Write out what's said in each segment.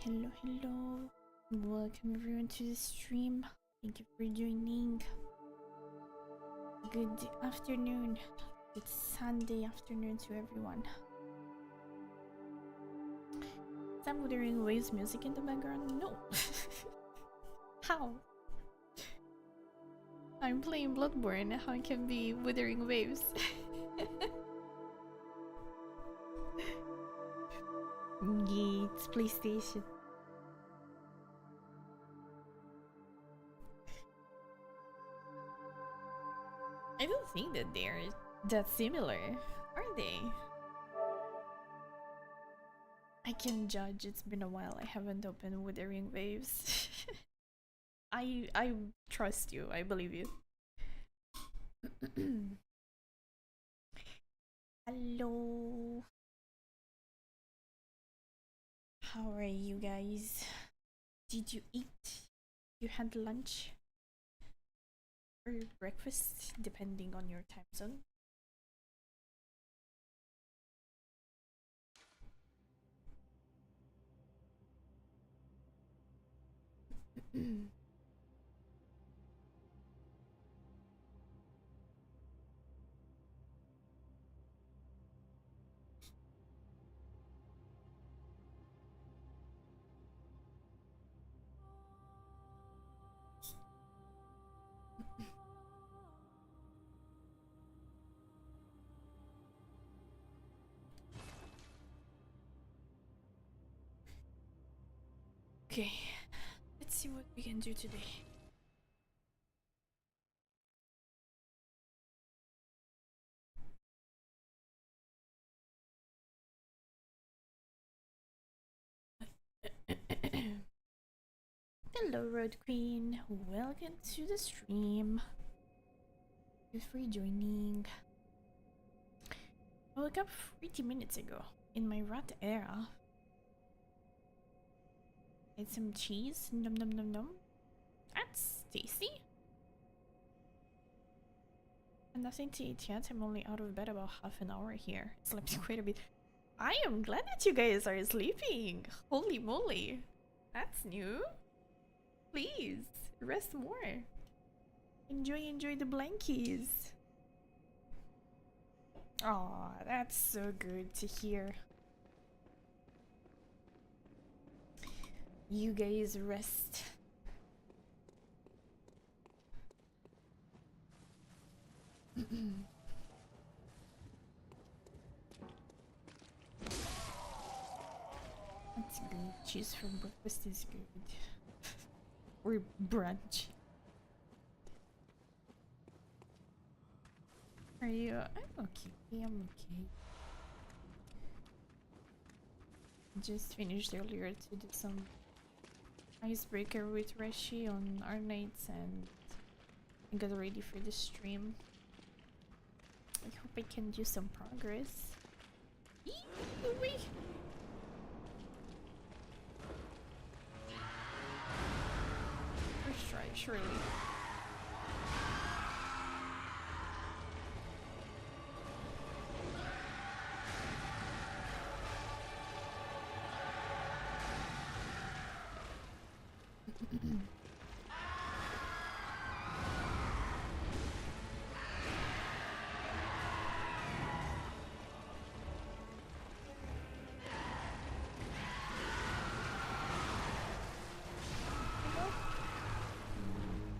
Hello, hello. Welcome everyone to the stream. Thank you for joining. Good afternoon. Good Sunday afternoon to everyone. Is that Wuthering Waves music in the background? No. How? I'm playing Bloodborne. How it can be Wuthering Waves? Yeah, it's PlayStation. I don't think that they're that similar, are they? I can judge. It's been a while. I haven't opened Wuthering Waves. I trust you. I believe you. Hello. How are you guys? Did you eat? You had lunch? Or breakfast, depending on your time zone? Okay, let's see what we can do today. Hello, Road Queen. Welcome to the stream. Thanks for joining. I woke up 30 minutes ago in my rat era. Had some cheese. Num num num num. That's tasty. And nothing to eat yet. I'm only out of bed about half an hour here. Slept quite a bit. I am glad that you guys are sleeping. Holy moly. That's new. Please, rest more. Enjoy the blankies. Aw, that's so good to hear. You guys rest. That's good. Cheese for breakfast is good. Or brunch. Are you? I'm okay. I'm okay. Just finished earlier to do some icebreaker with Reshi on our nights, and I got ready for the stream. I hope I can do some progress. First try, surely.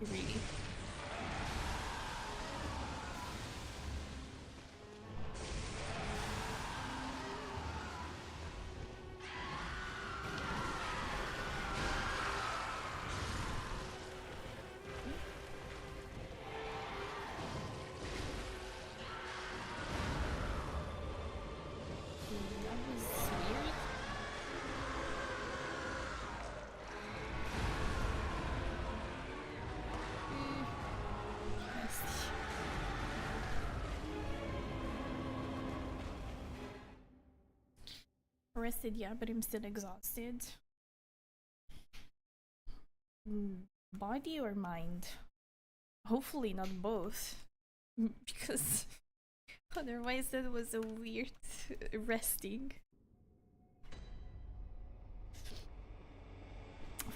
Really? That was weird. Nasty. Rested, yeah, but I'm still exhausted. Body or mind? Hopefully not both. Because otherwise that was a weird resting.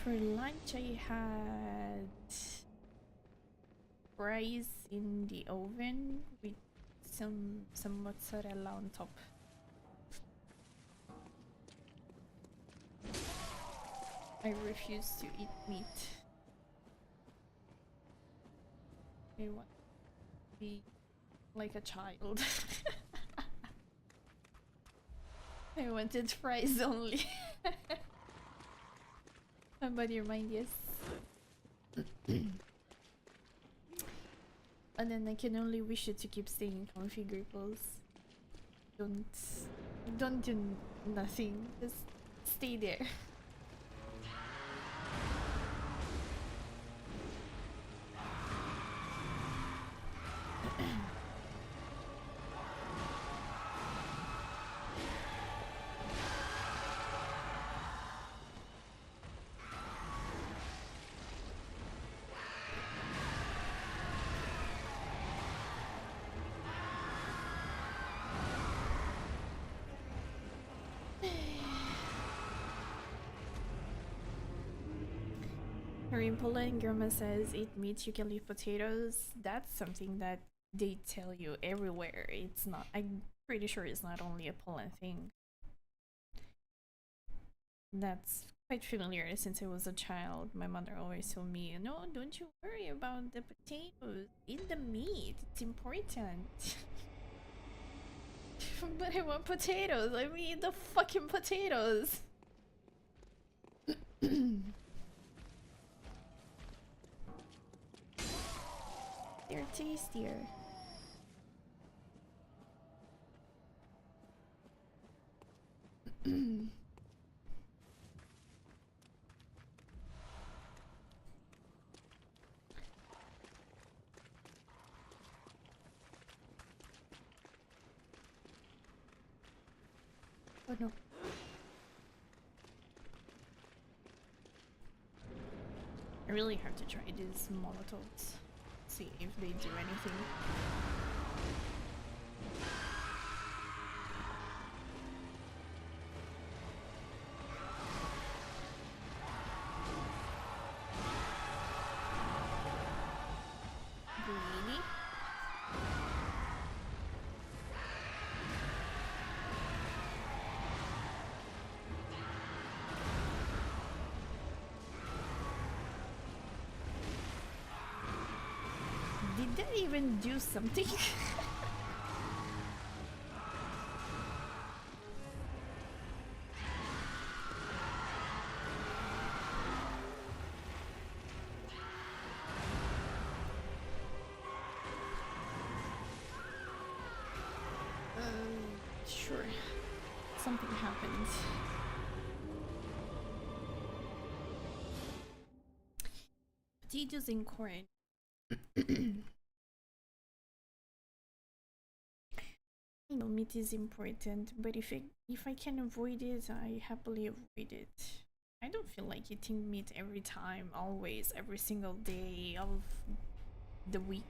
For lunch I had fries in the oven with some mozzarella on top. I refuse to eat meat. I want to be like a child. I wanted fries only. But your mind, yes. And then I can only wish you to keep staying comfy, Gripples. Don't do nothing. Just stay there. In Poland, Grandma says eat meat, you can leave potatoes. That's something that they tell you everywhere. It's not, I'm pretty sure it's not only a Poland thing. That's quite familiar since I was a child. My mother always told me, no, don't you worry about the potatoes. Eat the meat, it's important. But I want potatoes. Let me eat the fucking potatoes. They're tastier. Oh no. I really have to try these molotovs. See if they do anything. Really? Did that even do something? Sure. Something happened. Potatoes and corn. I know meat is important, but if I can avoid it, I happily avoid it. I don't feel like eating meat every time, always, every single day of the week.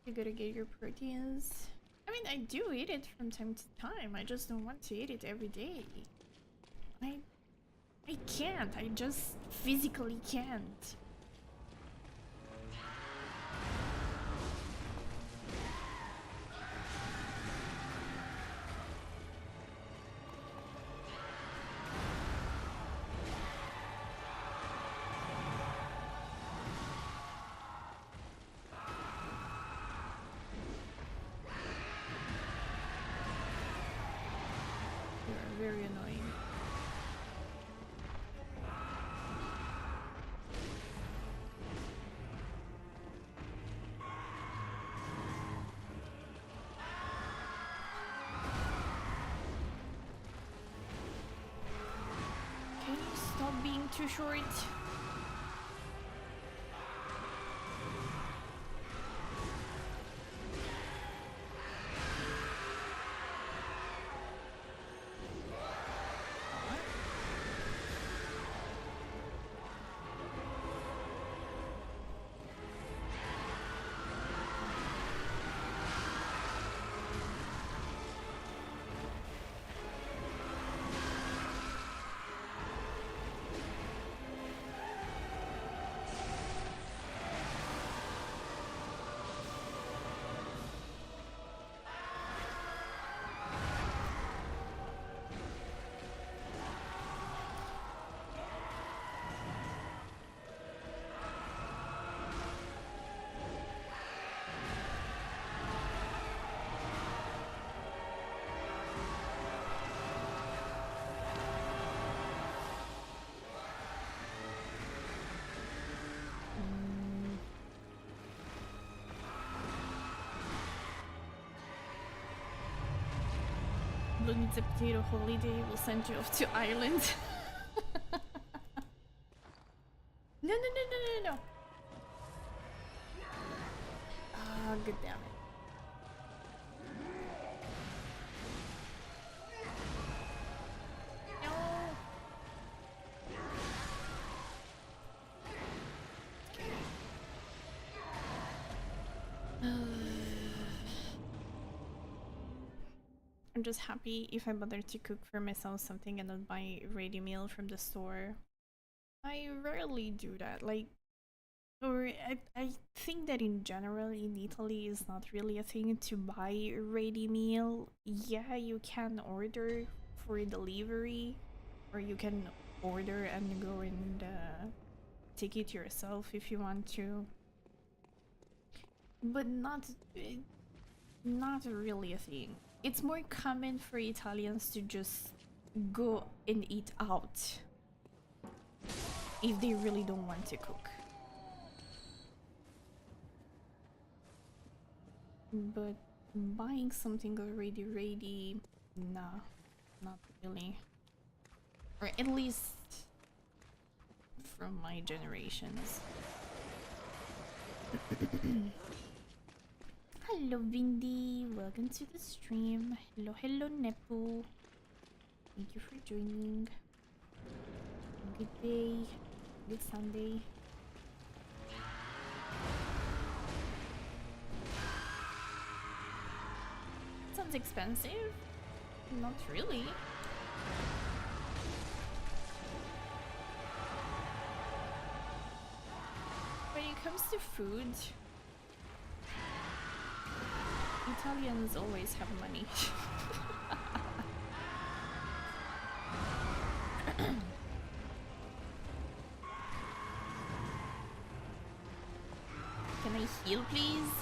You gotta get your proteins. I mean, I do eat it from time to time. I just don't want to eat it every day. I can't. I just physically can't. Very annoying. too short. Blue needs a potato holiday. We'll send you off to Ireland. No, no, no, no, no, no. Ah, good damn it. I'm just happy if I bother to cook for myself something and not buy ready meal from the store. I rarely do that. Like, or I think that in general in Italy is not really a thing to buy ready meal. Yeah, you can order for delivery, or you can order and go and take it yourself if you want to. But not really a thing. It's more common for Italians to just go and eat out if they really don't want to cook. But buying something already ready, nah, not really. Or at least from my generations. Hello Vindy, welcome to the stream. Hello, hello Nepo. Thank you for joining. Good day, good Sunday. Sounds expensive? Not really. When it comes to food, Italians always have money. Can I heal, please?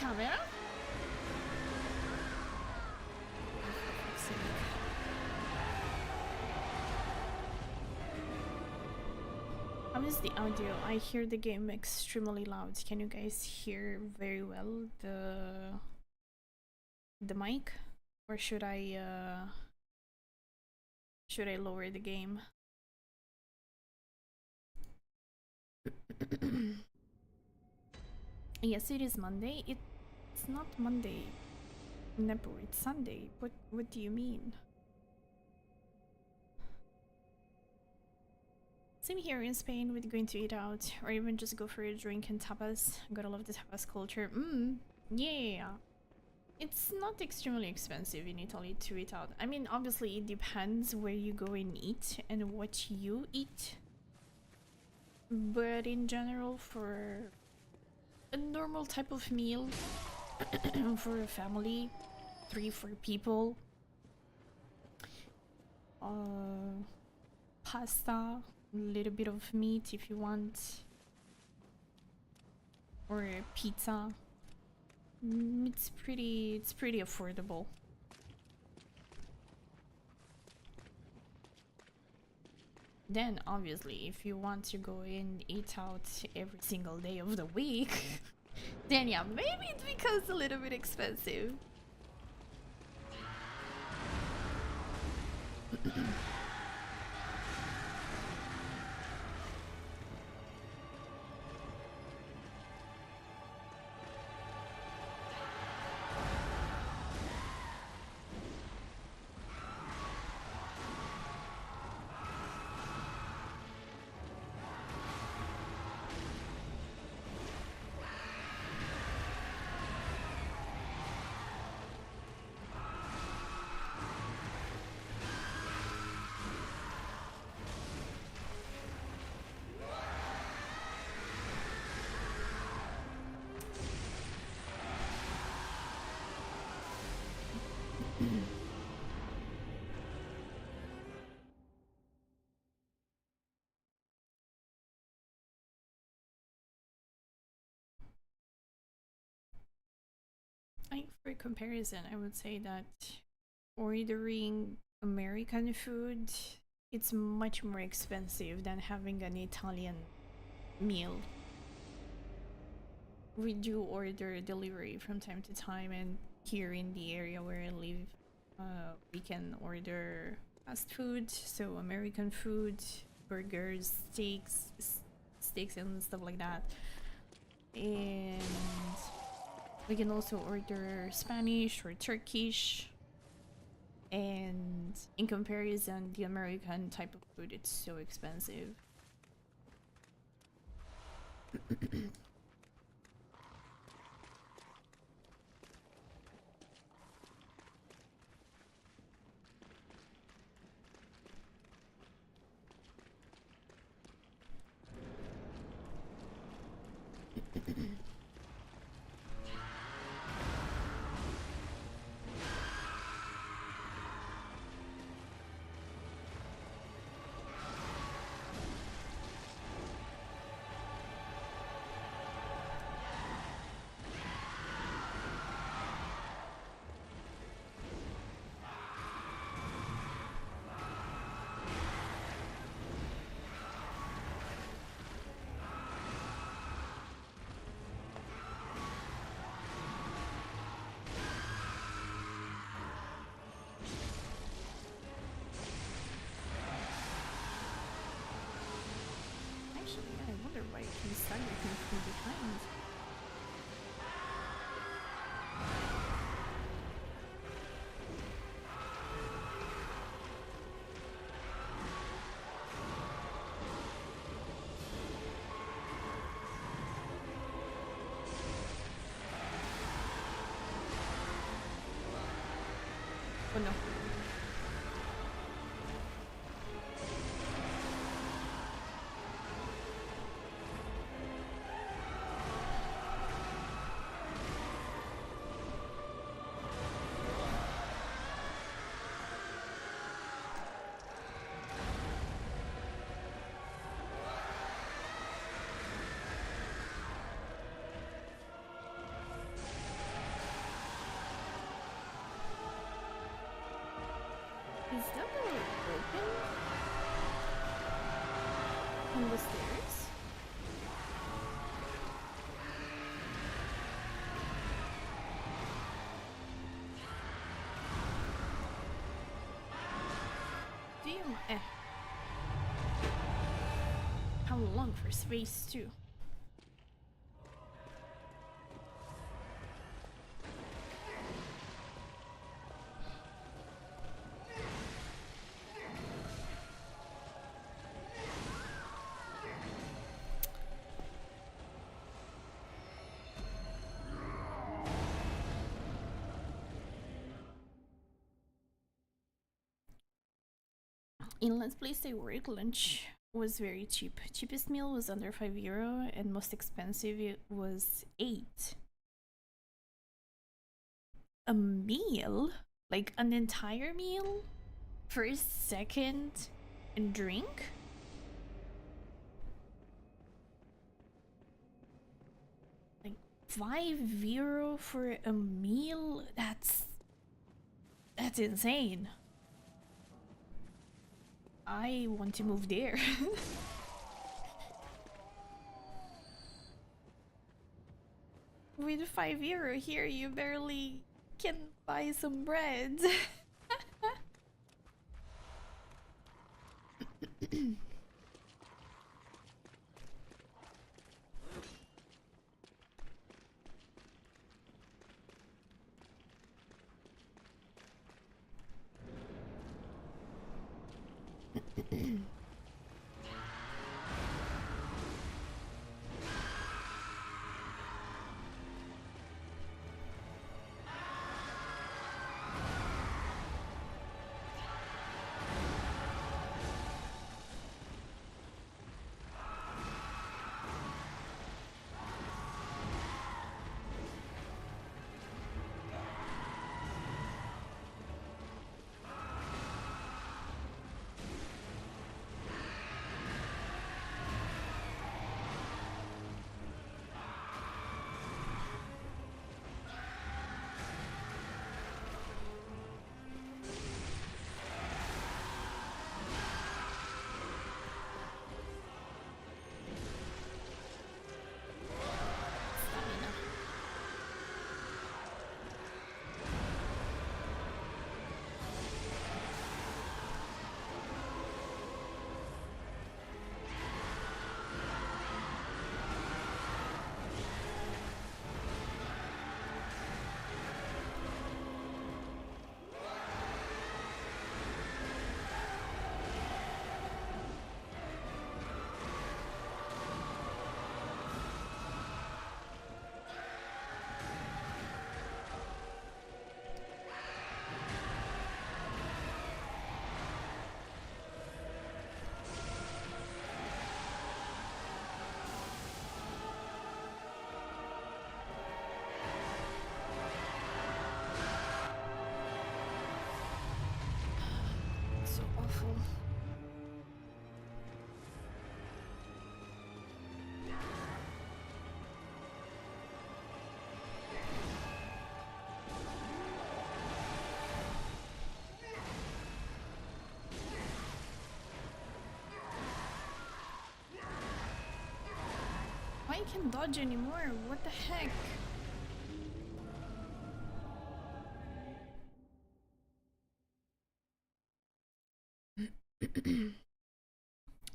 Camera? How is the audio? I hear the game extremely loud. Can you guys hear very well the mic? Or should I lower the game? Yes, it is Monday. It's not Monday. Nepo, it's Sunday. What do you mean? Same here in Spain with going to eat out or even just go for a drink and tapas. Gotta love the tapas culture. Yeah. It's not extremely expensive in Italy to eat out. I mean, obviously it depends where you go and eat and what you eat. But in general, for a normal type of meal for a family, 3-4 people, pasta, a little bit of meat if you want, or pizza. It's pretty affordable. Then obviously if you want to go and eat out every single day of the week, then yeah, maybe it becomes a little bit expensive. For comparison, I would say that ordering American food, it's much more expensive than having an Italian meal. We do order delivery from time to time, and here in the area where I live, we can order fast food, so American food, burgers, steaks and stuff like that. And we can also order Spanish or Turkish. And in comparison, the American type of food, it's so expensive. Actually, I wonder why it can start everything from behind. Oh no. Is that door open? On the stairs? Do you how long for space too? In Let's Play Stay Work, lunch was very cheap. Cheapest meal was under €5 and most expensive it was 8. A meal? Like an entire meal? first, second, and drink? Like €5 for a meal? That's insane. I want to move there. With €5 here, you barely can buy some bread. So awful. Why can't dodge anymore? What the heck?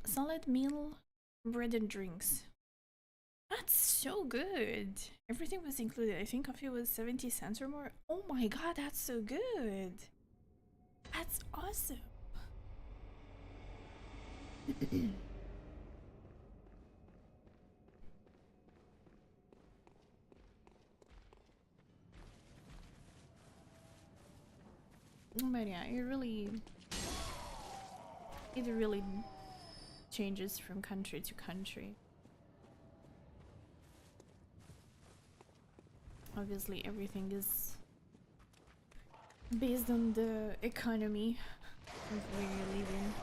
Solid meal, bread and drinks. That's so good. Everything was included. I think coffee was 70 cents or more. Oh my god, that's so good. That's awesome. But yeah, it really changes from country to country. Obviously, everything is based on the economy of where you live in.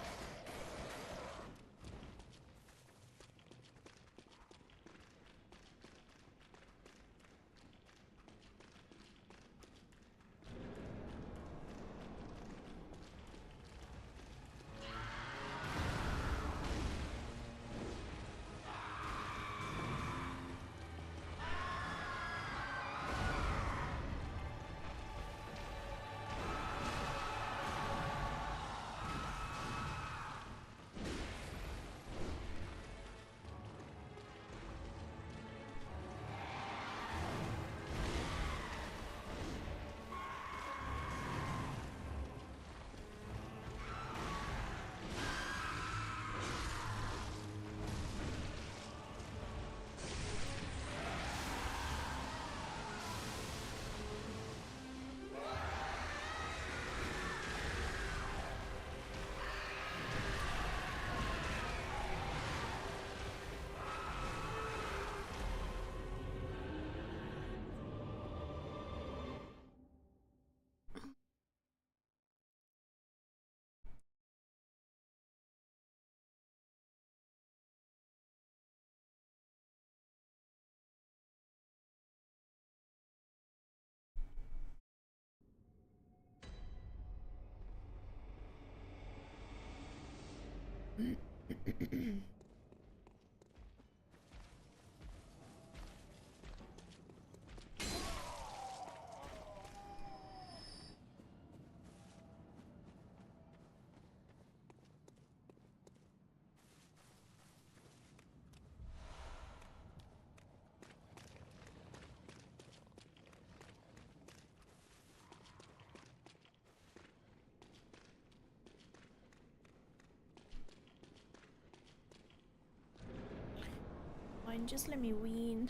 fine. Just let me win.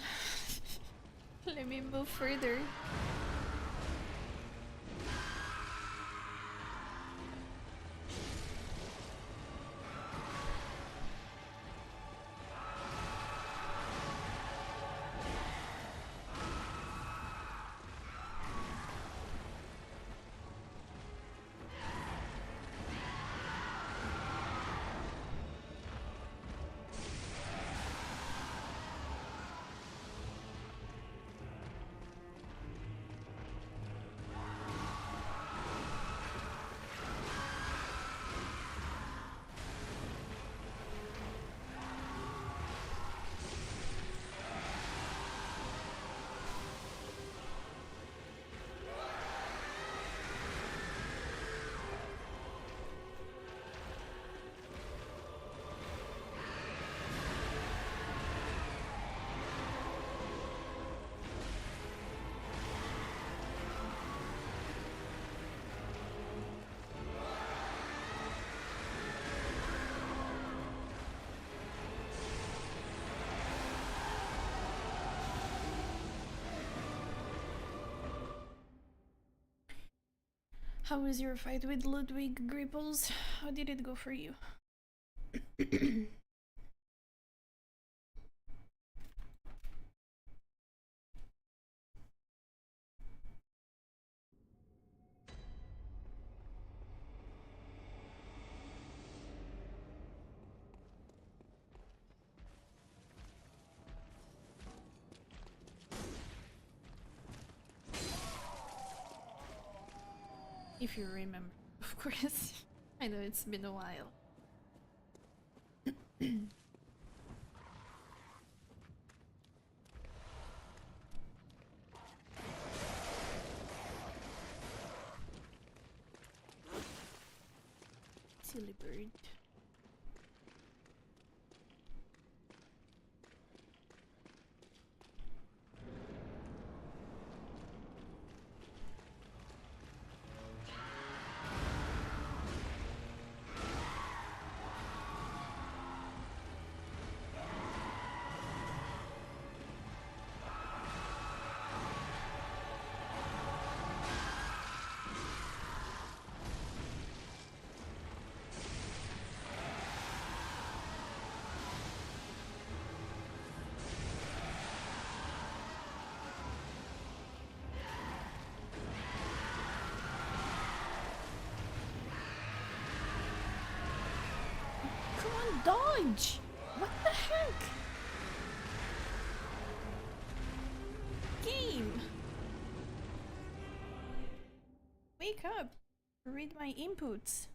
Let me move further. How was your fight with Ludwig, Gripples? How did it go for you? If you remember, of course. I know it's been a while. Silly bird. Come on, dodge! What the heck? Game! Wake up! Read my inputs.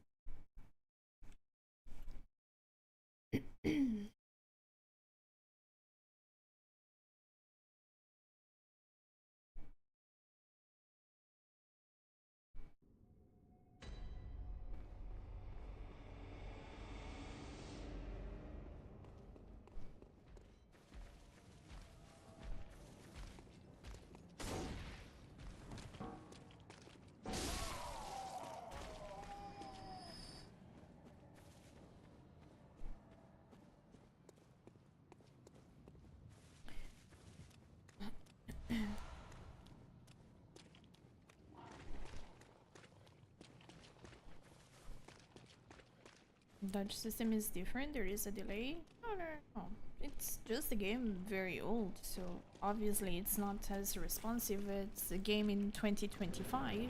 Dodge system is different, there is a delay. No, no, no. It's just a game very old, so obviously it's not as responsive. It's a game in 2025.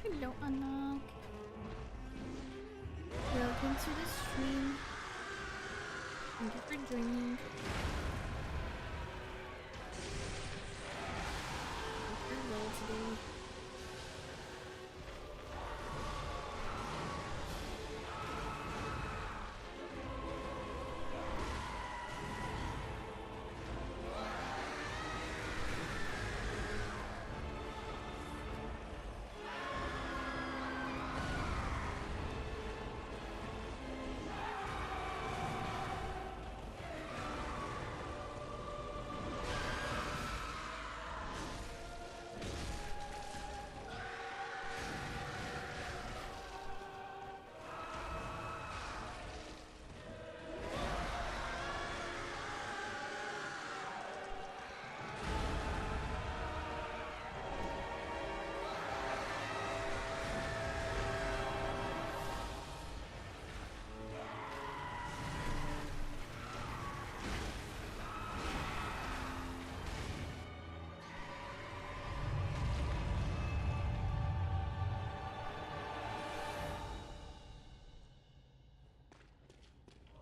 Hello, Anak. Welcome to the stream. Thank you for joining. You're well today.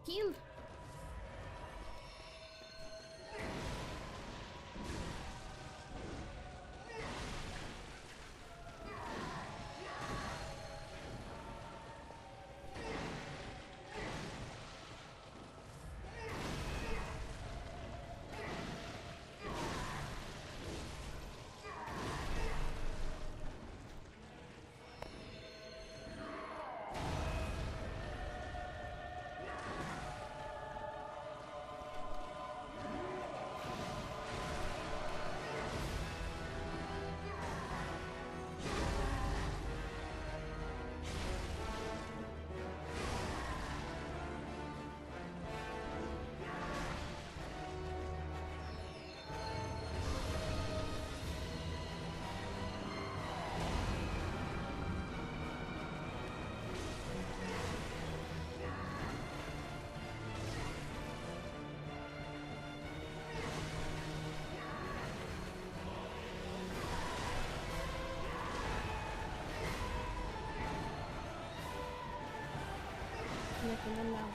Heal! Laki na lang.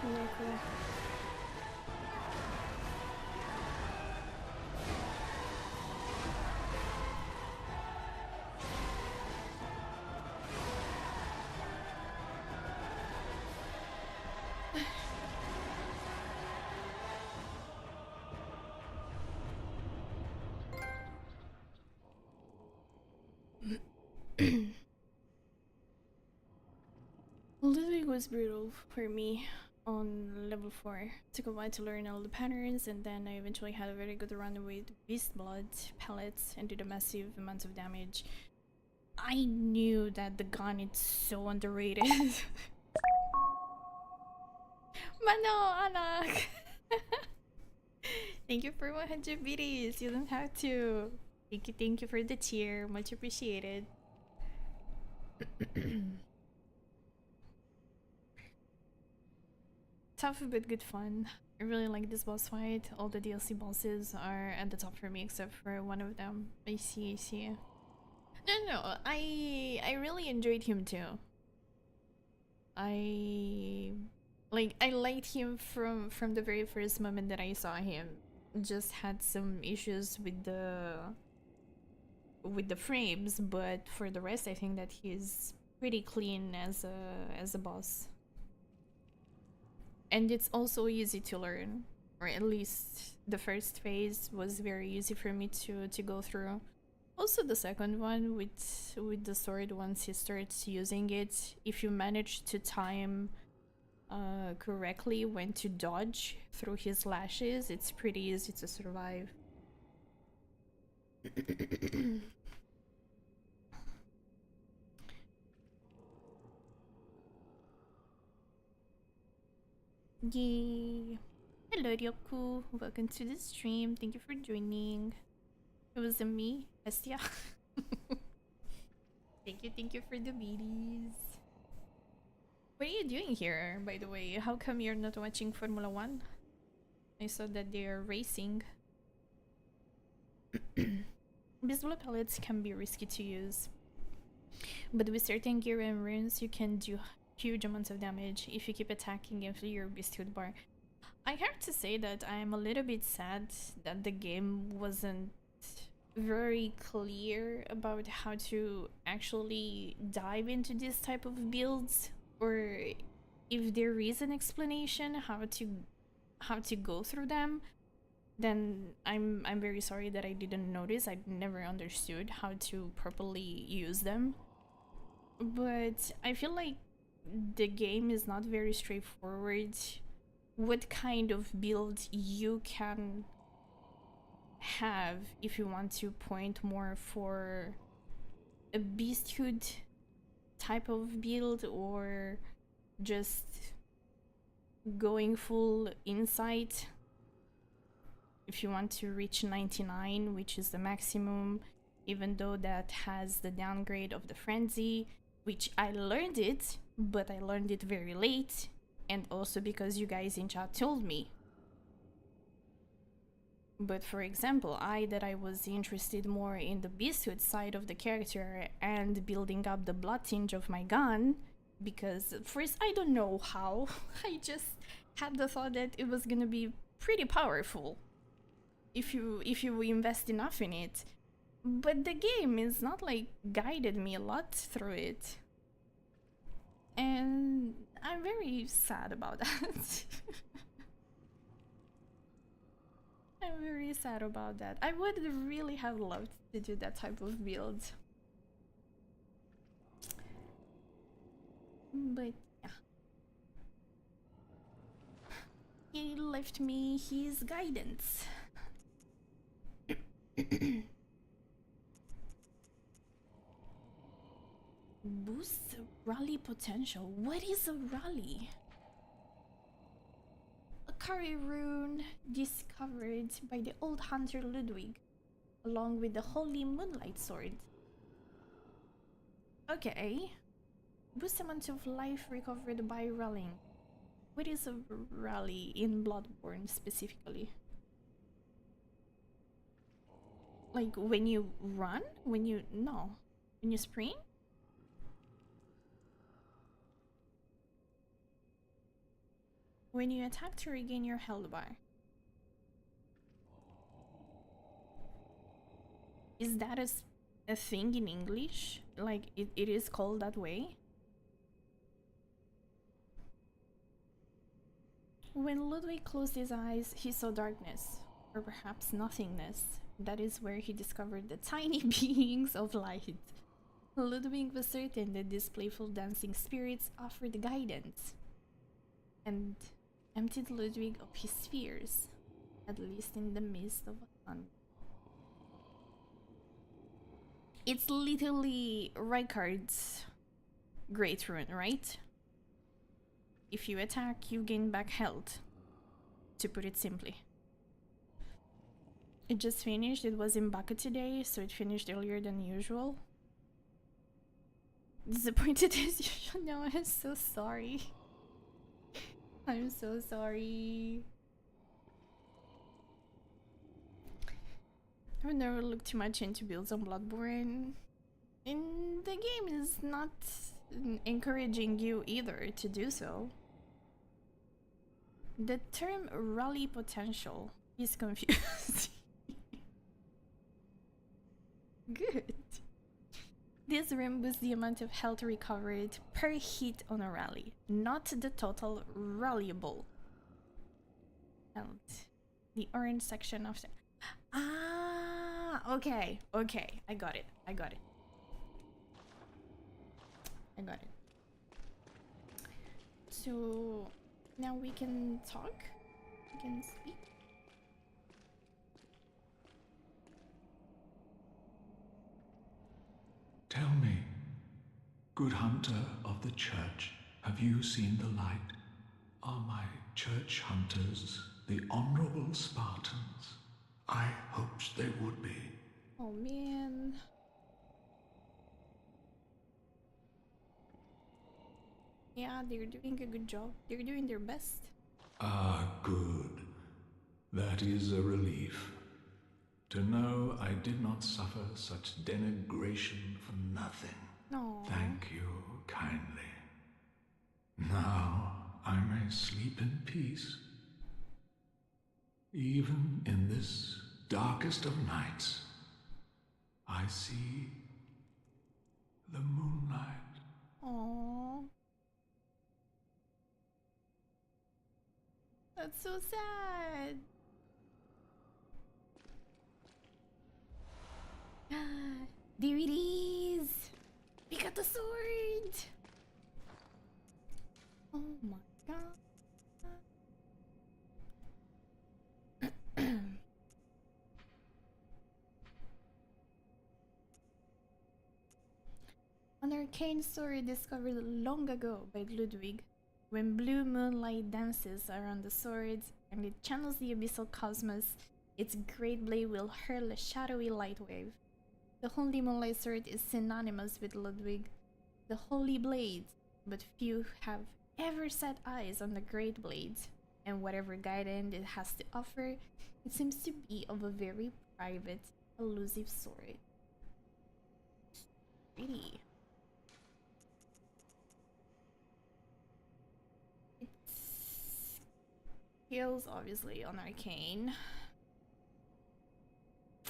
Lurker. Ludwig was brutal for me on level 4. Took a while to learn all the patterns, and then I eventually had a very good run with beast blood, pellets, and did a massive amount of damage. I knew that the gun is so underrated. Mano, anak! Thank you for 100 biddies. You don't have to. Thank you for the cheer. Much appreciated. Tough but good fun. I really like this boss fight. All the DLC bosses are at the top for me except for one of them. I see, I see. No, I really enjoyed him too. I liked him from the very first moment that I saw him. Just had some issues with the frames, but for the rest I think that he's pretty clean as a boss. And it's also easy to learn, or at least the first phase was very easy for me to go through. Also the second one with the sword, once he starts using it, if you manage to time correctly when to dodge through his lashes, it's pretty easy to survive. Yay! Hello Ryoku, welcome to the stream. Thank you for joining. It was me, Estia. Thank you for the beaties. What are you doing here, by the way? How come you're not watching Formula 1? I saw that they're racing. Bisbal pellets can be risky to use, but with certain gear and runes you can do huge amounts of damage if you keep attacking into your beasthood bar. I have to say that I'm a little bit sad that the game wasn't very clear about how to actually dive into this type of builds, or if there is an explanation how to go through them. Then I'm very sorry that I didn't notice. I never understood how to properly use them. But I feel like the game is not very straightforward what kind of build you can have if you want to point more for a beasthood type of build, or just going full insight if you want to reach 99, which is the maximum, even though that has the downgrade of the frenzy, which I learned it, but I learned it very late, and also because you guys in chat told me. But for example, I was interested more in the beasthood side of the character and building up the blood tinge of my gun, because first I don't know how, I just had the thought that it was gonna be pretty powerful if you invest enough in it. But the game is not like guided me a lot through it, and I'm very sad about that. I'm very sad about that. I would really have loved to do that type of build. But yeah. He left me his guidance. Boost rally potential. What is a rally? A curry rune discovered by the old hunter Ludwig, along with the holy moonlight sword. Okay. Boost amount of life recovered by rallying. What is a rally in Bloodborne specifically? Like when you run? When you sprint? When you attack to regain your health bar. Is that a thing in English? Like it is called that way? When Ludwig closed his eyes, he saw darkness, or perhaps nothingness. That is where he discovered the tiny beings of light. Ludwig was certain that these playful dancing spirits offered guidance, and emptied Ludwig of his fears, at least in the midst of a sun. It's literally Rykard's Great Rune, right? If you attack, you gain back health, to put it simply. It just finished. It was in Baku today, so it finished earlier than usual. Disappointed as usual. No, I'm so sorry. I'm so sorry. I've never looked too much into builds on Bloodborne, and the game is not encouraging you either to do so. The term rally potential is confusing. Good. This room boosts the amount of health recovered per hit on a rally, not the total rallyable health. The orange section of the... Ah, okay, okay. I got it. I got it. I got it. So now we can talk. We can speak. Tell me, good hunter of the church, have you seen the light? Are my church hunters the honorable Spartans? I hoped they would be. Oh man. Yeah, they're doing a good job. They're doing their best. Ah, good. That is a relief. To know I did not suffer such denigration for nothing. No. Thank you kindly. Now I may sleep in peace. Even in this darkest of nights, I see the moonlight. Aww. That's so sad. There it is. We got the sword. Oh my god. An arcane story discovered long ago by Ludwig. When blue moonlight dances around the swords and it channels the abyssal cosmos, its great blade will hurl a shadowy light wave. The holy moonlight sword is synonymous with Ludwig, the holy blade, but few have ever set eyes on the great blade, and whatever guidance it has to offer, it seems to be of a very private, elusive sort. Pretty. It's skills obviously on arcane.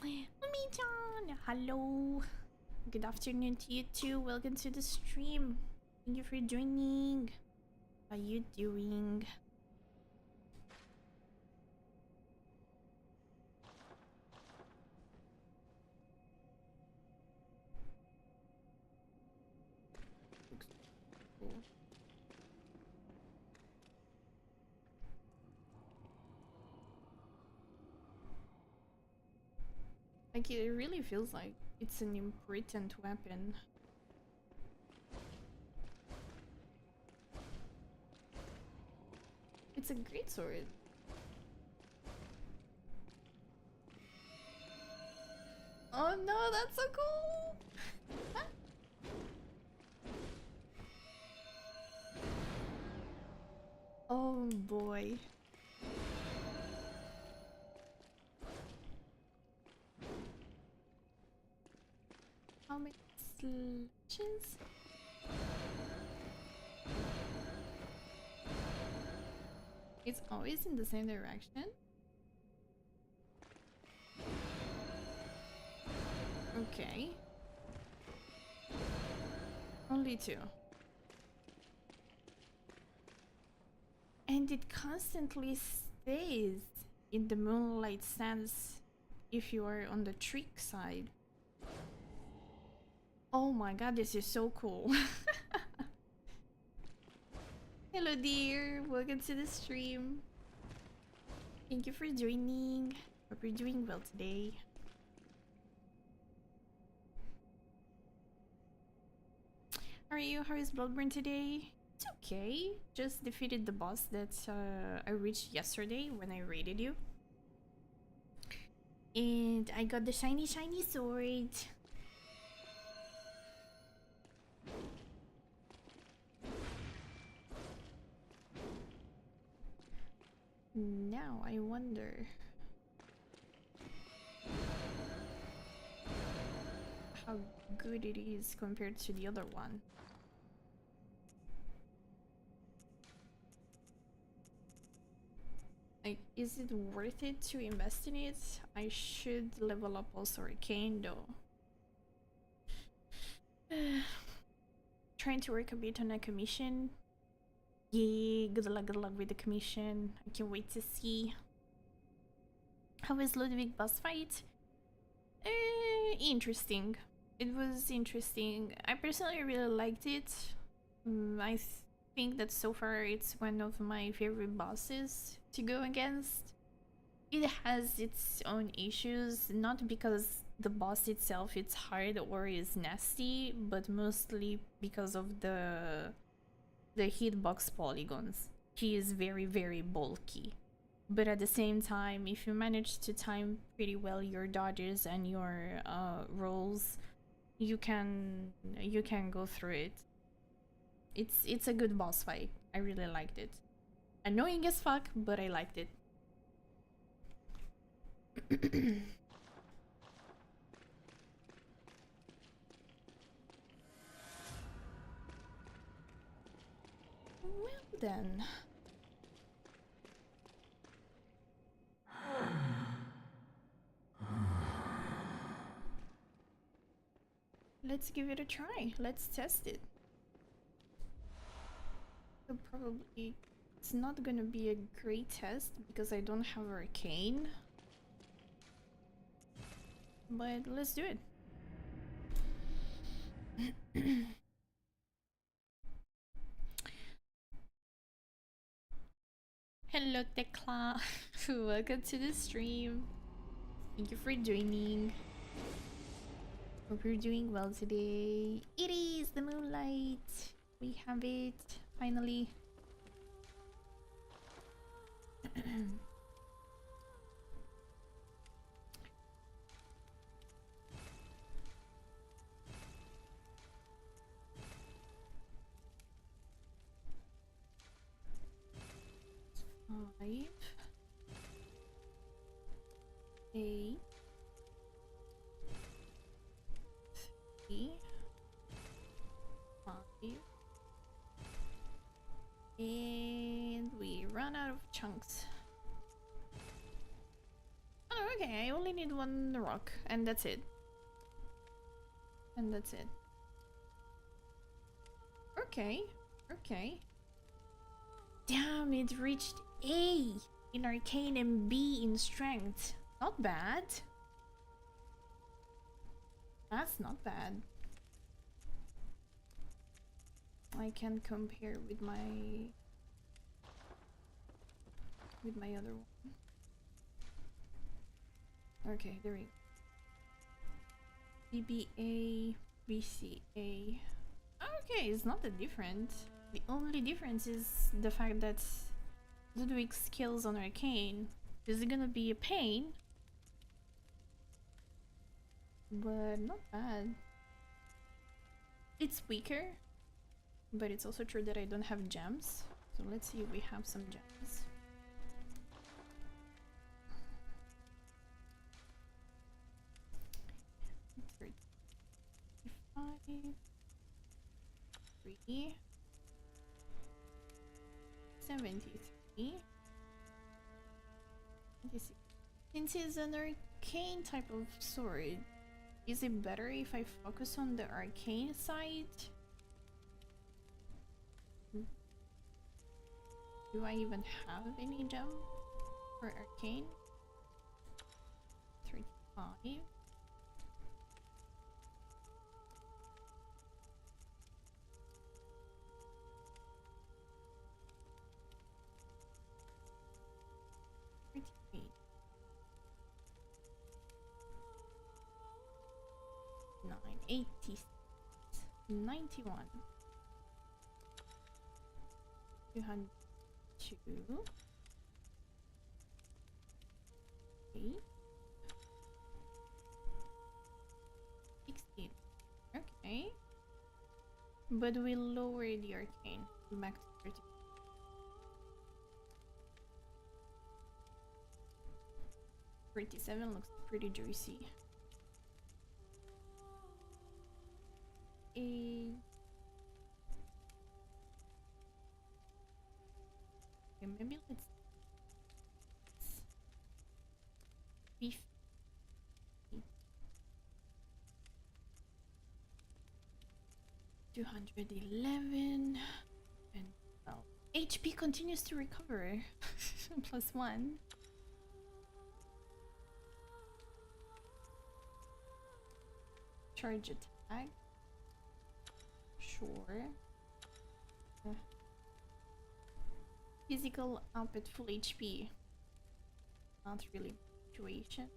Mami-chan! Hello! Good afternoon to you too. Welcome to the stream. Thank you for joining. How you doing? Looks cool. Like, it really feels like it's an important weapon. It's a great sword. Oh no, that's so cool! Oh boy. How many slashes? It's always in the same direction? Okay. Only two. And it constantly stays in the moonlight stance if you are on the trick side. Oh my god, this is so cool. Hello dear, welcome to the stream. Thank you for joining. Hope you're doing well today. How are you? How is Bloodborne today? It's okay. Just defeated the boss that I reached yesterday when I raided you. And I got the shiny sword. Now I wonder how good it is compared to the other one. Like, is it worth it to invest in it? I should level up also arcane though. Trying to work a bit on a commission. Yay, good luck with the commission. I can't wait to see. How was Ludwig boss fight? Interesting. It was interesting. I personally really liked it. I think that so far it's one of my favorite bosses to go against. It has its own issues, not because the boss itself is hard or is nasty, but mostly because of the hitbox polygons. He is very bulky. But at the same time, if you manage to time pretty well your dodges and your rolls, you can go through it. It's a good boss fight. I really liked it. Annoying as fuck, but I liked it. Well then. Let's give it a try. Let's test it. So probably it's not gonna be a great test because I don't have arcane. But let's do it. Hello Tekla. Welcome to the stream. Thank you for joining. Hope you're doing well today. It is the moonlight. We have it finally. Five. 8. 3. 5. And we run out of chunks. Oh, okay, I only need one rock, and that's it. And that's it. Okay, okay. Damn, it reached A in arcane and B in strength. Not bad. That's not bad. I can compare with my other one. Okay, there we go. BBA, BCA. Okay, it's not that different. The only difference is the fact that Ludwig's skills on arcane is gonna be a pain, but not bad. It's weaker, but it's also true that I don't have gems. So let's see if we have some gems. Five, 3, 73, 26. Since it's an arcane type of sword, is it better if I focus on the arcane side? Do I even have any gem for arcane? 35. Nine, 80, 91, 202, 8, 16. Okay, but we lower the arcane back to 30. 47 looks pretty juicy. Okay, maybe let's 50. 211 and 12. HP continues to recover. +1. Charge attack. Sure. Physical up at full HP. Not really situation.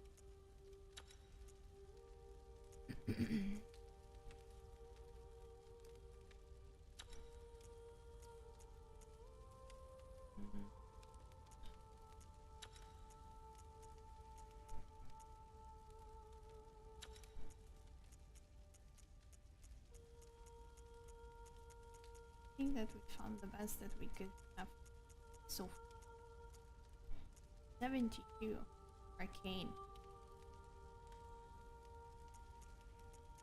I think that we found the best that we could have so far. 72 arcane.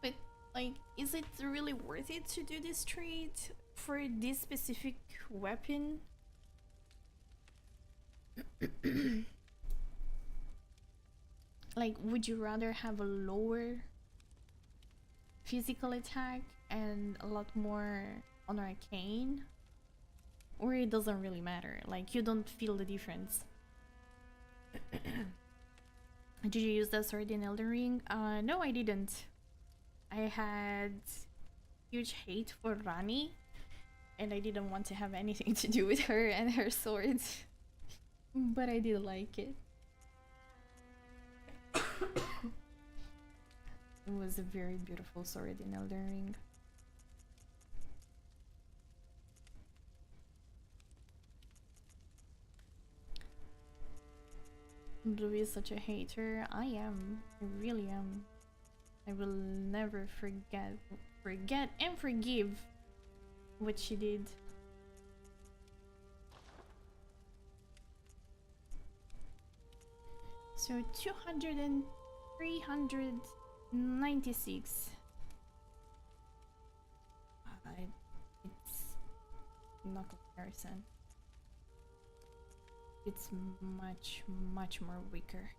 But like, is it really worth it to do this trade for this specific weapon, like, would you rather have a lower physical attack and a lot more on arcane, or it doesn't really matter, like you don't feel the difference? Did you use the sword in Elden Ring? No, I didn't. I had huge hate for Rani, and I didn't want to have anything to do with her and her swords. But I did like it. It was a very beautiful sword in Elden Ring. Blue is such a hater. I am. I really am. I will never forget and forgive what she did. So 200 and 396. It's not comparison. It's much more weaker.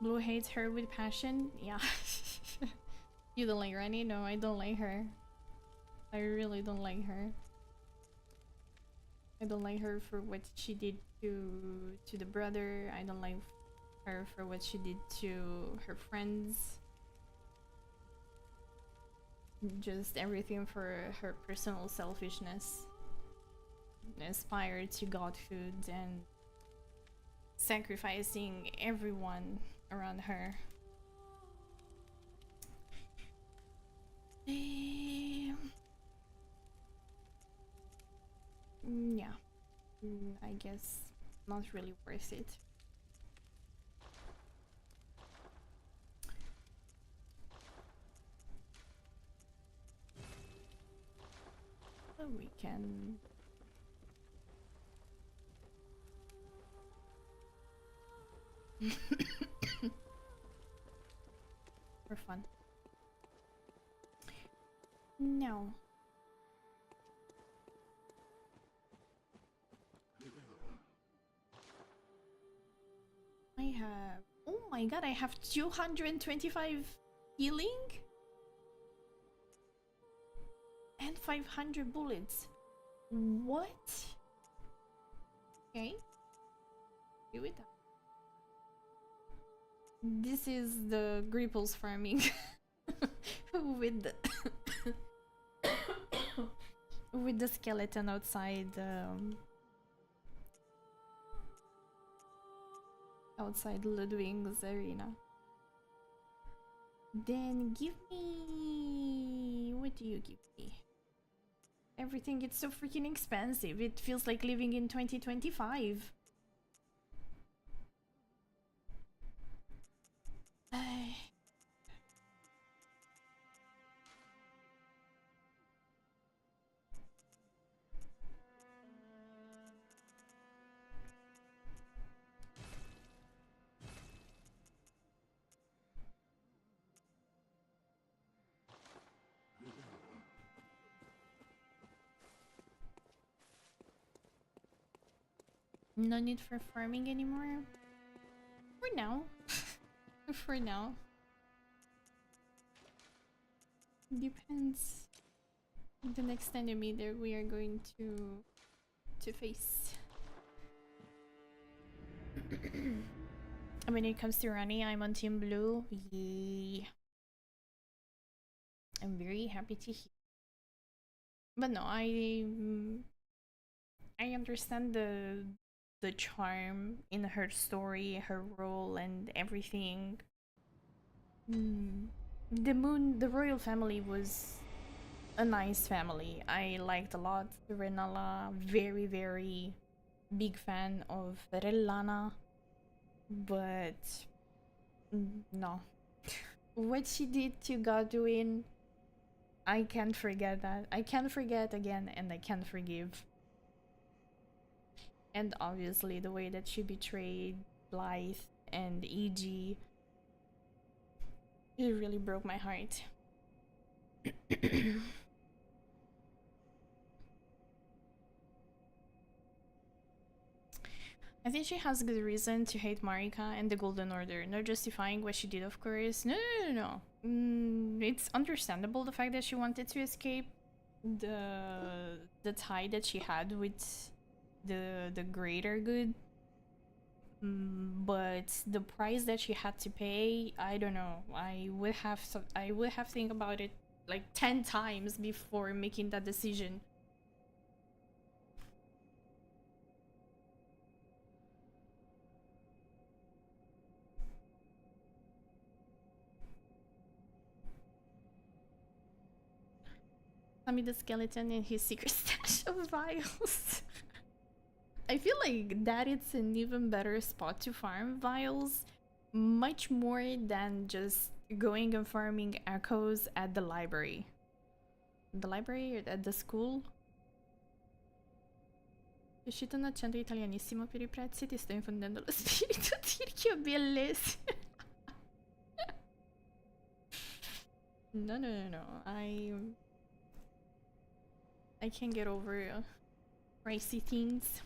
Blue hates her with passion. Yeah. You don't like Rani? No, I don't like her. I really don't like her. I don't like her for what she did to the brother. I don't like her for what she did to her friends. Just everything for her personal selfishness. Aspired to godhood and sacrificing everyone around her. Yeah. I guess not really worth it. But we can for fun. No. I have, oh my god, I have 225 healing and 500 bullets. What? Okay. Do it. This is the Gripples farming with the with the skeleton outside outside Ludwig's arena. Then give me, what do you give me? Everything gets so freaking expensive. It feels like living in 2025. No need for farming anymore? For now. For now. Depends the next enemy that we are going to face. When it comes to Rani, I'm on Team Blue. Yay. I'm very happy to hear. But no, I understand the charm in her story, her role, and everything. The royal family was a nice family. I liked a lot Renala. Very, very big fan of Relana. But no. What she did to Godwin, I can't forget that. I can't forget again, and I can't forgive. And obviously the way that she betrayed Blythe and EG. It really broke my heart. I think she has good reason to hate Marika and the Golden Order, not justifying what she did, of course. No. It's understandable the fact that she wanted to escape the tie that she had with the greater good. But the price that she had to pay, I don't know. I would have think about it like 10 times before making that decision. Tommy the skeleton and his secret stash of vials. I feel like that it's an even better spot to farm vials, much more than just going and farming echoes at the library. The library or at the school? È uscito un accento italianissimo per I prezzi, ti sto infondendo lo spirito, Tirchio, bellissimo. No. I can't get over pricey things.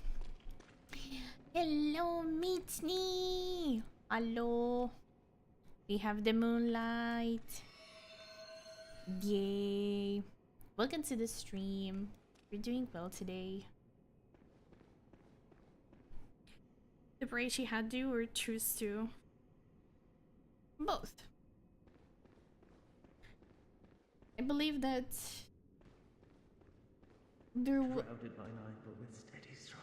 Hello, Mitney! Hello! We have the moonlight. Yay! Welcome to the stream. We're doing well today. The break she had to or choose to? Both. I believe that there was shrouded by night but with steady stride,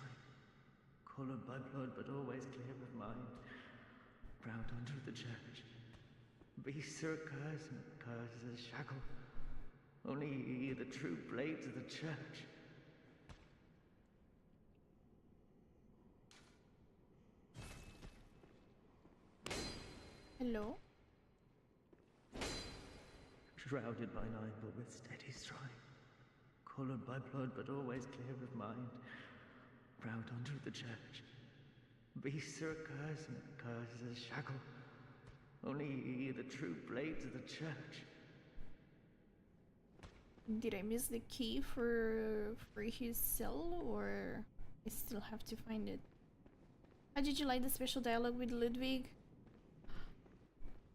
coloured by blood but always clear of mind, proud under the church. Beasts are a curse and a curse is a shackle. Only ye are the true blades of the church. Hello? Shrouded by night but with steady stride, coloured by blood but always clear of mind, proud under the church. Beasts are a curse and a curse is a shackle. Only ye are the true blades of the church. Did I miss the key for his cell, or I still have to find it? How did you like the special dialogue with Ludwig?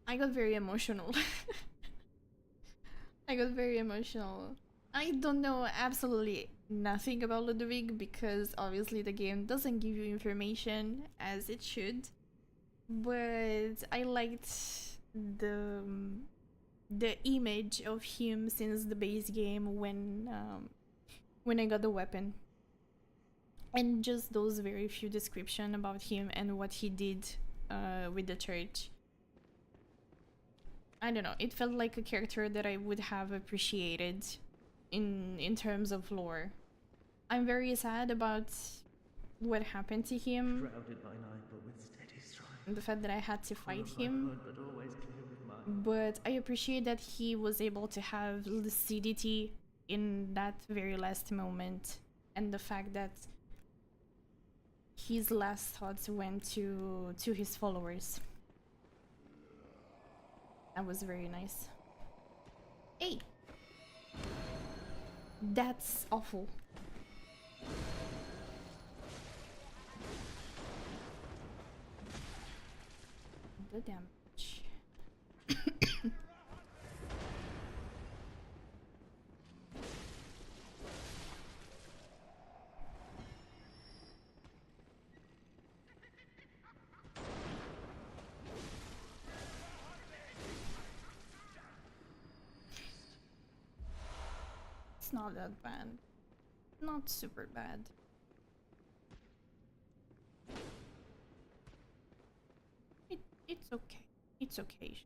I got very emotional. I got very emotional. I don't know absolutely nothing about Ludwig because obviously the game doesn't give you information as it should. But I liked the image of him since the base game when I got the weapon. And just those very few description about him and what he did with the church. I don't know, it felt like a character that I would have appreciated in terms of lore. I'm very sad about what happened to him. Shrouded by night but with steady stride. And the fact that I had to fight Coloured by him. blood but always clear of mind. But I appreciate that he was able to have lucidity in that very last moment. And the fact that his last thoughts went to his followers. That was very nice. Hey! That's awful. The damage. It's not that bad. Not super bad. It's okay. It's okay.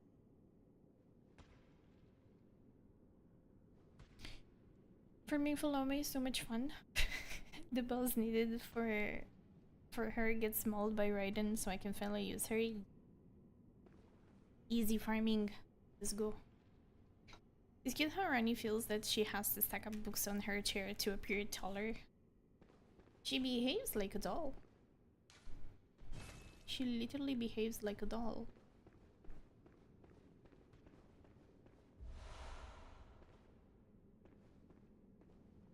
For me, Paloma is so much fun. The bells needed for her gets mauled by Raiden, so I can finally use her. Easy farming. Let's go. It's cute how Rani feels that she has to stack up books on her chair to appear taller. She behaves like a doll. She literally behaves like a doll.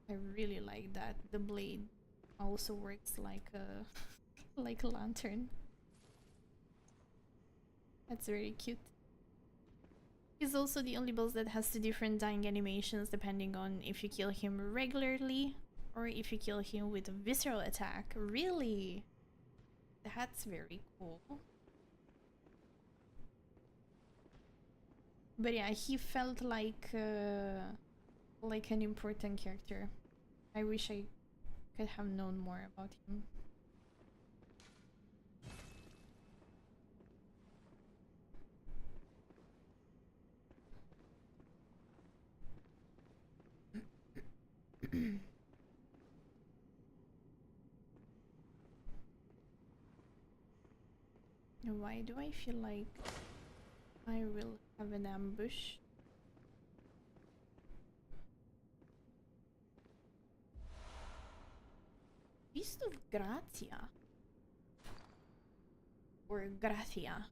I really like that. The blade also works like a like a lantern. That's very cute. He's also the only boss that has two different dying animations depending on if you kill him regularly or if you kill him with a visceral attack. Really? That's very cool. But yeah, he felt like an important character. I wish I could have known more about him. Why do I feel like I will have an ambush? Feast of Gratia. Or Gracia,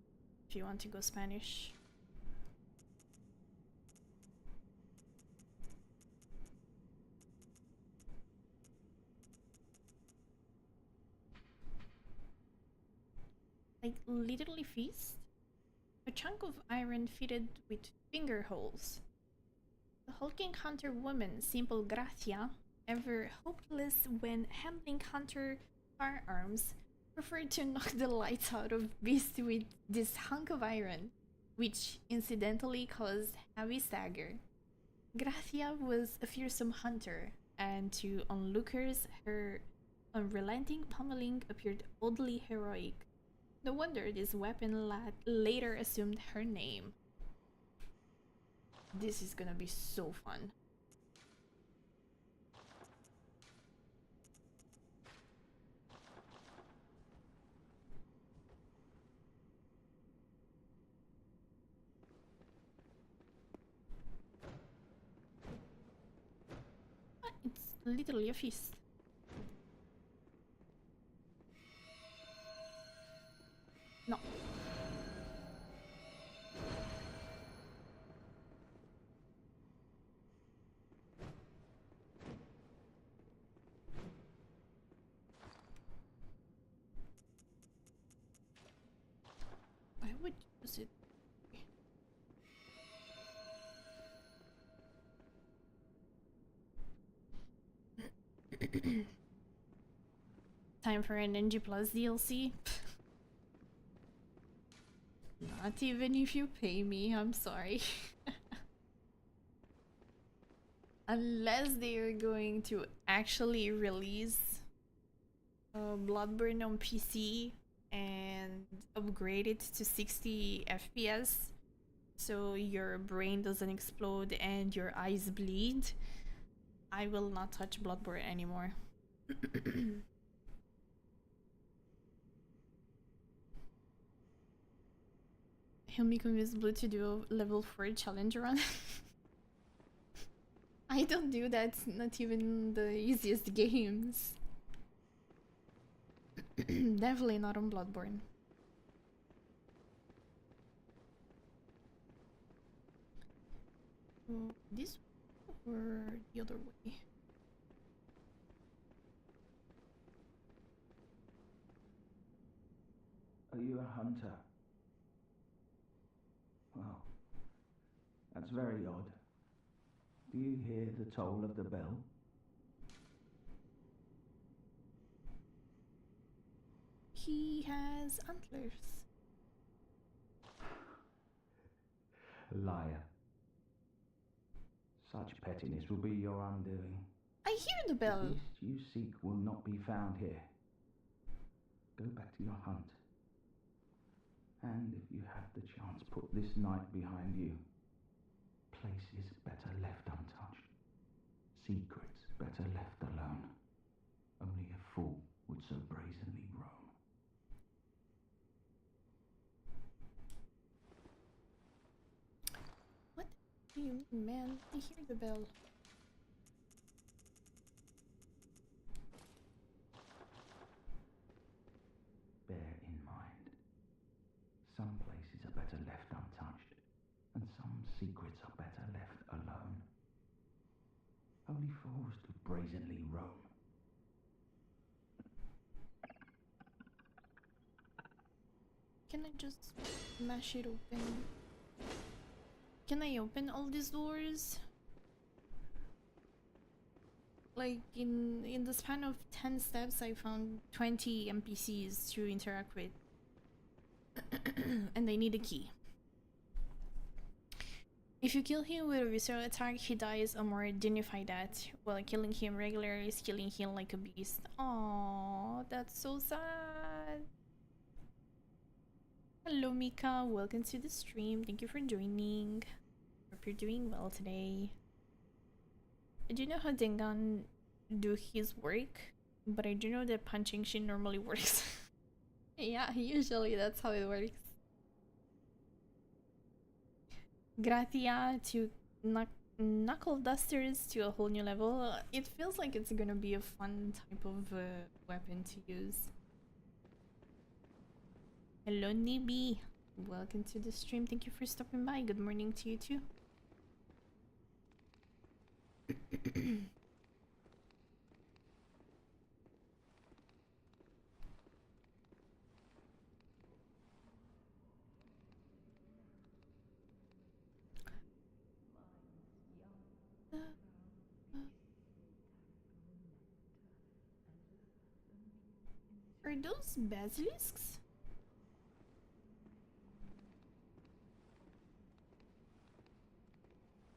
if you want to go Spanish. Like, literally feast? A chunk of iron fitted with finger holes. The hulking hunter woman, simple Gracia, ever hopeless when handling hunter firearms, preferred to knock the lights out of beasts with this hunk of iron, which incidentally caused heavy stagger. Gracia was a fearsome hunter, and to onlookers, her unrelenting pummeling appeared oddly heroic. No wonder this weapon later assumed her name. This is gonna be so fun. It's literally a feast. No. I would use it. Time for an NG Plus DLC? Not even if you pay me, I'm sorry. Unless they are going to actually release Bloodborne on PC and upgrade it to 60 FPS so your brain doesn't explode and your eyes bleed, I will not touch Bloodborne anymore. He'll me convince Blue to do a level 4 challenge run. I don't do that, not even the easiest games. Definitely not on Bloodborne. This or the other way? Are you a hunter? Well, that's very odd. Do you hear the toll of the bell? He has antlers. Liar. Such pettiness will be your undoing. I hear the bell. The beast you seek will not be found here. Go back to your hunt. And if you have the chance, put this night behind you. Places better left untouched. Secrets better left alone. Only a fool would so brazenly roam. What do you mean, man? I hear the bell. Bear in mind, some places are better left untouched, and some secrets are better left alone. Only fools to brazenly roam. Can I just mash it open? Can I open all these doors? Like in the span of 10 steps I found 20 NPCs to interact with. And they need a key. If you kill him with a visceral attack, he dies a more dignified death, while killing him regularly is killing him like a beast. Aww, that's so sad. Hello Mika, welcome to the stream. Thank you for joining. Hope you're doing well today. I do know how Dengan do his work, but I do know that punching shit normally works. Yeah, usually that's how it works. Gratia to knuckle dusters to a whole new level. It feels like it's gonna be a fun type of weapon to use. Hello Nibi, welcome to the stream. Thank you for stopping by. Good morning to you too. Are those basilisks?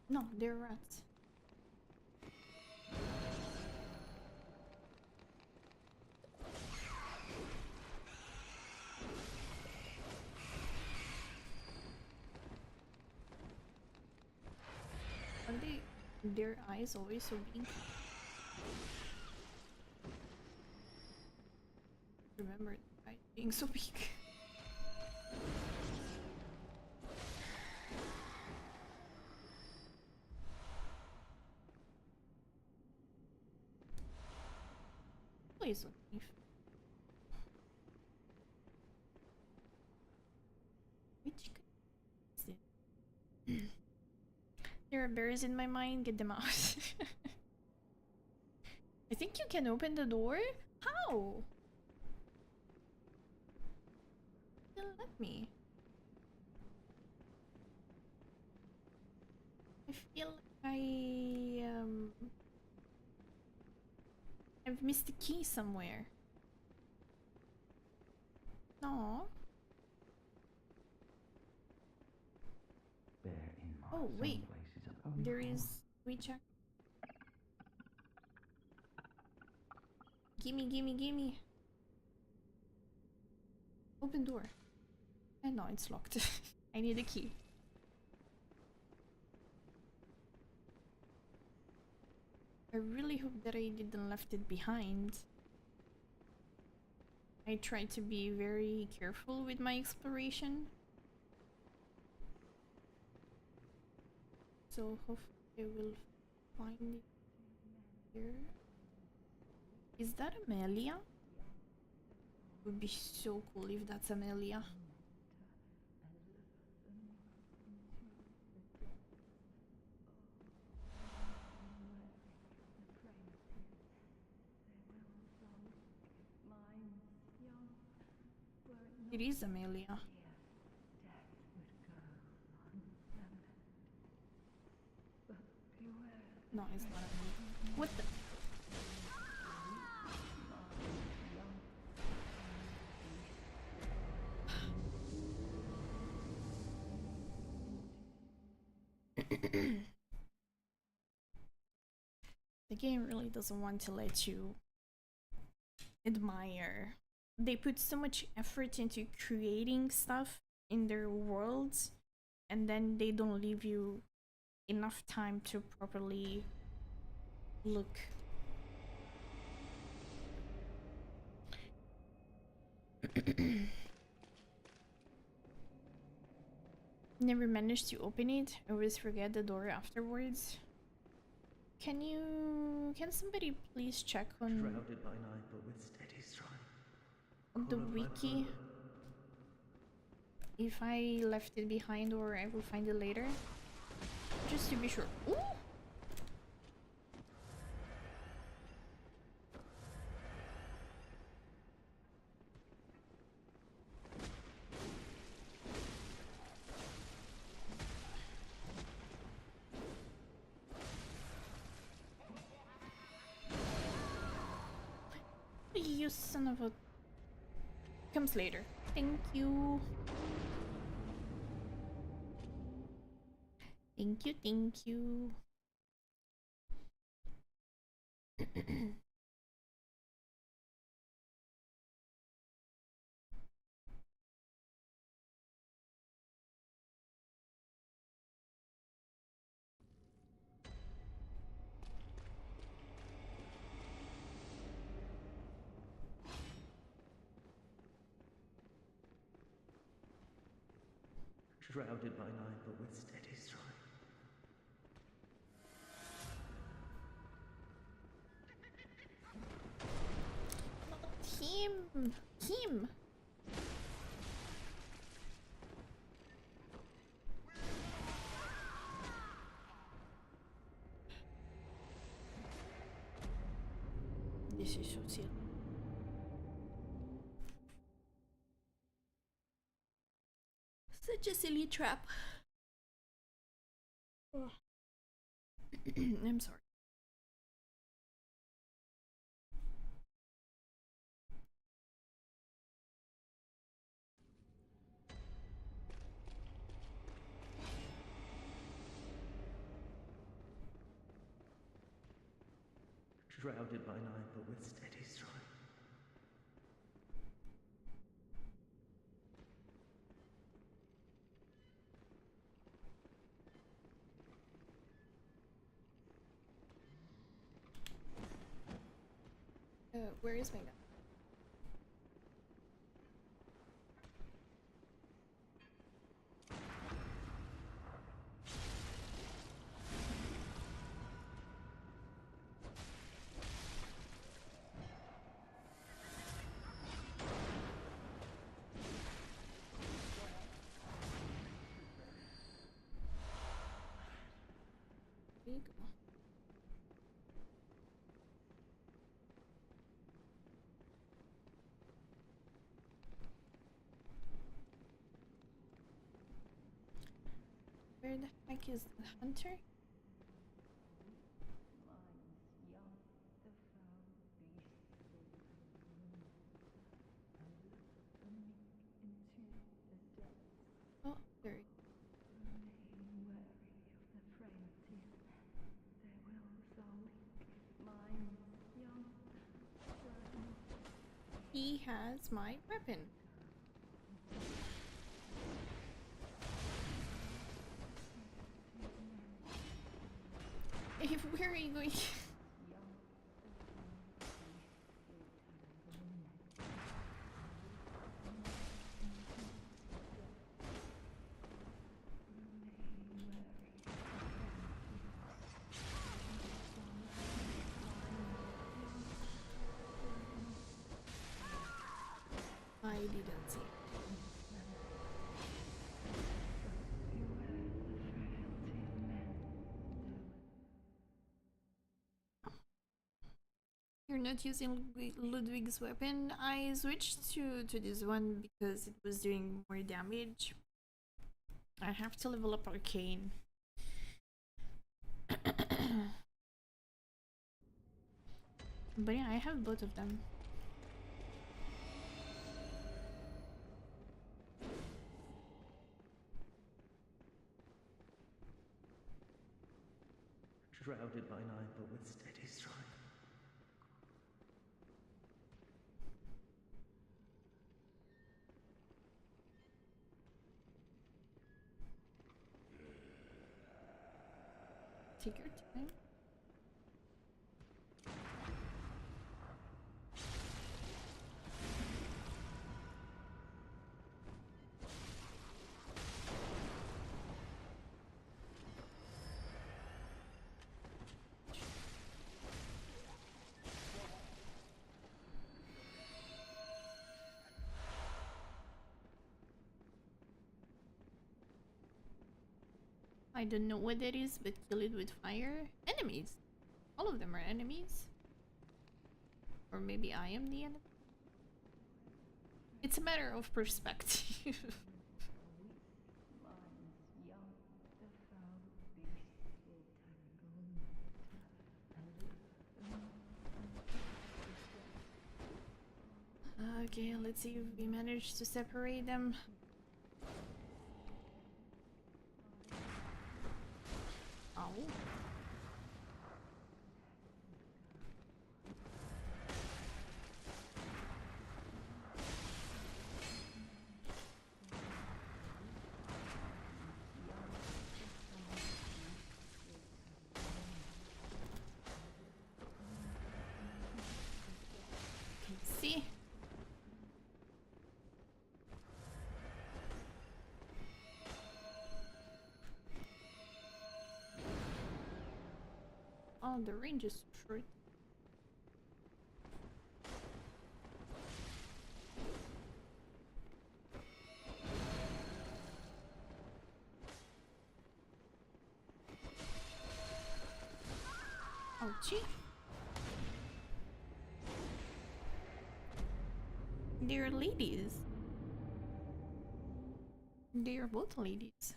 No, they're rats. Are their eyes always so big? Remember the eyes being so big. Please don't leave. Which is it? There are bears in my mind, get them out. I think you can open the door? How? Don't let me. I feel like I've missed the key somewhere. No. Oh wait, there is. Wait, check. Gimme, gimme, gimme. Open door. And no, it's locked. I need a key. I really hope that I didn't left it behind. I try to be very careful with my exploration. So hopefully I will find it here. Is that Amelia? Would be so cool if that's Amelia. It is Amelia. No, it's not Amelia. What the? The game really doesn't want to let you admire. They put so much effort into creating stuff in their worlds, and then they don't leave you enough time to properly look. Never managed to open it. I always forget the door afterwards. Can somebody please check on Shrouded by night, but with steady stride. the wiki if I left it behind or I will find it later? Just to be sure. Ooh! you son of a... Comes later. Thank you. Thank you, thank you. Shrouded by night, but with steady stride. Not him! Him! This is so silly. Such a silly trap. I'm sorry. Shrouded by night, but with steady stride. Where is my gun? There you go. Where the heck is the hunter? Oh, there he is. He has my weapon. Where are you going? I didn't see it. You're not using Ludwig's weapon. I switched to this one because it was doing more damage. I have to level up Arcane. But yeah, I have both of them. Shrouded by night, but with steady stride. Take your time. I don't know what that is, but kill it with fire. Enemies. All of them are enemies. Or maybe I am the enemy. It's a matter of perspective. Okay, let's see if we manage to separate them. Oh. See? Oh, the range is short. Ouchie. They're ladies. They are both ladies.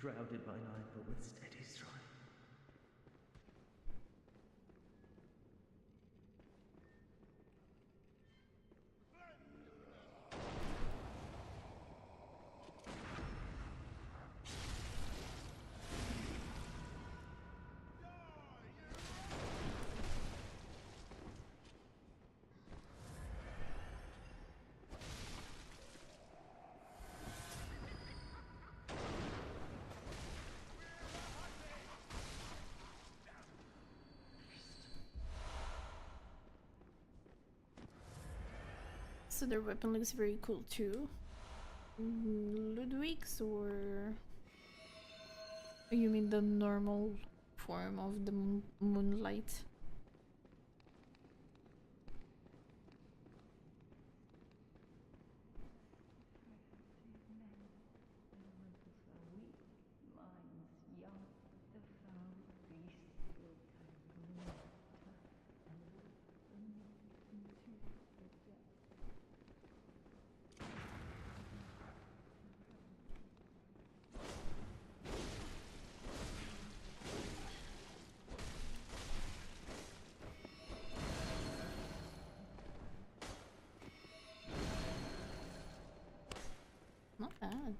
Shrouded by night, but with steady stride. So their weapon looks very cool too. Ludwig's, or you mean the normal form of the moonlight? Not bad.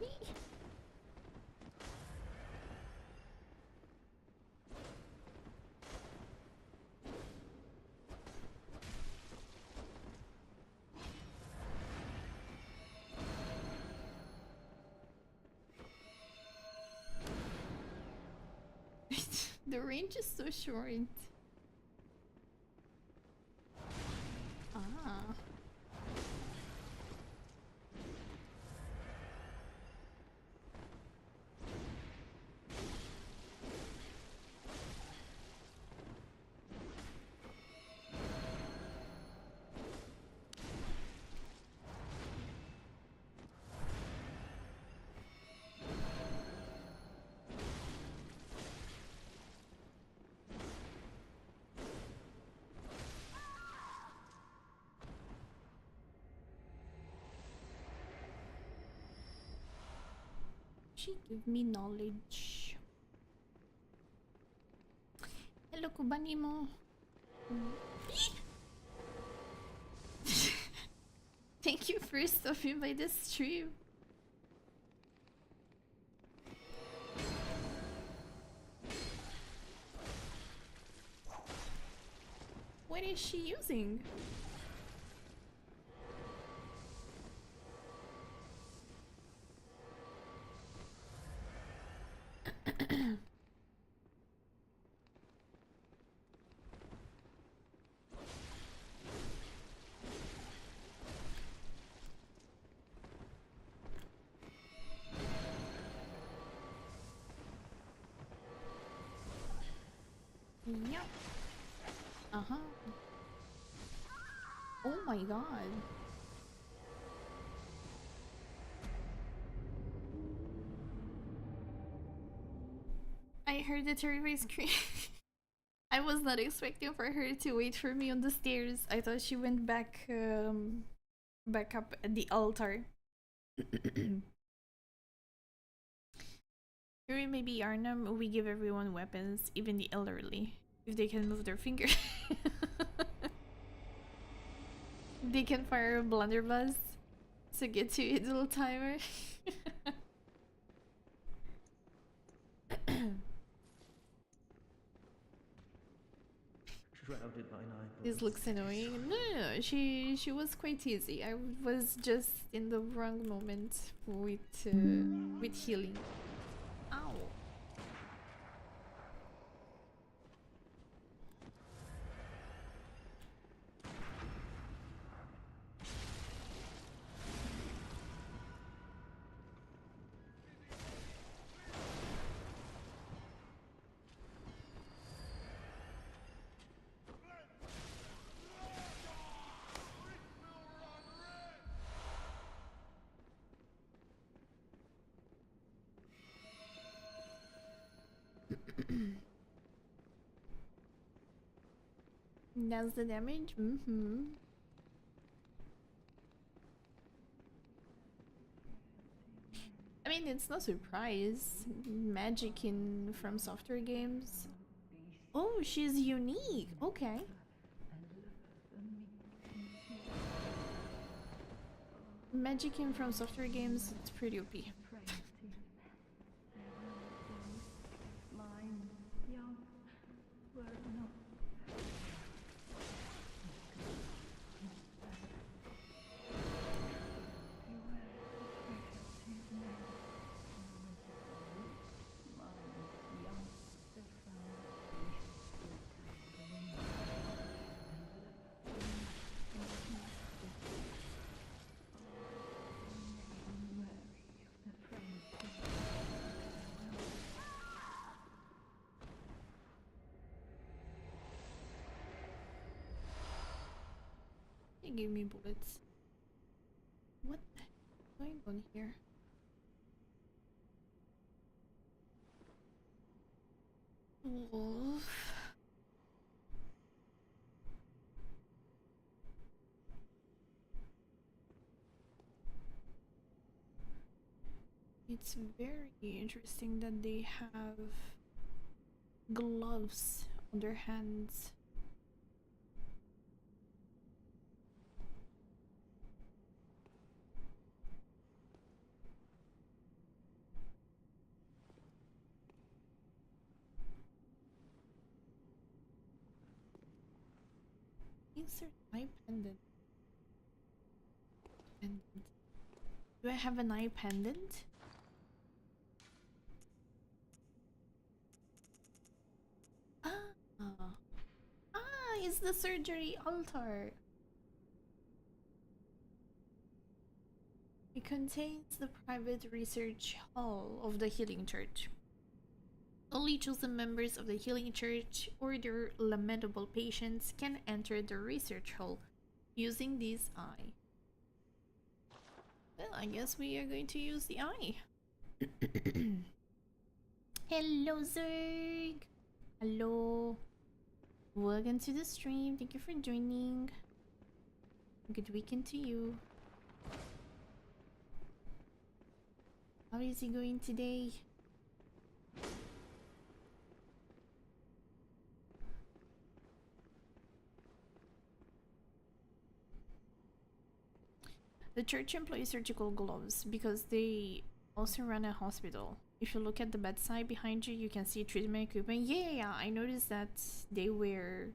Whee! The range is so short. Ah. She give me knowledge. Hello, Kubanimo. Thank you for stopping by the stream. What is she using? Yep. Uh-huh. Oh my god. I heard the terrified scream. I was not expecting for her to wait for me on the stairs. I thought she went back up at the altar. Or maybe Arnhem, we give everyone weapons, even the elderly, if they can move their fingers. They can fire a blunderbuss to get to a little timer. Shrouded by night. This looks annoying. No, she was quite easy. I was just in the wrong moment with healing. Ow. That's the damage? Mm-hmm. I mean, it's no surprise. Magic in from software games. Oh, she's unique. Okay. Magic in from software games, it's pretty OP. He gave me bullets. What the heck is going on here? Wolf. It's very interesting that they have gloves on their hands. Insert eye pendant. Do I have an eye pendant? Ah, it's the surgery altar. It contains the private research hall of the Healing Church. Only chosen members of the Healing Church or their lamentable patients can enter the research hall using this eye. Well, I guess we are going to use the eye. Hello, Zerg! Hello! Welcome to the stream. Thank you for joining. Good weekend to you. How is it going today? The church employs surgical gloves because they also run a hospital. If you look at the bedside behind you, you can see treatment equipment. Yeah, I noticed that they were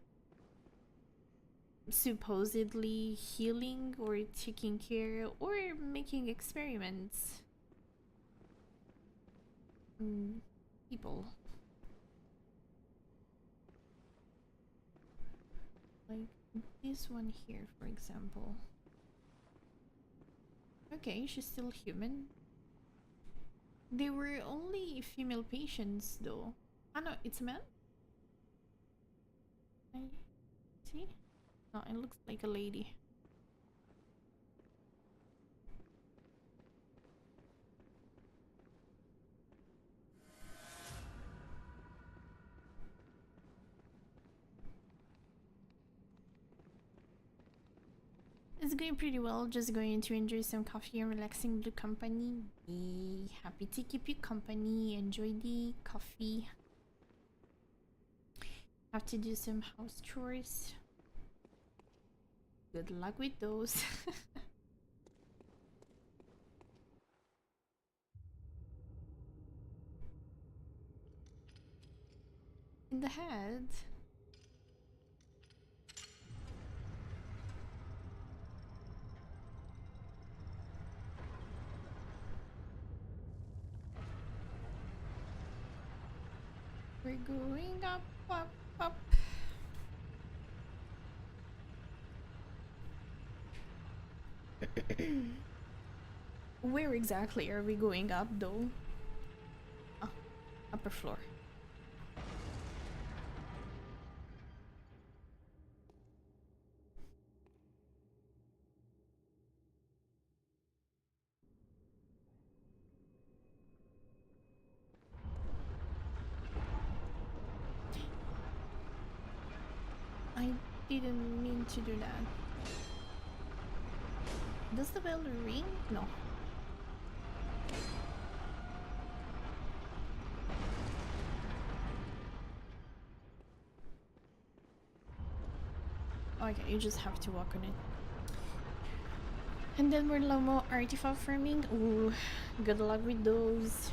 supposedly healing or taking care or making experiments. People. Like this one here, for example. Okay, she's still human. They were only female patients though. Ah no, it's a man? I see? No, it looks like a lady. It's going pretty well. Just going to enjoy some coffee and relaxing with the company. Be happy to keep you company. Enjoy the coffee. Have to do some house chores. Good luck with those. In the head. We're going up, up, up. Where exactly are we going up though? Oh, upper floor. I didn't mean to do that. Does the bell ring? No. Okay, you just have to walk on it. And then we're no more artifact farming. Ooh, good luck with those.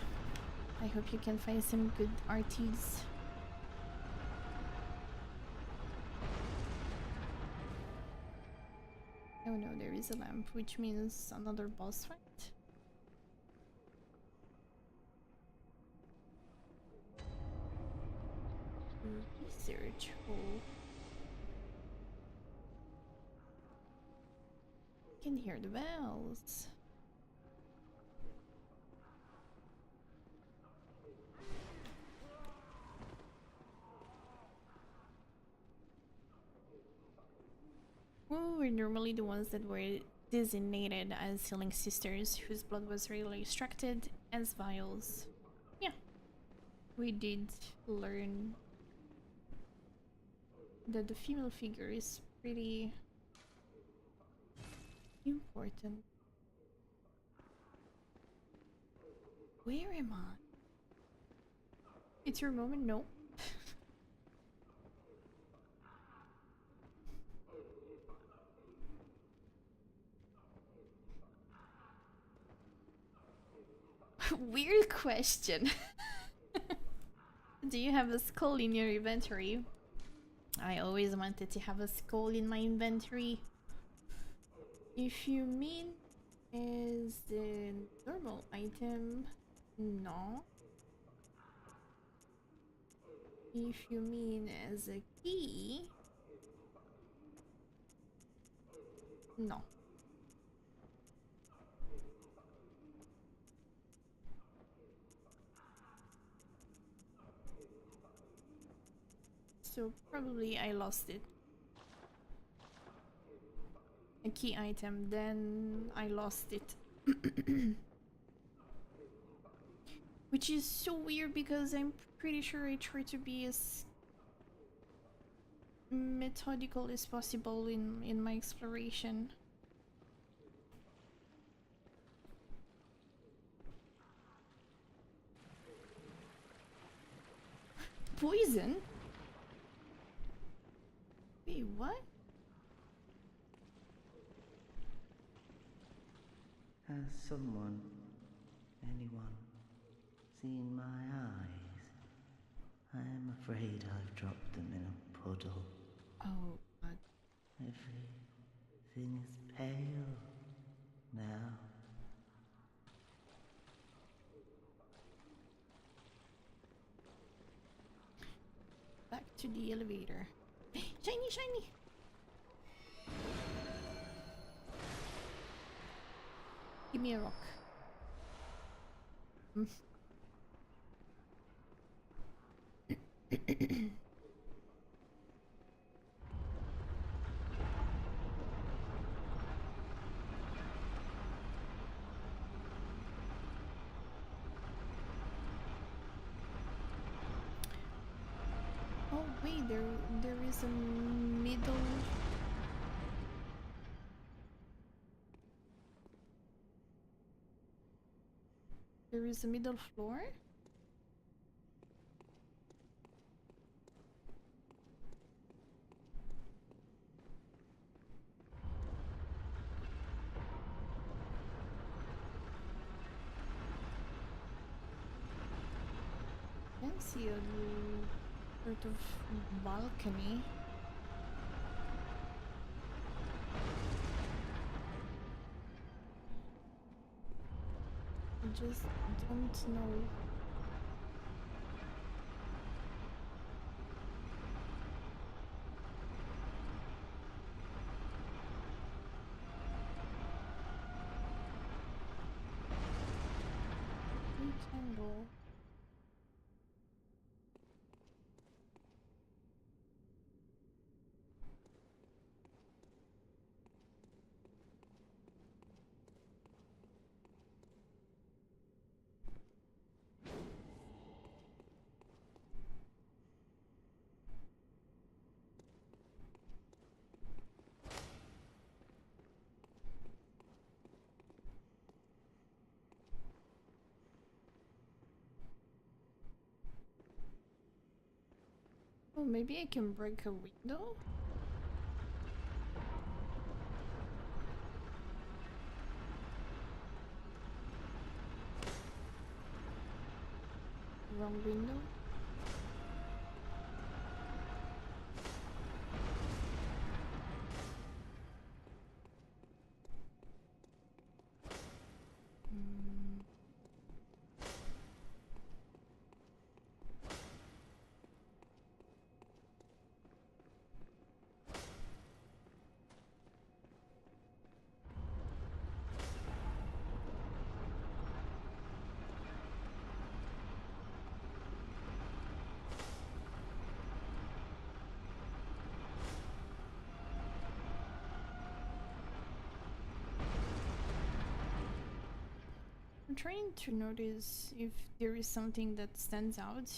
I hope you can find some good arties. Oh no, there is a lamp, which means another boss fight. Research hole. Can hear the bells. Ooh, we're normally the ones that were designated as healing sisters whose blood was really extracted as vials. Yeah, we did learn that the female figure is pretty important. Where am I? It's your moment? No. Weird question. Do you have a skull in your inventory? I always wanted to have a skull in my inventory. If you mean as a normal item, no. If you mean as a key, no. So probably I lost it. A key item, then I lost it. Which is so weird because I'm pretty sure I try to be as methodical as possible in my exploration. Poison? Wait, what? Has someone, anyone, seen my eyes? I am afraid I've dropped them in a puddle. Oh, God. Everything is pale now. Back to the elevator. Shiny, shiny! Give me a rock. Oh wait, there is a middle. There is a middle floor. I can see a sort of balcony. I just don't know. Rectangle. Oh, maybe I can break a window? Wrong window? I'm trying to notice if there is something that stands out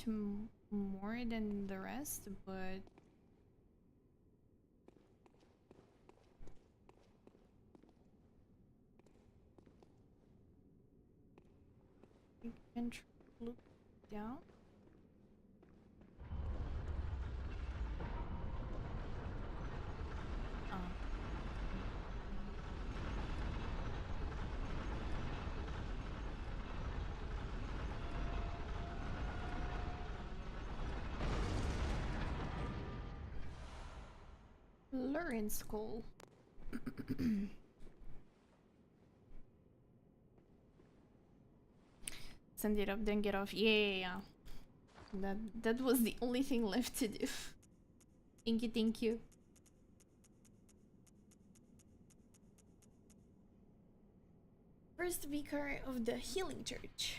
more than the rest, but you can look down. Ah. Lawrence skull. Send it up, then get off. Yeah. That was the only thing left to do. Thank you, thank you. First vicar of the Healing Church.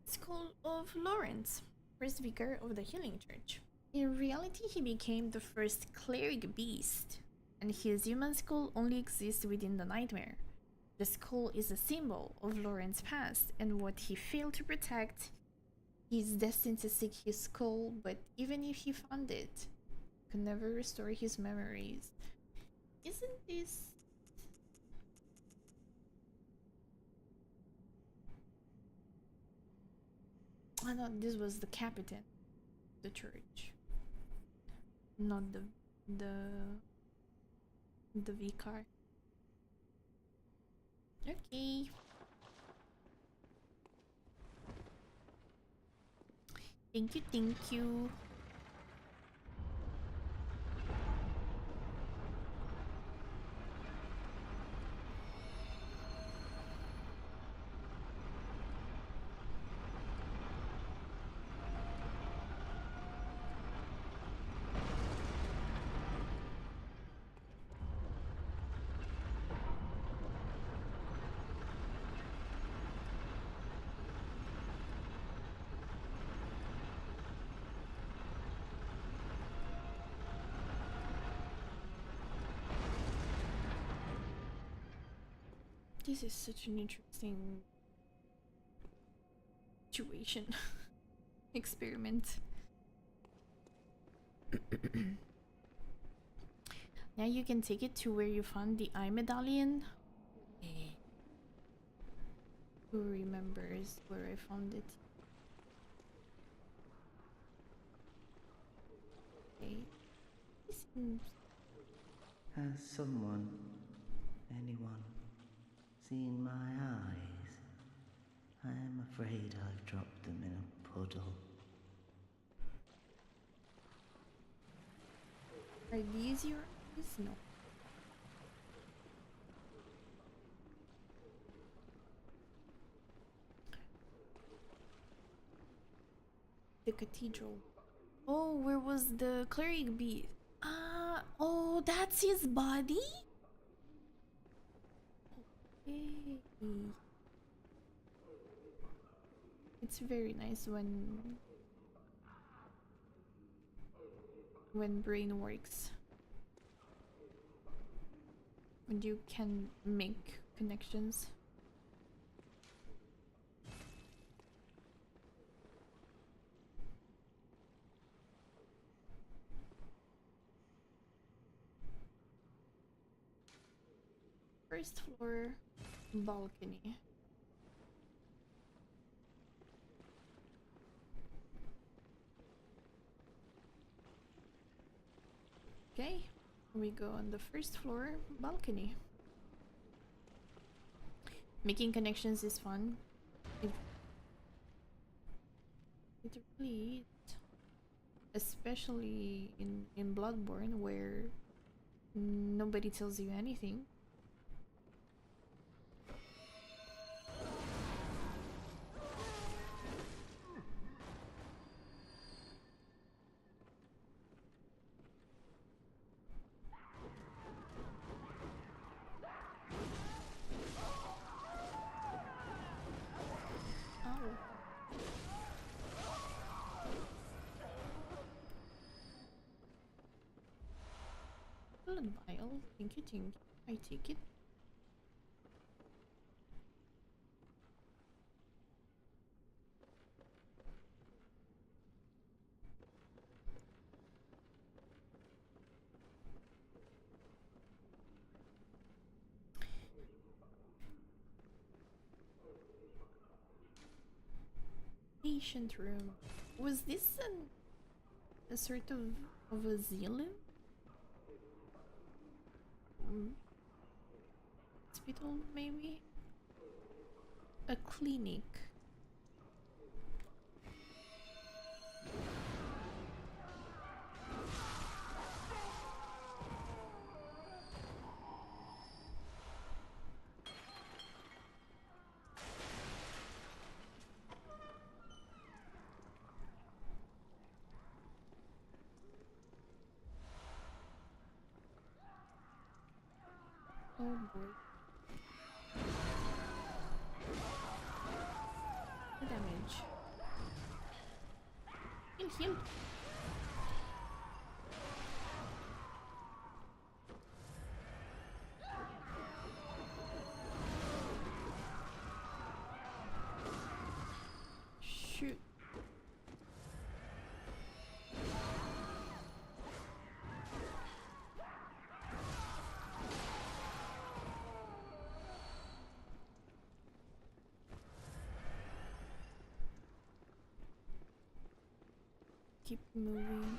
School of Lawrence. First vicar of the Healing Church. In reality, he became the first cleric beast, and his human skull only exists within the nightmare. The skull is a symbol of Lawrence's past and what he failed to protect. He is destined to seek his skull, but even if he found it, could never restore his memories. Isn't this... I know this was the captain of the church, not the vicar. Okay. Thank you, thank you. This is such an interesting situation. Experiment. Now you can take it to where you found the eye medallion. Who remembers where I found it? Okay. This seems... Has someone, anyone, seen my eyes? I am afraid I've dropped them in a puddle. Are these your eyes? No. The cathedral. Oh, where was the cleric be? Ah, oh, that's his body? Okay. It's very nice when brain works. When you can make connections. First floor balcony. Okay, we go on the first floor balcony. Making connections is fun. It really is. Especially in Bloodborne, where nobody tells you anything. Blood vial, thank you, I take it. Patient room. Was this a sort of asylum? Hospital, maybe? A clinic. Oh boy. The damage. Heal. Shoot. Keep moving.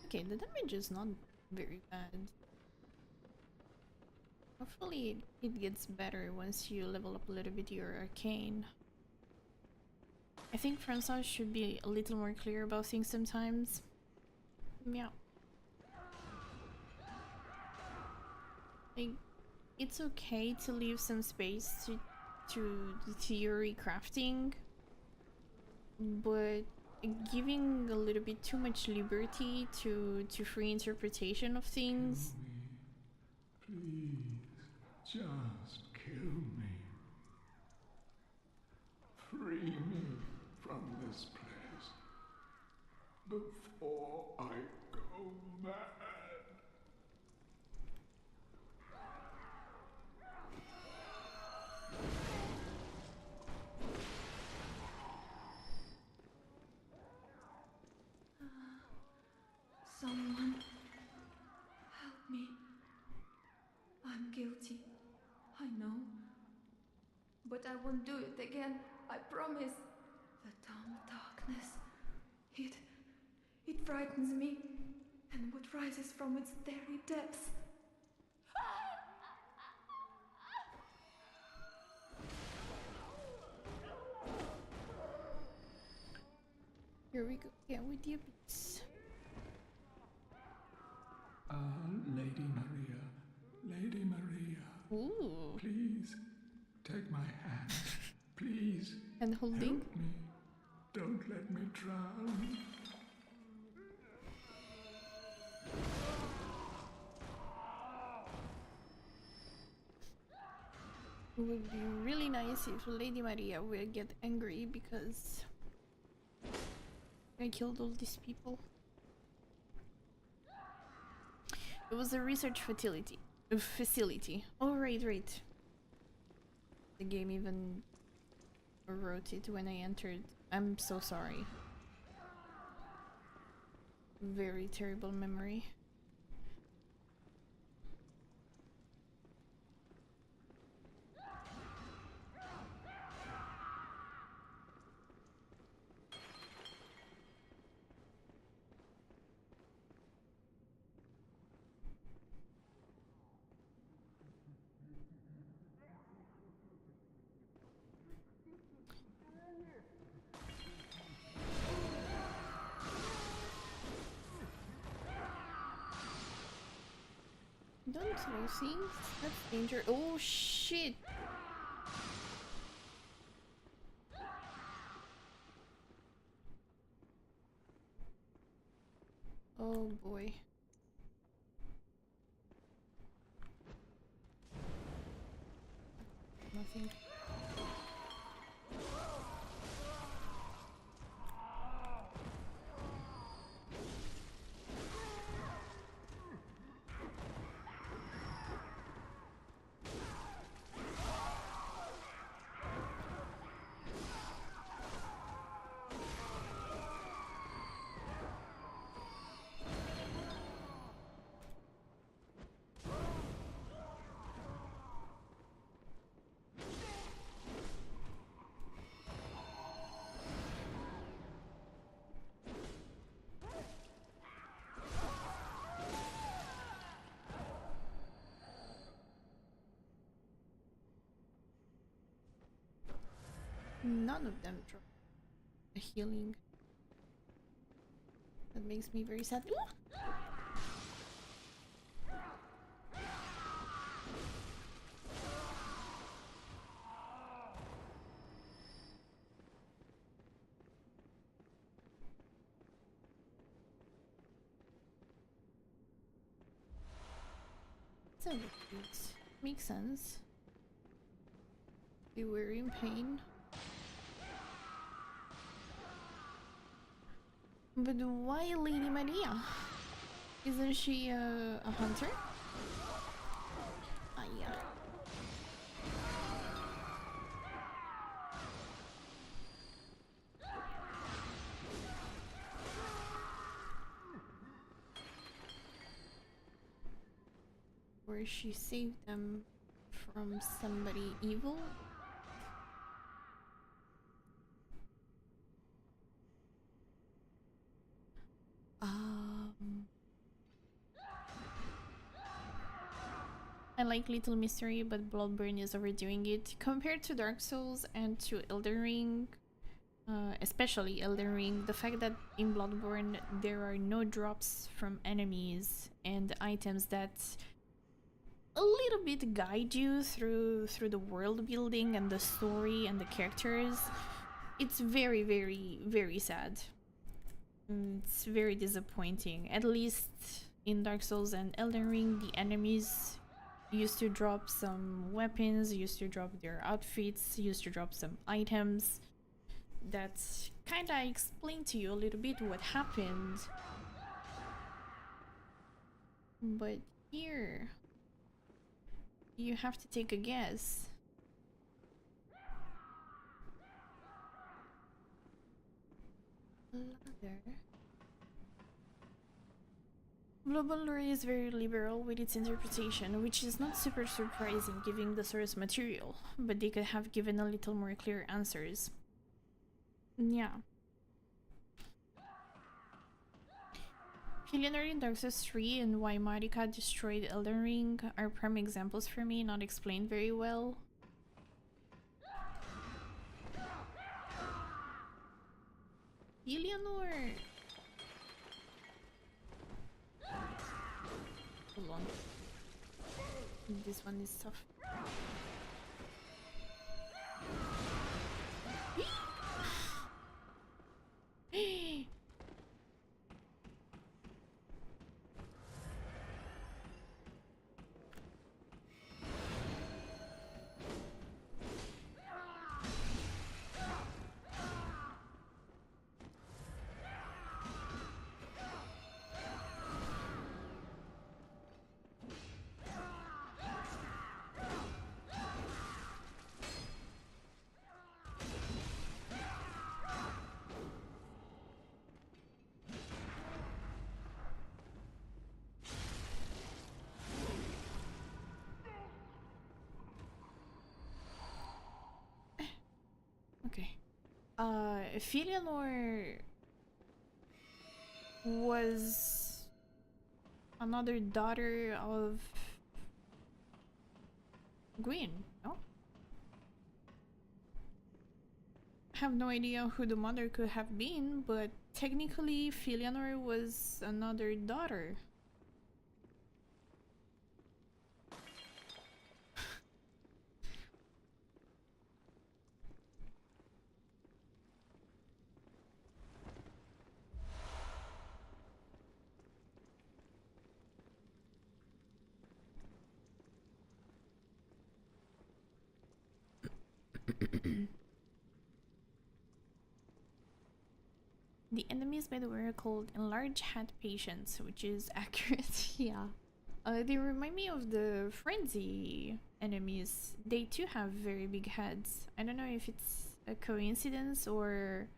Okay, the damage is not very bad. Hopefully it gets better once you level up a little bit your arcane. I think Francois should be a little more clear about things sometimes. Meow. Like, it's okay to leave some space to theory crafting, but giving a little bit too much liberty to free interpretation of things. Kill me. Please, just kill me. Free me from this place before I go mad. guilty. I know. But I won't do it again. I promise. The dumb darkness. It frightens me. And what rises from its very depths. Here we go. Yeah, with the abyss. Lady Maria, Lady Maria. Ooh. Please, take my hand. Please, And holding. help me. Don't let me drown. It would be really nice if Lady Maria will get angry because I killed all these people. It was a research facility. Oh, right. The game even wrote it when I entered. I'm so sorry. Very terrible memory. Don't throw things. That's danger. Oh shit! Oh boy. Nothing. None of them drop a healing. That makes me very sad. Ooh! So it makes sense. They were in pain. But why Lady Maria? Isn't she a hunter? Ah, yeah. Or she saved them from somebody evil? I like Little Mystery, but Bloodborne is overdoing it. Compared to Dark Souls and to Elden Ring, especially Elden Ring, the fact that in Bloodborne there are no drops from enemies and items that a little bit guide you through the world building and the story and the characters, it's very, very, very sad. It's very disappointing. At least in Dark Souls and Elden Ring, the enemies used to drop some weapons, used to drop their outfits, used to drop some items that kinda explain to you a little bit what happened. But here, you have to take a guess. Ladder. Global lore is very liberal with its interpretation, which is not super surprising given the source material, but they could have given a little more clear answers. Yeah. Eleanor in Dark Souls 3 and why Marika destroyed Elden Ring are prime examples for me, not explained very well. Eleanor! Hold on. This one is tough. Okay. Eleanor was another daughter of Gwyn, no? I have no idea who the mother could have been, but technically Eleanor was another daughter. The enemies, by the way, are called enlarged head patients, which is accurate. Yeah. They remind me of the frenzy enemies. They too have very big heads. I don't know if it's a coincidence or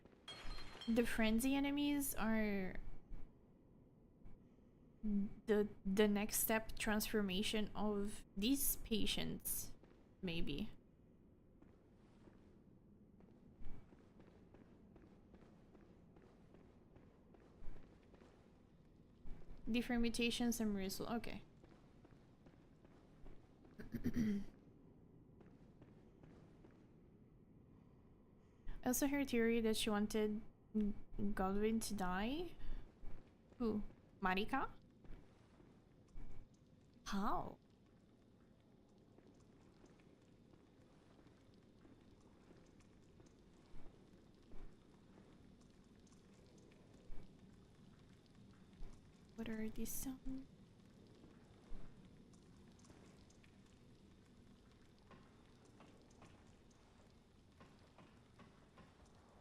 the frenzy enemies are the next step transformation of these patients, maybe. Different mutations and result. Okay. I also heard theory that she wanted Godwin to die. Who? Marika? How? What are these sounds?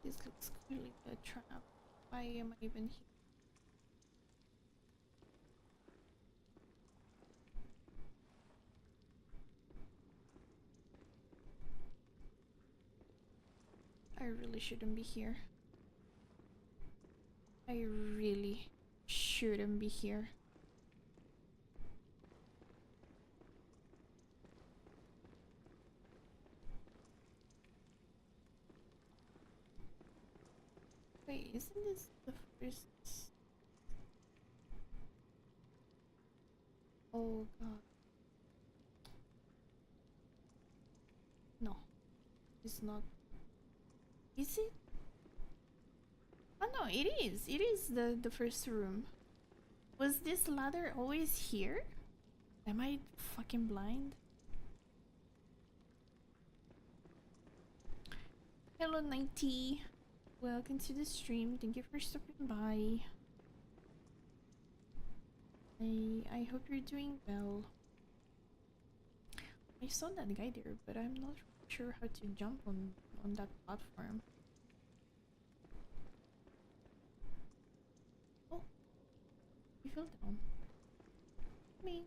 This looks clearly a trap. Why am I even here? I really shouldn't be here. I really shouldn't be here. Wait, isn't this the first? Oh god. No, it's not. Is it? Oh no, it is. It is the first room. Was this ladder always here? Am I fucking blind? Hello, Nighty. Welcome to the stream. Thank you for stopping by. I hope you're doing well. I saw that guy there, but I'm not sure how to jump on that platform. Oh, you fell down. Me.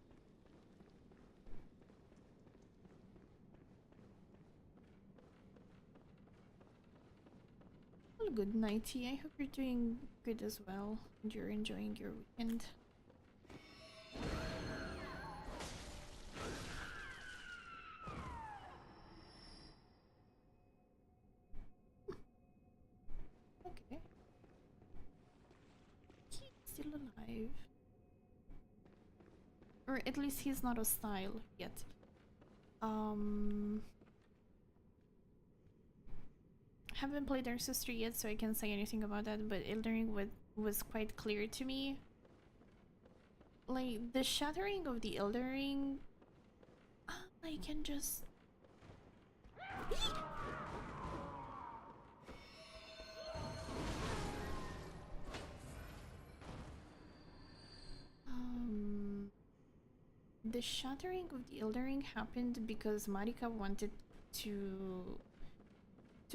Well, good nighty. I hope you're doing good as well and you're enjoying your weekend. alive. Or at least he's not hostile yet. Haven't played Dark Souls 3 yet, so I can't say anything about that, but Elden Ring was quite clear to me. Like, the shattering of the Elden Ring, I can just... The shattering of the Elden Ring happened because Marika wanted to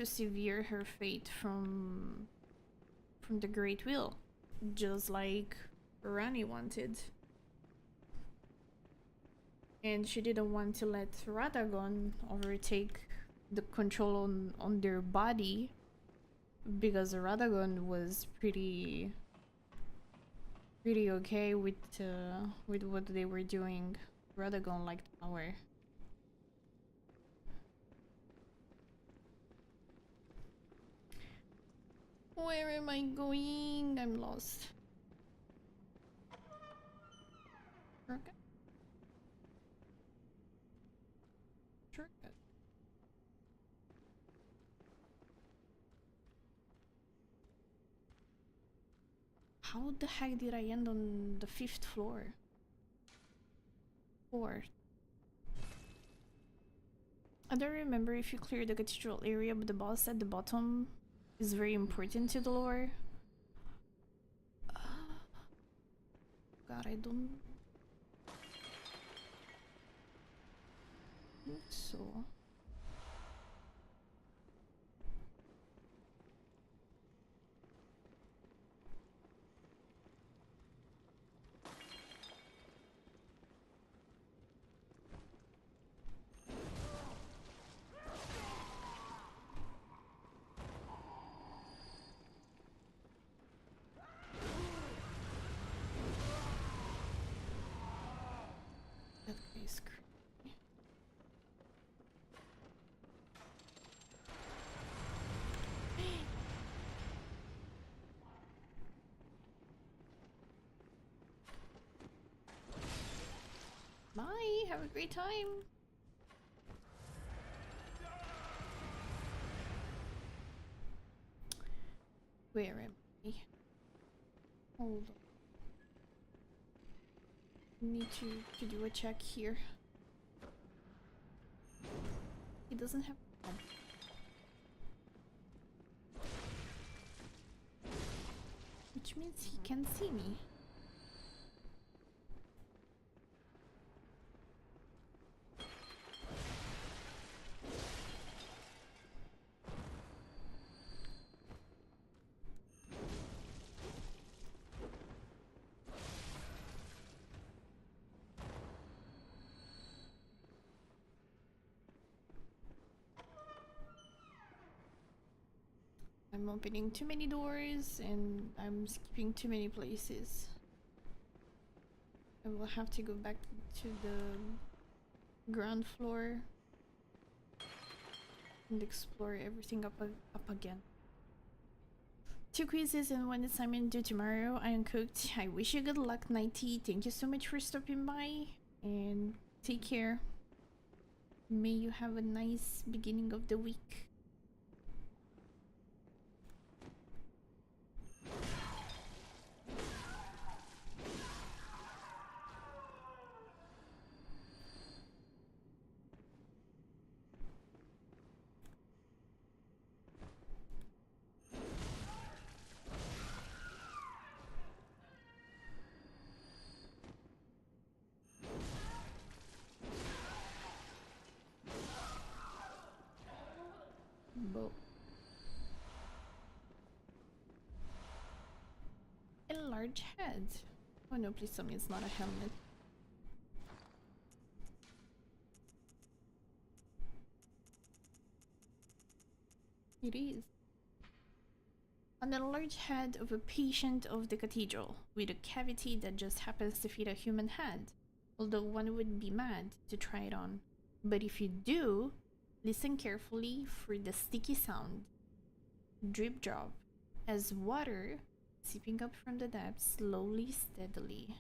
sever her fate from the Great Wheel, just like Rani wanted. And she didn't want to let Radagon overtake the control on their body, because Radagon was pretty okay with what they were doing. Radagon liked power. Where am I going? I'm lost. Shortcut. Shortcut. How the heck did I end on the 5th floor? 4th. I don't remember if you cleared the cathedral area, but the boss at the bottom is very important to the lore. God, I don't think so. That guy is creepy. Bye, have a great time. Where am I? Hold on. Need to do a check here. He doesn't have a gun. Which means he can see me. I'm opening too many doors and I'm skipping too many places. I will have to go back to the ground floor and explore everything up again. 2 quizzes and 1 assignment due tomorrow. I am cooked. I wish you good luck, Nighty. Thank you so much for stopping by and take care. May you have a nice beginning of the week. Bow. A large head. Oh no, please tell me it's not a helmet. It is. On the large head of a patient of the cathedral, with a cavity that just happens to fit a human head, although one would be mad to try it on. But if you do, listen carefully for the sticky sound. Drip drop, as water Seeping up from the depths, slowly, steadily.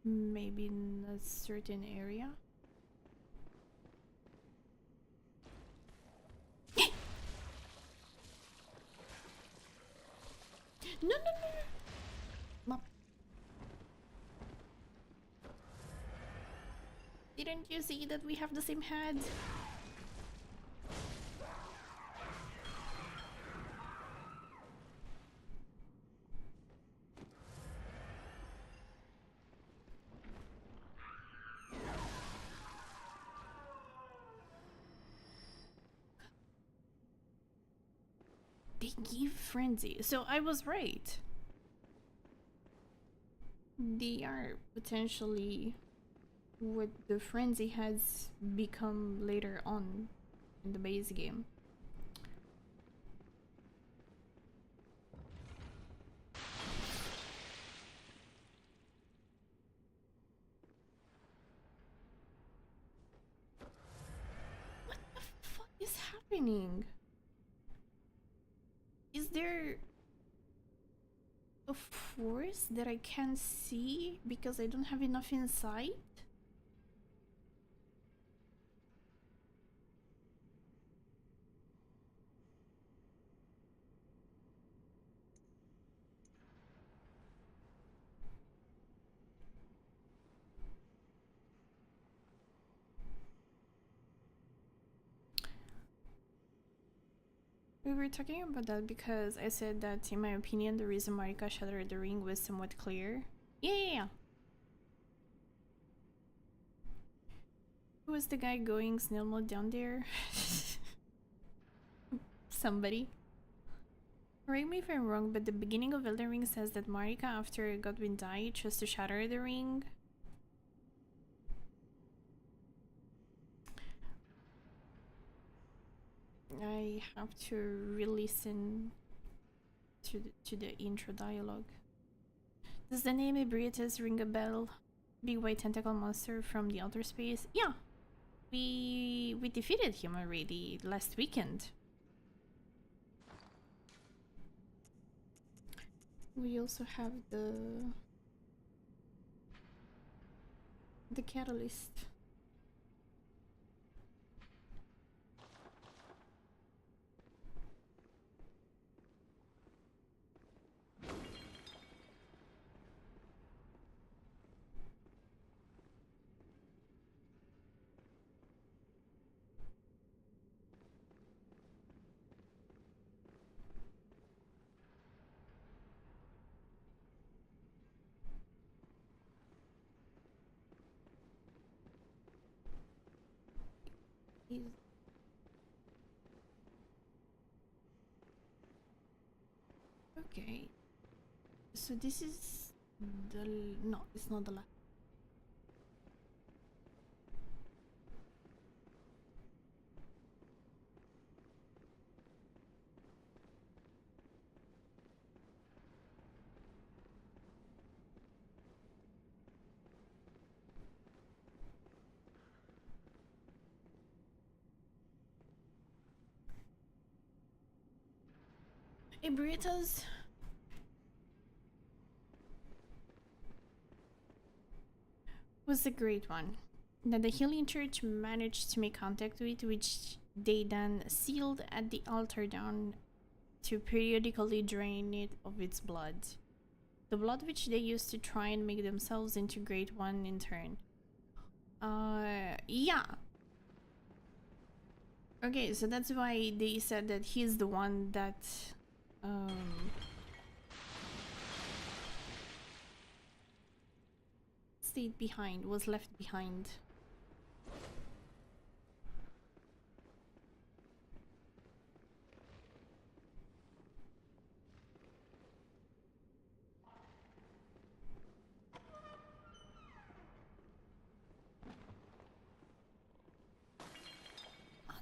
Maybe in a certain area. No, no, no, no. Mop. Didn't you see that we have the same head? They give frenzy. So I was right. They are potentially what the frenzy has become later on in the base game. What the fuck is happening? Is there a force that I can't see because I don't have enough insight? We were talking about that because I said that, in my opinion, the reason Marika shattered the ring was somewhat clear. Yeah. Who was the guy going snail mode down there? Somebody. Correct me if I'm wrong, but the beginning of Elden Ring says that Marika, after Godwin died, chose to shatter the ring. I have to re-listen to the intro dialogue. Does the name Ebrietas ring a bell? Big white tentacle monster from the outer space? Yeah, we defeated him already last weekend. We also have the catalyst. Okay, so this is the no, it's not the last. Ebrietas was a great one that the Healing Church managed to make contact with, which they then sealed at the altar down to periodically drain it of its blood. The blood which they used to try and make themselves into Great One in turn. Yeah. Okay, so that's why they said that he's the one that stayed behind, was left behind.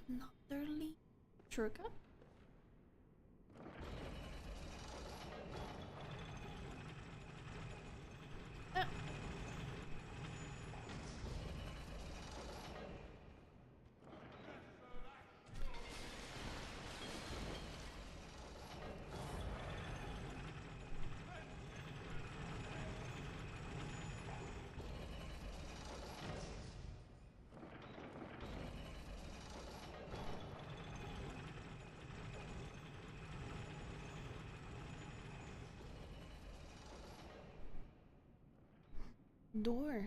Another shortcut? Door.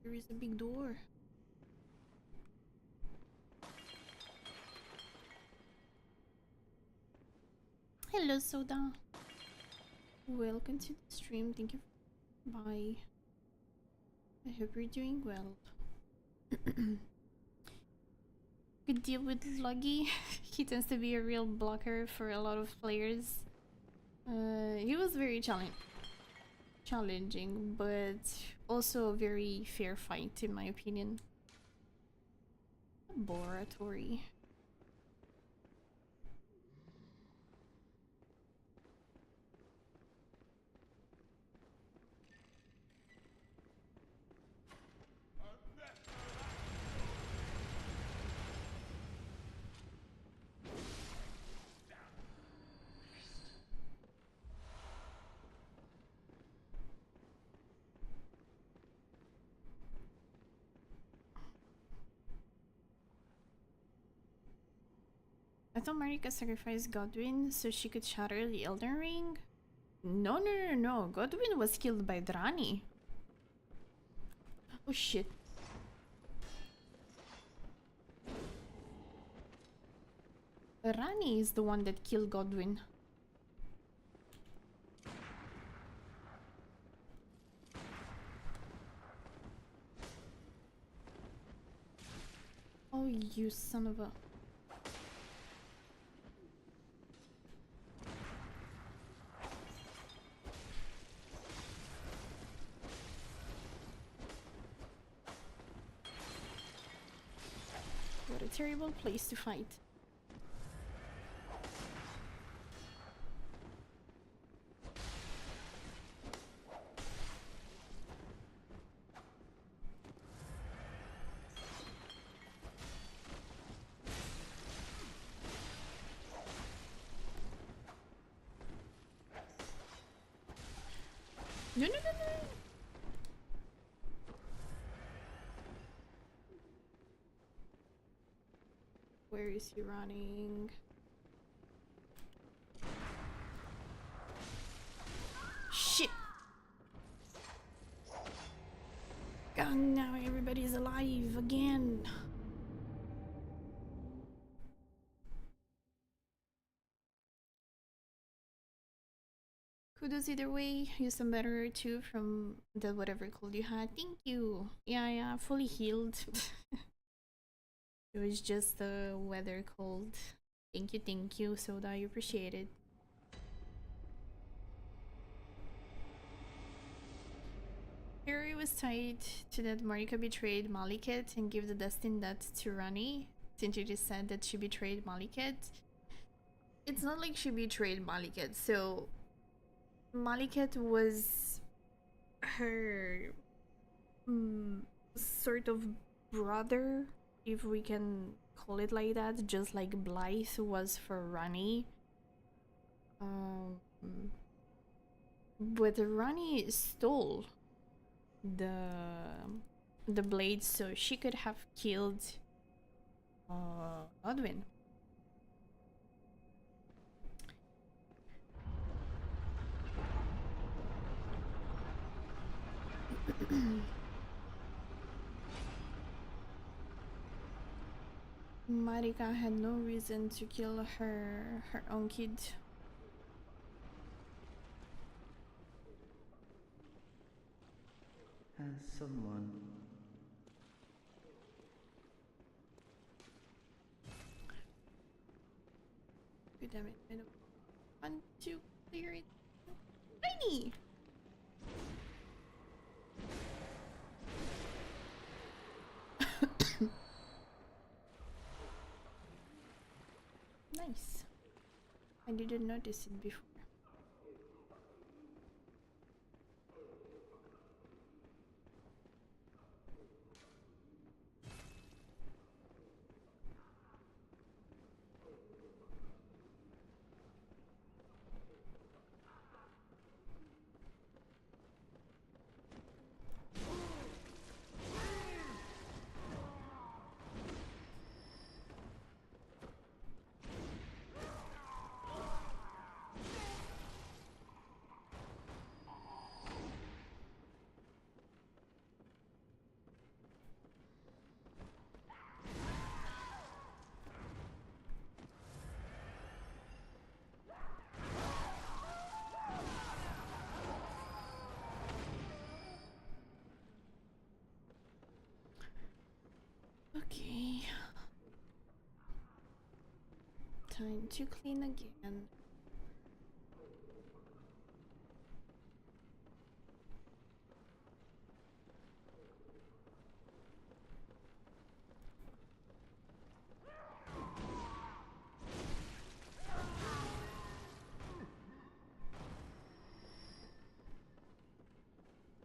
There is a big door. Hello, Soda. Welcome to the stream. Thank you. Bye. I hope you're doing well. Good deal with Luggy. He tends to be a real blocker for a lot of players. He was very challenging, but also a very fair fight in my opinion. Laboratory. I thought Marika sacrificed Godwin so she could shatter the Elden Ring. No. Godwin was killed by Drani. Oh shit. Rani is the one that killed Godwin. Oh, you son of a... What a terrible place to fight. No. Where is he running? Shit! Oh, now everybody's alive again. Kudos either way. Use some better too from the whatever cold you had. Thank you. Yeah, fully healed. It was just the weather cold. Thank you, Soda. I appreciate it. Harry was tied to that Marika betrayed Maliket and gave the destined death to Rani. Since you just said that she betrayed Maliket. It's not like she betrayed Maliket, so Maliket was her sort of brother, if we can call it like that, just like Blythe was for Rani. But Rani stole the blade so she could have killed Godwin. Marika had no reason to kill her own kid. Has someone... God damn it, I don't want to clear it. Tiny! Nice. I didn't notice it before. time to clean again.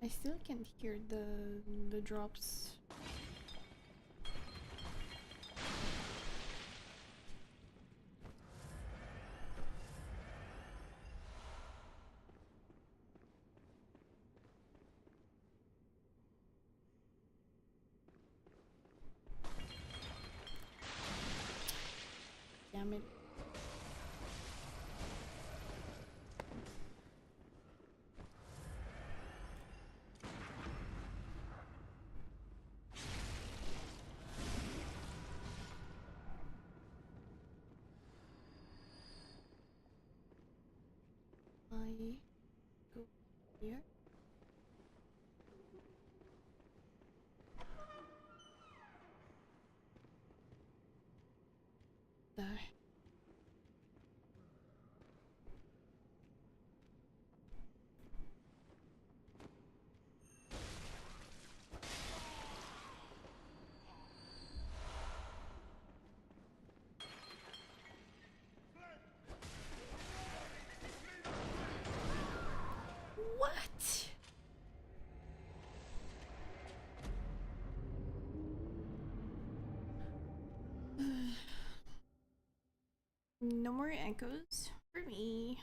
I still can't hear the drops. Damn it. I go here. Die. What? No more echoes for me.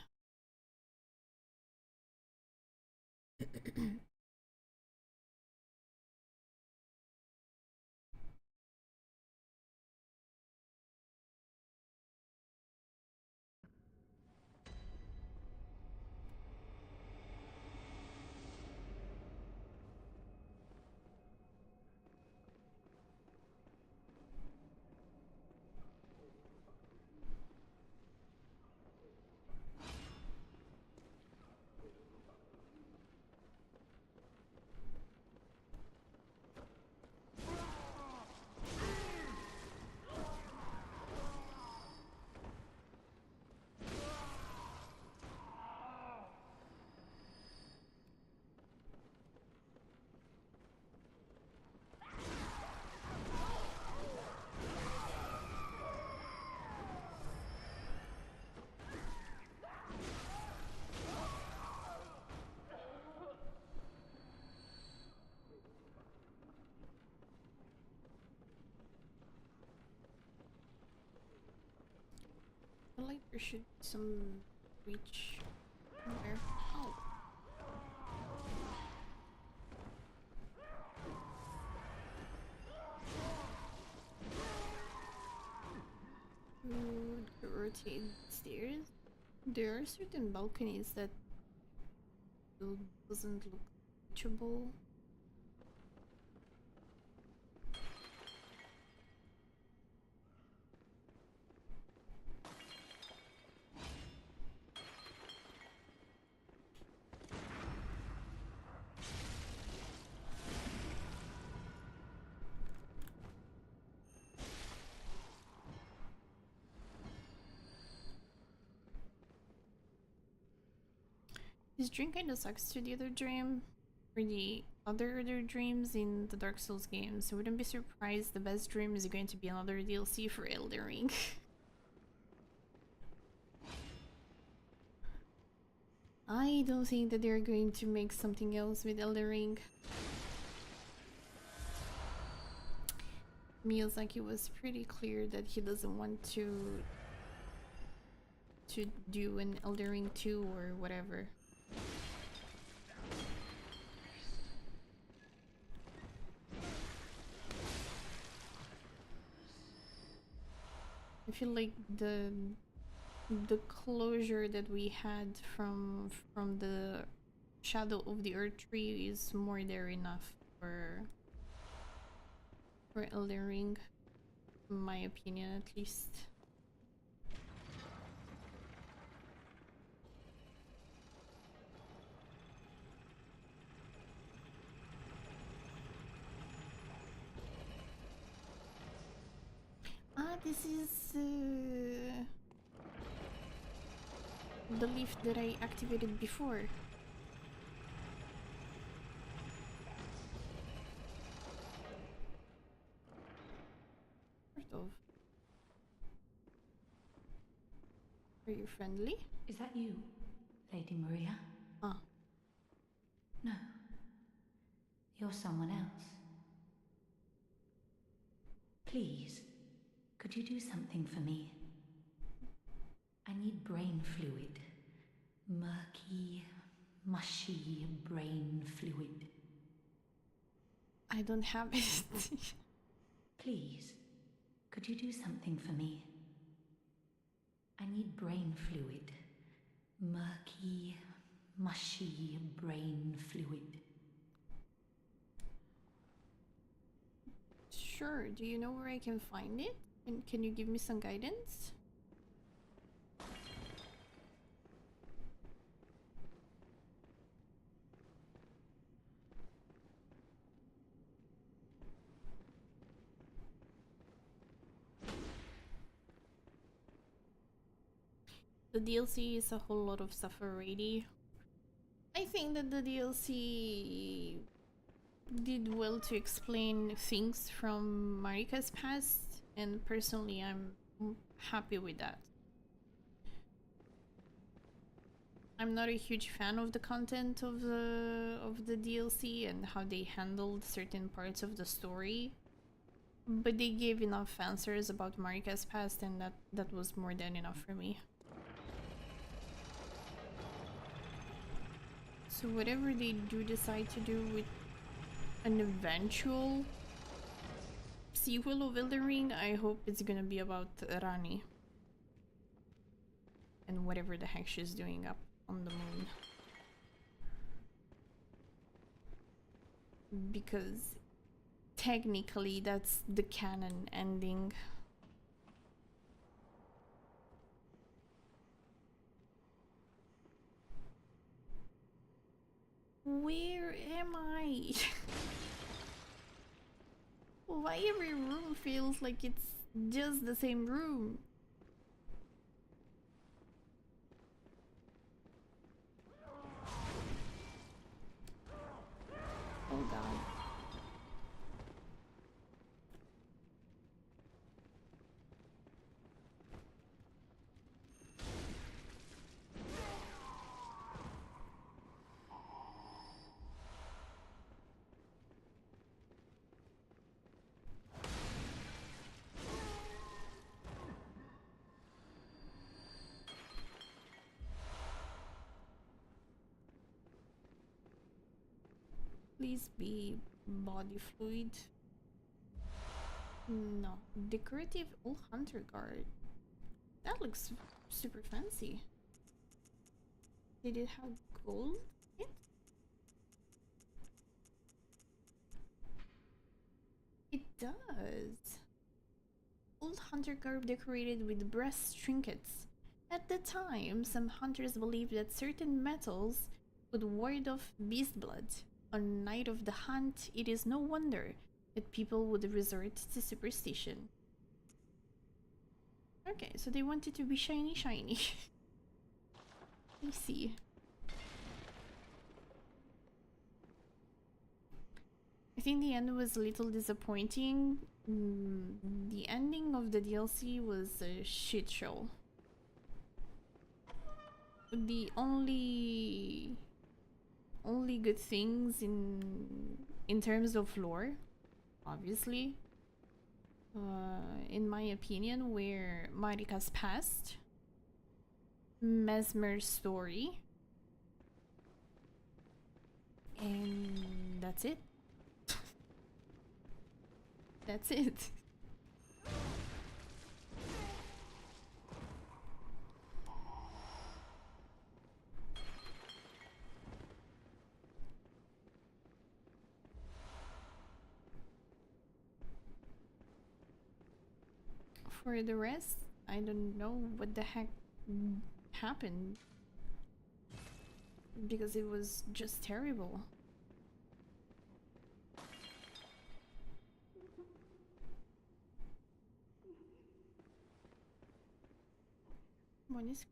I feel like there should be some reach somewhere. Oh. Would rotate stairs. There are certain balconies that doesn't look reachable. This dream kinda sucks to the other dream, or the other dreams in the Dark Souls games. I wouldn't be surprised the best dream is going to be another DLC for Elden Ring. I don't think that they're going to make something else with Elden Ring. Miyazaki was pretty clear that he doesn't want to do an Elden Ring 2 or whatever. I feel like the closure that we had from the Shadow of the Earth tree is more than enough for Elden Ring, in my opinion at least. Ah, this is the lift that I activated before. Sort of. Are you friendly? Is that you, Lady Maria? Ah. No. You're someone else. Please, could you do something for me? I need brain fluid. Murky, mushy brain fluid. I don't have it. Please, could you do something for me? I need brain fluid. Murky, mushy brain fluid. Sure, do you know where I can find it? And can you give me some guidance? The DLC is a whole lot of stuff already. I think that the DLC did well to explain things from Marika's past, and personally I'm happy with that. I'm not a huge fan of the content of the DLC and how they handled certain parts of the story, but they gave enough answers about Marika's past, and that was more than enough for me. So whatever they do decide to do with an eventual sequel of Elden Ring, I hope it's gonna be about Rani and whatever the heck she's doing up on the moon. Because technically that's the canon ending. Where am I? Why every room feels like it's just the same room? Oh god. Please be body fluid. No. Decorative old hunter guard. That looks super fancy. Did it have gold in it? It does. Old hunter garb decorated with breast trinkets. At the time, some hunters believed that certain metals would ward off beast blood. On night of the hunt, it is no wonder that people would resort to superstition. Okay, so they want it to be shiny shiny. I see. I think the end was a little disappointing. The ending of the DLC was a shit show. The only good things in terms of lore, obviously, in my opinion, were Marika's past, Mesmer's story, and that's it. That's it. For the rest, I don't know what the heck happened, because it was just terrible. What is...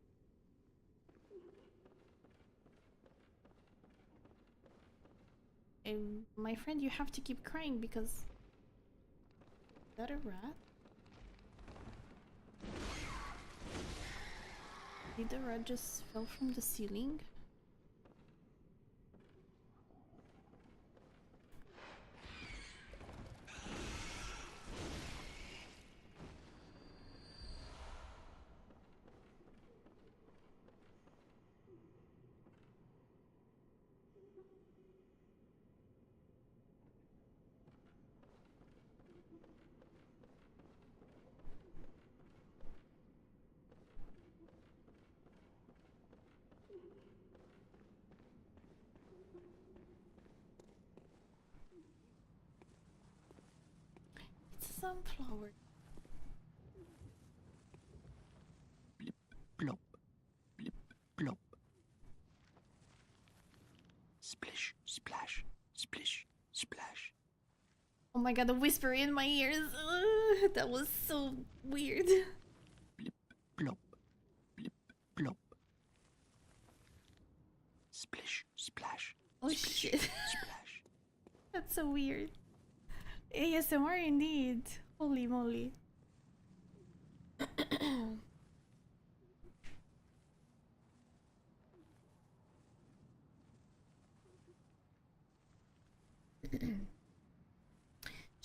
My friend, you have to keep crying because... Is that a rat? Did the rat just fell from the ceiling? It's a sunflower. Blip, blop, blip, blop. Splish, splash, splish, splash. Oh my god, the whisper in my ears. Ugh, that was so weird. Blip, blop, blip, blop. Splish, splash, Oh splish, shit. splash. That's so weird. ASMR indeed. Holy moly.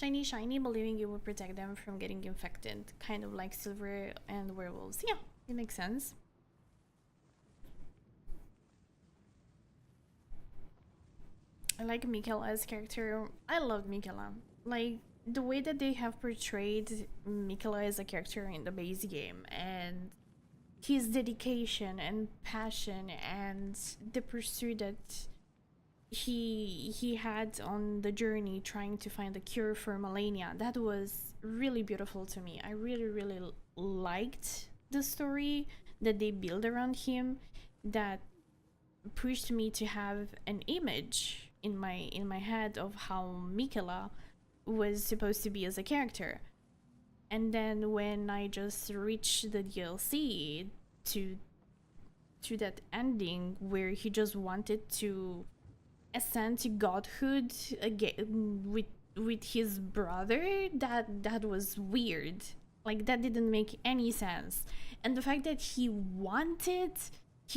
Shiny, shiny, believing you will protect them from getting infected. Kind of like silver and werewolves. Yeah, it makes sense. I like Michaela's character. I love Michaela. Like, the way that they have portrayed Michaela as a character in the base game, and his dedication and passion and the pursuit that he had on the journey trying to find a cure for malaria, that was really beautiful to me. I really liked the story that they built around him, that pushed me to have an image in my head of how Michaela was supposed to be as a character. And then when I just reached the DLC to that ending where he just wanted to ascend to godhood again with his brother, that was weird. Like, that didn't make any sense. And the fact that he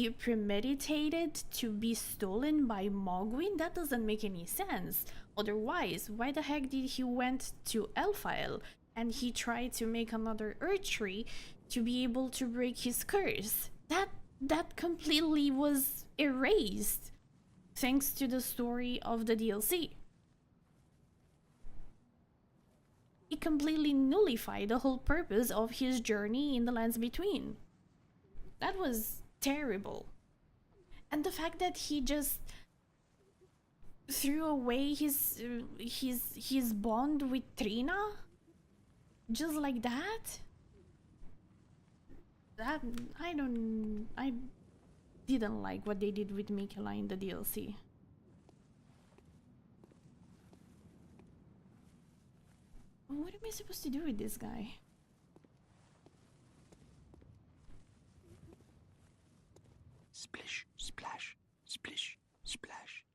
premeditated to be stolen by Mogwin, that doesn't make any sense. Otherwise, why the heck did he went to Elfile and he tried to make another Earth tree to be able to break his curse? That completely was erased thanks to the story of the DLC. It completely nullified the whole purpose of his journey in the lands between. That was terrible. And the fact that he just threw away his bond with Trina just like that, I didn't like what they did with Michaela in the DLC. What am I supposed to do with this guy? Splish, splash, splish, splash.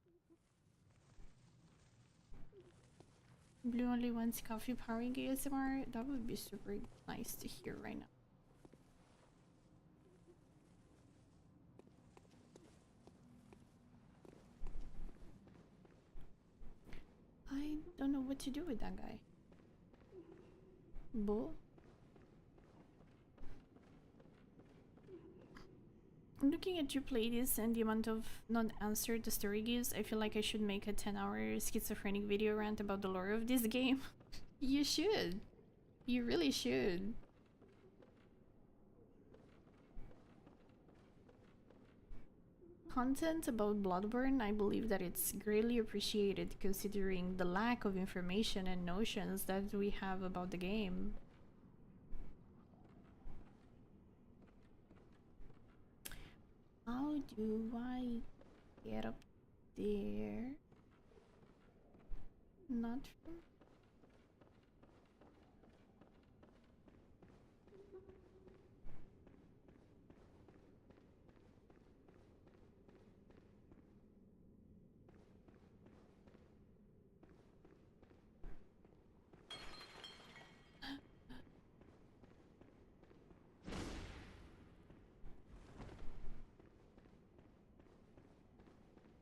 Blue only wants coffee powering ASMR. That would be super nice to hear right now. I don't know what to do with that guy. Bull? I'm looking at you play this and the amount of non-answer the story gives. I feel like I should make a 10-hour schizophrenic video rant about the lore of this game. You should. You really should. Content about Bloodborne, I believe that it's greatly appreciated considering the lack of information and notions that we have about the game. How do I get up there? Not from...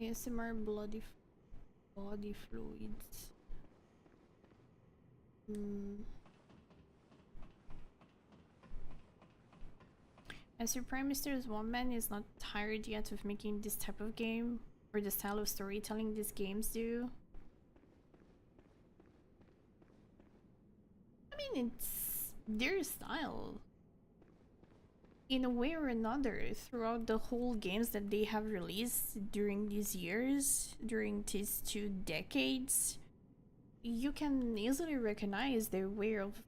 ASMR body fluids. As your Prime Minister's one man is not tired yet of making this type of game, or the style of storytelling these games do. I mean, it's their style. In a way or another, throughout the whole games that they have released during these years, during these 2 decades, you can easily recognize their way of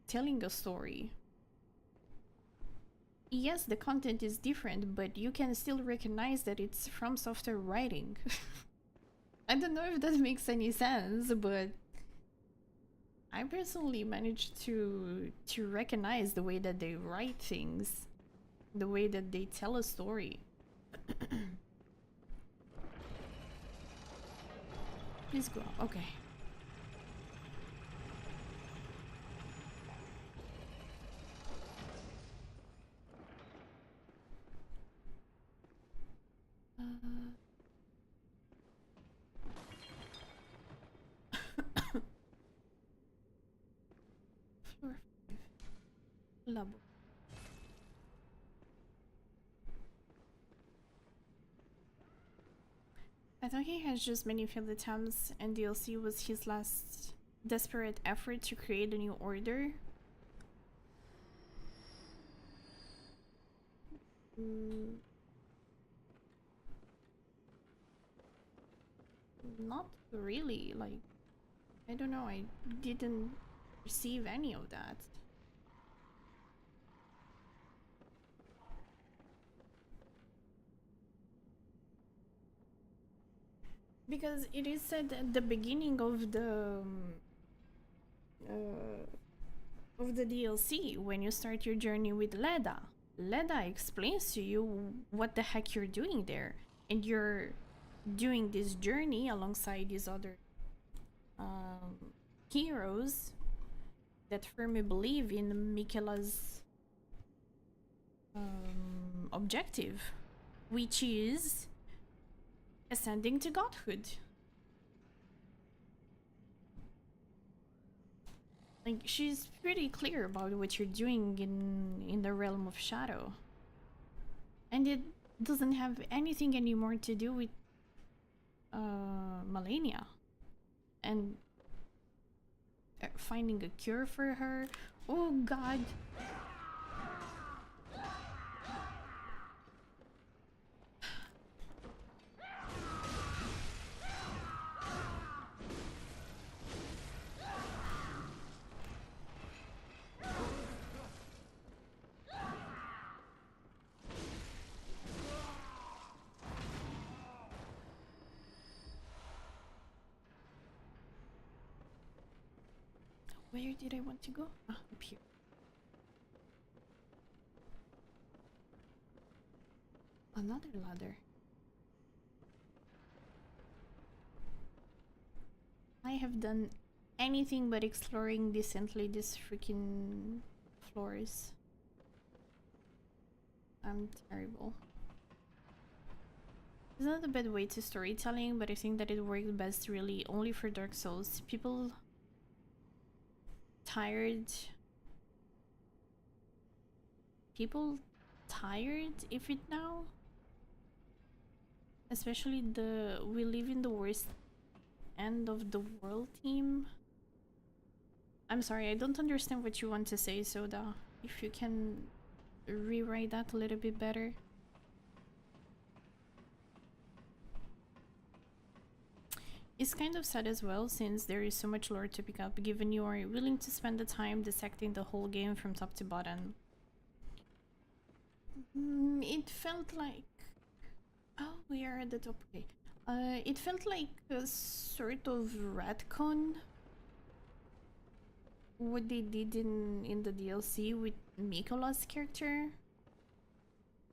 telling a story. Yes, the content is different, but you can still recognize that it's from software writing. I don't know if that makes any sense, but I personally managed to recognize the way that they write things, the way that they tell a story. Please go. Okay. Floor 5. Labo. I thought he had just many failed attempts, and DLC was his last desperate effort to create a new order. Not really, like, I don't know, I didn't receive any of that. Because it is said at the beginning of the DLC, when you start your journey with Leda, Leda explains to you what the heck you're doing there, and you're doing this journey alongside these other heroes that firmly believe in Michaela's objective, which is ascending to godhood. Like, she's pretty clear about what you're doing in the realm of shadow, and it doesn't have anything anymore to do with Malenia and finding a cure for her. Oh god. Where did I want to go? Ah, up here. Another ladder. I have done anything but exploring decently these freaking floors. I'm terrible. It's not a bad way to storytelling, but I think that it works best really only for Dark Souls. People tired of it now, especially the we live in the worst end of the world team. I'm sorry, I don't understand what you want to say, Soda. If you can rewrite that a little bit better. It's kind of sad as well, since there is so much lore to pick up, given you are willing to spend the time dissecting the whole game from top to bottom. It felt like... Oh, we are at the top. Okay. It felt like a sort of retcon what they did in the DLC with Mikola's character.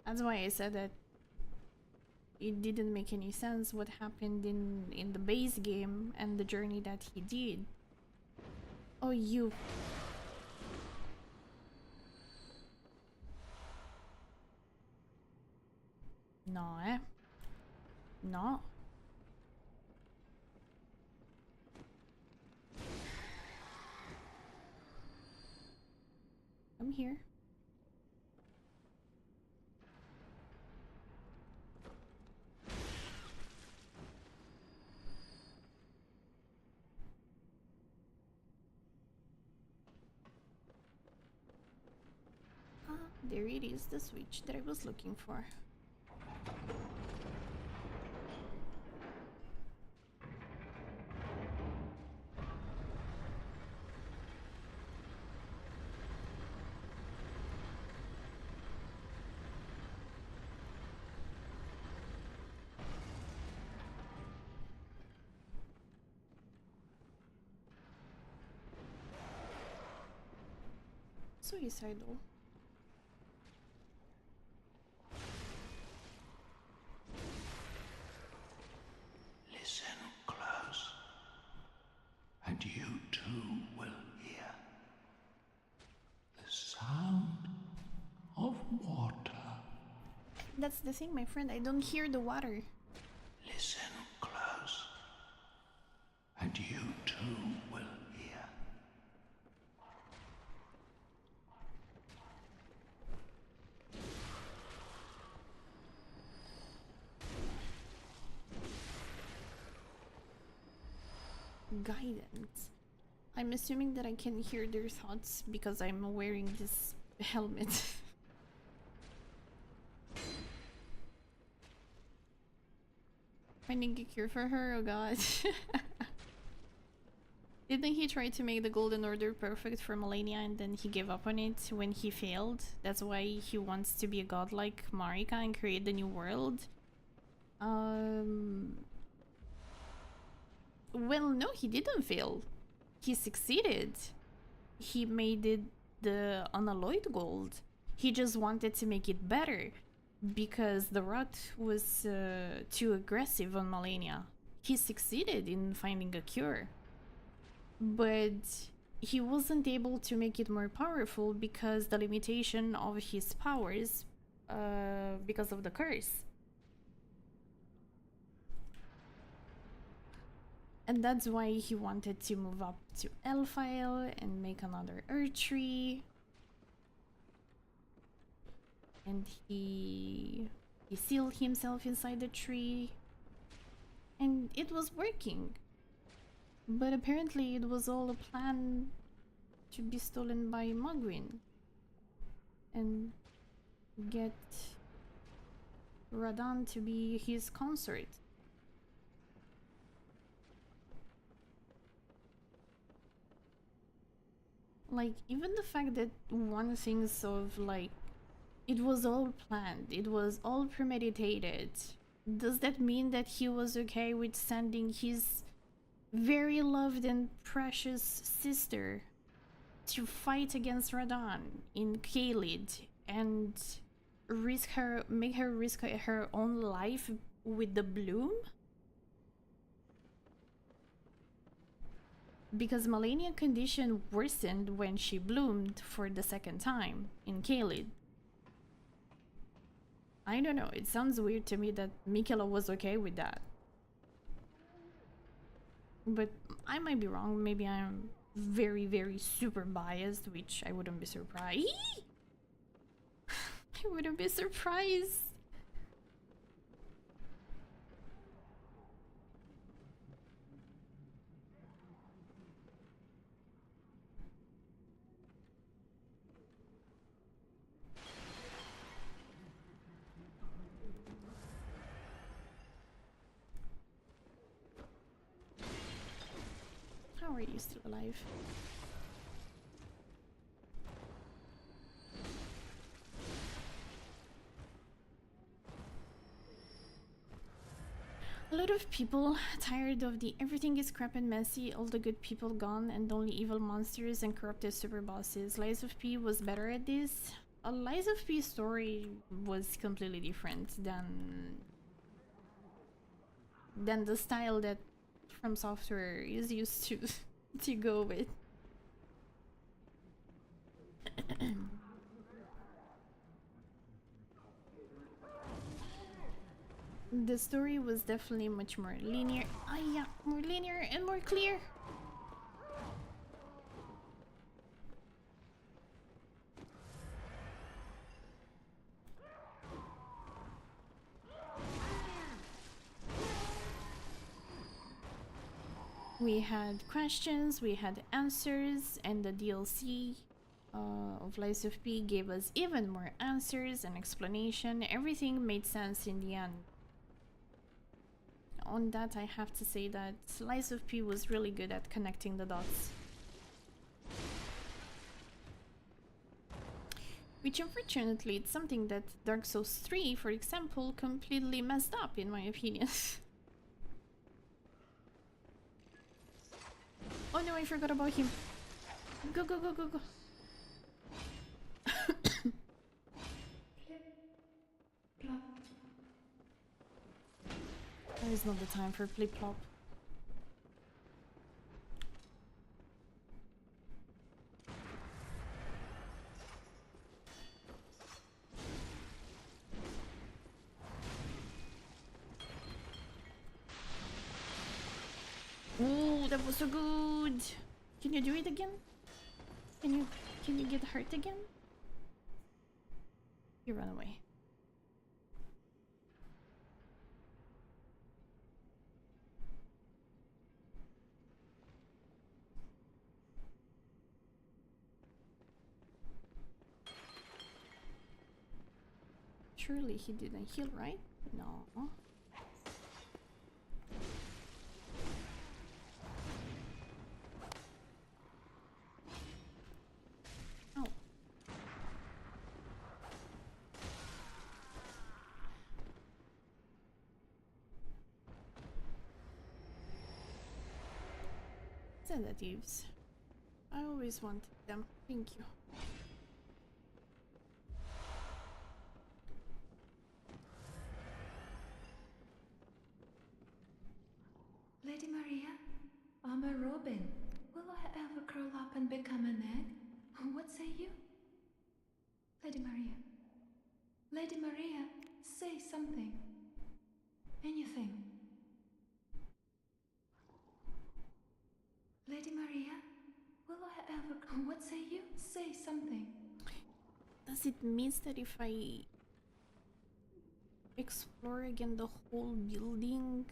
That's why I said that it didn't make any sense what happened in the base game and the journey that he did. Oh, you. No, eh? No. Come here. Ah, there it is, the switch that I was looking for. Suicidal. Listen close, and you too will hear the sound of water. That's the thing, my friend. I don't hear the water. Listen close, and you too will hear. Guidance. I'm assuming that I can hear their thoughts because I'm wearing this helmet. Finding a cure for her, oh god. Didn't he try to make the Golden Order perfect for millennia and then he gave up on it when he failed? That's why he wants to be a god like Marika and create the new world? Well, no, he didn't fail. He succeeded. He made it the unalloyed gold. He just wanted to make it better because the rot was too aggressive on millennia. He succeeded in finding a cure. But he wasn't able to make it more powerful because the limitation of his powers because of the curse. And that's why he wanted to move up to Elfile and make another Earth tree. And he sealed himself inside the tree. And it was working. But apparently it was all a plan to be stolen by Mogwin. And get Radahn to be his consort. Like, even the fact that one thinks of, like, it was all planned, it was all premeditated, does that mean that he was okay with sending his very loved and precious sister to fight against Radahn in Caelid and make her risk her own life with the bloom? Because Malenia's condition worsened when she bloomed for the second time in Caelid. I don't know, it sounds weird to me that Miquella was okay with that. But I might be wrong, maybe I'm very, very super biased, which I wouldn't be surprised. I wouldn't be surprised. How are you still alive? A lot of people tired of the everything is crap and messy, all the good people gone, and only evil monsters and corrupted super bosses. Lies of P was better at this. A Lies of P story was completely different than the style that From Software is used to go with. The story was definitely much more linear. Ah, yeah, more linear and more clear. We had questions, we had answers, and the DLC of Lies of P gave us even more answers and explanation. Everything made sense in the end. On that, I have to say that Lies of P was really good at connecting the dots. Which unfortunately, it's something that Dark Souls 3, for example, completely messed up, in my opinion. Oh no, I forgot about him. Go, go, go, go, go. There is not the time for flip-flop. Oh, that was so good. Can you do it again? Can you get hurt again? You run away. Surely he didn't heal, right? No. Oh. Sedatives. I always wanted them. Thank you. Lady Maria, I'm a robin. Will I ever curl up and become an egg? What say you? Lady Maria. Lady Maria, say something. Anything. Lady Maria, will I ever... What say you? Say something. Does it mean that if I explore again the whole building,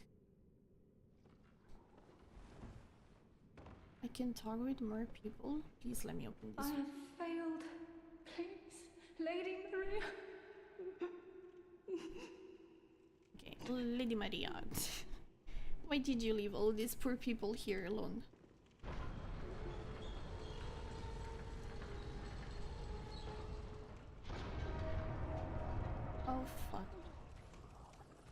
I can talk with more people? Please let me open this. I have failed. Please, Lady Maria. Okay, Lady Maria. Why did you leave all these poor people here alone? Oh fuck.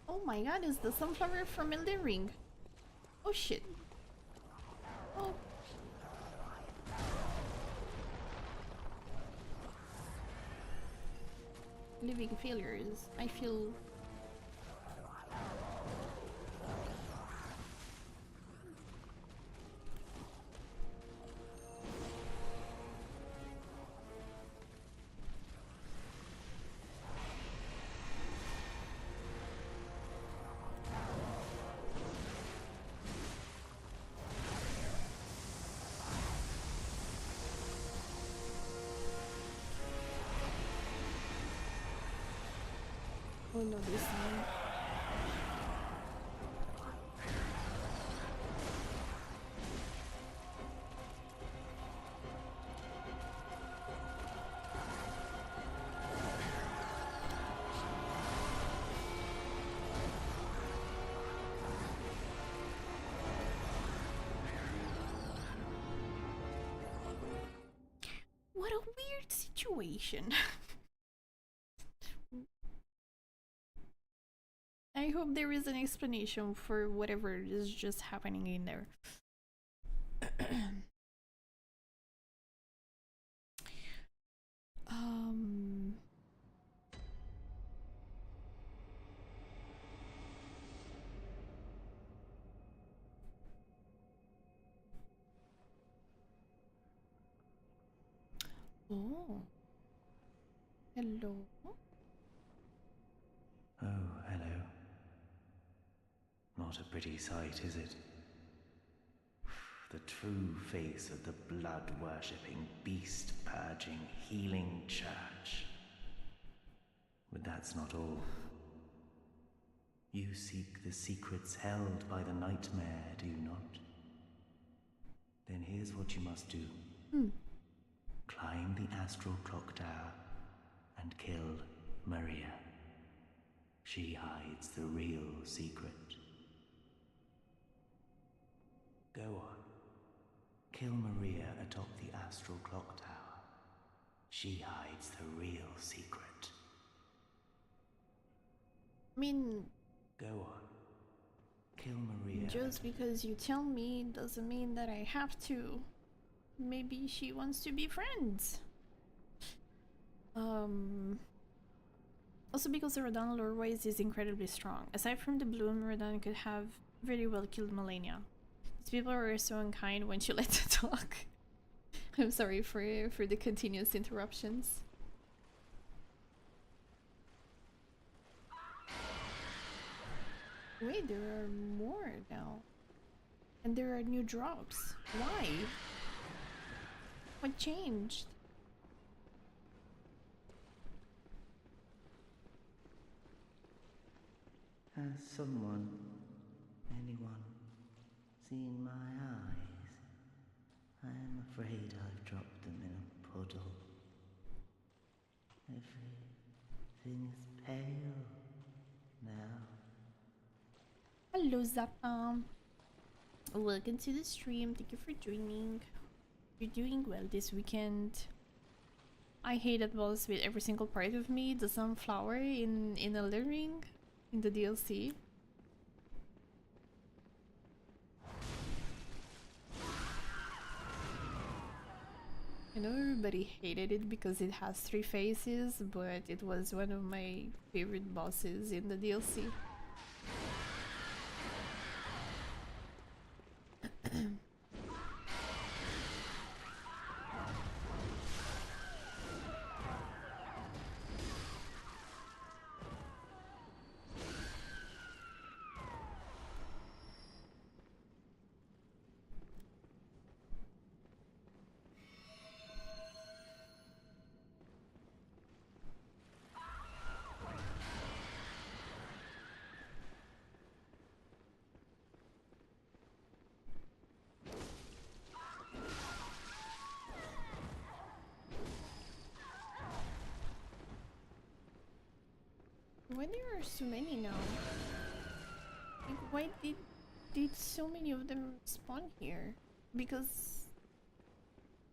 Oh my god, it's the sunflower from Elden Ring. Oh shit. Oh. Living failures. I feel... Oh no, this one. What a weird situation. I hope there is an explanation for whatever is just happening in there. um... Oh. Hello. Oh, hello. Not a pretty sight, is it? The true face of the blood-worshipping, beast-purging, healing church. But that's not all. You seek the secrets held by the nightmare, do you not? Then here's what you must do. Climb the astral clock tower and kill Maria. She hides the real secret. Go on. Kill Maria atop the astral clock tower. She hides the real secret. I mean, Go on. Kill Maria. just because you tell me doesn't mean that I have to. Maybe she wants to be friends. Also because the Rodan lore-wise is incredibly strong. Aside from the bloom, Rodan could have very well killed Melania. These people are so unkind when she lets her talk. I'm sorry for the continuous interruptions. Wait, there are more now. And there are new drops. Why? What changed? Has someone, anyone, seen my eyes? I am afraid I've dropped them in a puddle. Everything is pale now. Hello, Zappa. Welcome to the stream. Thank you for joining. You're doing well this weekend. I hate that boss with every single part of me. The sunflower in Elden Ring, in the DLC. I know everybody hated it because it has 3 faces, but it was one of my favorite bosses in the DLC. Why there are so many now? Like, why did so many of them spawn here? Because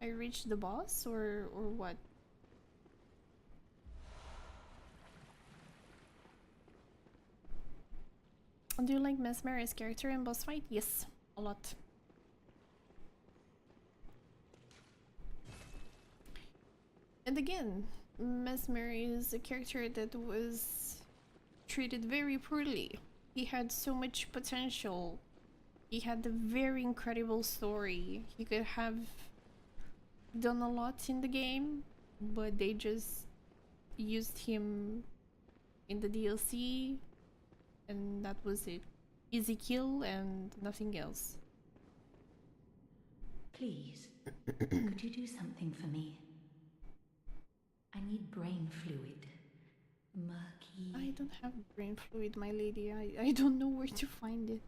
I reached the boss, or what? Do you like Mesmer's character in boss fight? Yes, a lot. And again, Mesmer is a character that was treated very poorly. He had so much potential. He had a very incredible story. He could have done a lot in the game, but they just used him in the DLC, and that was it. Easy kill and nothing else. Please, could you do something for me? I need brain fluid. Murky. I don't have brain fluid, my lady. I don't know where to find it.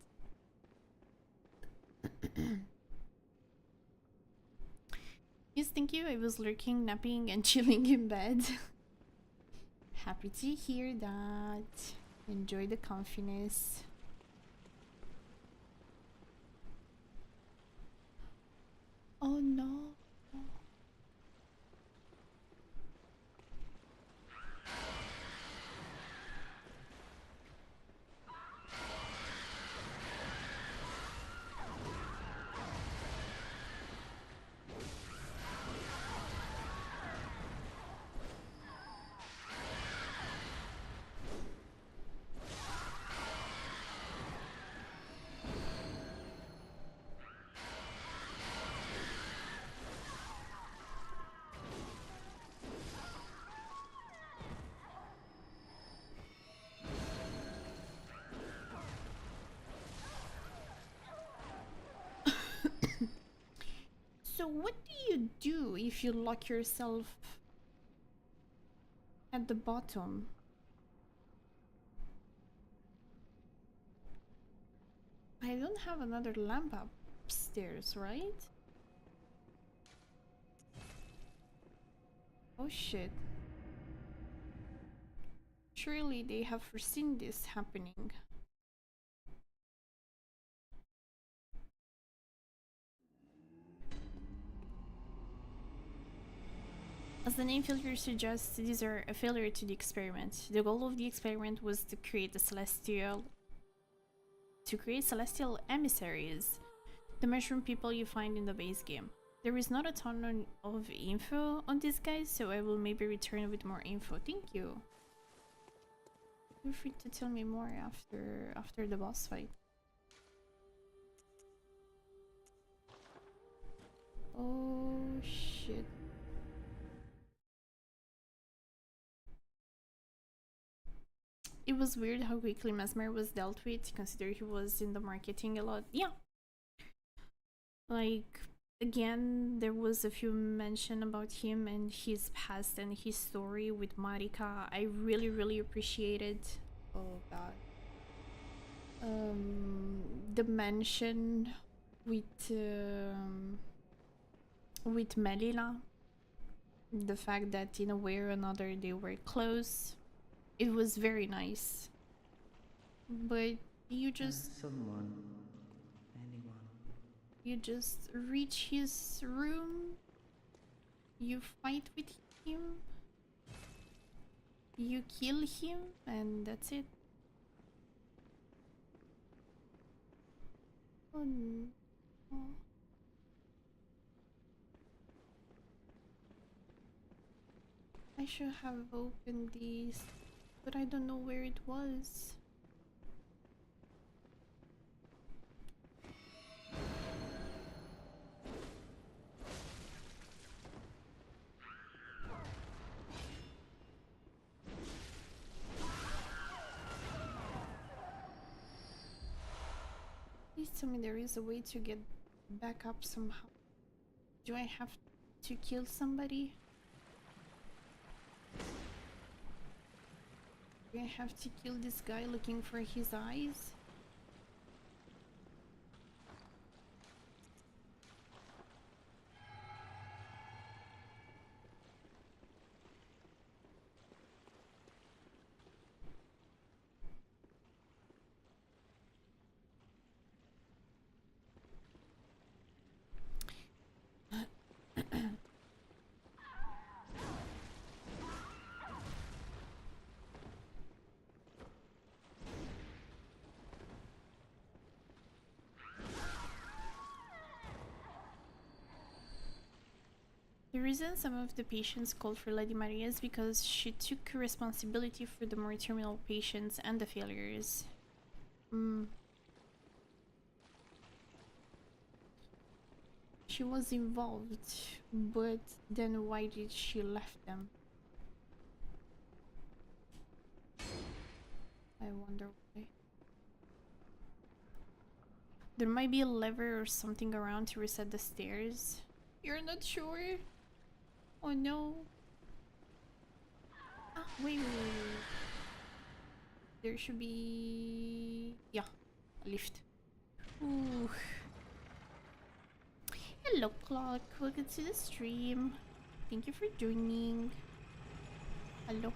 Yes, thank you. I was lurking, napping, and chilling in bed. Happy to hear that. Enjoy the comfiness. Oh no. So what do you do if you lock yourself at the bottom? I don't have another lamp upstairs, right? Oh shit. Surely they have foreseen this happening. As the name failure suggests, these are a failure to the experiment. The goal of the experiment was to create celestial emissaries, the mushroom people you find in the base game. There is not a ton of info on these guys, so I will maybe return with more info. Thank you. Feel free to tell me more after the boss fight. Oh shit. It was weird how quickly Mesmer was dealt with, considering he was in the marketing a lot. Yeah. Like, again, there was a few mention about him and his past and his story with Marika. I really appreciated. Oh god. The mention with Melila. The fact that in a way or another they were close. It was very nice. But you just Someone. Anyone. you just reach his room, you fight with him, you kill him, and that's it. Oh no. I should have opened these, but I don't know where it was. Please tell me there is a way to get back up somehow. Do I have to kill somebody? Do I have to kill this guy looking for his eyes? The reason some of the patients called for Lady Maria is because she took responsibility for the more terminal patients and the failures. She was involved, but then why did she left them? I wonder why. There might be a lever or something around to reset the stairs. You're not sure? Oh no. Ah, wait. There should be... yeah, a lift. Ooh. Hello, Clock. Welcome to the stream. Thank you for joining. Hello.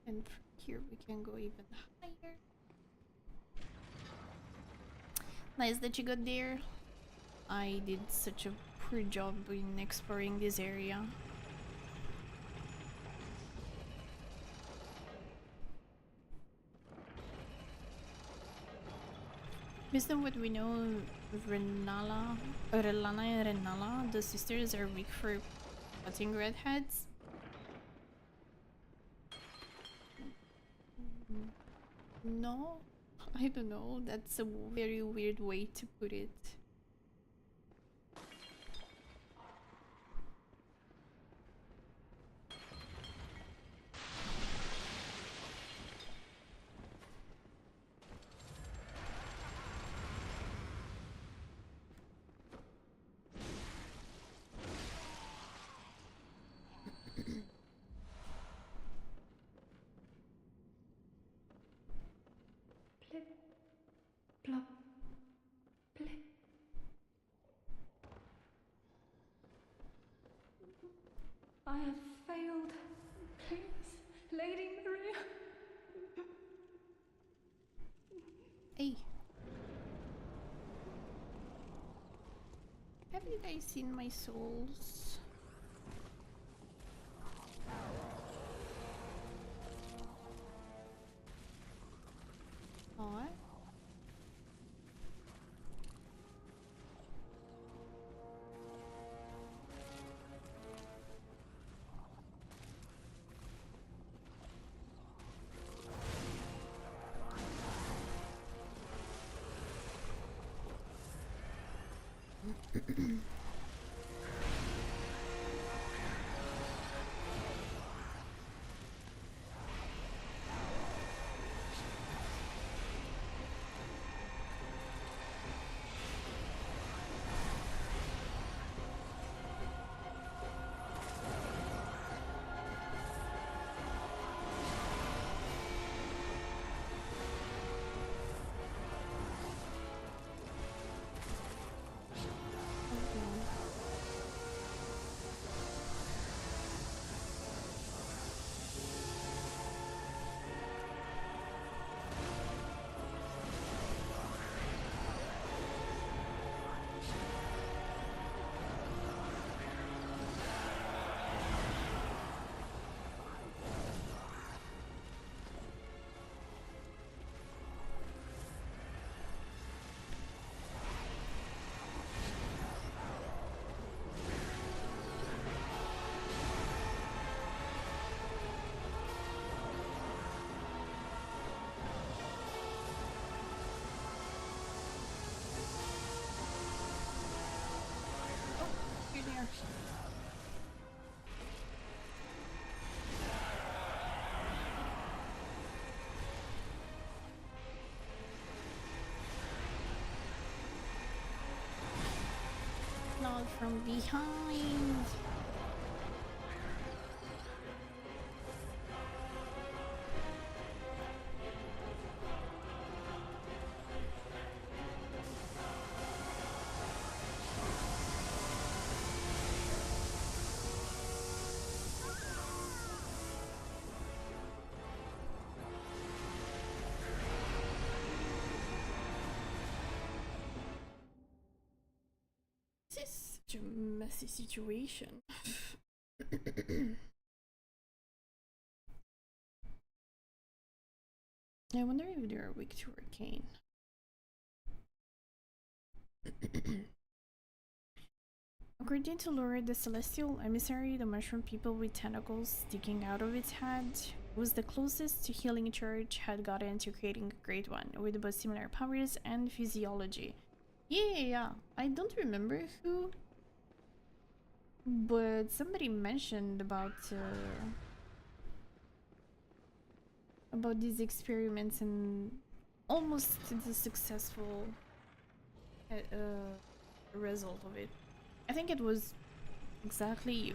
And from here we can go even higher. Nice that you got there. I did such a poor job in exploring this area. Based on what we know, Relana and Renala, the sisters, are weak for cutting redheads. No, I don't know. That's a very weird way to put it. Plip, plop, plip. I have failed. Please, Lady Maria. Hey. Have you guys seen my souls? What? You're there. Not from behind. This is such a messy situation. I wonder if they're weak to arcane. According to Laura, the celestial emissary, the mushroom people with tentacles sticking out of its head, was the closest to healing Church had gotten to creating a great one, with both similar powers and physiology. Yeah, I don't remember who, but somebody mentioned about these experiments and almost the successful result of it. I think it was exactly you.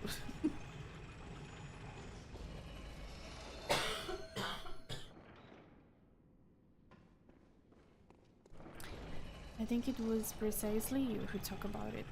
I think it was precisely you who talked about it.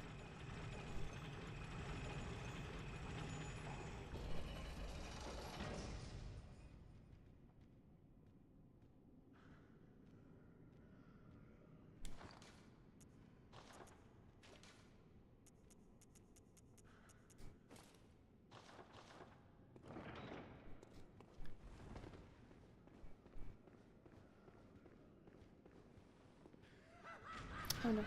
Oh no.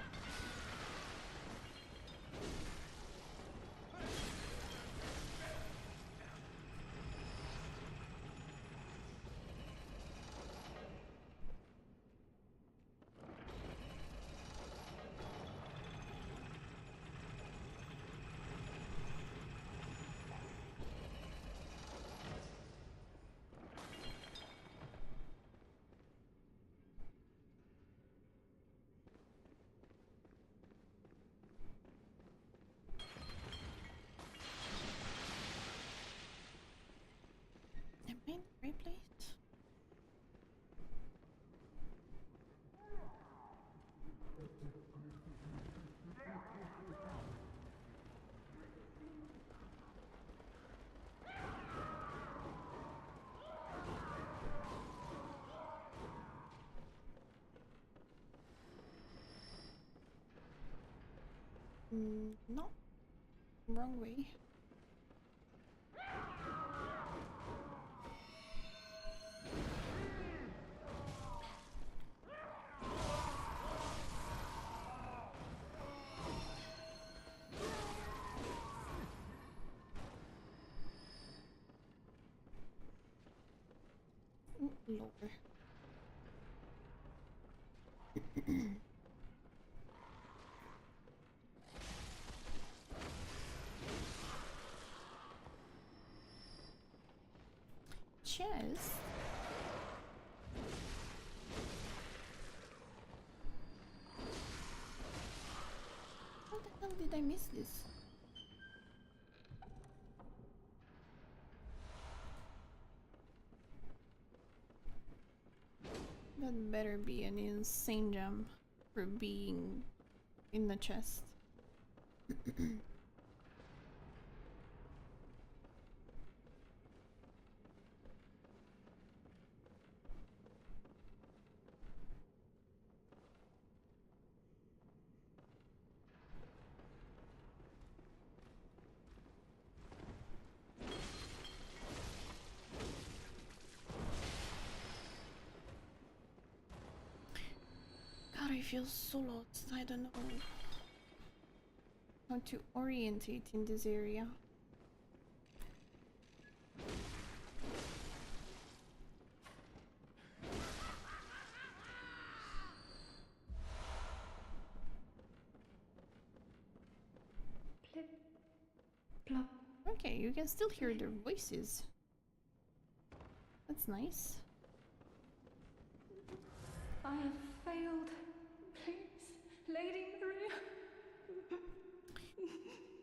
Am I in the right place? No. Wrong way. Lower. Chess? How the hell did I miss this? That better be an insane jump for being in the chest. God, I feel so lost. I don't know how to orientate in this area. Plip, plop. Okay, you can still hear their voices. That's nice. I have failed. Please, Lady Maria.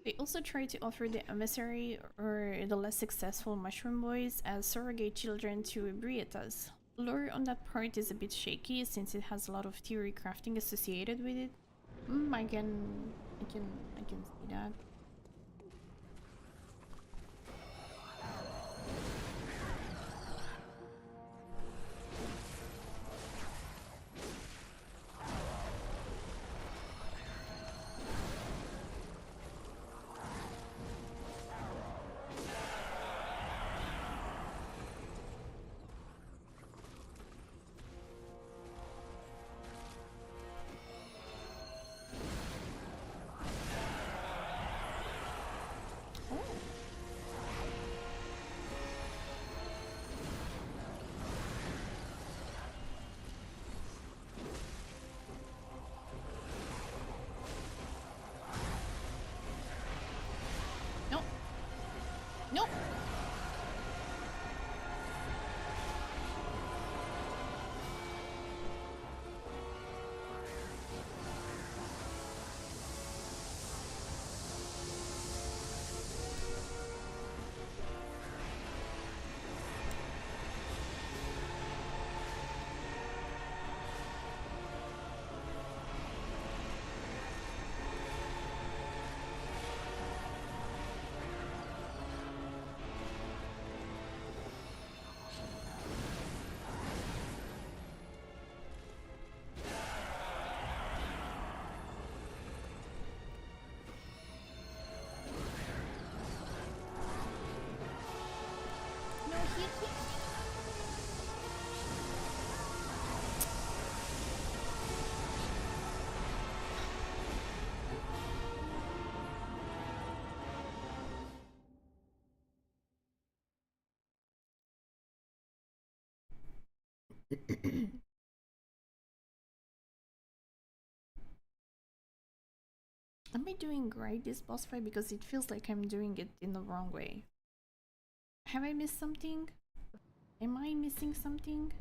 They also try to offer the emissary or the less successful mushroom boys as surrogate children to Brietas. Lore on that part is a bit shaky since it has a lot of theory crafting associated with it. I can see that. Nope. Am I doing right this boss fight? Because it feels like I'm doing it in the wrong way. Have I missed something? Am I missing something?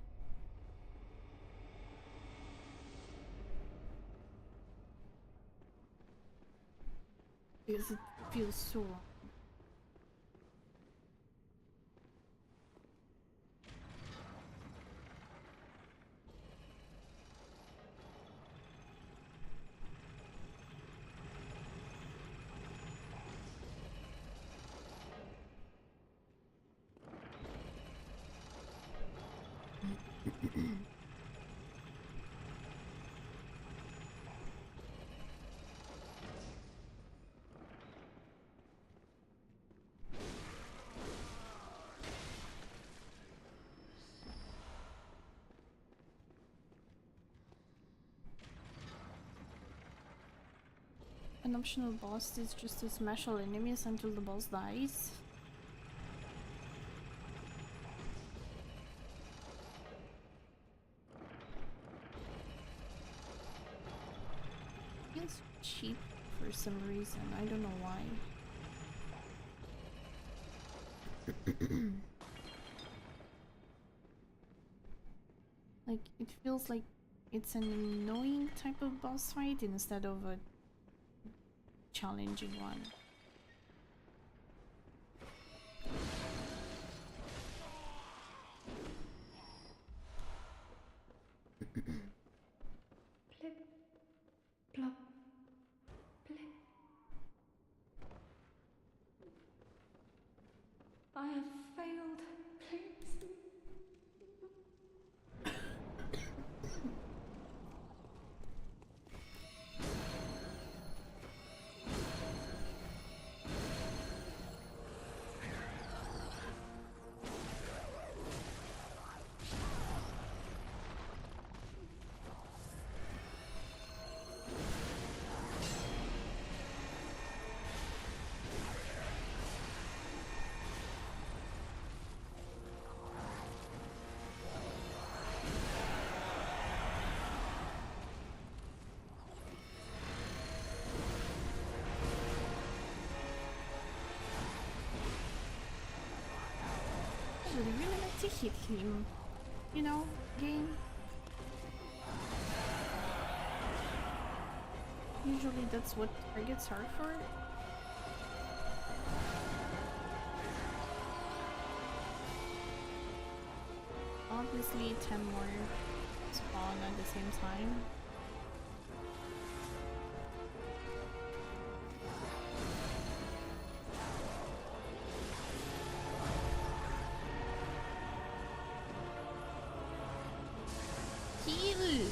Because it feels so wrong. An optional boss is just to smash all enemies until the boss dies. Feels cheap for some reason. I don't know why. Like, it feels like it's an annoying type of boss fight instead of a challenging one. Plip, plop, plip. I have failed. Please. I would really like to hit him, you know, game. Usually that's what targets are for. Obviously 10 more spawn at the same time. Heal!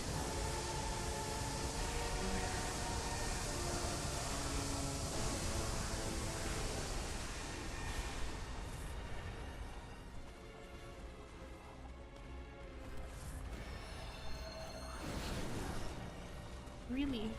Really?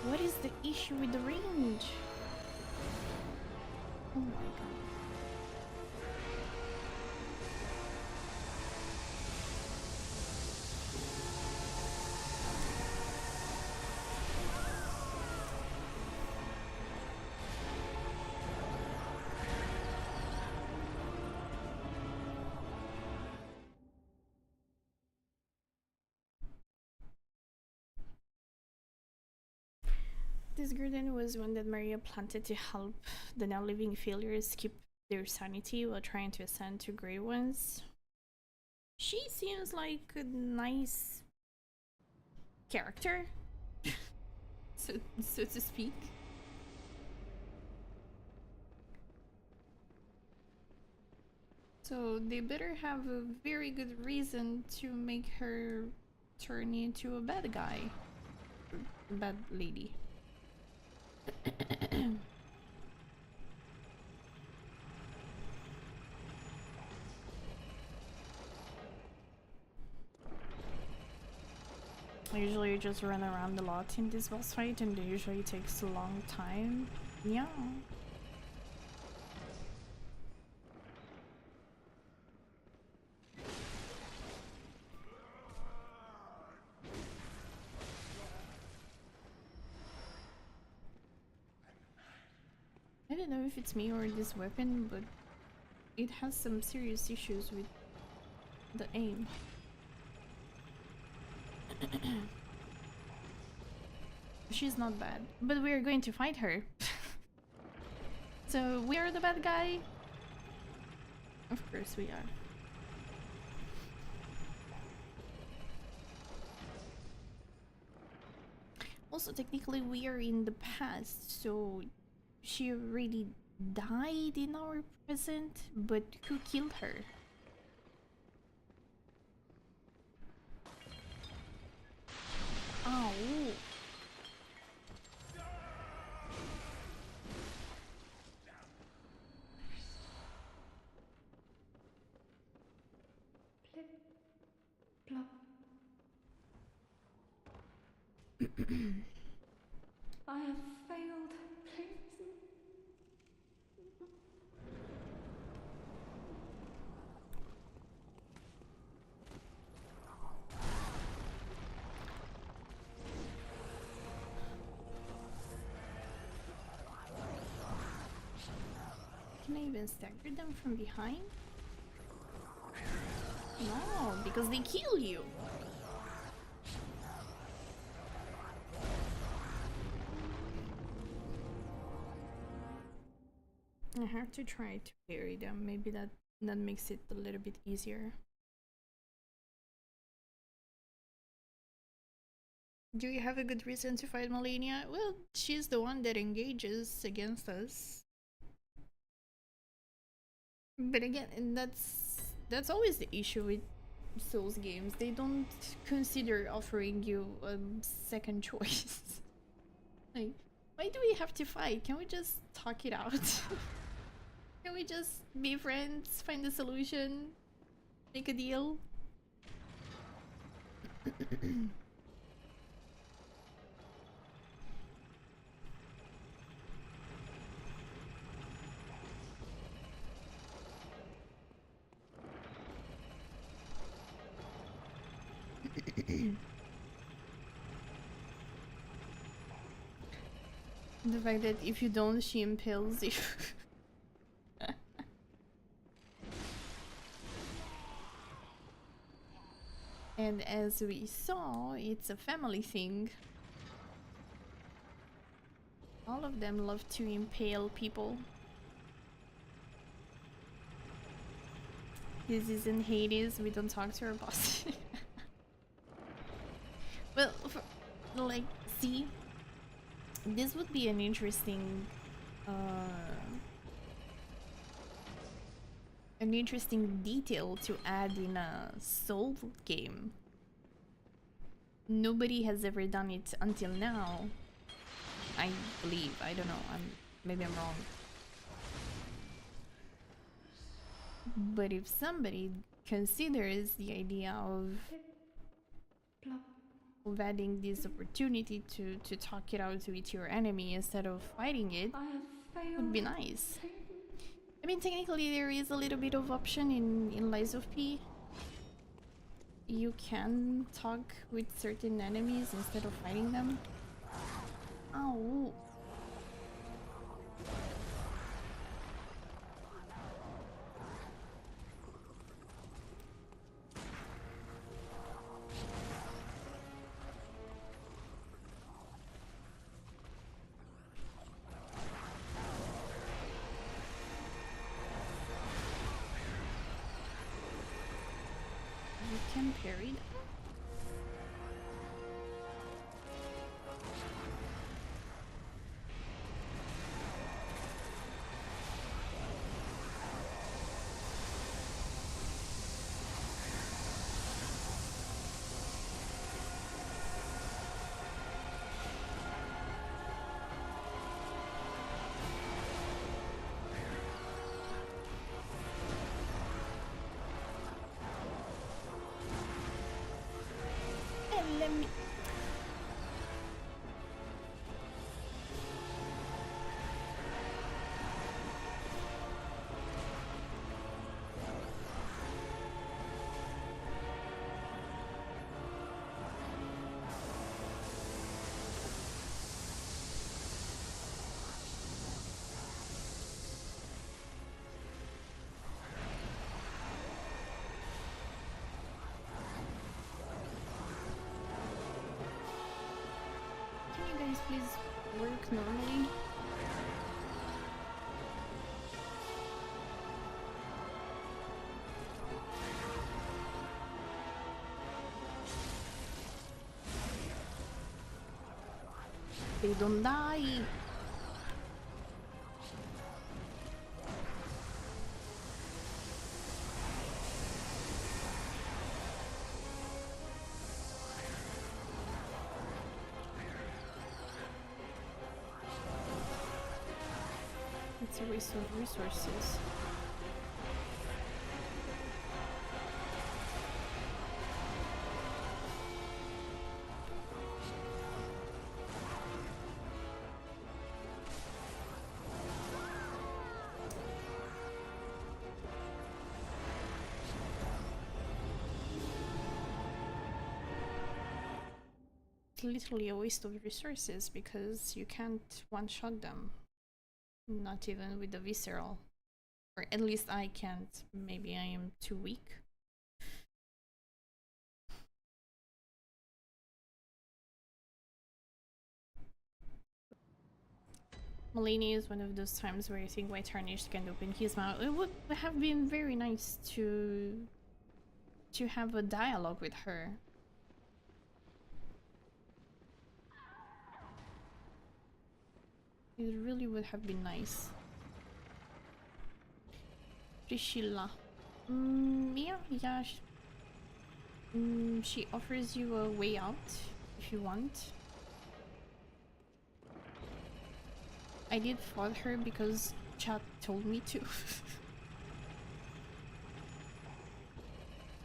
What is the issue with the range? Oh my god. This garden was one that Maria planted to help the now living failures keep their sanity while trying to ascend to Grey Ones. She seems like a nice character, so to speak. So they better have a very good reason to make her turn into a bad guy. Bad lady. I usually just run around a lot in this boss fight and it usually takes a long time. Yeah. I don't know if it's me or this weapon, but it has some serious issues with the aim. She's not bad, but we're going to fight her. So we are the bad guy? Of course we are. Also, technically we are in the past, so she already died in our present, but who killed her? Oh. Plip, plop. I have failed. Please. Can I even stagger them from behind? No, because they kill you. I have to try to parry them. Maybe that makes it a little bit easier. Do you have a good reason to fight Malenia? Well, she's the one that engages against us. But again, that's always the issue with Souls games. They don't consider offering you a second choice. Like, why do we have to fight? Can we just talk it out? Can we just be friends, find a solution, make a deal? The fact that if you don't, she impales you. And as we saw, it's a family thing. All of them love to impale people. This is in Hades, we don't talk to our boss. Well, like, see, this would be an interesting detail to add in a Soul game. Nobody has ever done it until now, I believe. I don't know, maybe I'm wrong. But if somebody considers the idea of adding this opportunity to talk it out with your enemy instead of fighting it, would be nice. I mean, technically there is a little bit of option in Lies of P. You can talk with certain enemies instead of fighting them. Ow. parry them? Let me... Can you guys please work normally? They don't die. It's a waste of resources. It's literally a waste of resources because you can't one-shot them. Not even with the visceral. Or at least I can't. Maybe I am too weak. Malini is one of those times where I think White Tarnished can open his mouth. It would have been very nice to have a dialogue with her. It really would have been nice. Priscilla. Yeah. She offers you a way out if you want. I did fought her because chat told me to.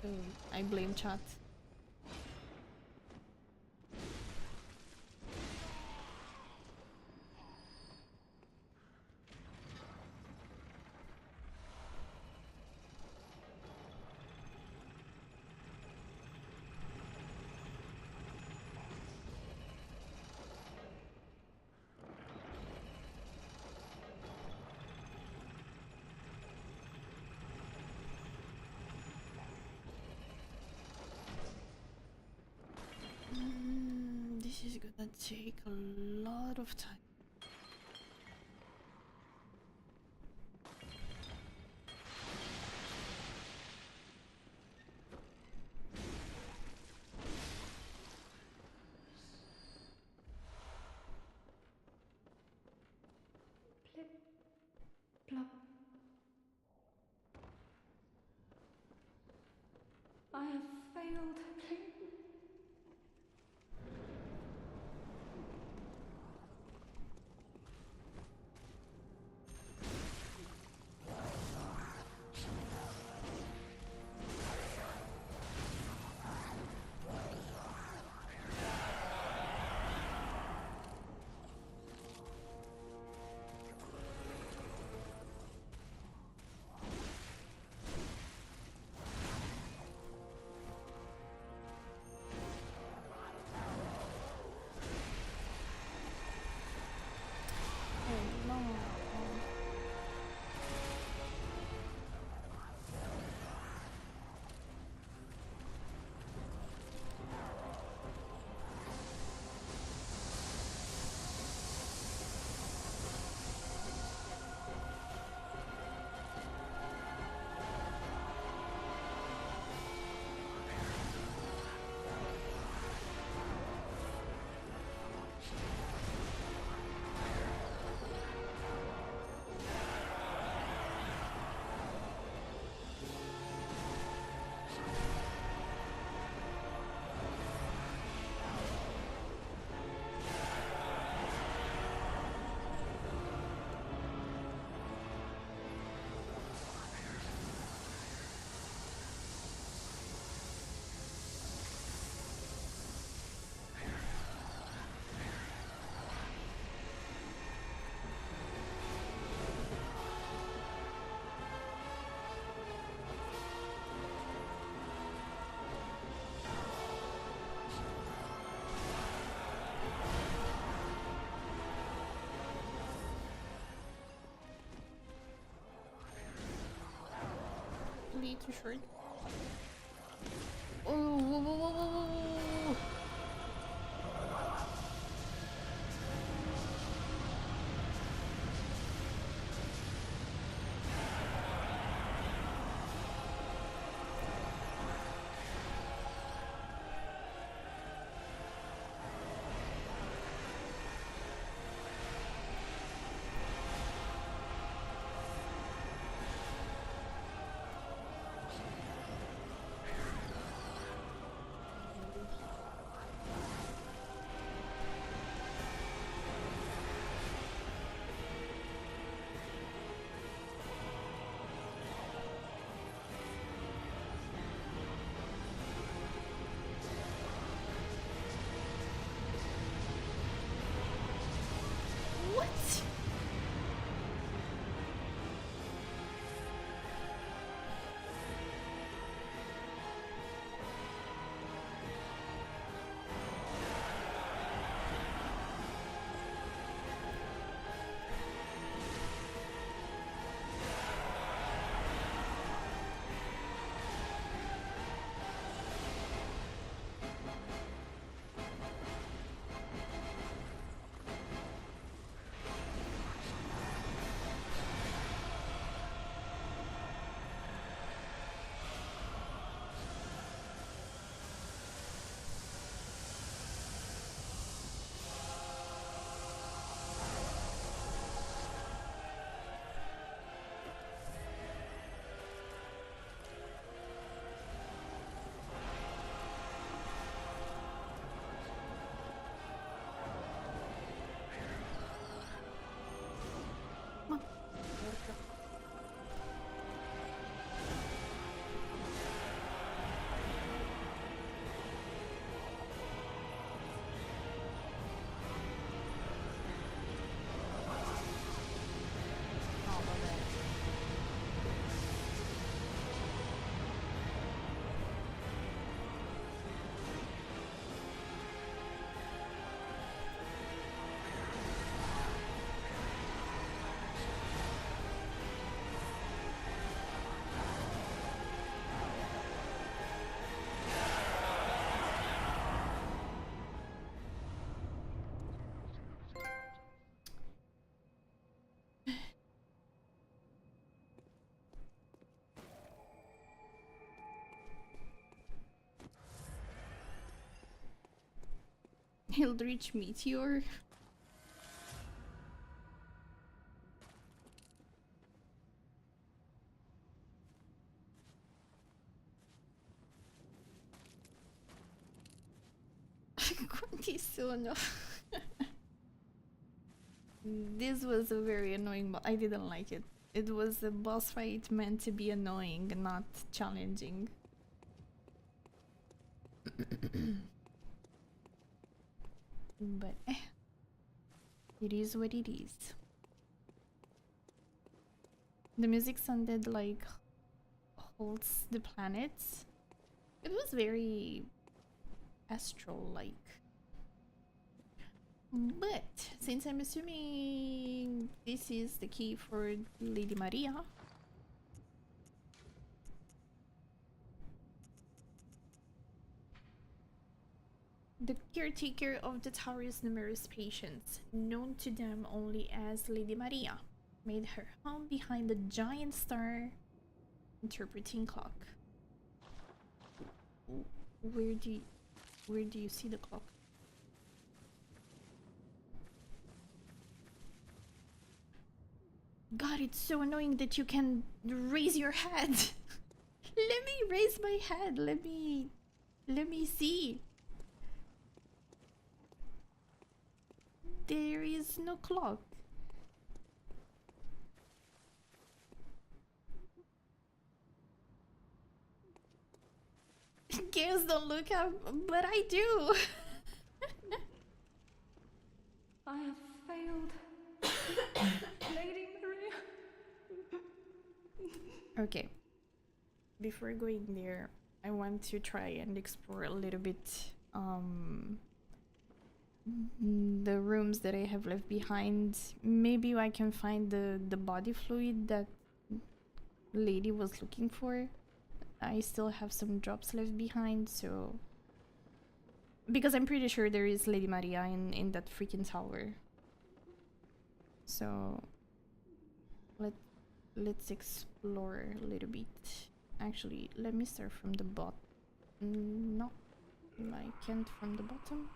So I blame chat. This is gonna take a lot of time. Plip, plop. I have failed. way too short. Oh, whoa, whoa, whoa, whoa, whoa. What? Eldritch Meteor. Quanti sono. This was a very annoying boss. I didn't like it. It was a boss fight meant to be annoying, not challenging. But it is what it is. The music sounded like holds the planets. It was very astral-like. But since I'm assuming this is the key for Lady Maria, the caretaker of the tower's numerous patients, known to them only as Lady Maria, made her home behind the giant star interpreting clock. Where do you see the clock? God, it's so annoying that you can raise your head. Let me raise my head. Let me see. There is no clock. Girls don't look up, but I do. I have failed. Lady Maria. Okay. Before going there, I want to try and explore a little bit the rooms that I have left behind. Maybe I can find the body fluid that lady was looking for. I still have some drops left behind, so... Because I'm pretty sure there is Lady Maria in that freaking tower. So... Let's explore a little bit. Actually, let me start from the bottom. No, I can't from the bottom.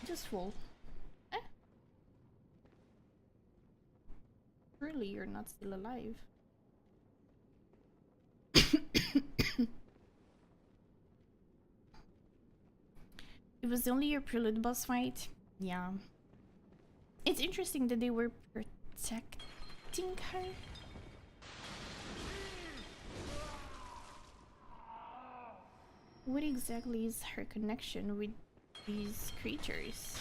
Just fall. Eh? Surely you're not still alive. It was only your prelude boss fight? Yeah. It's interesting that they were protecting her. What exactly is her connection with these creatures?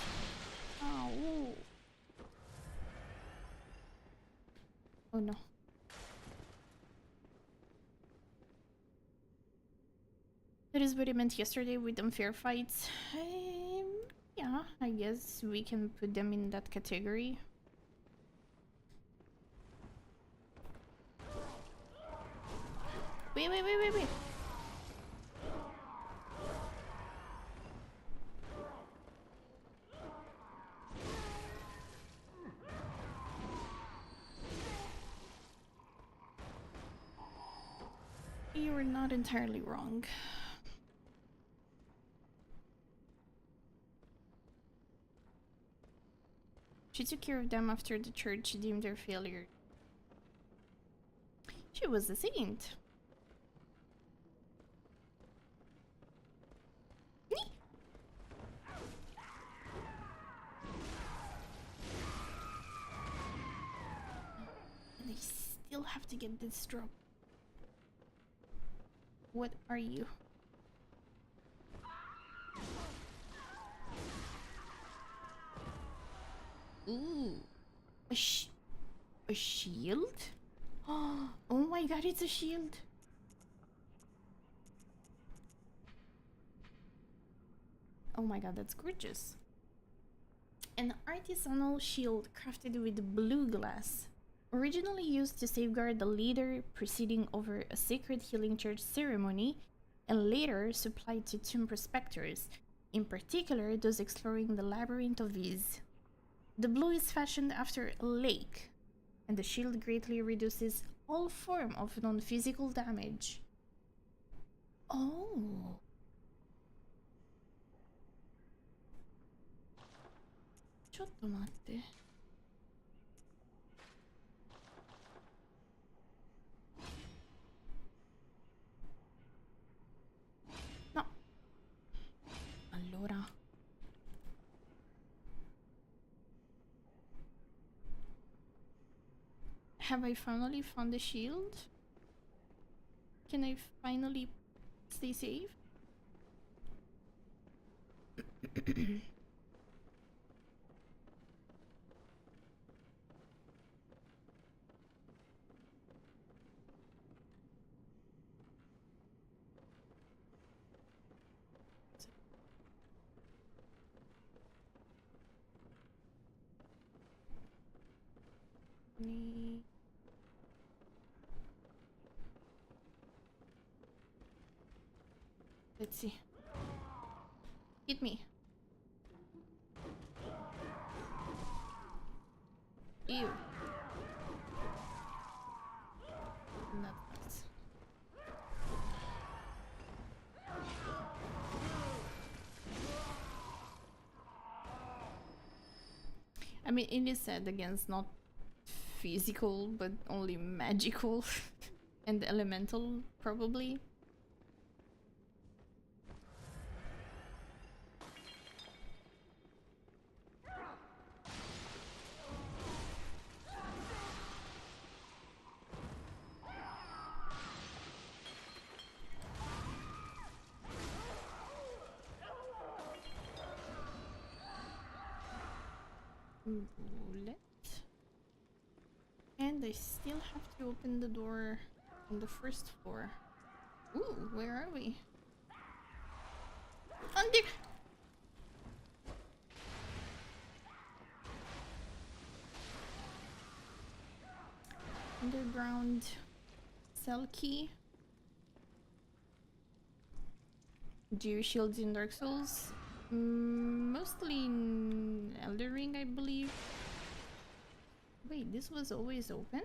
Oh, oh no. That is what I meant yesterday with unfair fights. Yeah, I guess we can put them in that category. Wait. You were not entirely wrong. She took care of them after the church deemed their failure. She was a saint. And I still have to get this drop. What are you? Ooh. A shield? Oh my god, it's a shield. Oh my god, that's gorgeous. An artisanal shield crafted with blue glass. Originally used to safeguard the leader presiding over a sacred healing church ceremony, and later supplied to tomb prospectors, in particular those exploring the labyrinth of Viz. The blue is fashioned after a lake, and the shield greatly reduces all form of non-physical damage. Oh. Ciottomatte. No. Allora. Have I finally found the shield? Can I finally stay safe? Let's see. Hit me. Ew. Nuts. I mean, it is said against not physical, but only magical and elemental, probably. Bullet. And I still have to open the door on the first floor. Ooh, where are we? Under. underground cell key. Do you shields in Dark Souls? Mostly in Elden Ring, I believe. Wait, this was always open?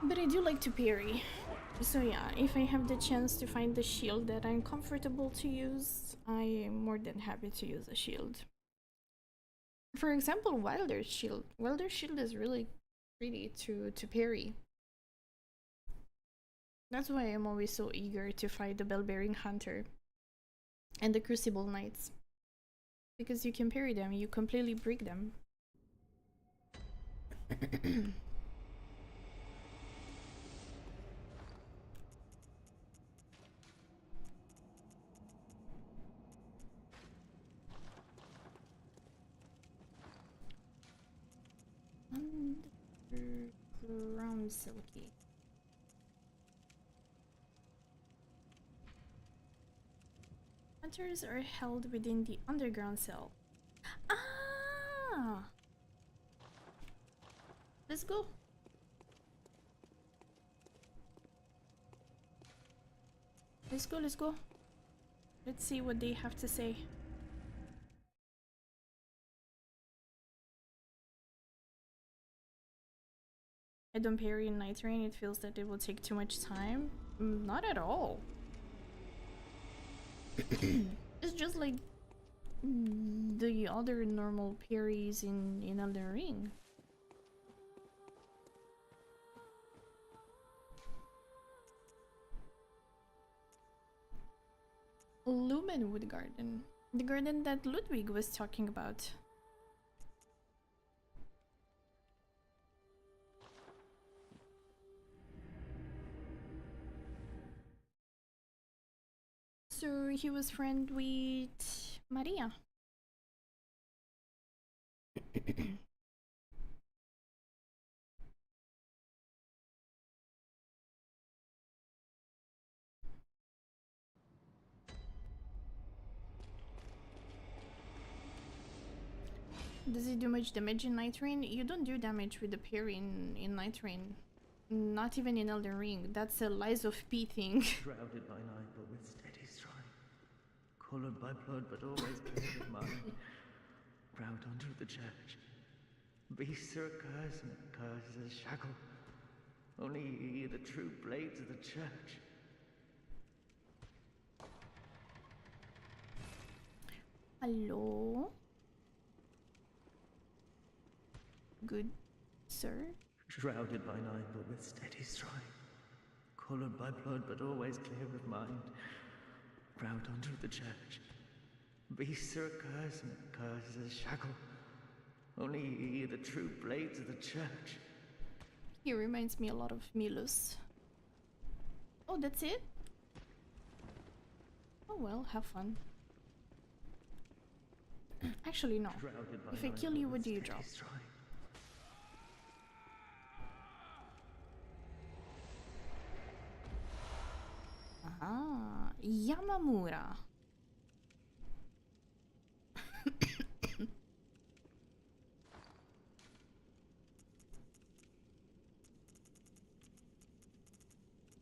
But I do like to parry. So yeah, if I have the chance to find the shield that I'm comfortable to use, I am more than happy to use a shield. For example, Wilder's shield. Wilder's shield is really pretty to parry. That's why I'm always so eager to fight the Bell-bearing Hunter and the Crucible Knights. Because you can parry them, you completely break them. Underground Silky. Hunters are held within the underground cell. Ah! Let's go. Let's go, let's go. Let's see what they have to say. I don't parry in Night Rain, it feels that it will take too much time. Not at all. It's just like the other normal parries in Elden Ring. Lumenwood Garden. The garden that Ludwig was talking about. So he was friend with Maria. Does it do much damage in Night Rain? You don't do damage with the parry in Night Rain. Not even in Elden Ring. That's a Lies of P thing. Shrouded by night, but with steady stride. Colored by blood, but always clear of mind. Proud under the church. Beasts are a curse, and a curse is a shackle. Only ye, the true blades of the church. Hello? Good, sir? Shrouded by night, but with steady stride. Colored by blood, but always clear of mind. Proud under the church. Beasts are a curse, and a curse is a shackle. Only ye, the true blades of the church. He reminds me a lot of Milos. Oh, that's it? Oh well, have fun. Actually, no. If I kill you, what do you drop? Ah, Yamamura.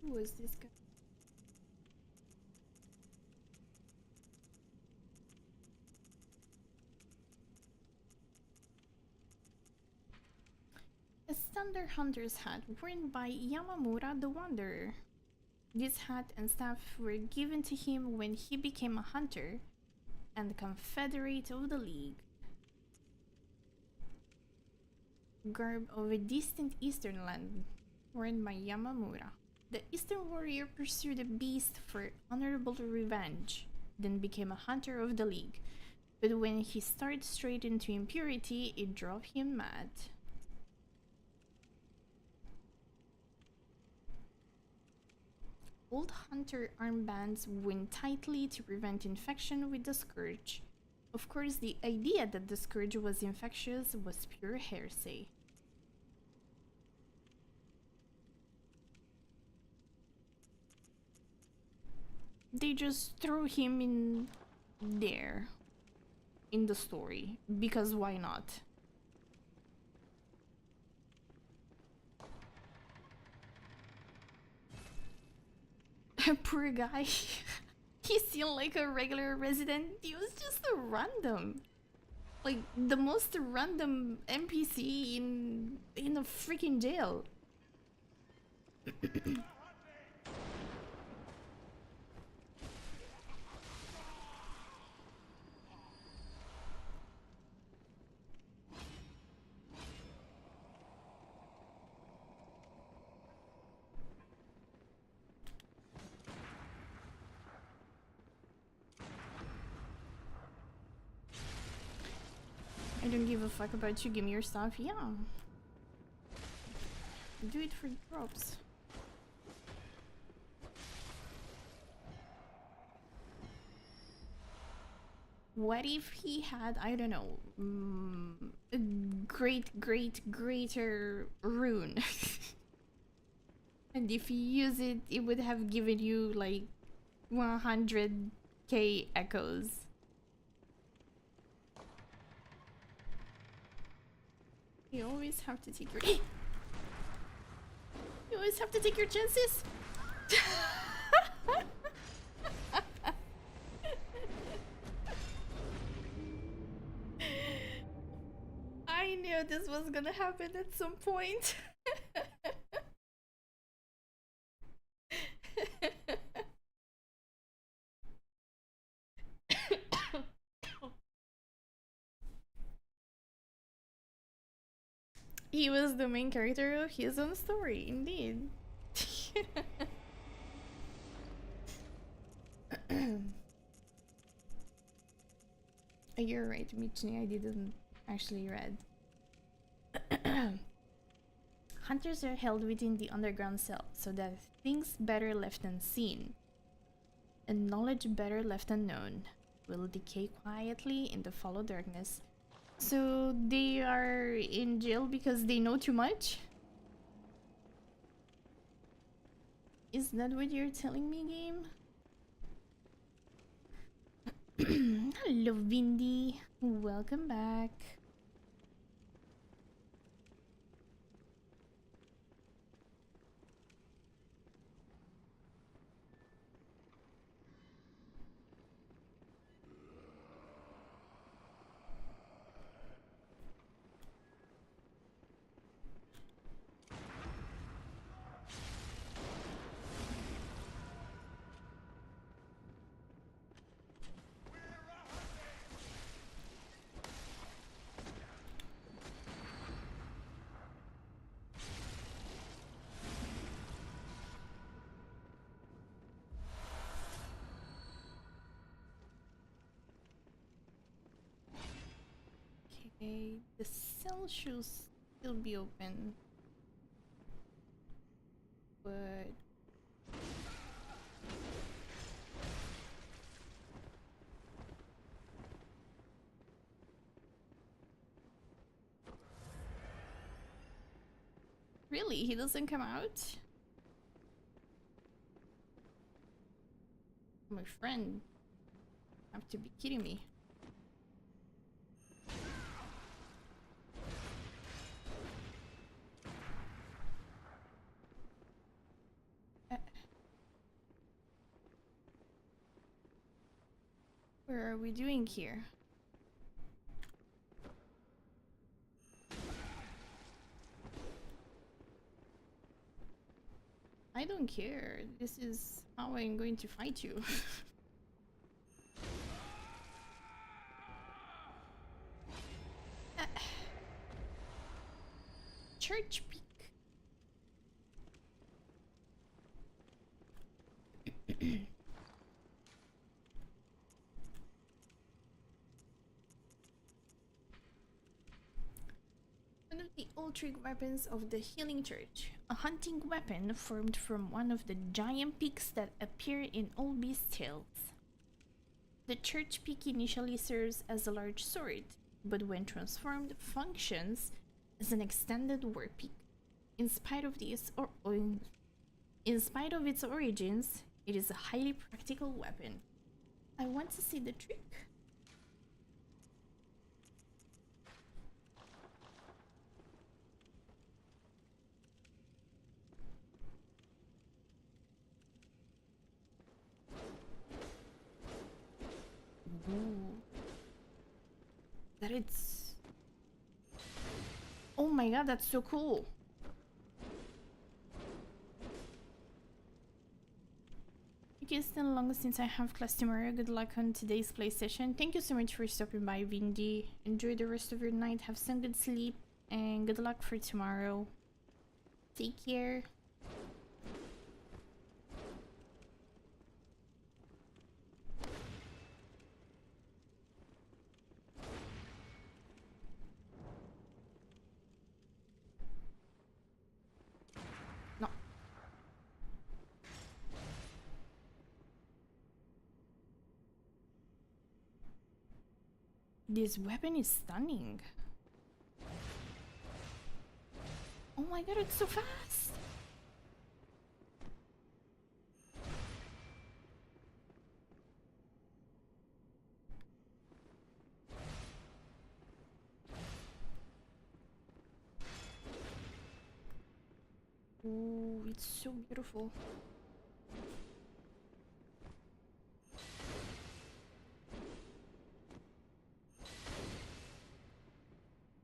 Who is this guy? A standard hunter's hat worn by Yamamura the Wanderer. This hat and staff were given to him when he became a hunter and confederate of the League. Garb of a distant eastern land, worn by Yamamura. The eastern warrior pursued a beast for honorable revenge, then became a hunter of the League. But when he started straight into impurity, it drove him mad. Old hunter armbands wound tightly to prevent infection with the scourge. Of course, the idea that the scourge was infectious was pure heresy. They just threw him in there in the story because why not? Poor guy. He seemed like a regular resident. He was just a random, like the most random NPC in a freaking jail. I don't give a fuck about you. Give me your stuff. Yeah. Do it for drops. What if he had, I don't know, a greater rune? And if you use it, it would have given you like 100k echoes. You always have to take your you always have to take your chances. I knew this was gonna happen at some point. He was the main character of his own story, indeed. You're right, Michini, I didn't actually read. Hunters are held within the underground cell, so that things better left unseen and knowledge better left unknown will decay quietly in the follow darkness. So they are in jail because they know too much? Is that what you're telling me, game? Hello, Vindy. Welcome back. Okay, the cell should still be open, but really, he doesn't come out? My friend, you have to be kidding me. Where are we doing here? I don't care. This is how I'm going to fight you. Church peak. One of the powerful trig weapons of the Healing Church, a hunting weapon formed from one of the giant peaks that appear in old beast tales. The church peak initially serves as a large sword, but when transformed, functions as an extended war peak. In spite of its origins, it is a highly practical weapon. I want to see the trick. Ooh. That it's... Oh my god, that's so cool. It's been long since I have class tomorrow. Good luck on today's play session. Thank you so much for stopping by, Vindy. Enjoy the rest of your night. Have some good sleep. And good luck for tomorrow. Take care. No. This weapon is stunning. Oh my god, it's so fast! Oh, it's so beautiful.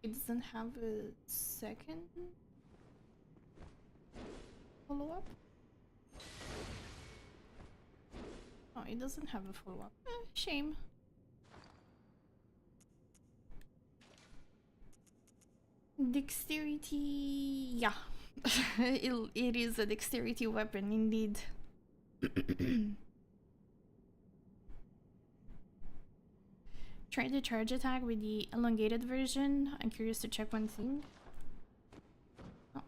It doesn't have a second follow-up? Oh, it doesn't have a follow-up. Shame. Dexterity... yeah. it is a dexterity weapon, indeed. Try the charge attack with the elongated version. I'm curious to check one thing. Oh.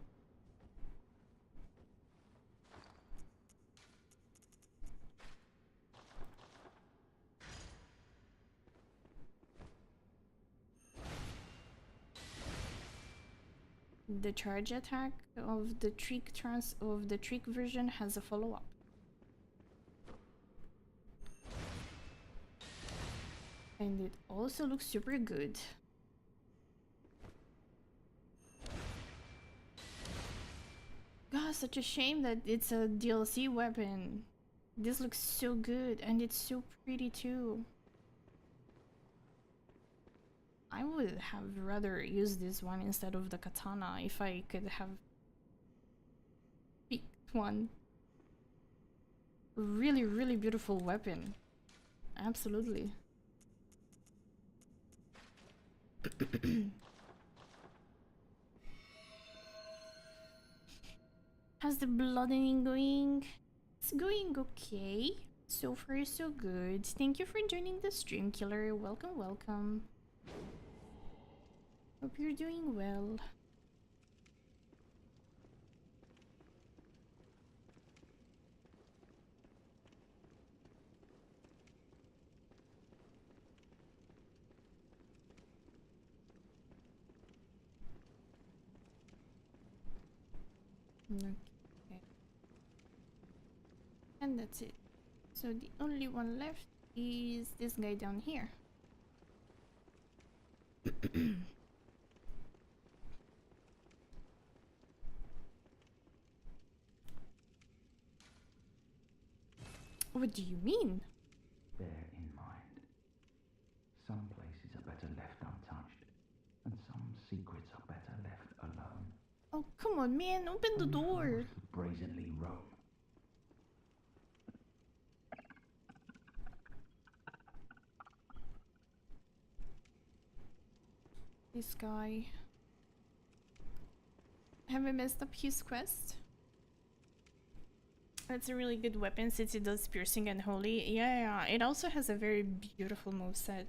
The charge attack of the trick version has a follow-up. And it also looks super good. God, such a shame that it's a DLC weapon. This looks so good and it's so pretty too. I would have rather used this one instead of the katana if I could have picked one. Really, really beautiful weapon. Absolutely. How's the bloodening going? It's going okay. So far, so good. Thank you for joining the stream, Killer. Welcome, welcome. Hope you're doing well. Okay. And that's it. So the only one left is this guy down here. What do you mean? Bear in mind, some places are better left untouched, and some secrets are better left alone. Oh, come on, man, open the door. Brazenly roam. This guy. Have I messed up his quest? That's a really good weapon since it does piercing and holy. Yeah, it also has a very beautiful moveset.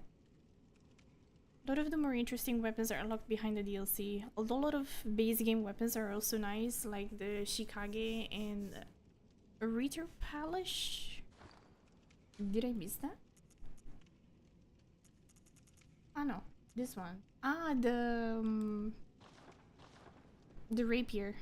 A lot of the more interesting weapons are unlocked behind the DLC. Although a lot of base game weapons are also nice, like the Shikage and Reater Palace. Did I miss that? Ah no, this one. Ah, the rapier.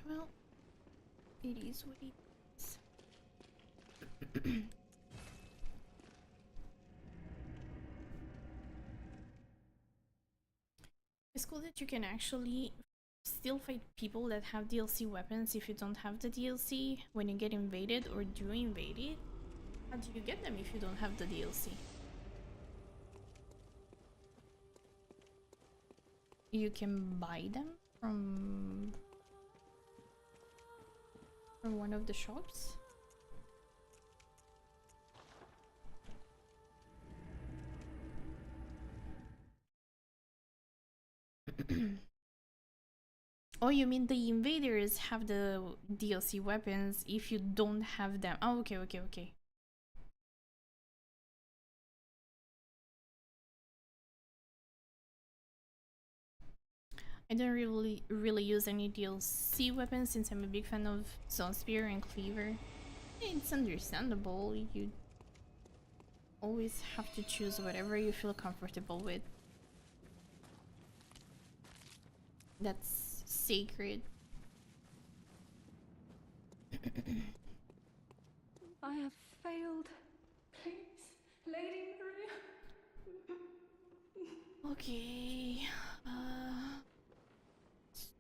Well, it is what it is. It's cool that you can actually still fight people that have DLC weapons if you don't have the DLC when you get invaded or do invaded. How do you get them if you don't have the DLC? You can buy them from one of the shops. Oh, you mean the invaders have the DLC weapons if you don't have them? Oh, okay, okay, okay. I don't really use any DLC weapons since I'm a big fan of Zone Spear and Cleaver. It's understandable. You always have to choose whatever you feel comfortable with. That's sacred. I have failed. Please, Lady Maria. Okay.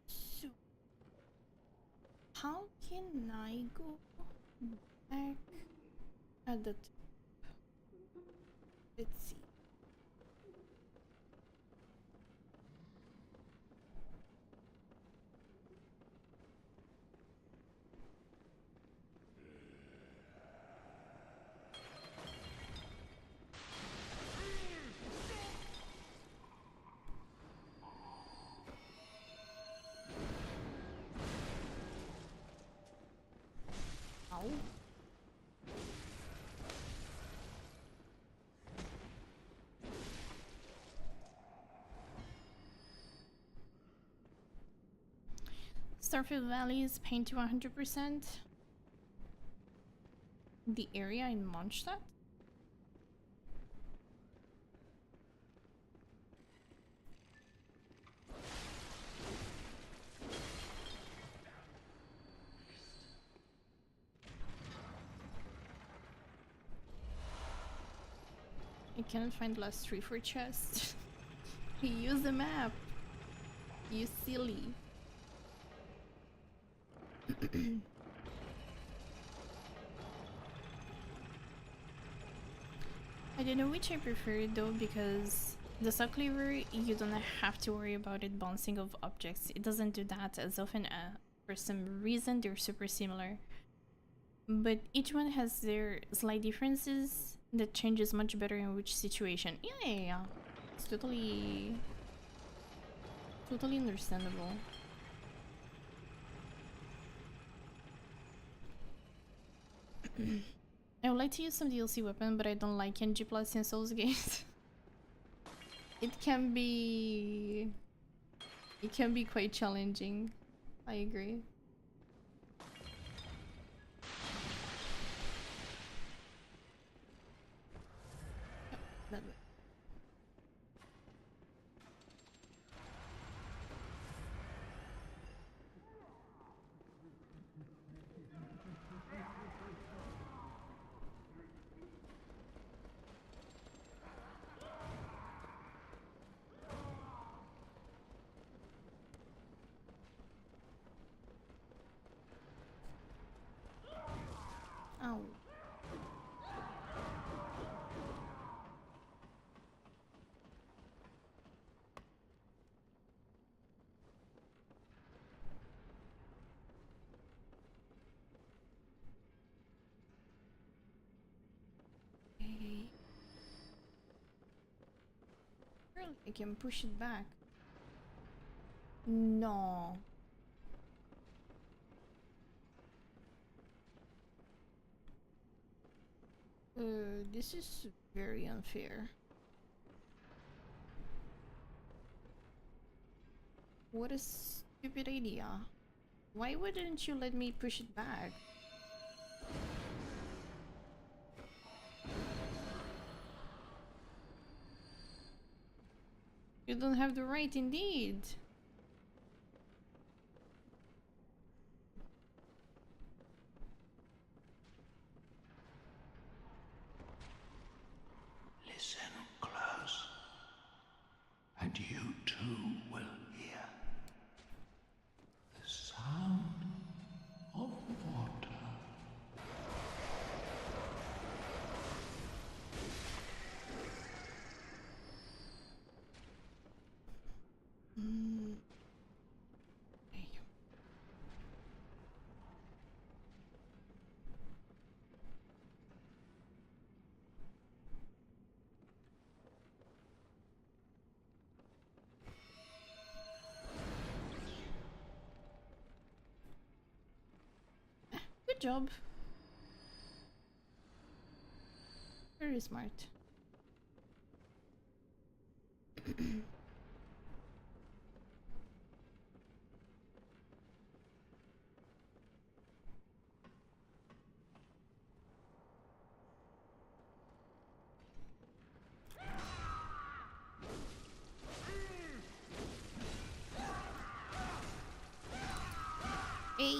So how can I go back at the top? Let's see. Ow. Starfield Valley is paint to 100%. The area in Mondstadt? I cannot find last 3 for chest. Use the map. You silly. I don't know which I prefer though, because the Saw Cleaver, you don't have to worry about it bouncing off objects. It doesn't do that as often. For some reason, they're super similar. But each one has their slight differences that changes much better in which situation. Yeah. It's totally understandable. I would like to use some DLC weapon, but I don't like NG Plus in Souls games. It can be quite challenging. I agree. Oh, that way. Surely I can push it back. No. This is very unfair. What a stupid idea. Why wouldn't you let me push it back? You don't have the right, indeed. Listen close, and you too will hear the sound of water. Okay. Good job. Very smart. Hey.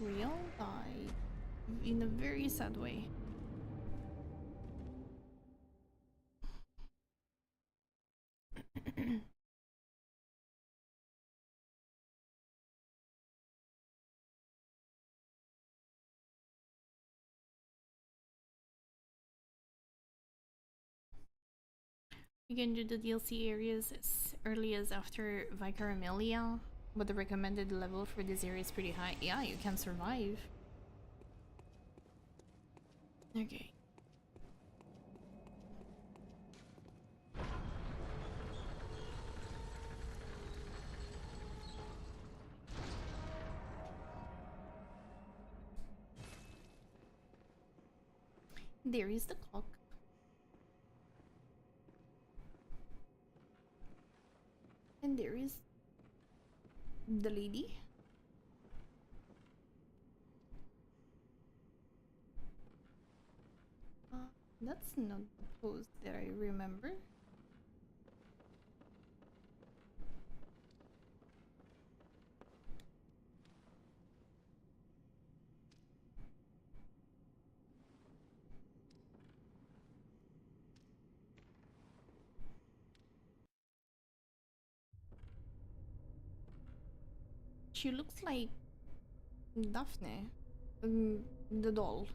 We all died in a very sad way. You can do the DLC areas as early as after Vicar Amelia, but the recommended level for this area is pretty high. Yeah, you can survive. Okay. There is the clock. And there is the lady. That's not the pose that I remember. She looks like Daphne, the doll.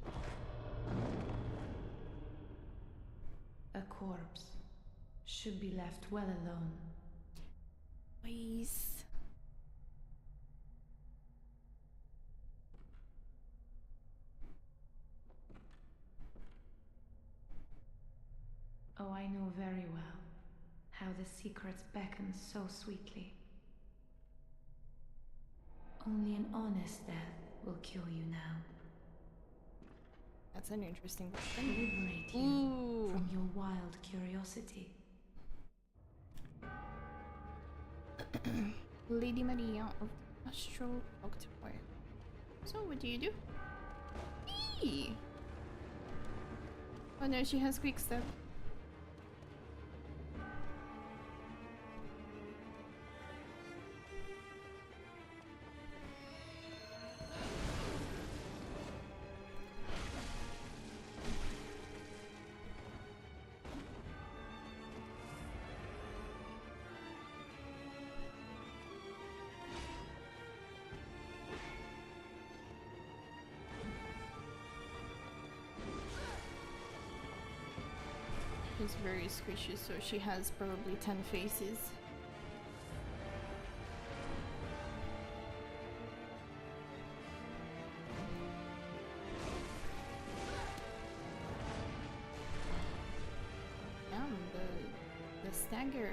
A corpse should be left well alone. Please. Oh, I know very well how the secrets beckon so sweetly. Only an honest death will kill you now. That's an interesting question. Liberate you Ooh. from your wild curiosity. Lady Maria of the Astral October. So what do you do? Eee! Oh no, she has quick step. She's very squishy, so she has probably 10 faces. dagger.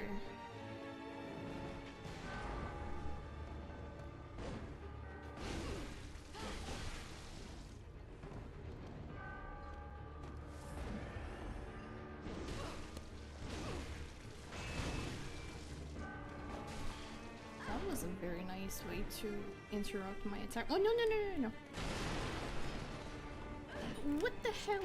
That was a very nice way to interrupt my attack. Oh, no, no, no, no, no. What the hell?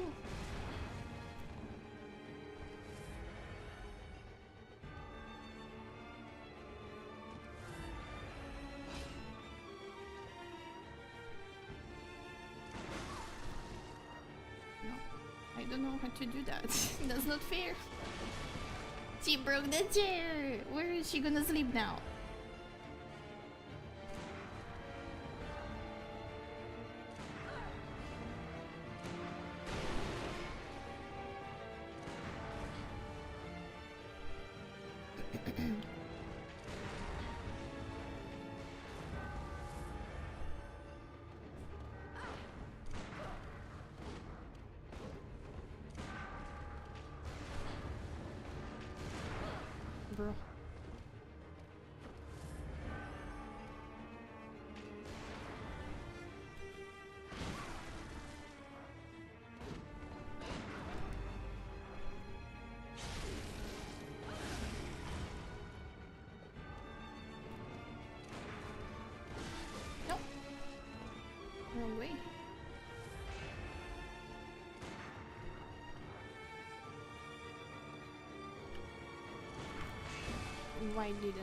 I don't know how to do that. That's not fair. She broke the chair! Where is she gonna sleep now? Bro. Nope. Wrong way. Why didn't?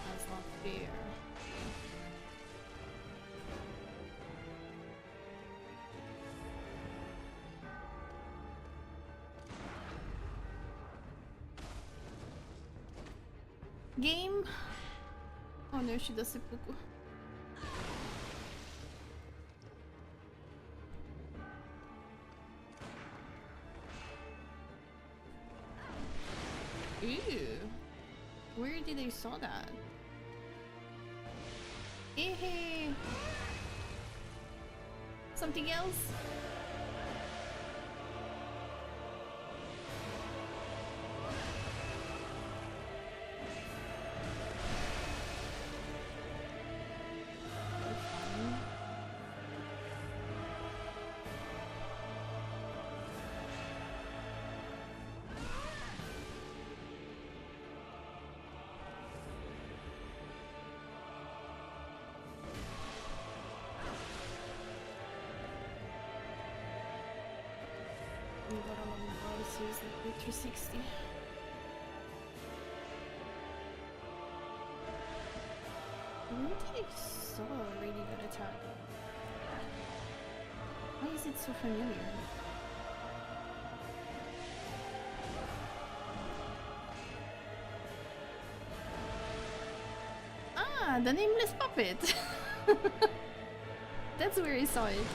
That's not fair. Game? Oh no, she does seppuku. Ew. Where did I saw that? Hey. Something else? We got a lot of bosses like 360. Where did I saw already that attack? Why is it so familiar? Ah, the nameless puppet! That's where I saw it.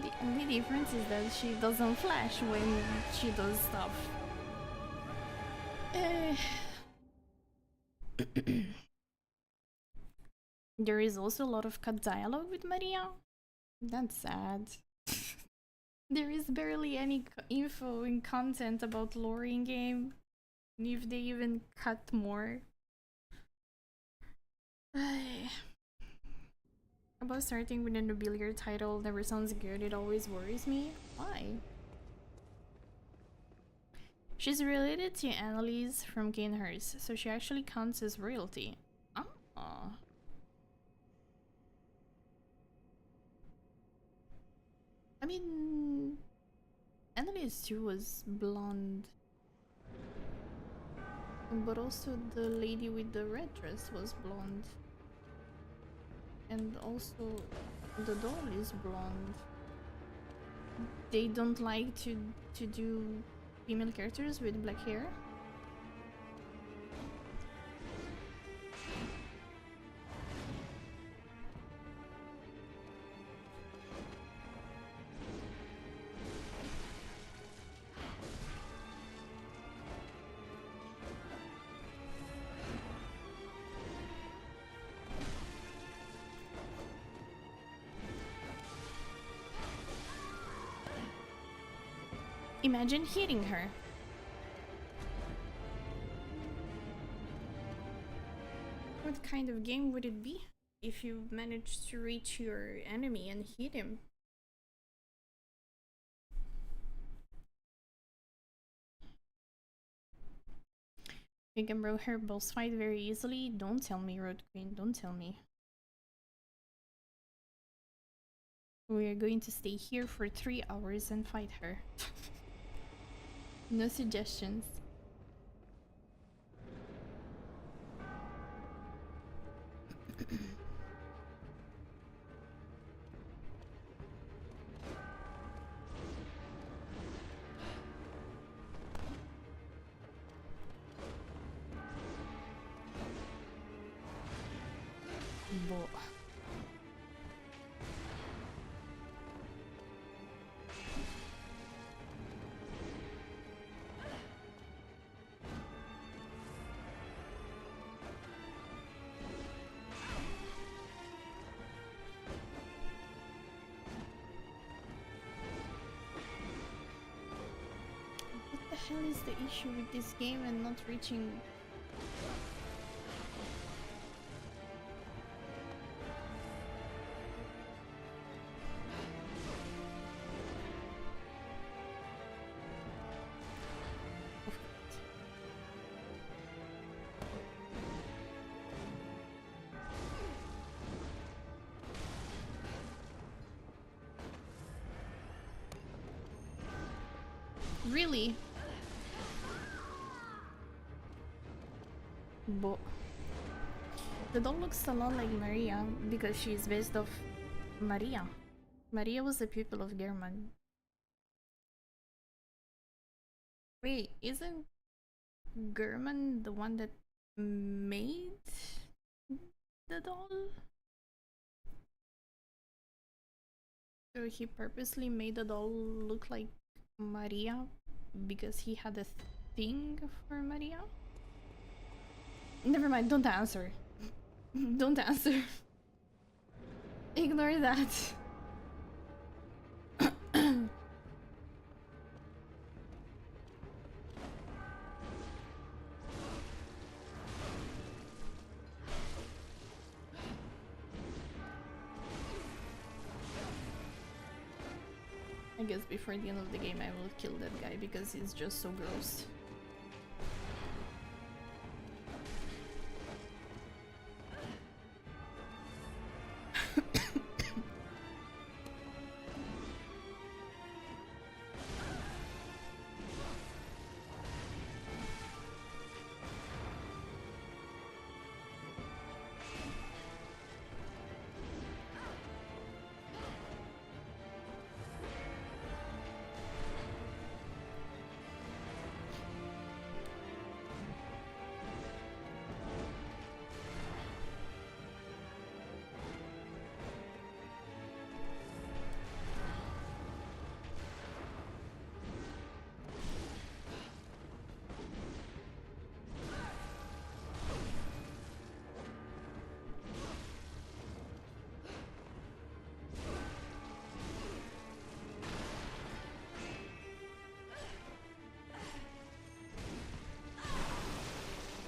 The only difference is that she doesn't flash when she does stuff. There is also a lot of cut dialogue with Maria. That's sad. There is barely any info and content about lore in game, if they even cut more. About starting with a nobiliar title never sounds good, it always worries me. Why? She's related to Annalise from Gainhurst, so she actually counts as royalty. Ah. I mean, Annalise too was blonde. But also the lady with the red dress was blonde. And also the doll is blonde. They don't like to do female characters with black hair. Imagine hitting her. What kind of game would it be if you managed to reach your enemy and hit him? You can bro her boss fight very easily. Don't tell me, Road Queen. Don't tell me. We are going to stay here for 3 hours and fight her. No suggestions. Bo. What the hell is the issue with this game and not reaching? Really? But the doll looks a lot like Maria because she's based off Maria. Maria was the pupil of German. Wait, isn't German the one that made the doll? So he purposely made the doll look like Maria because he had a thing for Maria? Never mind, don't answer. Don't answer. Ignore that. I guess before the end of the game I will kill that guy because he's just so gross.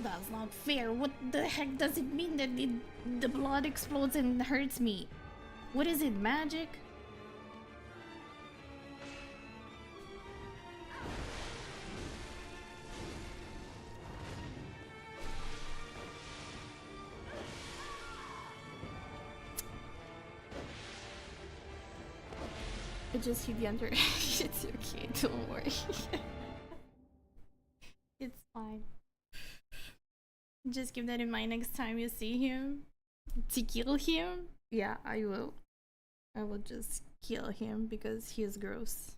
That's not fair. What the heck does it mean that the blood explodes and hurts me? What is it, magic? I just hit the under. It's okay, don't worry. It's fine. Just keep that in mind next time you see him. To kill him? Yeah, I will. I will just kill him because he is gross.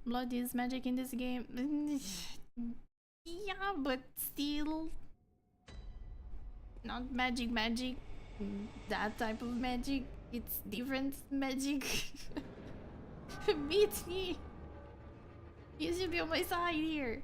Blood is magic in this game. Yeah, but still not magic magic. That type of magic. It's different magic. Beat me. You should be on my side here.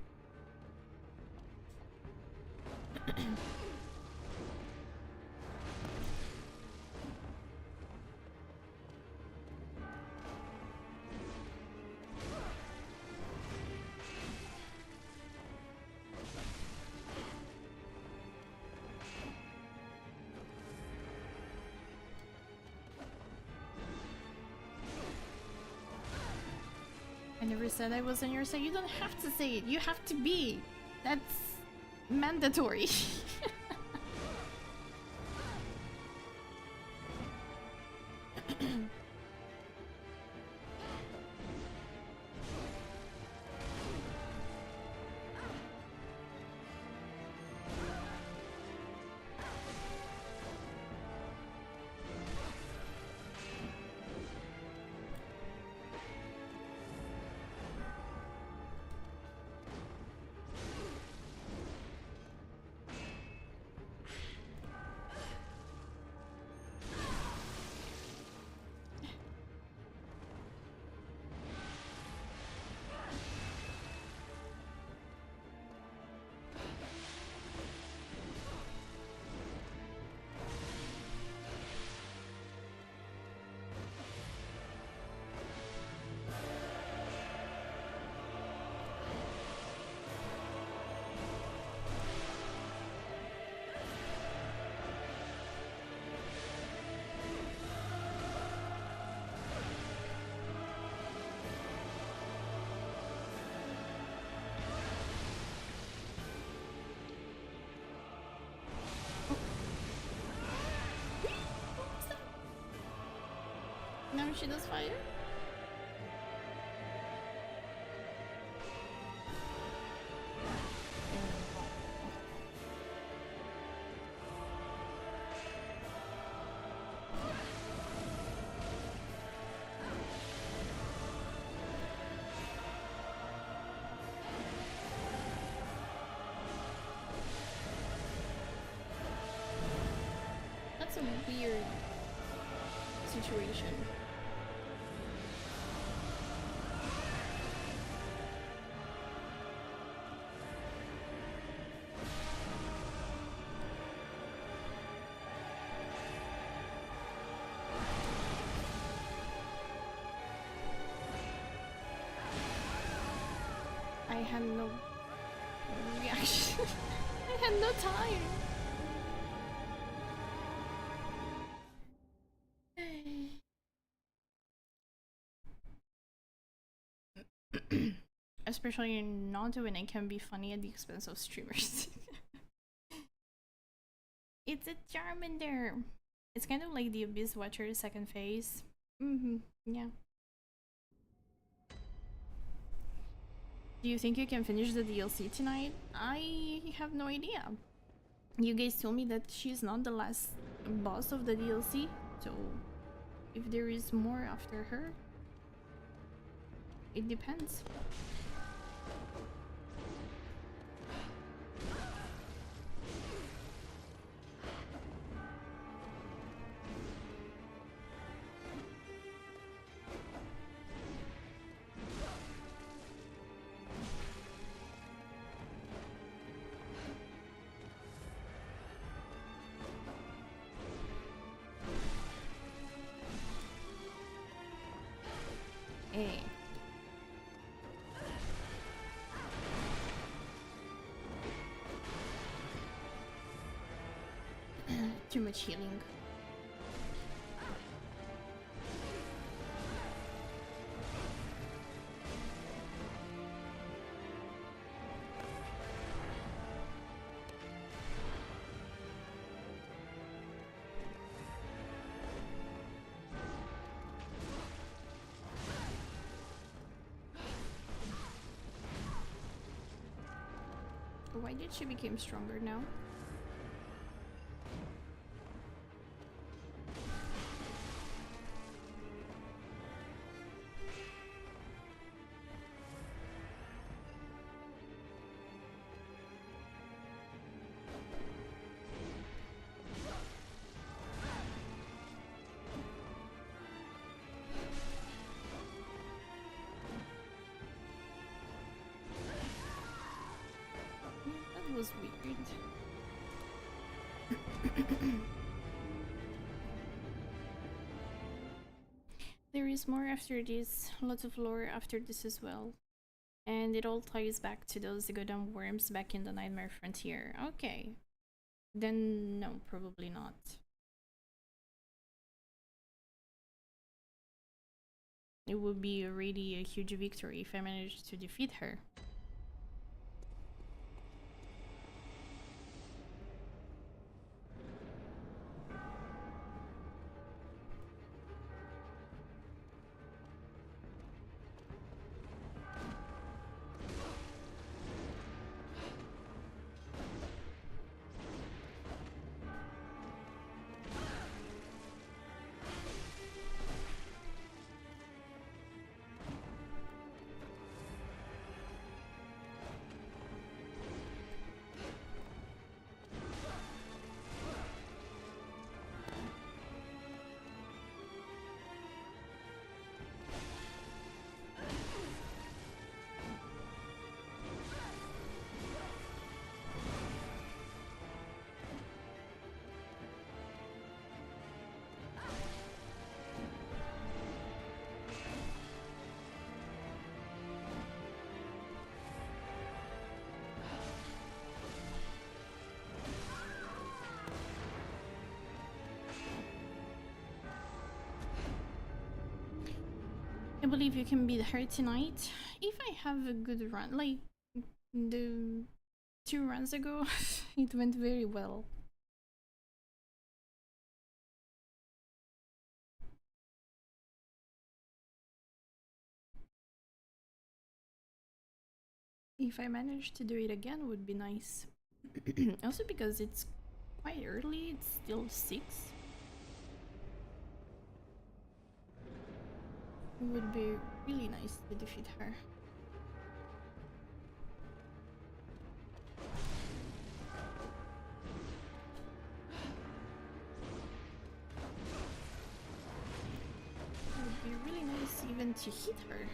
never said I was on your side. You don't have to say it. You have to be. That's mandatory. Now she does fire? That's a weird situation. I had no reaction. I had no time. Especially not when it can be funny at the expense of streamers. It's a Charmander. It's kind of like the Abyss Watcher's second phase. Yeah. Do you think you can finish the DLC tonight? I have no idea. You guys told me that she's not the last boss of the DLC, so if there is more after her, it depends. Hey. Too much healing. Why did she become stronger now? That was weird. There is more after this, lots of lore after this as well. And it all ties back to those Godam worms back in the Nightmare Frontier. Okay. Then no, probably not. it would be already a huge victory if I managed to defeat her. I believe you can beat her tonight if I have a good run. Like the 2 runs ago, it went very well. If I manage to do it again, would be nice. Also because it's quite early, it's still 6. It would be really nice to defeat her. It would be really nice even to hit her.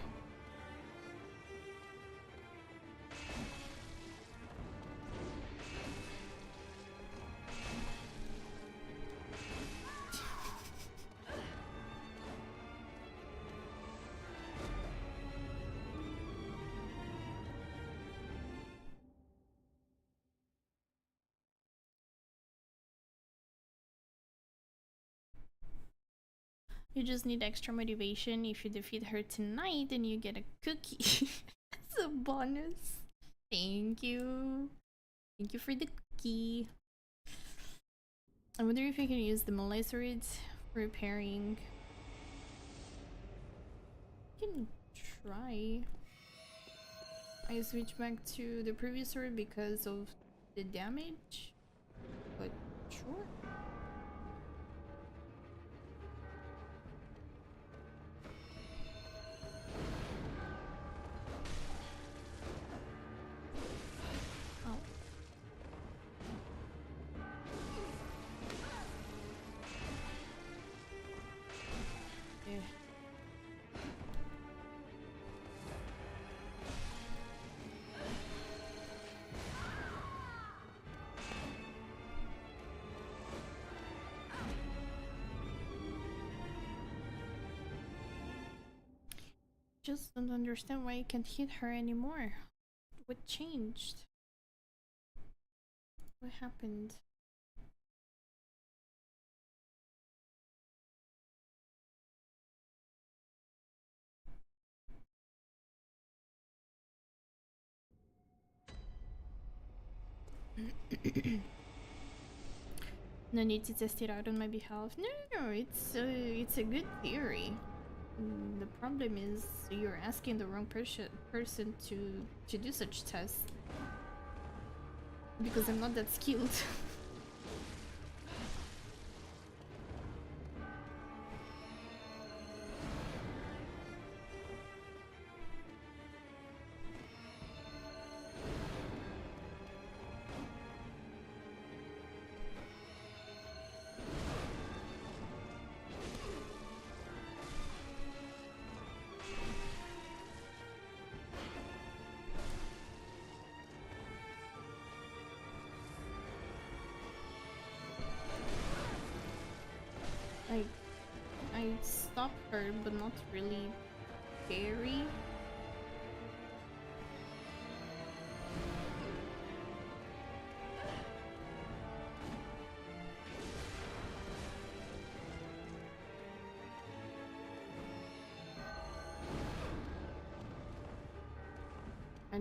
You just need extra motivation. If you defeat her tonight, then you get a cookie. It's a bonus. Thank you. Thank you for the cookie. I wonder if I can use the Moonlight swords for repairing. I can try. I switched back to the previous sword because of the damage, but sure. Just don't understand why I can't hit her anymore. What changed? What happened? No need to test it out on my behalf. No, it's a good theory. The problem is you're asking the wrong person to do such tests because I'm not that skilled. I stopped her, but not really very.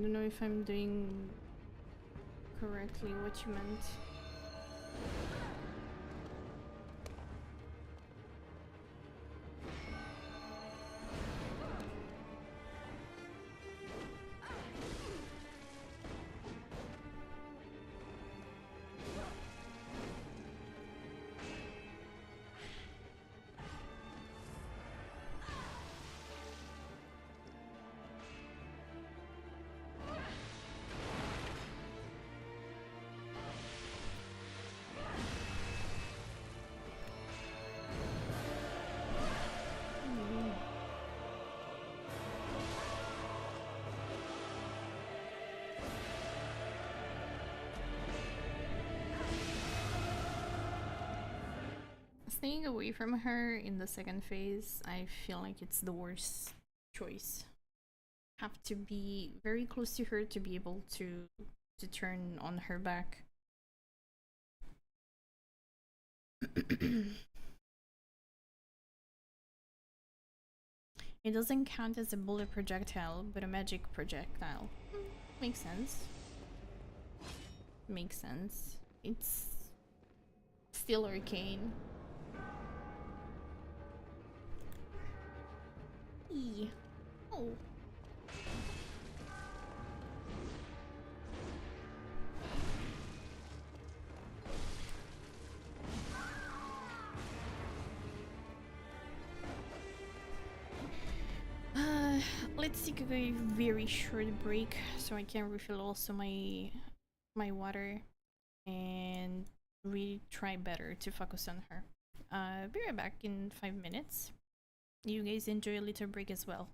don't know if I'm doing correctly what you meant. Staying away from her in the second phase, I feel like it's the worst choice. Have to be very close to her to be able to turn on her back. It doesn't count as a bullet projectile, but a magic projectile. Makes sense. Makes sense. It's still arcane. Oh. Let's take a very short break so I can refill also my water and really try better to focus on her. Be right back in 5 minutes. You guys enjoy a little break as well.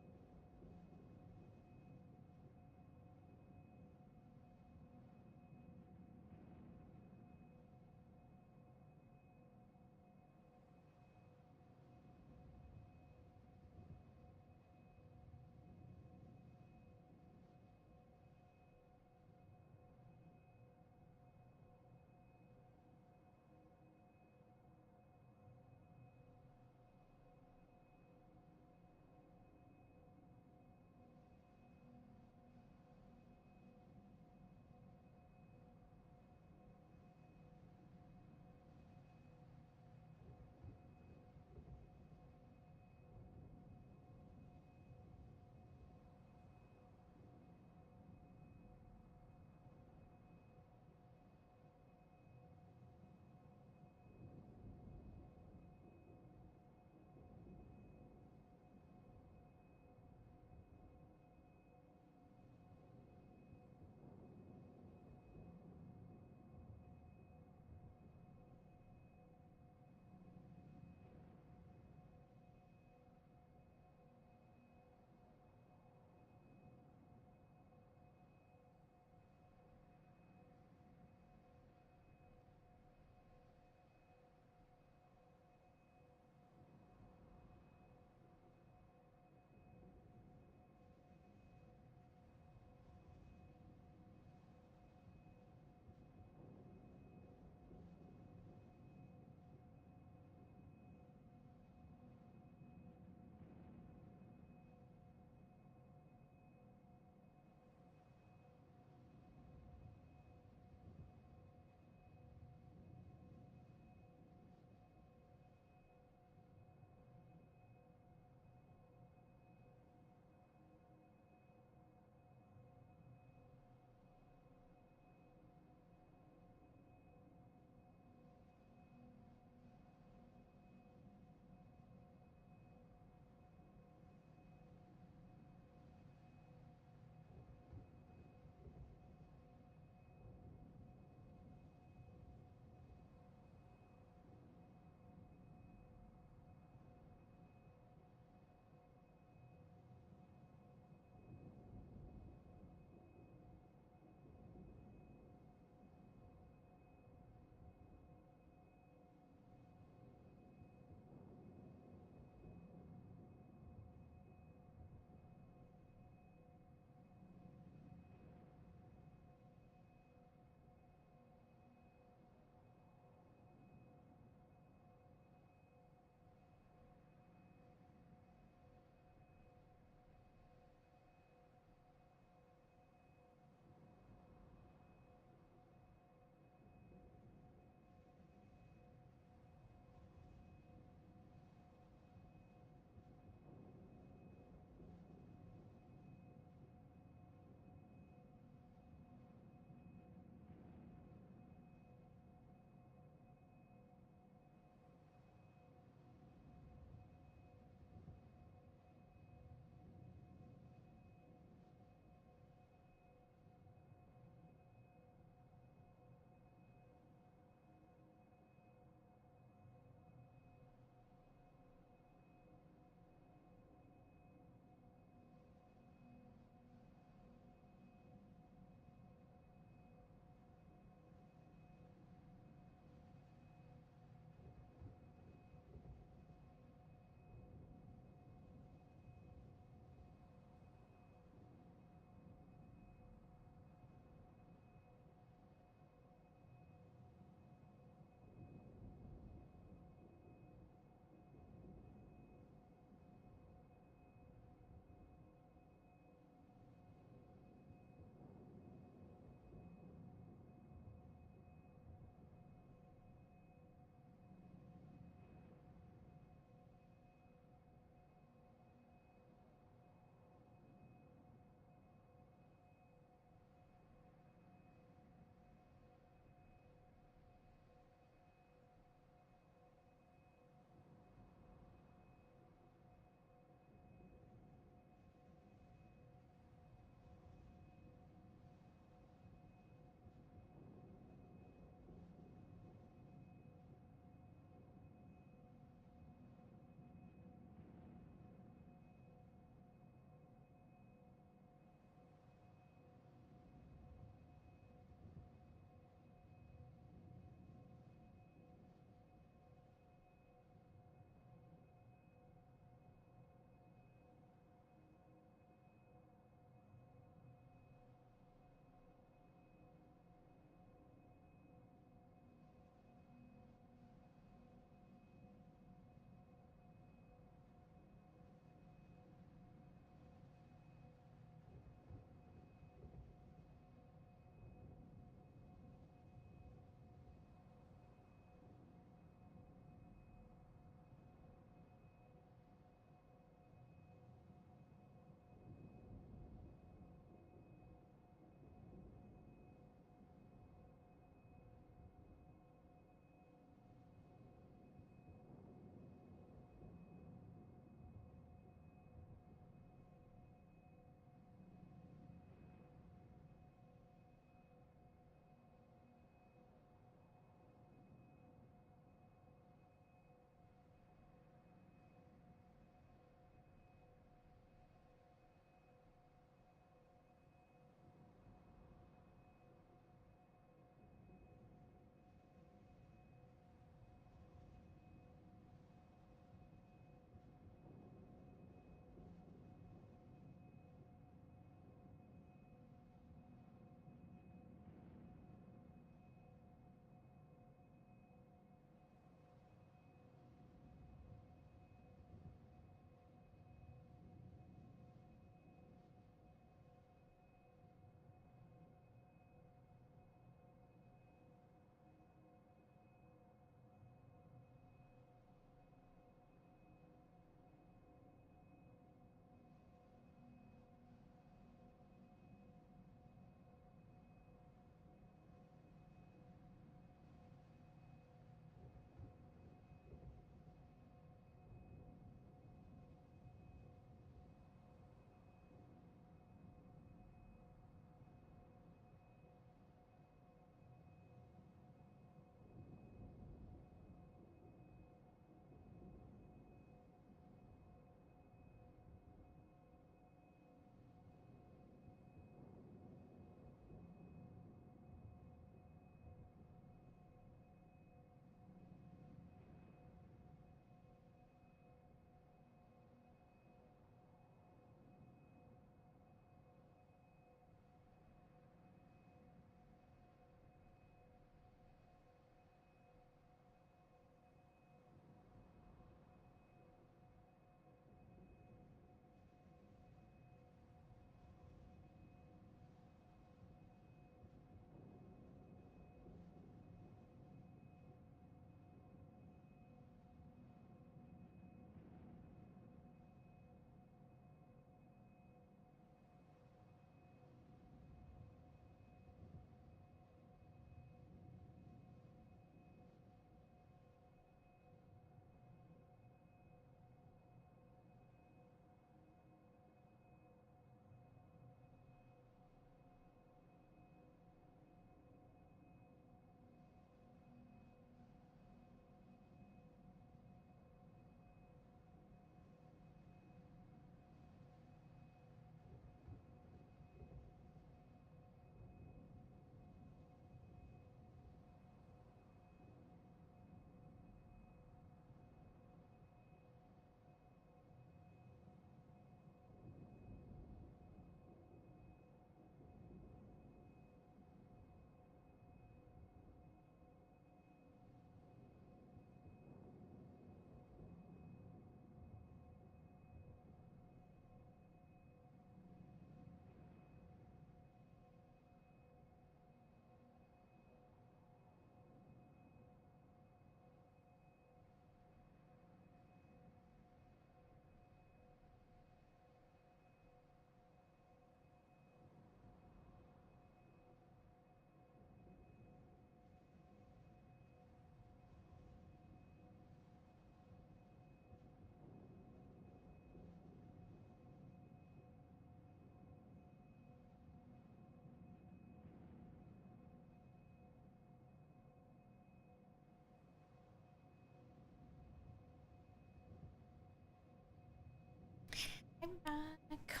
I'm back.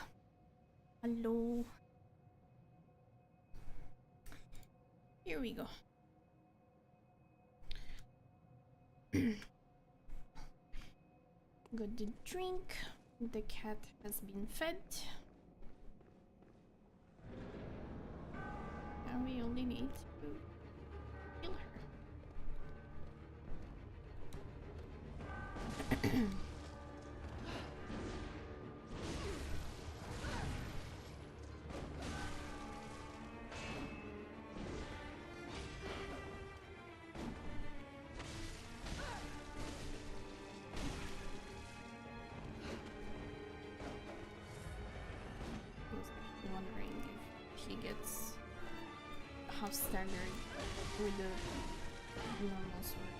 Hello. Here we go. Got the drink. The cat has been fed. Now we only need to kill her. Wondering if he gets half standard with the normal sword.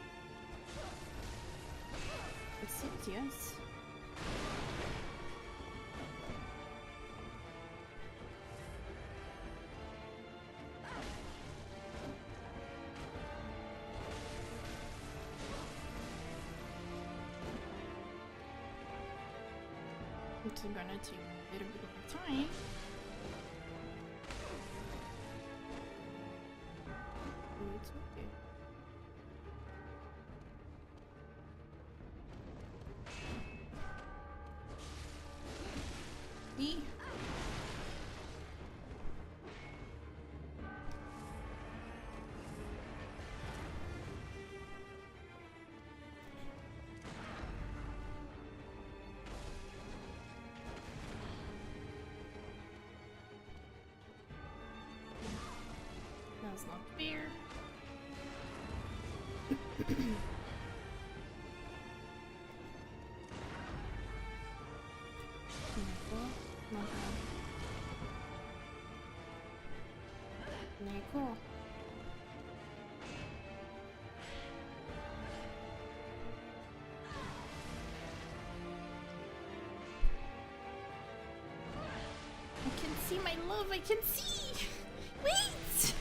It seems yes. It's gonna take a little bit of time. Oh, it's okay. Me? That's not fair. Neko. I can see my love, I can see! Wait!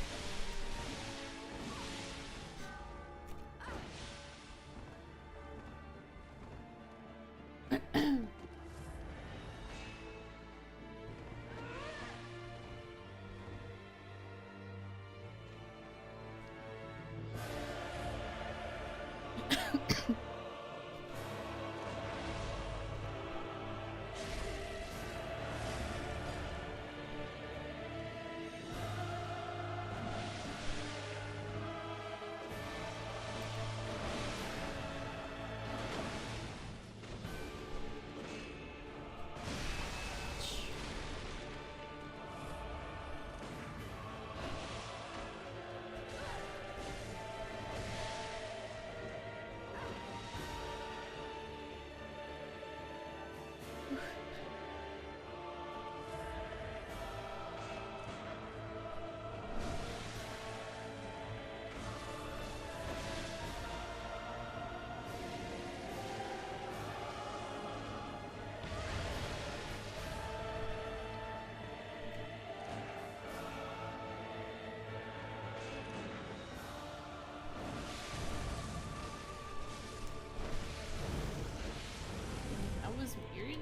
That was weird.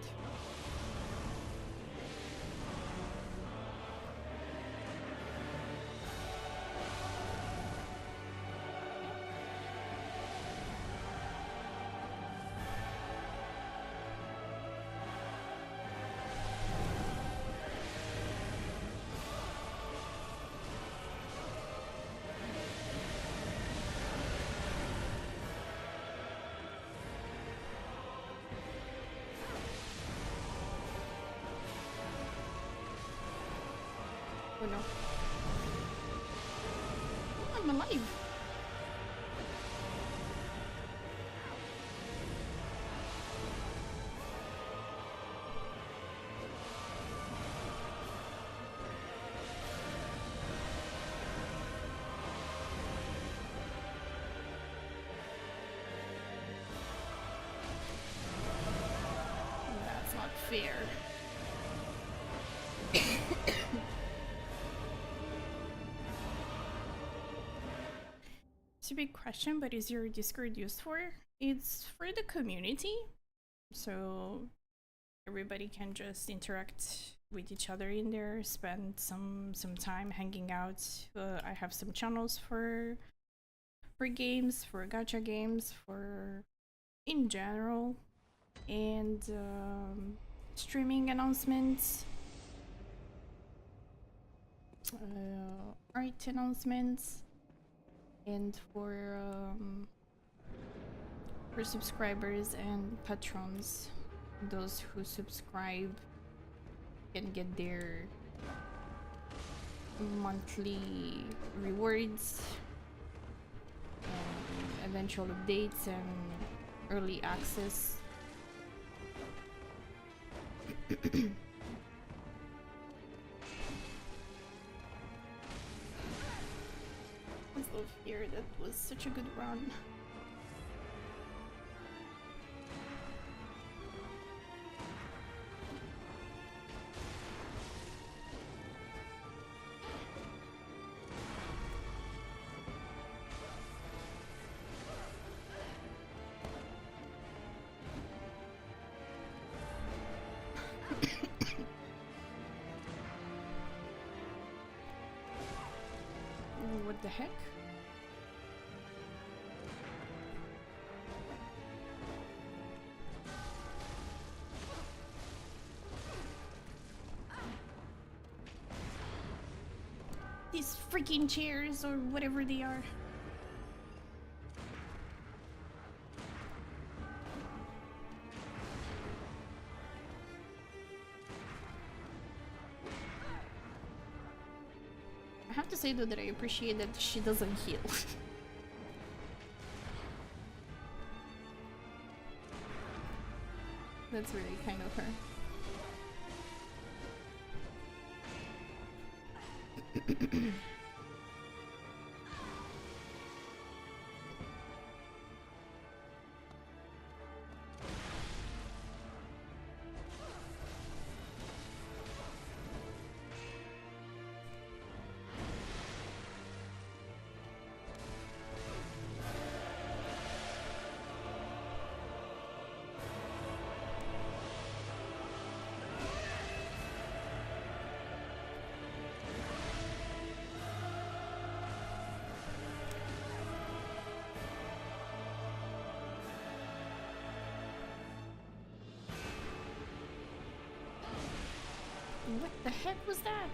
Oh no. Oh, I'm alive. That's not fair. It's a big question, but is your Discord used for? It's for the community. So everybody can just interact with each other in there, spend some time hanging out. I have some channels for games, for gacha games, for in general, and streaming announcements, art announcements, and for subscribers and patrons. Those who subscribe can get their monthly rewards, eventual updates, and early access. I love here, that was such a good run. What the heck? These freaking chairs, or whatever they are. I have to say though that I appreciate that she doesn't heal. That's really kind of her. What the heck was that?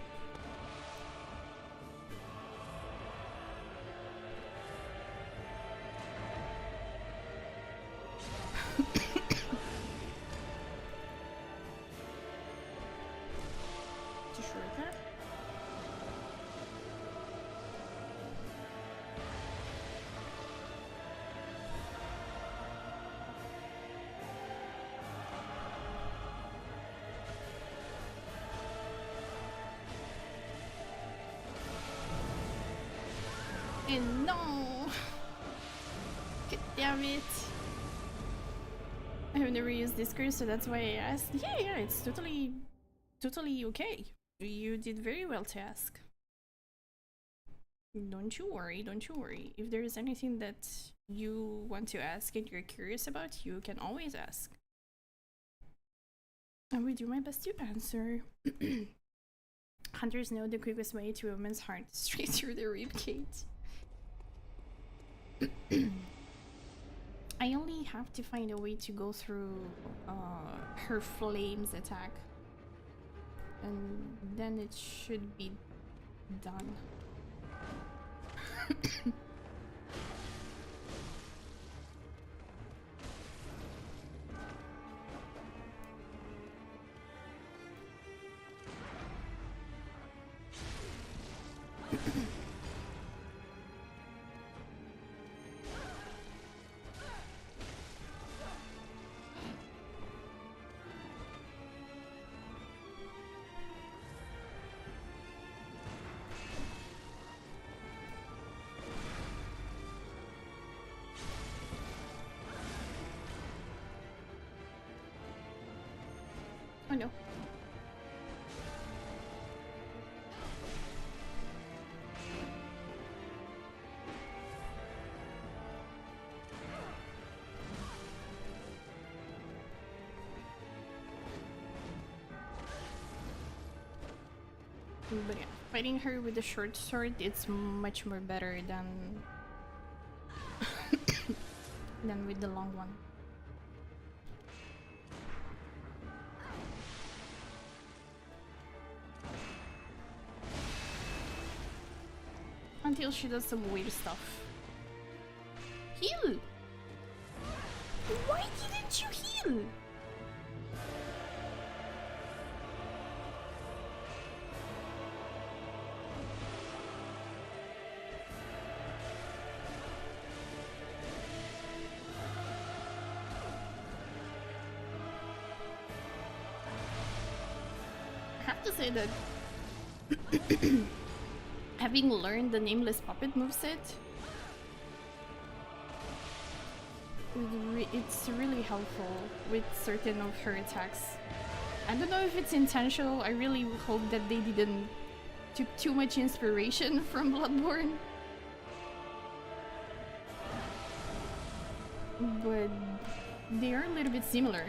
It's a shuriken? And no! God damn it! I have never used this curse, so that's why I asked. Yeah, it's totally okay. You did very well to ask. Don't you worry, don't you worry. If there is anything that you want to ask and you're curious about, you can always ask. I will do my best to answer. Hunters know the quickest way to a woman's heart, straight through the ribcage. I only have to find a way to go through her flames attack, and then it should be done. Oh no. But yeah, fighting her with the short sword, it's much more better than than with the long one. Until she does some weird stuff. Heal! Why didn't you heal? I have to say that having learned the Nameless Puppet moveset, it's really helpful with certain of her attacks. I don't know if it's intentional. I really hope that they didn't took too much inspiration from Bloodborne. But they are a little bit similar.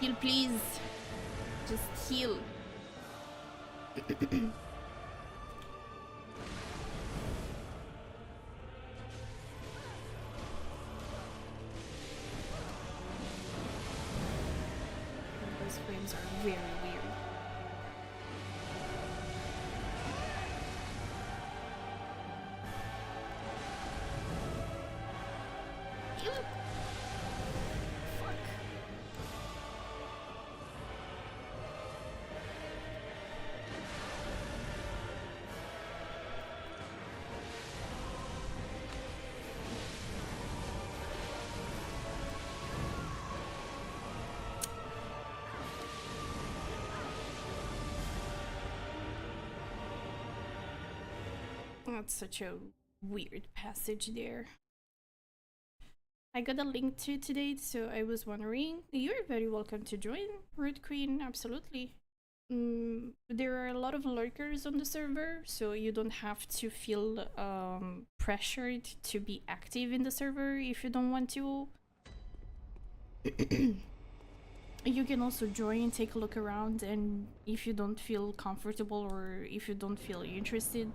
Heal, please. Just heal. Those frames are very weird. Heal. Fuck. That's such a weird passage there. I got a link to it today, so I was wondering. You're very welcome to join, Root Queen, absolutely. There are a lot of lurkers on the server, so you don't have to feel pressured to be active in the server if you don't want to. You can also join, take a look around, and if you don't feel comfortable or if you don't feel interested,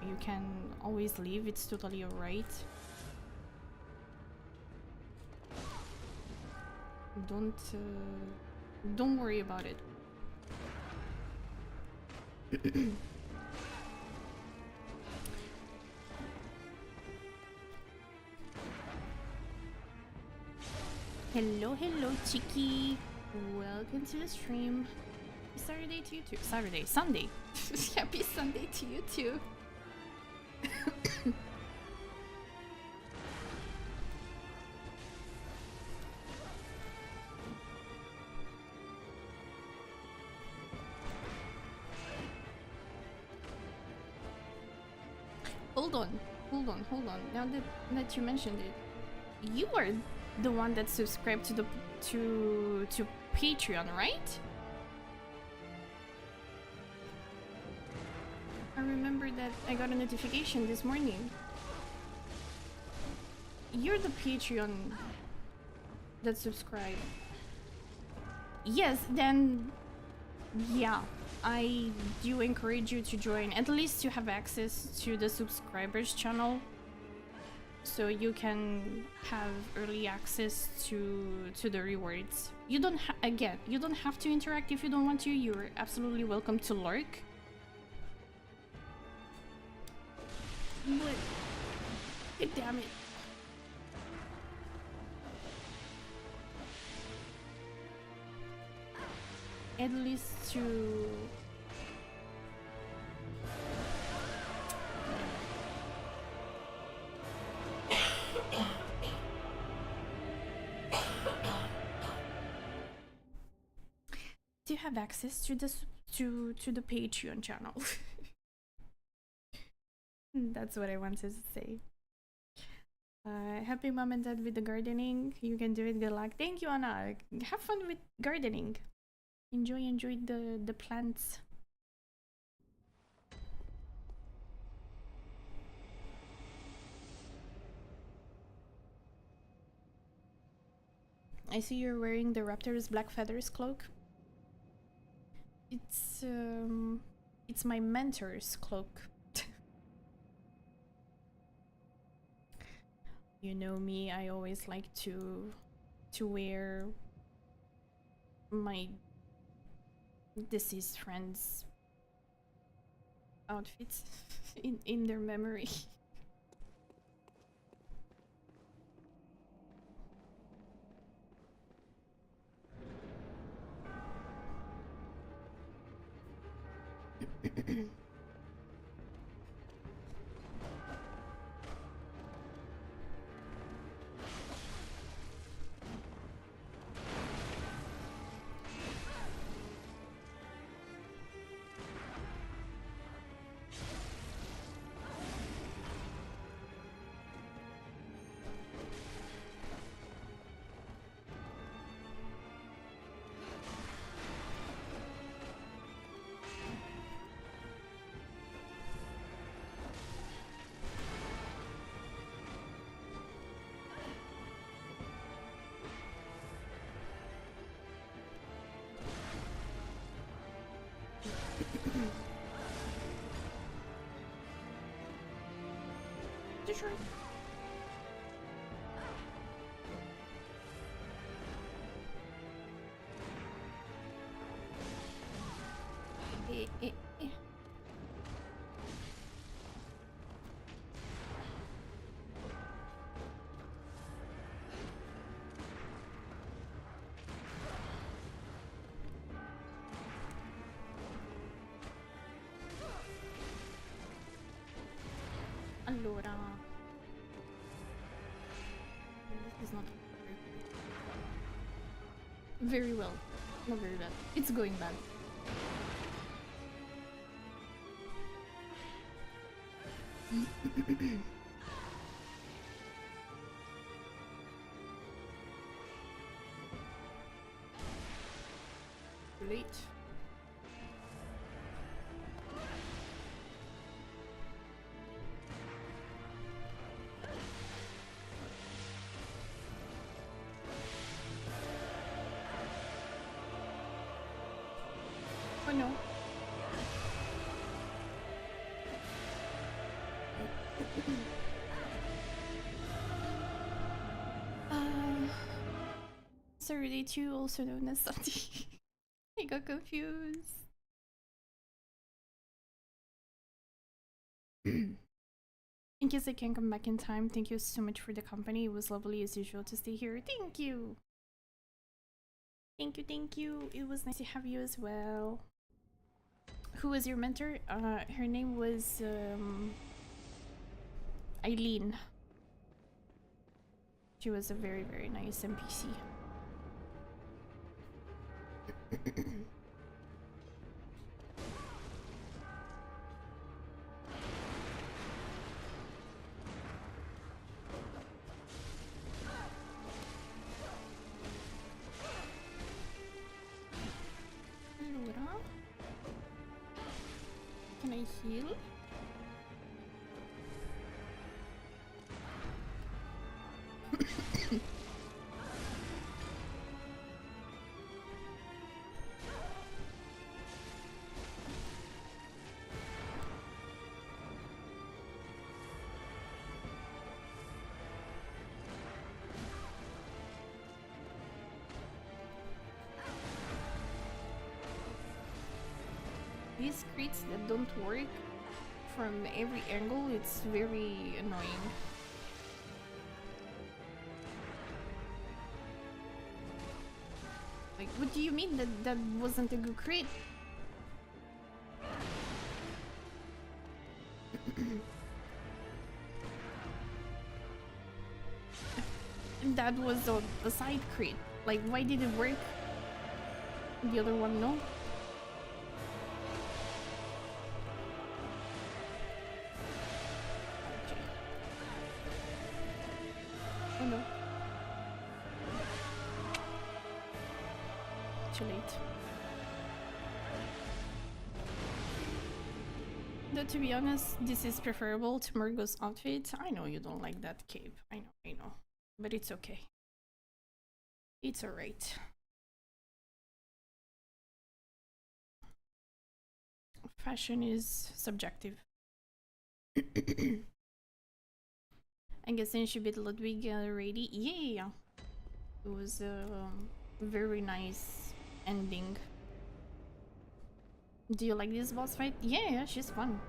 you can always leave. It's totally alright. Don't worry about it. Hello, Chicky. Welcome to the stream. Saturday to you too. Sunday. Happy Sunday to you too. Hold on. Now that you mentioned it, you are the one that subscribed to the to Patreon, right? I remember that I got a notification this morning. You're the Patreon that subscribed. Yes, then yeah, I do encourage you to join, at least to have access to the subscribers channel, so you can have early access to the rewards. You don't you don't have to interact if you don't want to. You're absolutely welcome to lurk. But God damn it. At least to have access to the Patreon channel. That's what I wanted to say. Happy mom and dad with the gardening. You can do it. Good luck. Thank you, Anna. Have fun with gardening. Enjoy the plants. I see you're wearing the Raptor's Black Feathers cloak. It's my mentor's cloak. You know me, I always like to wear my deceased friends' outfits in their memory. Sure. Allora, this is not very well. Not very bad. It's going bad. Late. Oh no. Sorry, they too, also known as Santi. I got confused. In case I can come back in time, thank you so much for the company. It was lovely as usual to stay here. Thank you. Thank you, thank you. It was nice to have you as well. Who was your mentor? Her name was Eileen. She was a very, very nice NPC. Allora, can I heal? These crits that don't work from every angle, it's very annoying. Like, what do you mean that that wasn't a good crit? That was a side crit. Like, why did it work? The other one, no? Oh no. Too late. Though to be honest, this is preferable to Murgo's outfit. I know you don't like that cape. I know. But it's okay. It's alright. Fashion is subjective. I guess I should beat Ludwig already. Yeah. It was a very nice ending. Do you like this boss fight? Yeah, she's fun.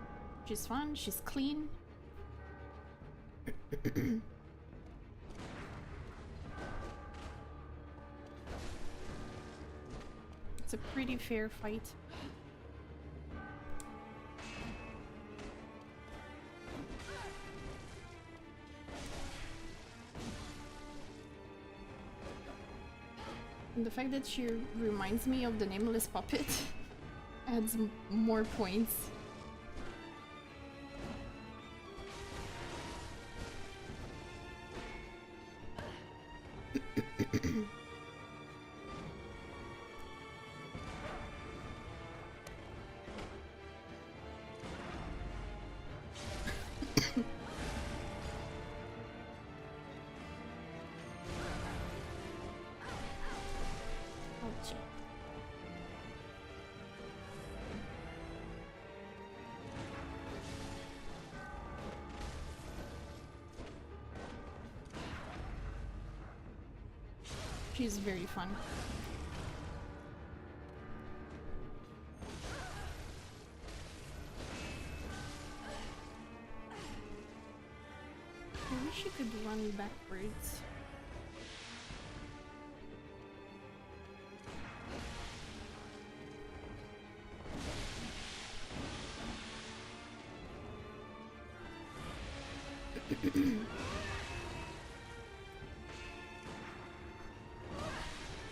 She's fun, she's clean. It's a pretty fair fight. And the fact that she reminds me of the nameless puppet adds more points. She's very fun. I wish you could run backwards.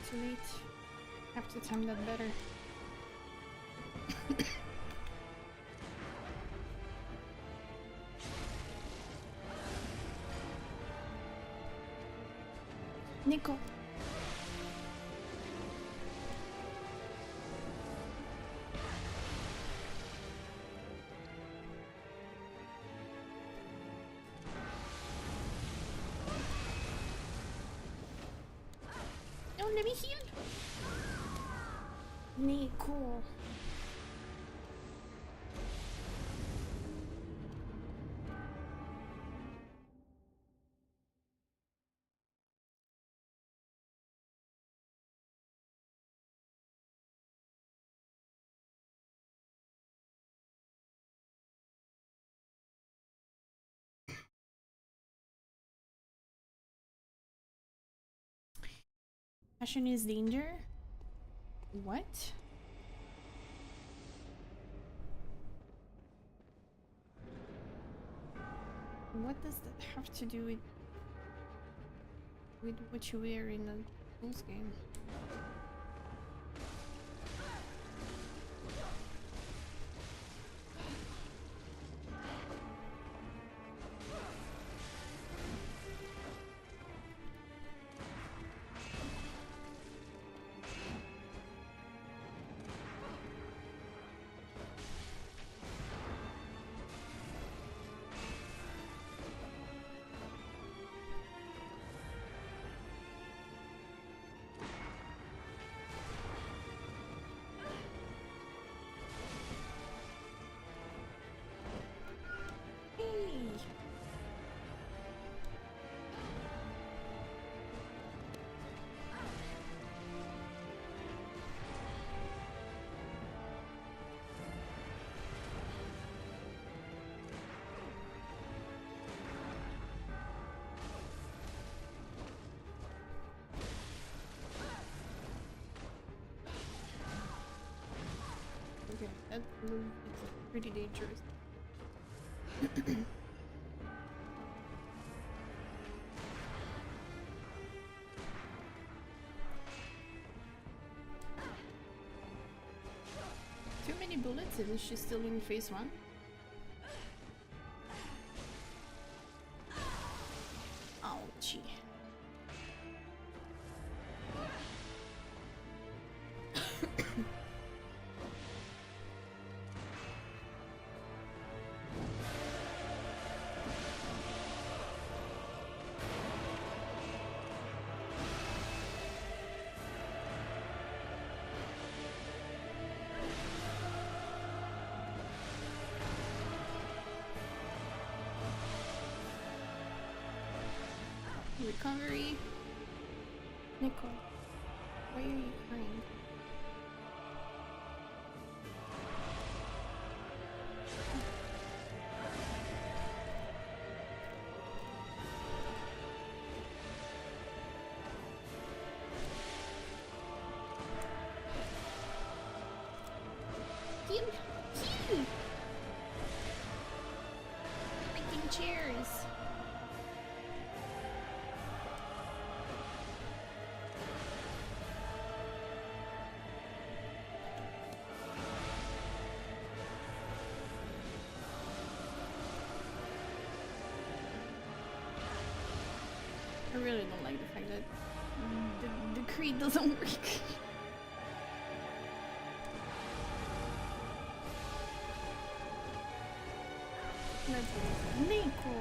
Too late. Have to time that better. Nico. Oh, let me heal. Nico. Passion is danger? What? What does that have to do with what you wear in the Bulls game? Okay, that move is pretty dangerous. Too many bullets and she's still in phase 1? Ouchie. recovery. Nico, why are you crying? Heal! Heal! Freaking chairs! I really don't like the fact that the Creed doesn't work. Let's wait. Nico!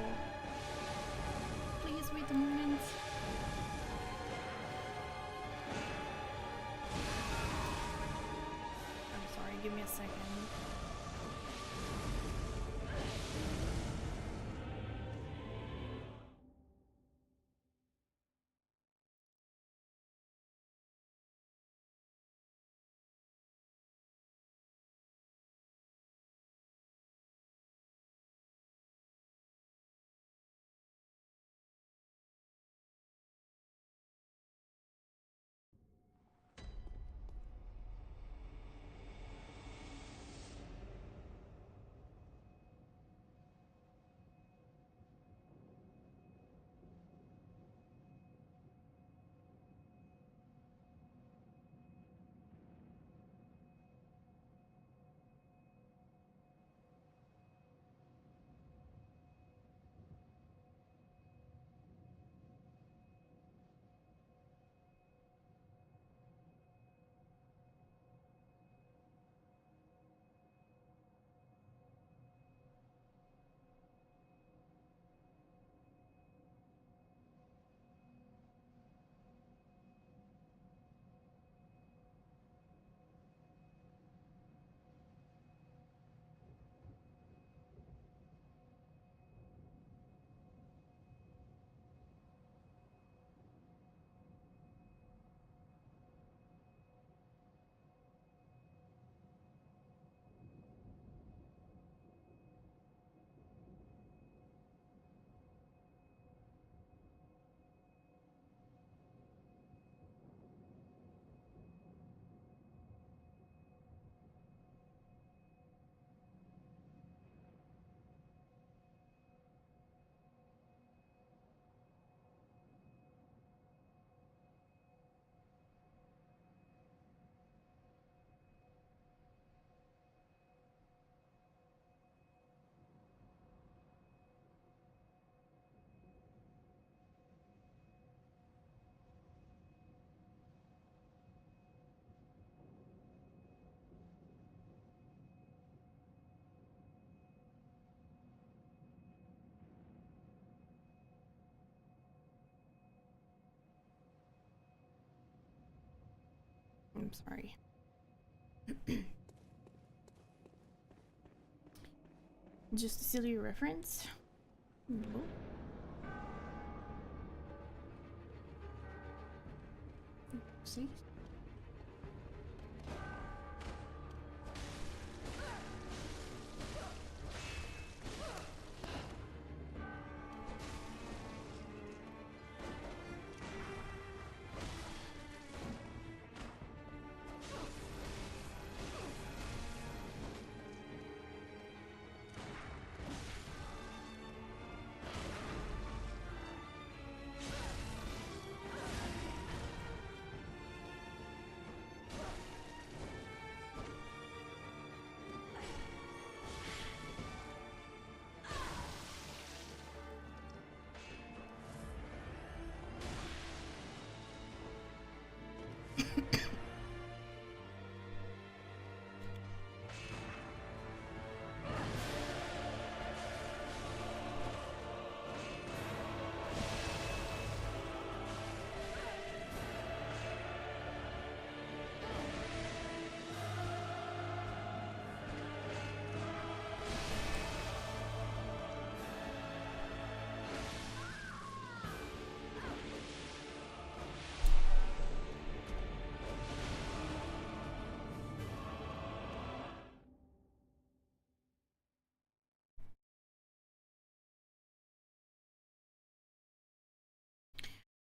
Please wait a moment. I'm sorry, give me a second. I'm sorry. Just a silly reference. No. See?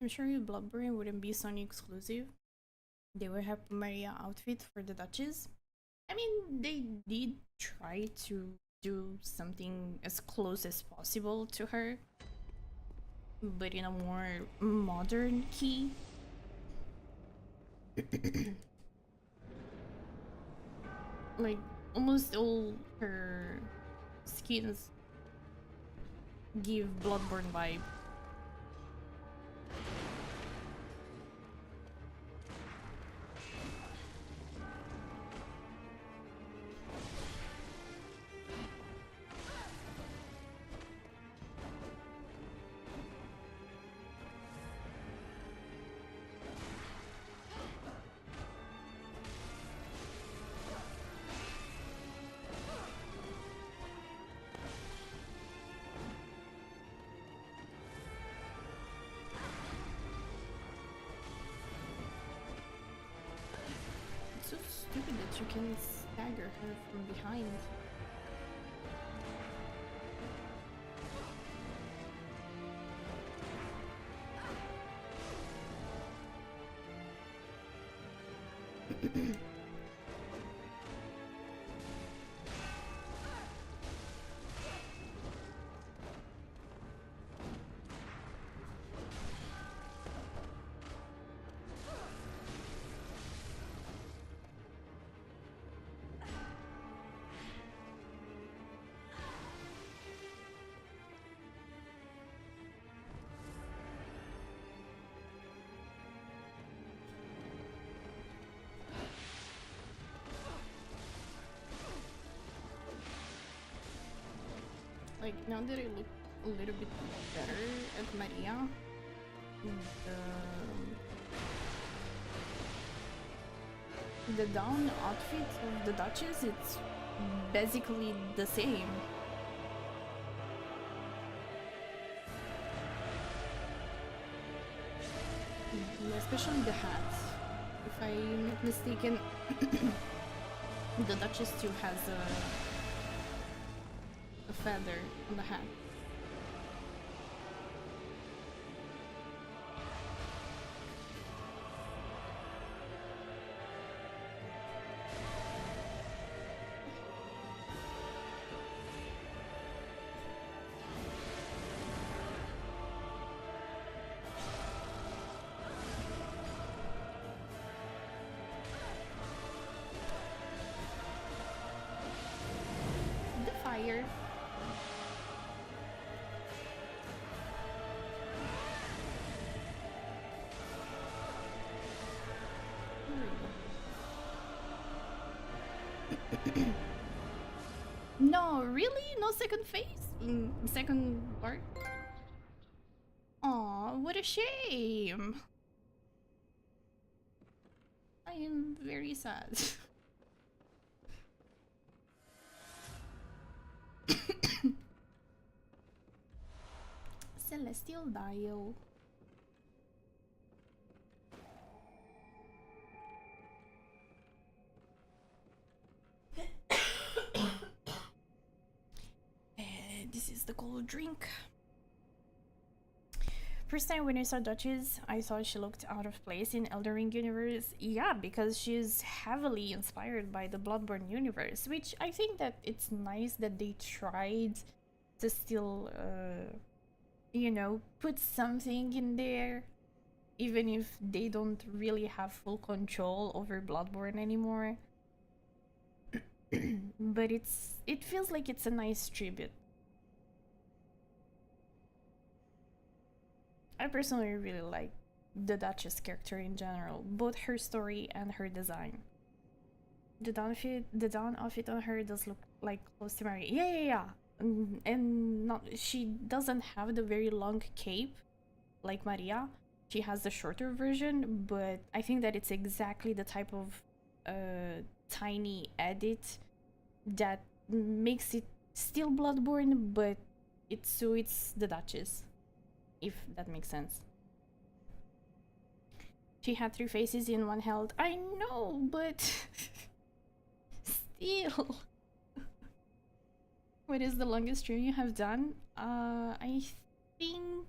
I'm sure Bloodborne wouldn't be Sony exclusive. They would have Maria outfit for the Duchess. I mean, they did try to do something as close as possible to her, but in a more modern key. Like, almost all her skins give Bloodborne vibe. It's so stupid that you can stagger her from behind. Like, now that I look a little bit better at Maria, the down outfit of the Duchess, it's basically the same. Especially the hat. If I'm not mistaken, the Duchess too has a feather on the hat. The fire. No, really? No second phase? Second part? Aw, what a shame. I am very sad. Celestial Dial. This is the cold drink. First time when I saw Duchess, I thought she looked out of place in Elden Ring universe. Yeah, because she's heavily inspired by the Bloodborne universe, which I think that it's nice that they tried to still, you know, put something in there, even if they don't really have full control over Bloodborne anymore. But it feels like it's a nice tribute. I personally really like the Duchess character in general, both her story and her design. The down outfit on her does look like close to Mary. Yeah. And not, she doesn't have the very long cape like Maria. She has the shorter version, but I think that it's exactly the type of tiny edit that makes it still Bloodborne, but it suits the Duchess, if that makes sense. She had 3 faces in one held. I know, but still. What is the longest stream you have done? I think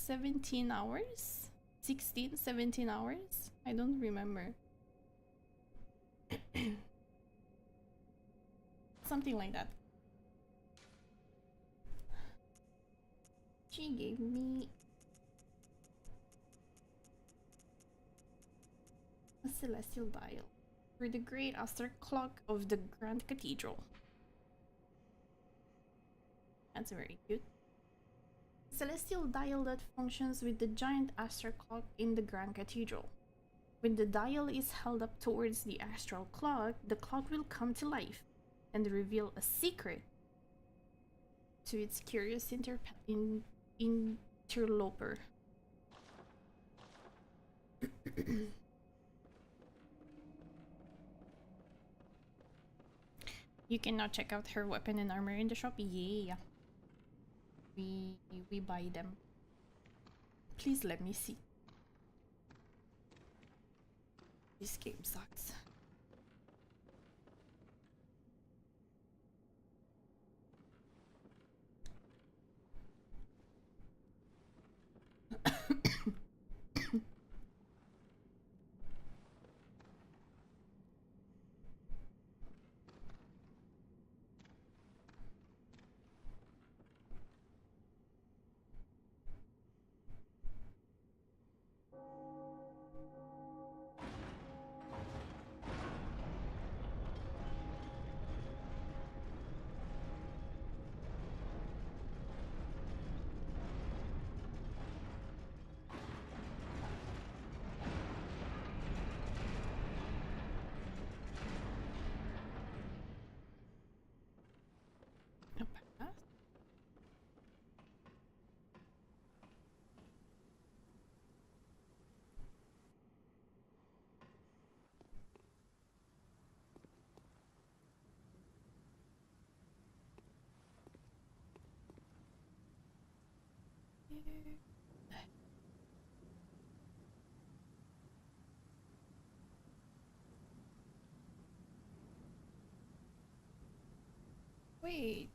17 hours? 16, 17 hours? I don't remember. Something like that. She gave me a celestial dial for the great Aster clock of the Grand Cathedral. That's very cute. Celestial dial that functions with the giant Aster clock in the Grand Cathedral. When the dial is held up towards the astral clock, the clock will come to life and reveal a secret to its curious interloper. You can now check out her weapon and armor in the shop. Yeah. We buy them. Please let me see. This game sucks. Wait.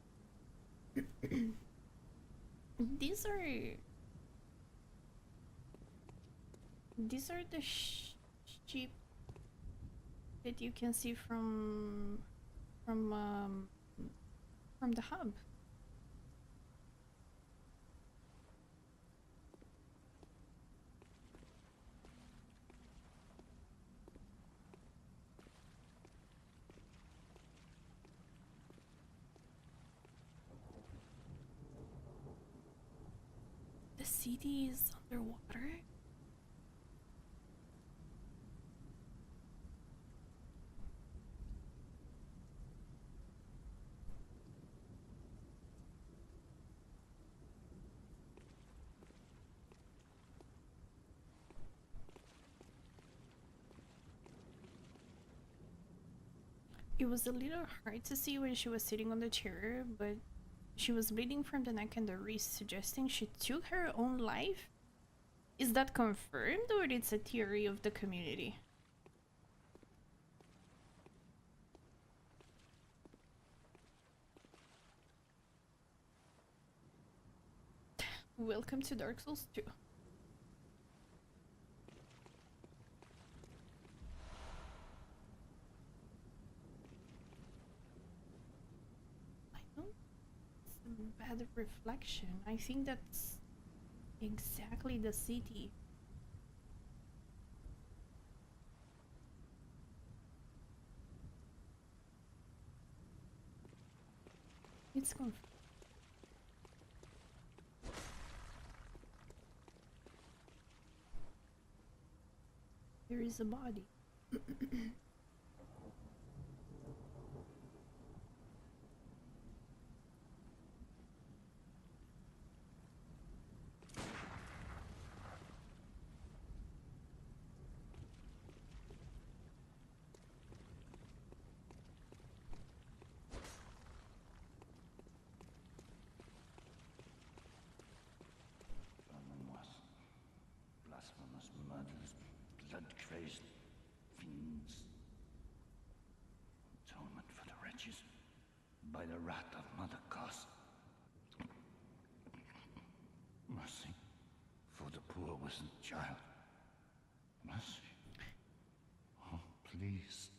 These are the sheep that you can see from the hub. The city is underwater. It was a little hard to see when she was sitting on the chair, but she was bleeding from the neck and the wrist, suggesting she took her own life. Is that confirmed, or it's a theory of the community? Welcome to Dark Souls 2. Bad reflection. I think that's exactly the city. It's confirmed. There is a body. Blasphemous murderers, blood-crazed fiends. Atonement for the wretches by the wrath of Mother Goss. Mercy was a child. Mercy. Oh, please.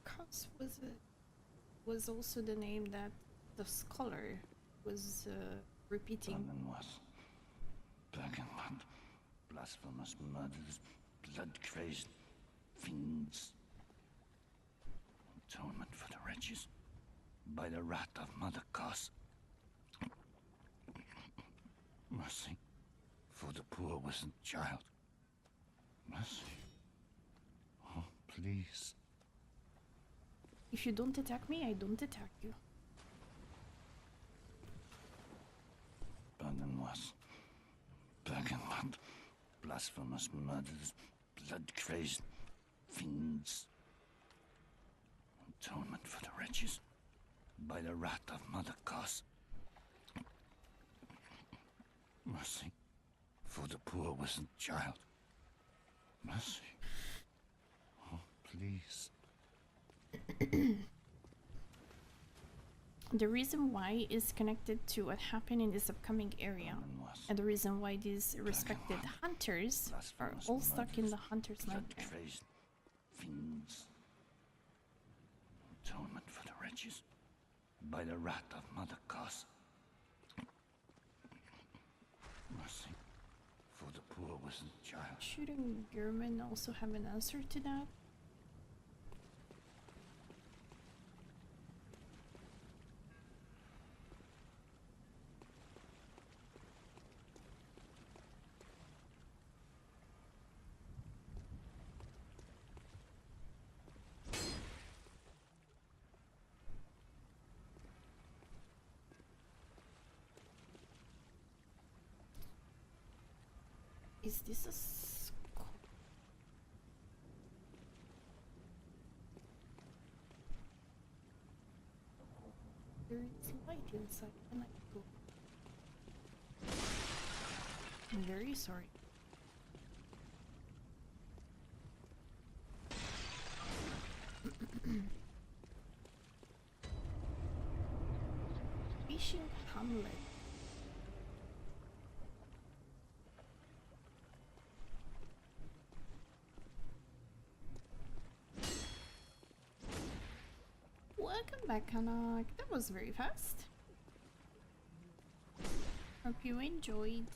Cos was also the name that the scholar was repeating. Vernon was. Bergenland. Blasphemous murders. Blood-crazed fiends. Atonement for the wretches. By the wrath of Mother Cos. Mercy. For the poor wasn't child. Mercy. Oh, please. If you don't attack me, I don't attack you. Vernon was. Bergenland. Blasphemous murders. Blood-crazed fiends. Atonement for the wretches. By the wrath of Mother Cos. Mercy. For the poor wasn't child. Mercy. Oh, please. The reason why is connected to what happened in this upcoming area. And the reason why these respected hunters are all stuck in the hunter's nightmare. Fiends. Atonement for the wretches. By the wrath of Mother Cos. Mercy. For the poor wasn't child. Shouldn't German also have an answer to that? Is this a there is light inside. Can I go? I'm very sorry. Fishing Hamlet. Welcome back, Kanak. That was very fast. Hope you enjoyed.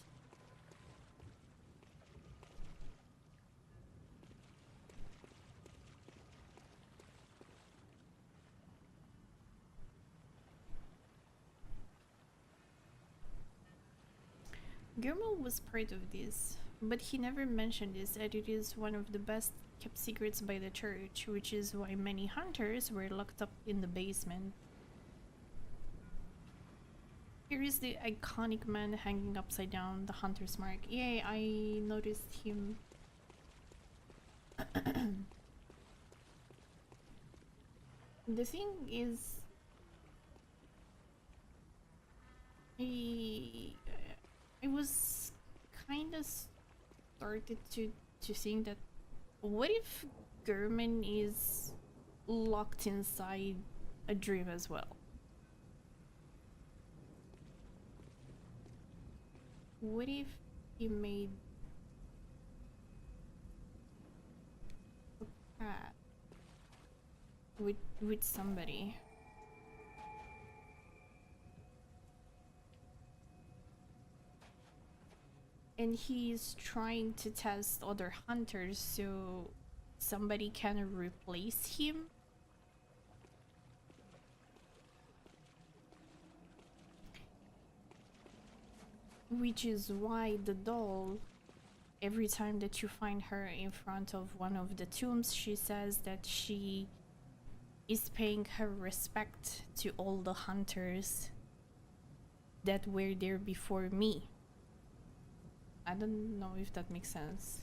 Guillermo was part of this, but he never mentioned this, that it is one of the best kept secrets by the church, which is why many hunters were locked up in the basement. Here is the iconic man hanging upside down, the hunter's mark. Yeah, I noticed him. The thing is, I was kind of started to think that what if German is locked inside a dream as well? What if he made a pact with somebody? And he's trying to test other hunters so somebody can replace him? Which is why the doll, every time that you find her in front of one of the tombs, she says that she is paying her respect to all the hunters that were there before me. I don't know if that makes sense.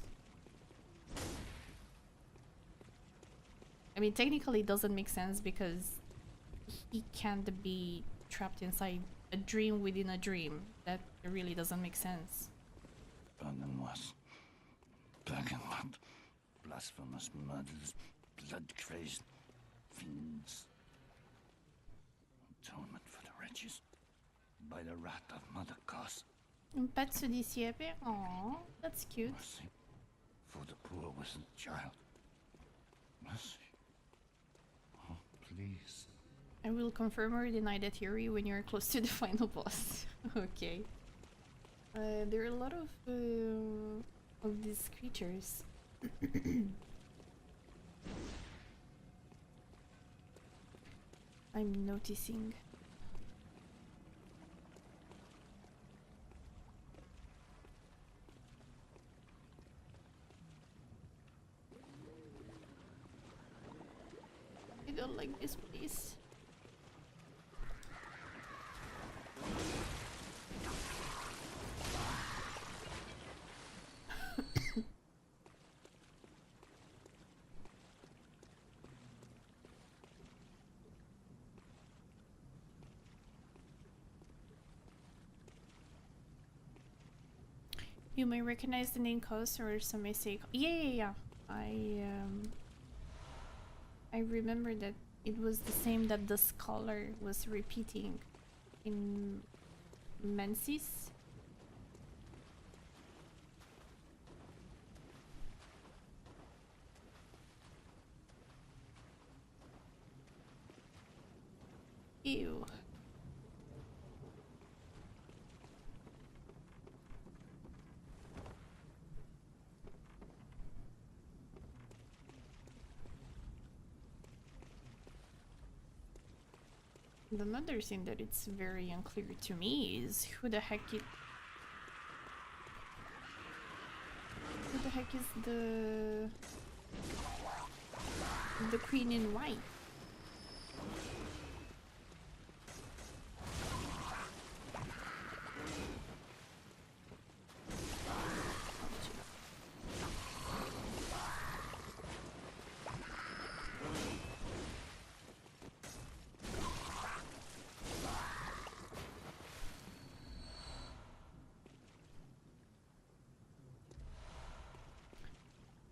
I mean, technically it doesn't make sense because he can't be trapped inside a dream within a dream. That really doesn't make sense. Vernon was. Bergenland. Blasphemous murders. Blood-crazed fiends. Atonement for the wretches. By the wrath of Mother Cos. Un pezzo di siepe? Aww, that's cute. Mercy for the poor wizened child. Mercy. Oh, please. I will confirm or deny that theory when you're close to the final boss. Okay. There are a lot of these creatures. I'm noticing. I don't like this place. You may recognize the name Coast or some may say yeah. I remember that it was the same that the scholar was repeating in Mensis. Ew. Another thing that it's very unclear to me is who the heck is the queen in white?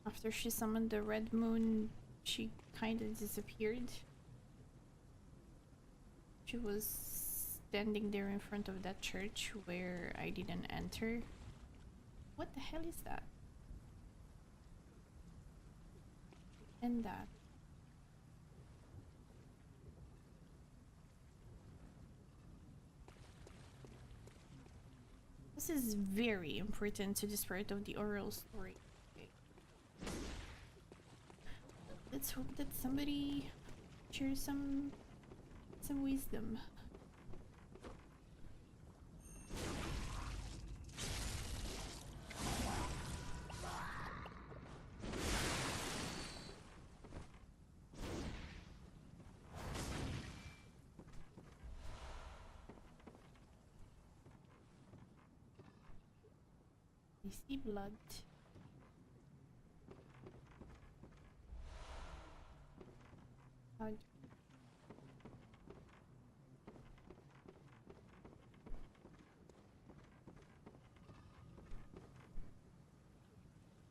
After she summoned the red moon, she kinda disappeared. She was standing there in front of that church where I didn't enter. What the hell is that? And that. This is very important to the spirit of the oral story. Let's hope that somebody shares some wisdom. I see blood.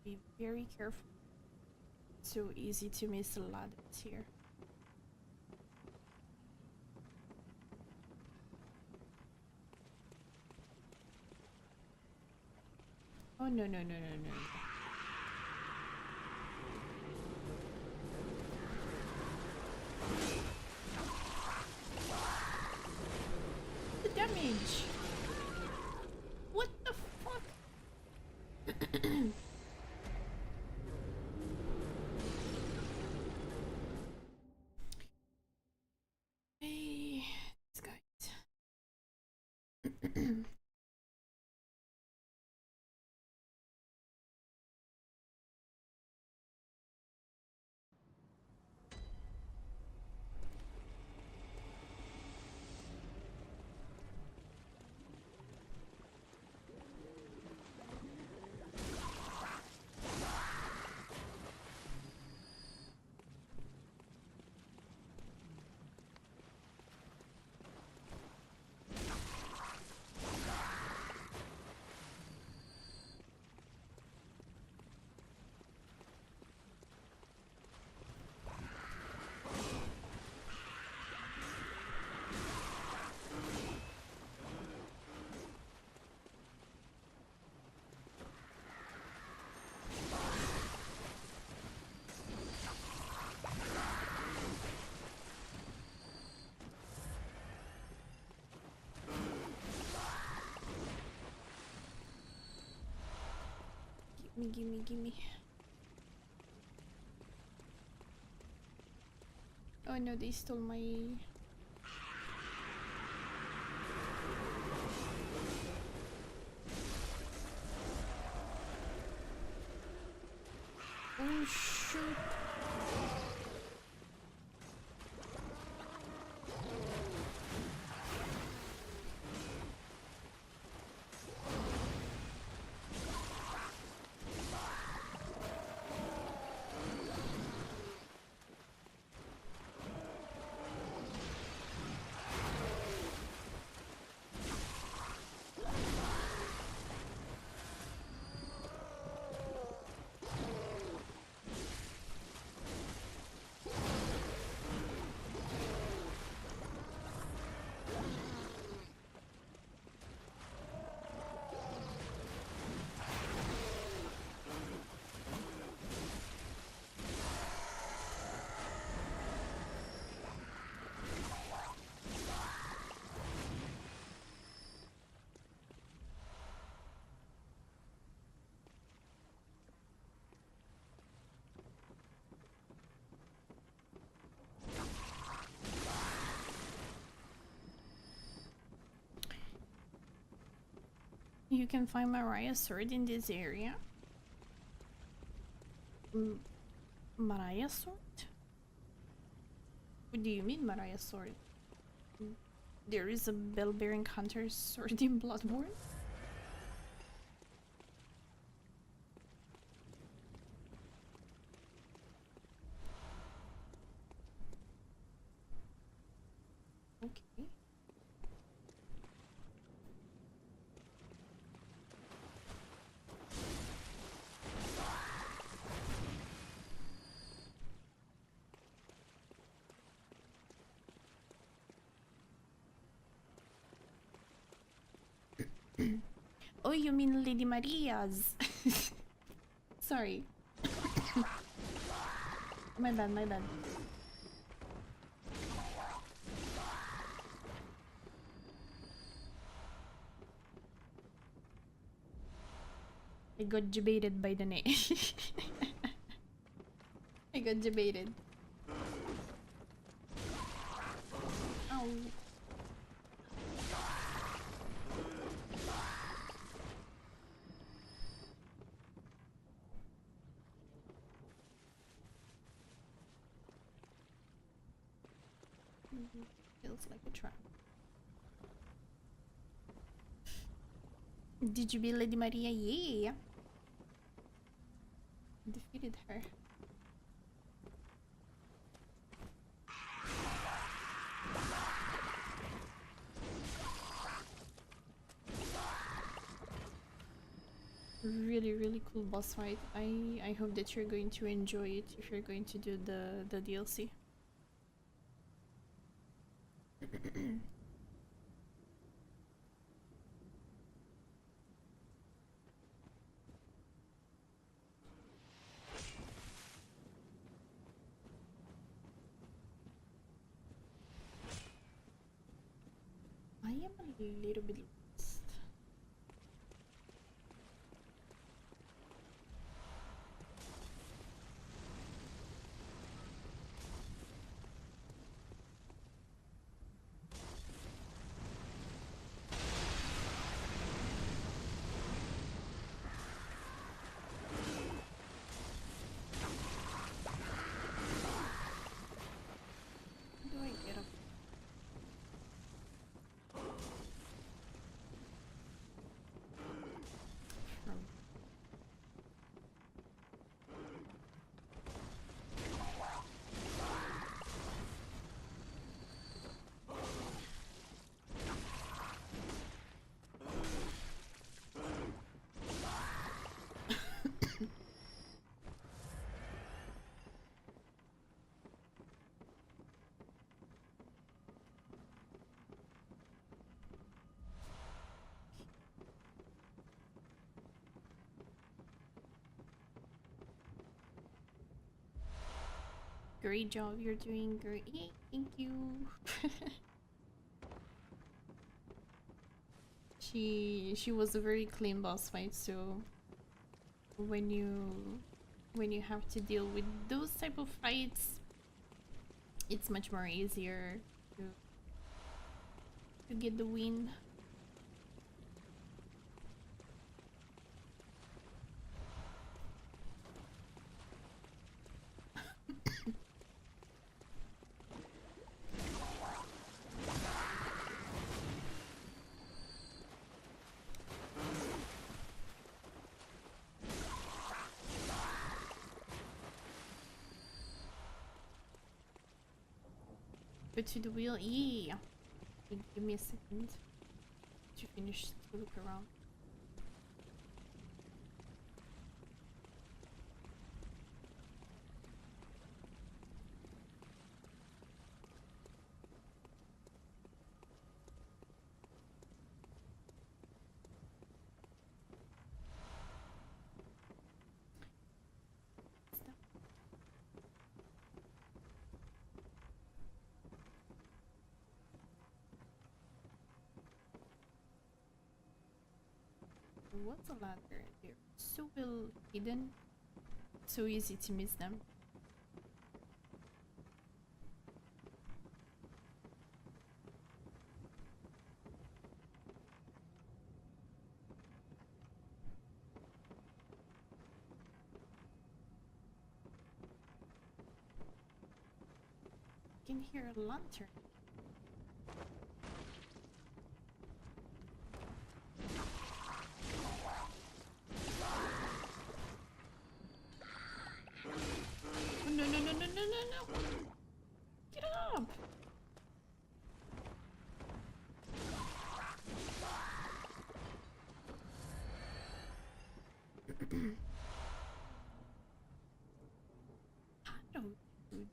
Be very careful. So easy to miss a lot here. Oh no. The damage! What the fuck? Hey, this guy. Gimme. Oh no, they stole my... Oh shoot. You can find Mariah's sword in this area. Mariah's sword? What do you mean Mariah's sword? There is a bell-bearing hunter's sword in Bloodborne? Okay. Oh, you mean Lady Maria's? Sorry. My bad. I got debated by the name. I got debated. Ow. Feels like a trap. Did you beat Lady Maria? Yeah. Defeated her. Really cool boss fight. I hope that you're going to enjoy it if you're going to do the DLC. I am a little bit lost. How do I get up? From Great job, you're doing great. Thank you. She was a very clean boss fight, so when you have to deal with those type of fights, it's much more easier to get the win. Go to the wheel. Yeah. Give me a second to finish to look around. What's a ladder? They're so well hidden, so easy to miss them. I can hear a lantern. Oh, no, no, no, no, no, no, no! Get up! Hello, dude.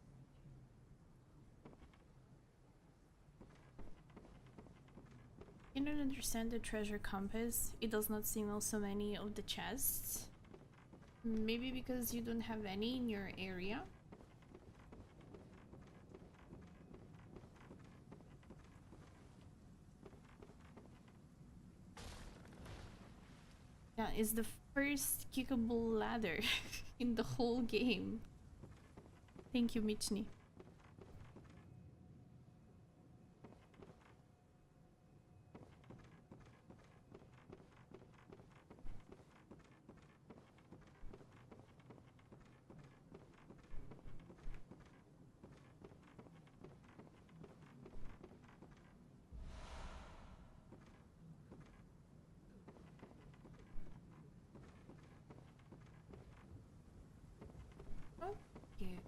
I don't understand the treasure compass. It does not signal so many of the chests. Maybe because you don't have any in your area? Yeah, it's the first kickable ladder in the whole game. Thank you, Michni.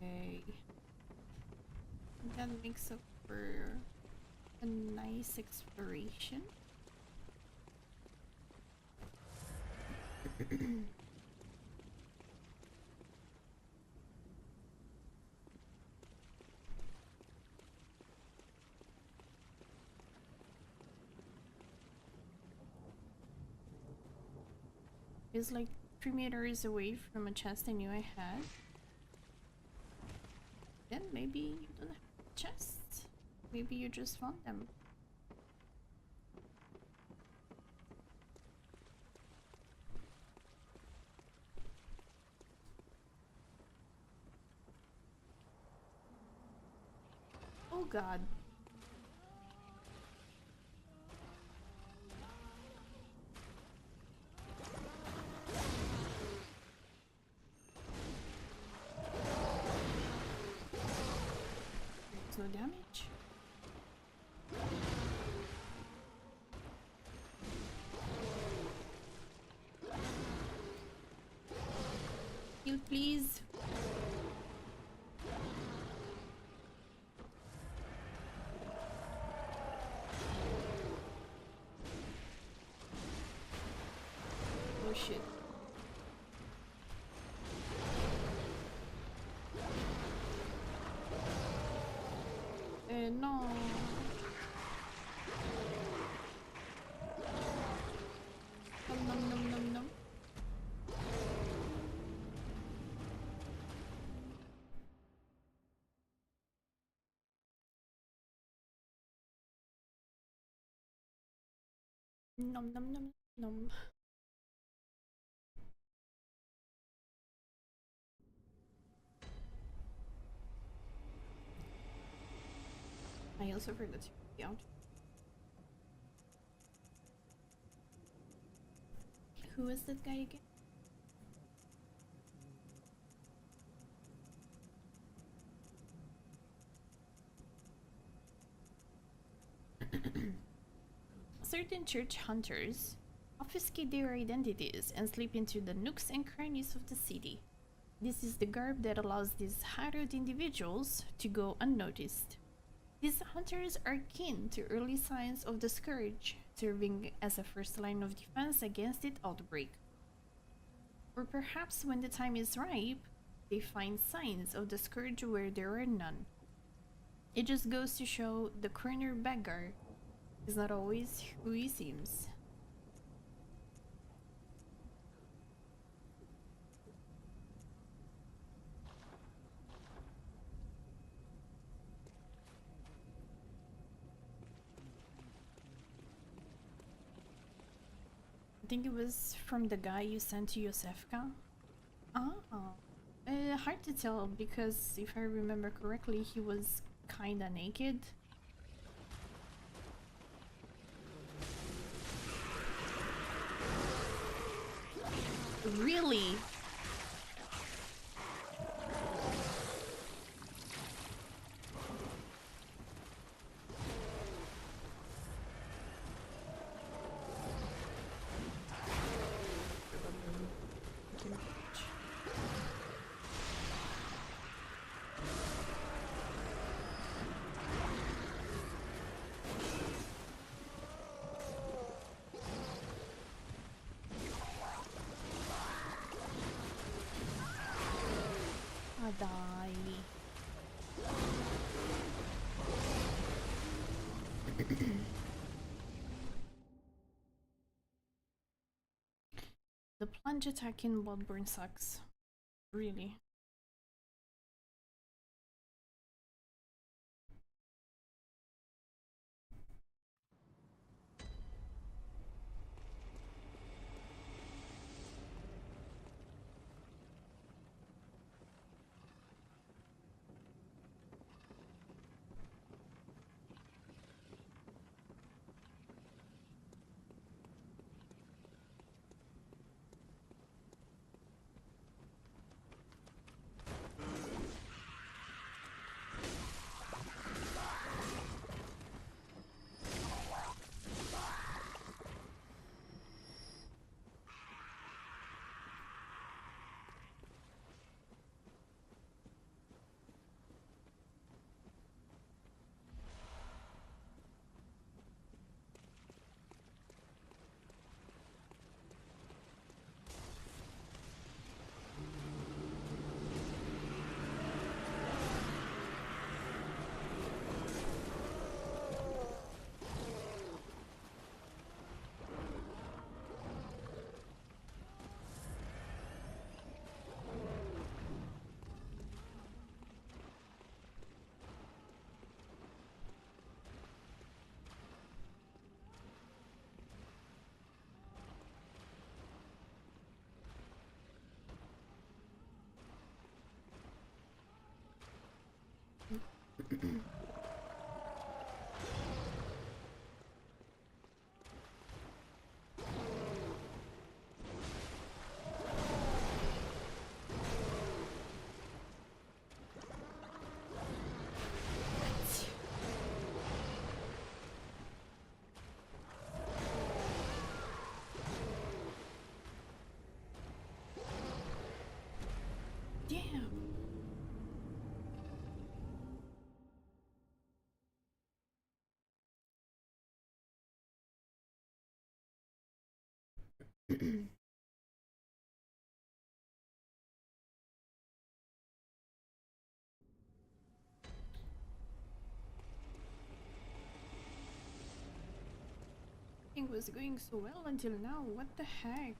Okay. That makes up for a nice exploration. It's like 3 meters away from a chest I knew I had. Then maybe you don't have chests. Maybe you just found them. Oh god. There's no damage. Heal, please. Oh shit. No. Nom nom nom nom nom. Nom nom nom nom. also for the two out. Who is that guy again? Certain church hunters obfuscate their identities and slip into the nooks and crannies of the city. This is the garb that allows these harrowed individuals to go unnoticed. These hunters are keen to early signs of the scourge, serving as a first line of defense against its outbreak. Or perhaps when the time is ripe, they find signs of the scourge where there are none. It just goes to show the corner beggar is not always who he seems. I think it was from the guy you sent to Yosefka. Ah, hard to tell because if I remember correctly, he was kinda naked. Really? Die. The plunge attack in Bloodborne sucks. Really. Damn. It was going so well until now. What the heck?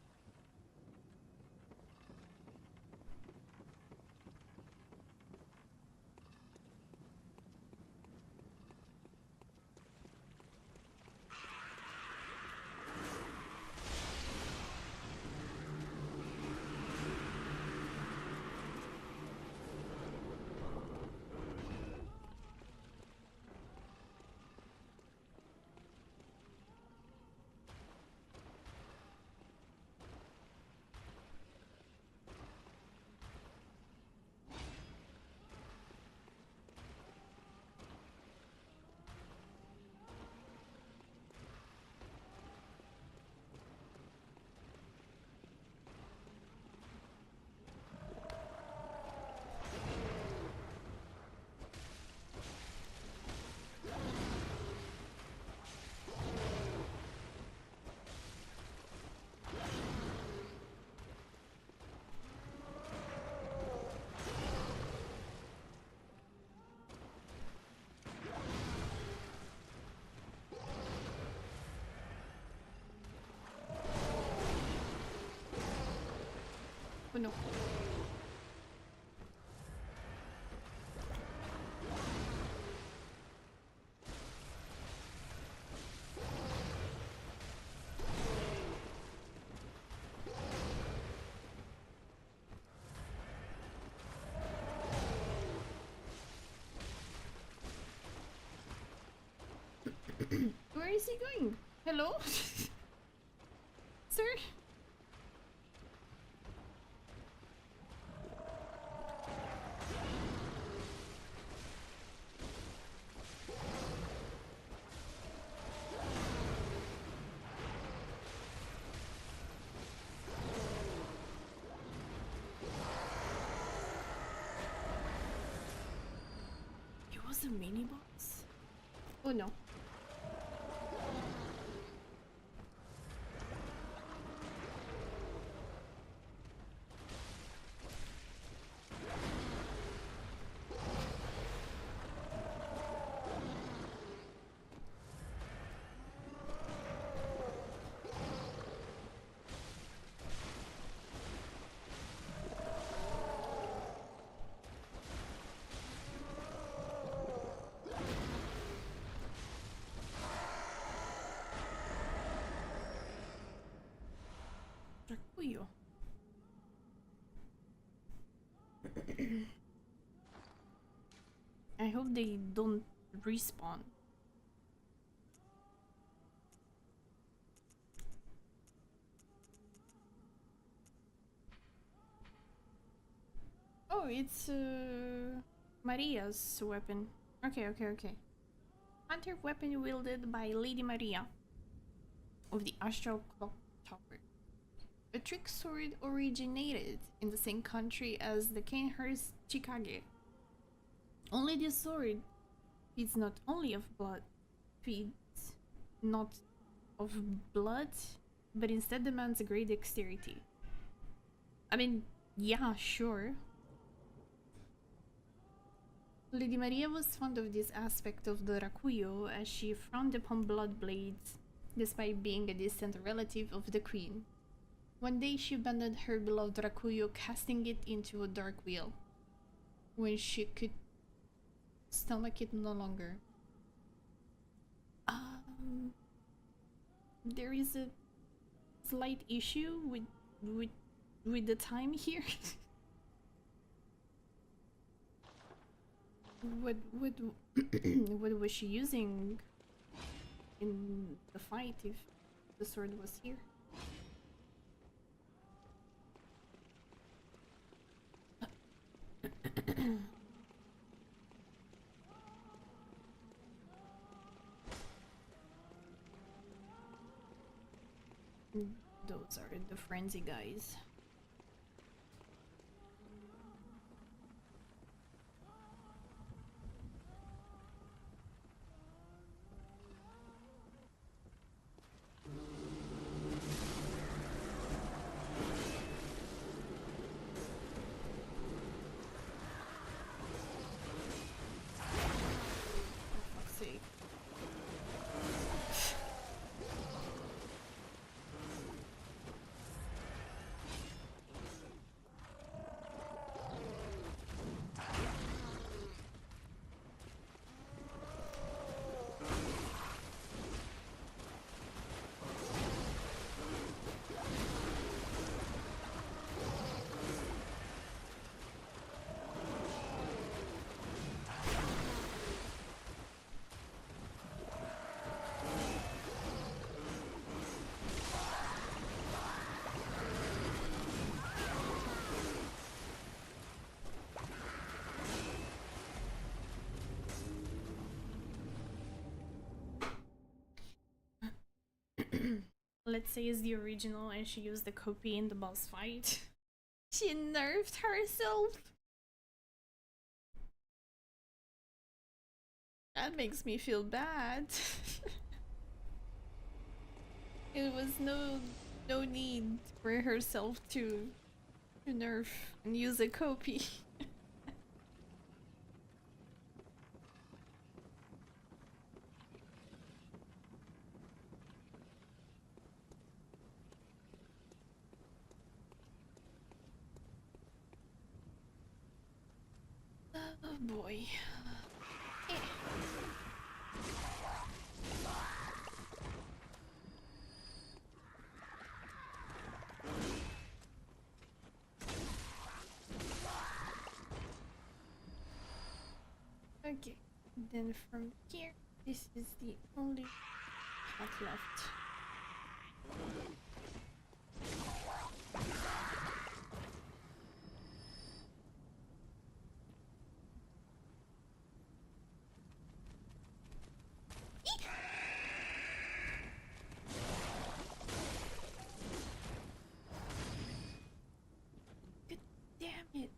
no. Where is he going? Hello? Sir? He was a mini boss? Oh no. Rakuyo. I hope they don't respawn. Oh, it's Maria's weapon. Okay. Hunter weapon wielded by Lady Maria of the Astral Clock Tower. A trick sword originated in the same country as the Kanehurst Chikage. Only this sword feeds not only of blood, feeds not of blood, but instead demands a great dexterity. I mean, yeah, sure. Lady Maria was fond of this aspect of the Rakuyo, as she frowned upon blood blades, despite being a distant relative of the queen. One day she abandoned her beloved Rakuyo, casting it into a dark wheel. When she could stomach it no longer. There is a slight issue with the time here. what what was she using in the fight if the sword was here? Those are the frenzy guys. For fuck's sake. Let's say is the original and she used the copy in the boss fight. She nerfed herself. That makes me feel bad. It was no need for herself to nerf and use a copy. boy. Eh. Okay, then from here, this is the only path left. Good damn it.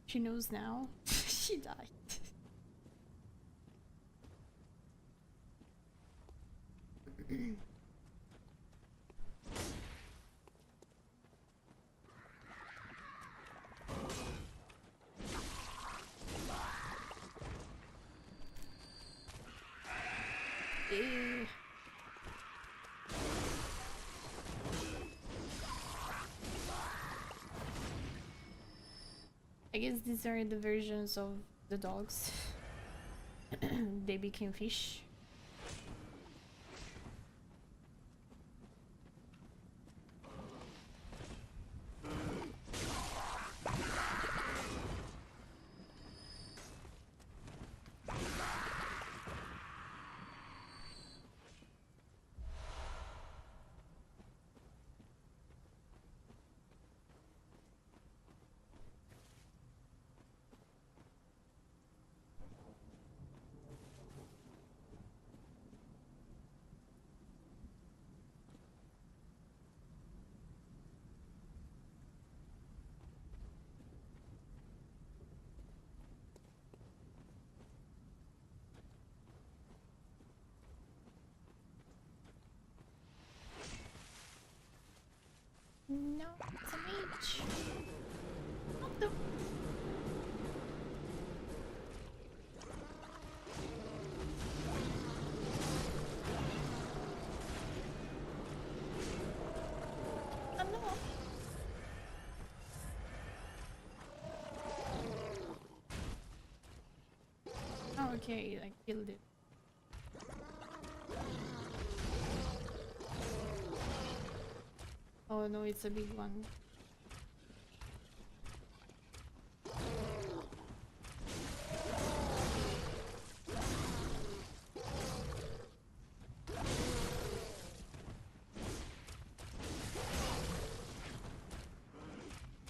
She knows now. She died. Eh. I guess these are the versions of the dogs. They became fish. No, it's a mage. What the? Oh no. Oh, okay, I killed it. Oh no, it's a big one.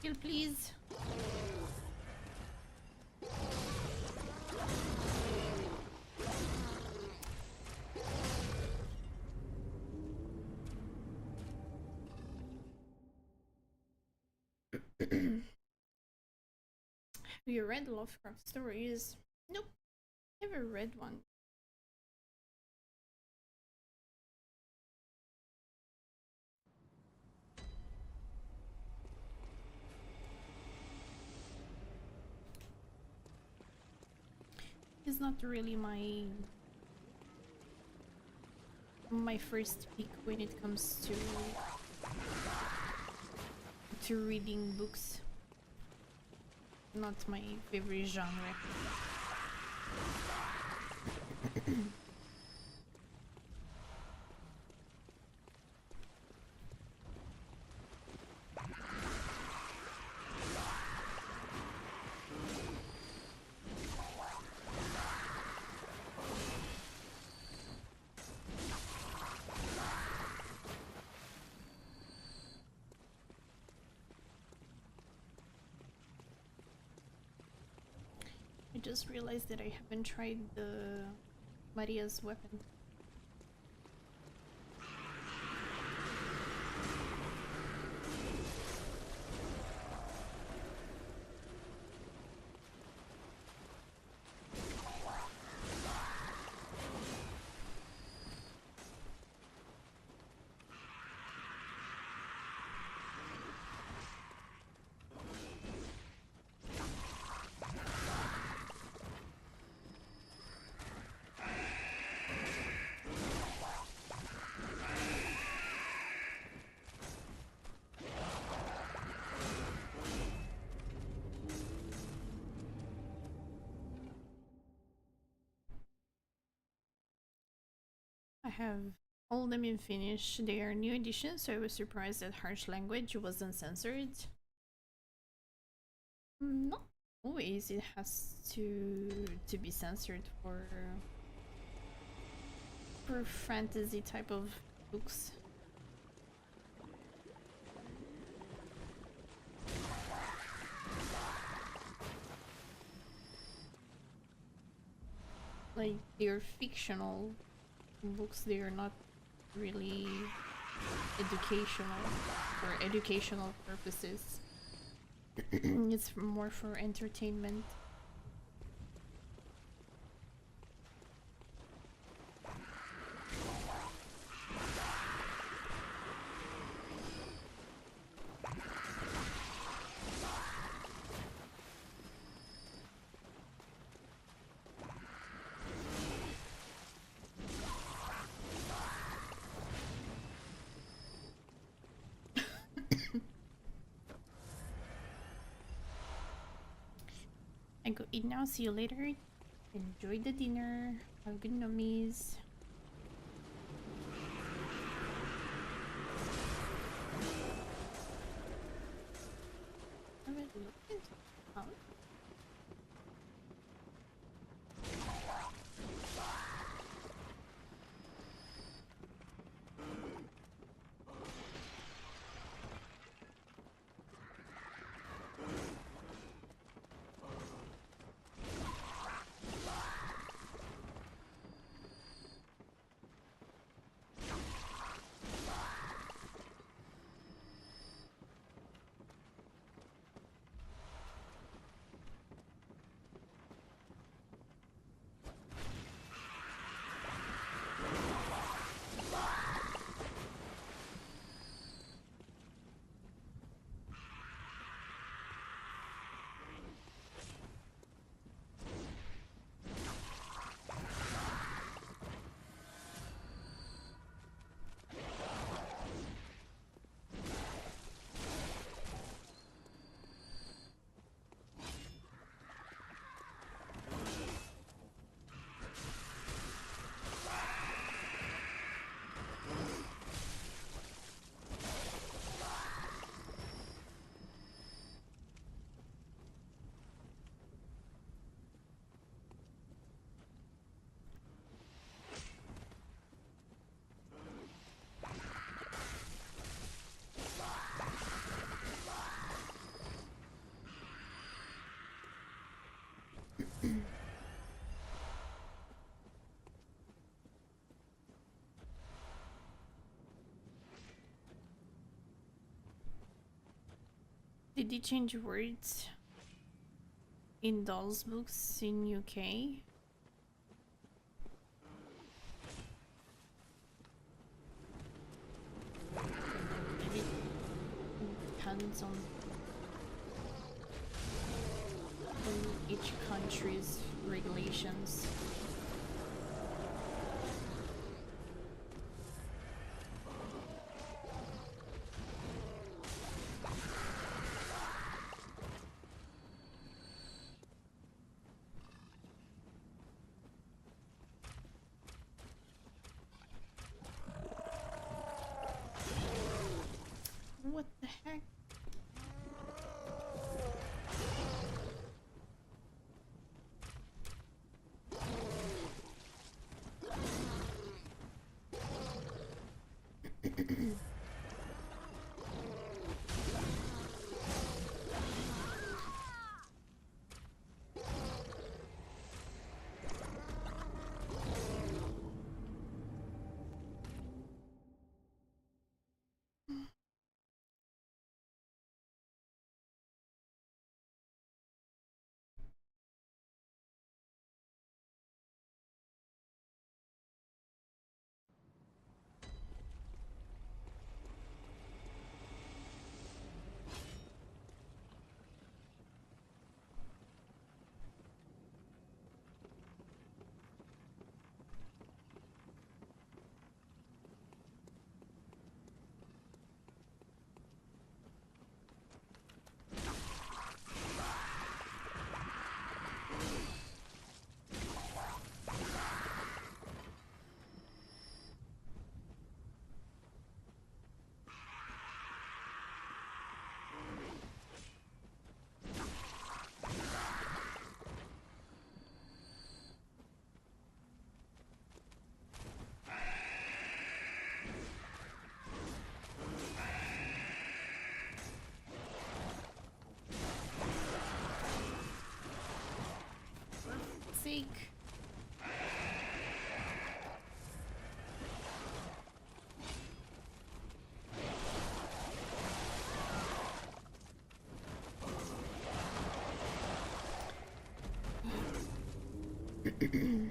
Kill, please. Have you read Lovecraft stories? Nope, never read one. It's not really my first pick when it comes to reading books. Not my favorite genre. I just realized that I haven't tried the Maria's weapon. I have all of them in Finnish. They are new editions, so I was surprised that harsh language wasn't censored. Not always it has to be censored for fantasy type of books. Like, they're fictional books, they are not really educational for educational purposes. It's more for entertainment. I go eat now, see you later. Enjoy the dinner. Have good nummies. Have a look into the house. Did they change words in dolls books in UK? Maybe it depends on each country's regulations. What the heck? They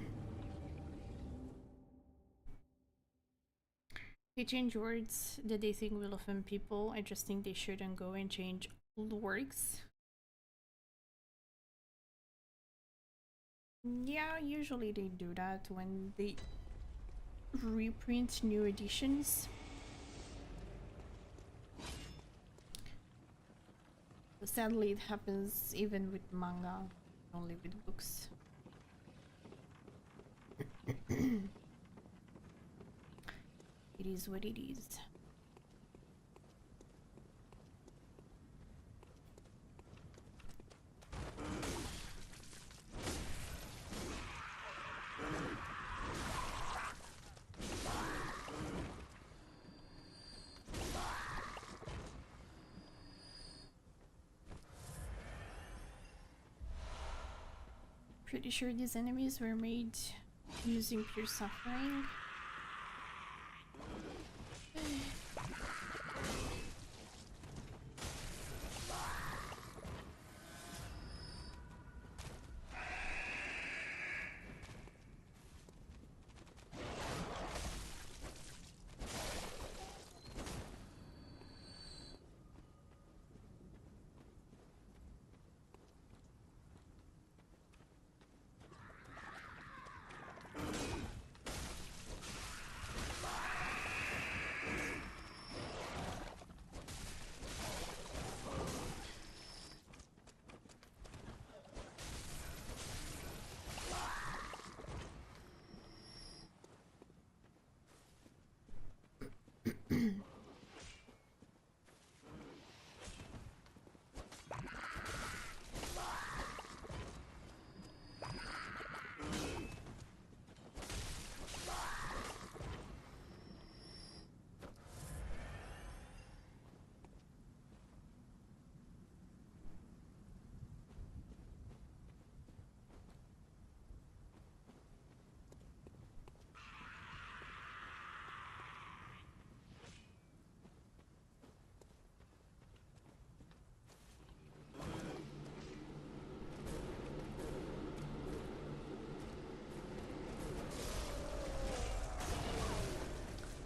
change words that they think will offend people. I just think they shouldn't go and change old works. Yeah, usually they do that when they reprint new editions. But sadly, it happens even with manga, only with books. It is what it is. Pretty sure these enemies were made using pure suffering.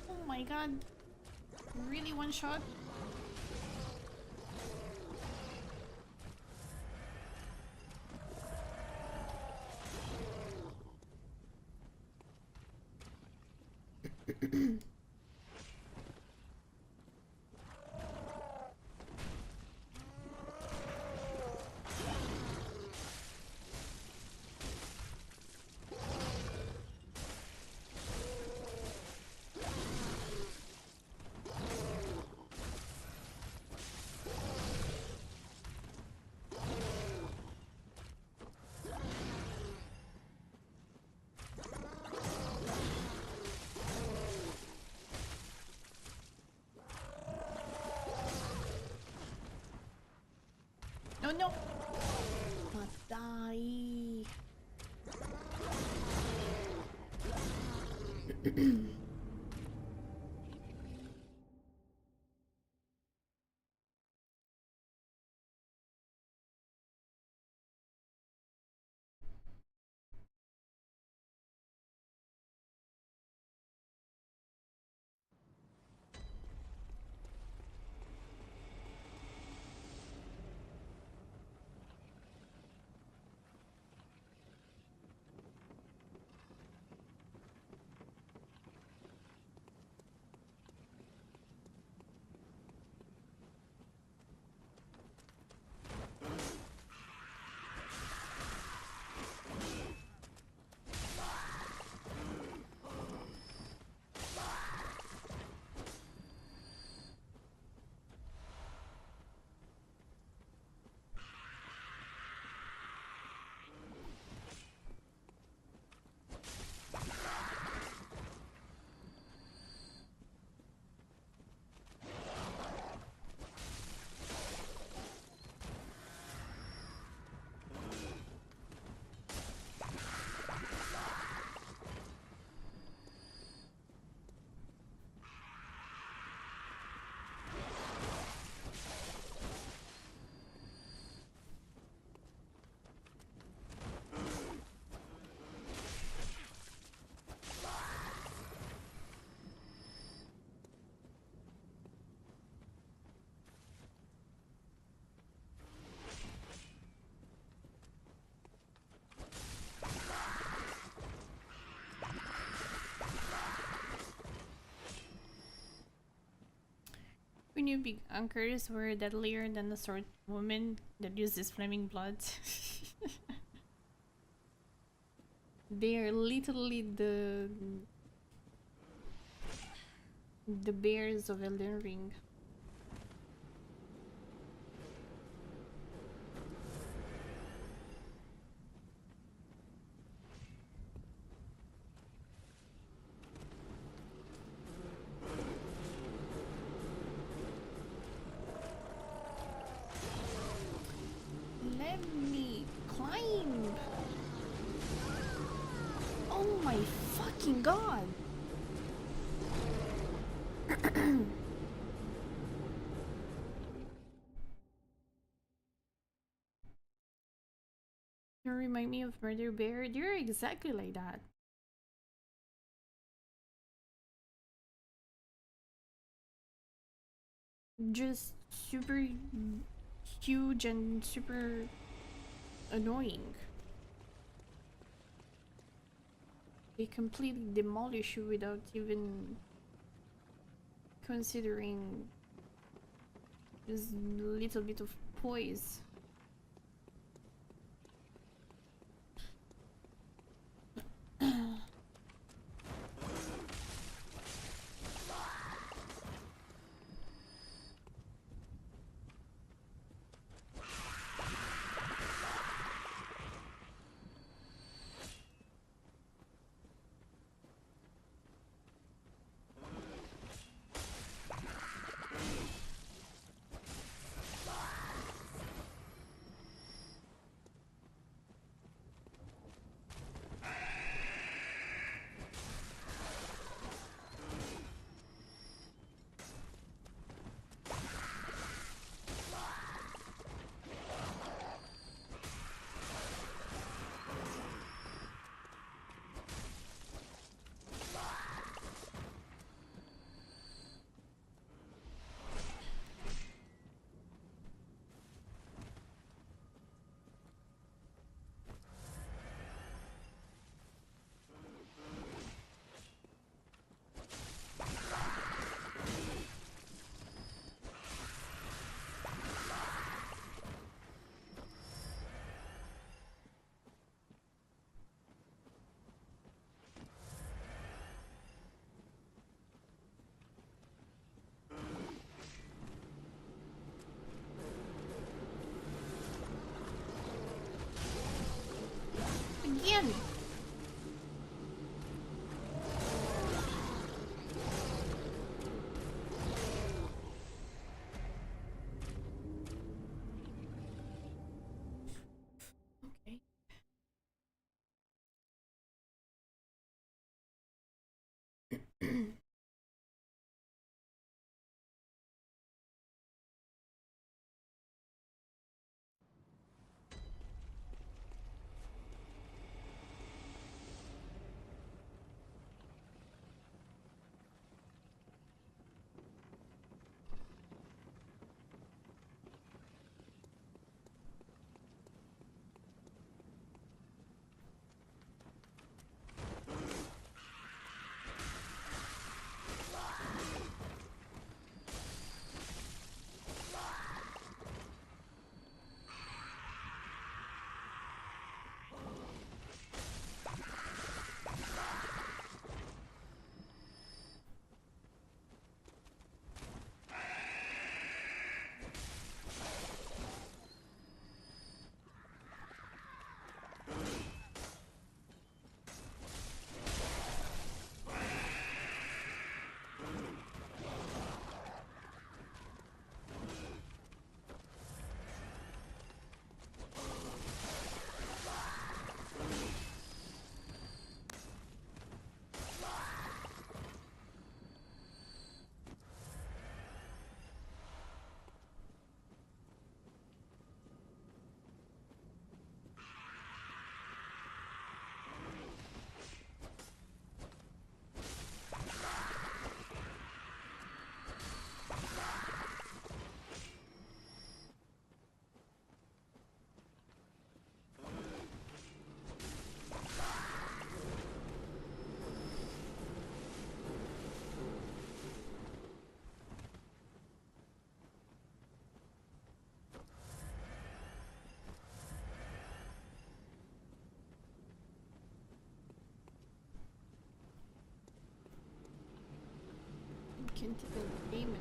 Oh my god. Really one shot? No, no! Matay! knew big anchors were deadlier than the sword woman that uses flaming blood. They are literally the bears of Elden Ring. Let me climb. Oh my fucking god. You remind me of Murder Bear. You're exactly like that. Just super huge and super annoying. They completely demolish you without even considering this little bit of poise. Can't even aim it.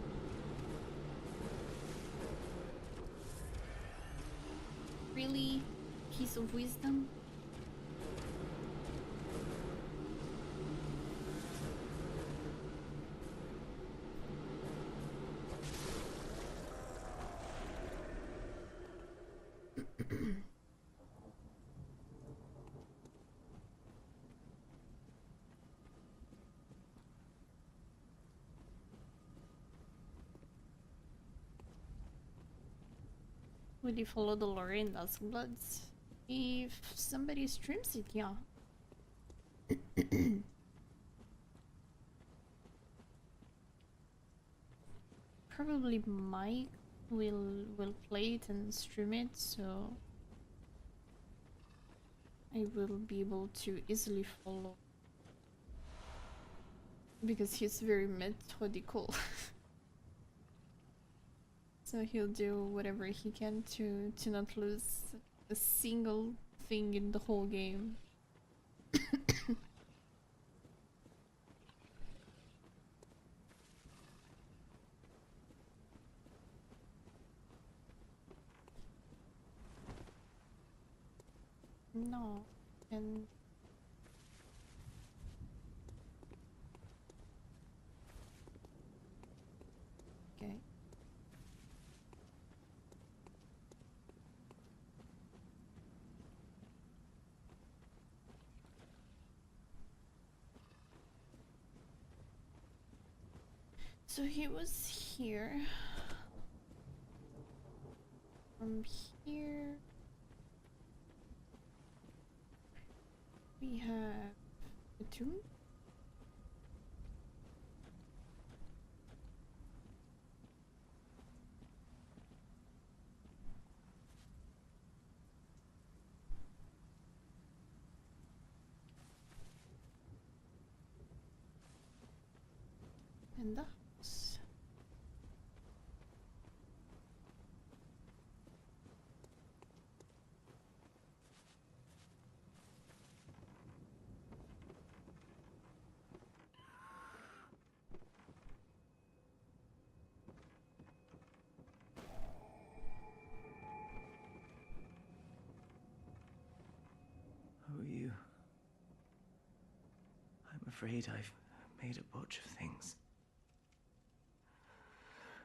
Really? Piece of wisdom? Would you follow the lore in Dusk Bloods? If somebody streams it, yeah. Probably Mike will play it and stream it, so I will be able to easily follow. Because he's very methodical. So he'll do whatever he can to not lose a single thing in the whole game. No, and okay. So he was here. From here we have a tomb. And the house. Who are you? I'm afraid I've made a botch of things.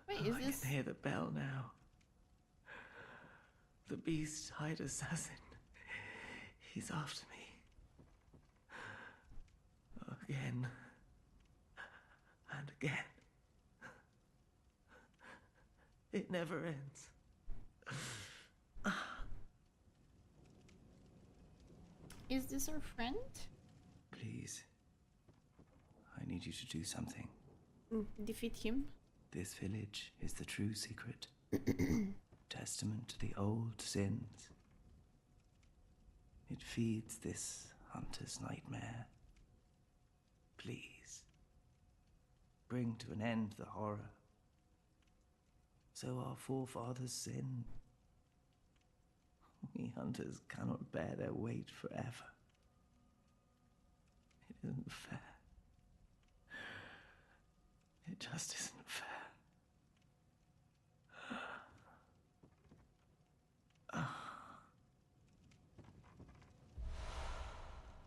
Wait, Oh, is I this? can hear the bell now. The beast-eyed assassin. He's after me. Again. And again. It never ends. Is this our friend? Please. I need you to do something. Defeat him. This village is the true secret. Testament to the old sins. It feeds this hunter's nightmare. Please. Bring to an end the horror. So our forefathers sinned. We hunters cannot bear their weight forever. It isn't fair. It just isn't fair.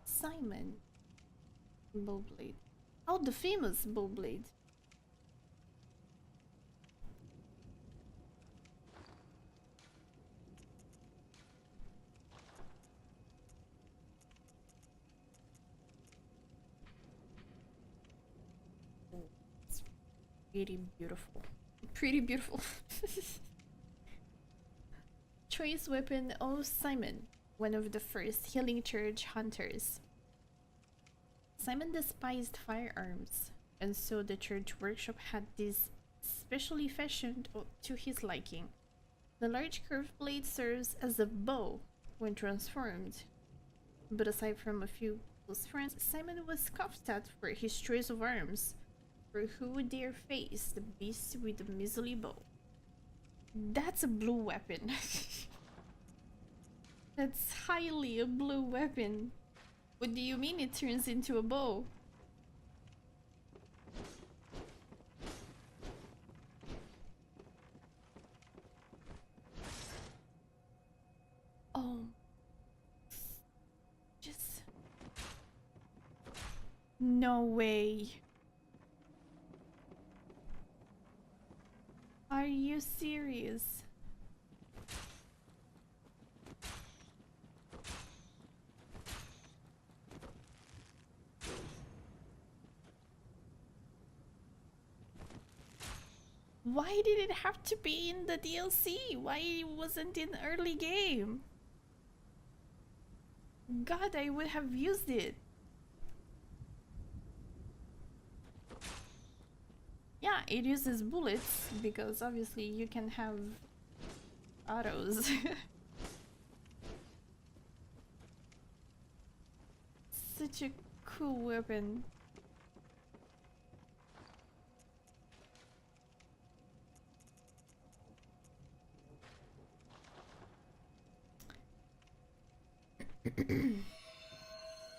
Simon. Bowblade. Oh, the famous Bowblade. It's pretty beautiful. Pretty beautiful. Choice weapon. Oh, Simon. One of the first healing church hunters. Simon despised firearms, and so the church workshop had this specially fashioned to his liking. The large curved blade serves as a bow when transformed, but aside from a few close friends, Simon was scoffed at for his choice of arms, for who would dare face the beast with the measly bow? That's a blue weapon. That's highly a blue weapon. What do you mean it turns into a bow? No way. Are you serious? Why did it have to be in the DLC? Why wasn't it in early game? God, I would have used it. Yeah, it uses bullets because obviously you can have autos. Such a cool weapon.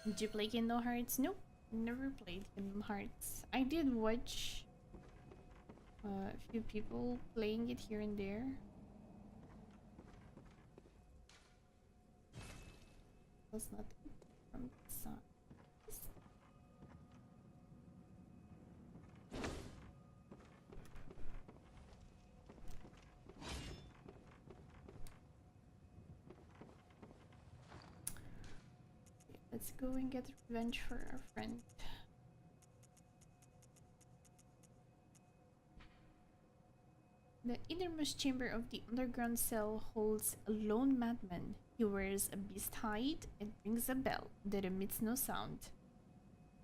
Did you play Kingdom Hearts? Nope, never played Kingdom Hearts. I did watch a few people playing it here and there. That's not from the sun. Let's go and get revenge for our friend. The innermost chamber of the underground cell holds a lone madman. He wears a beast hide and rings a bell that emits no sound.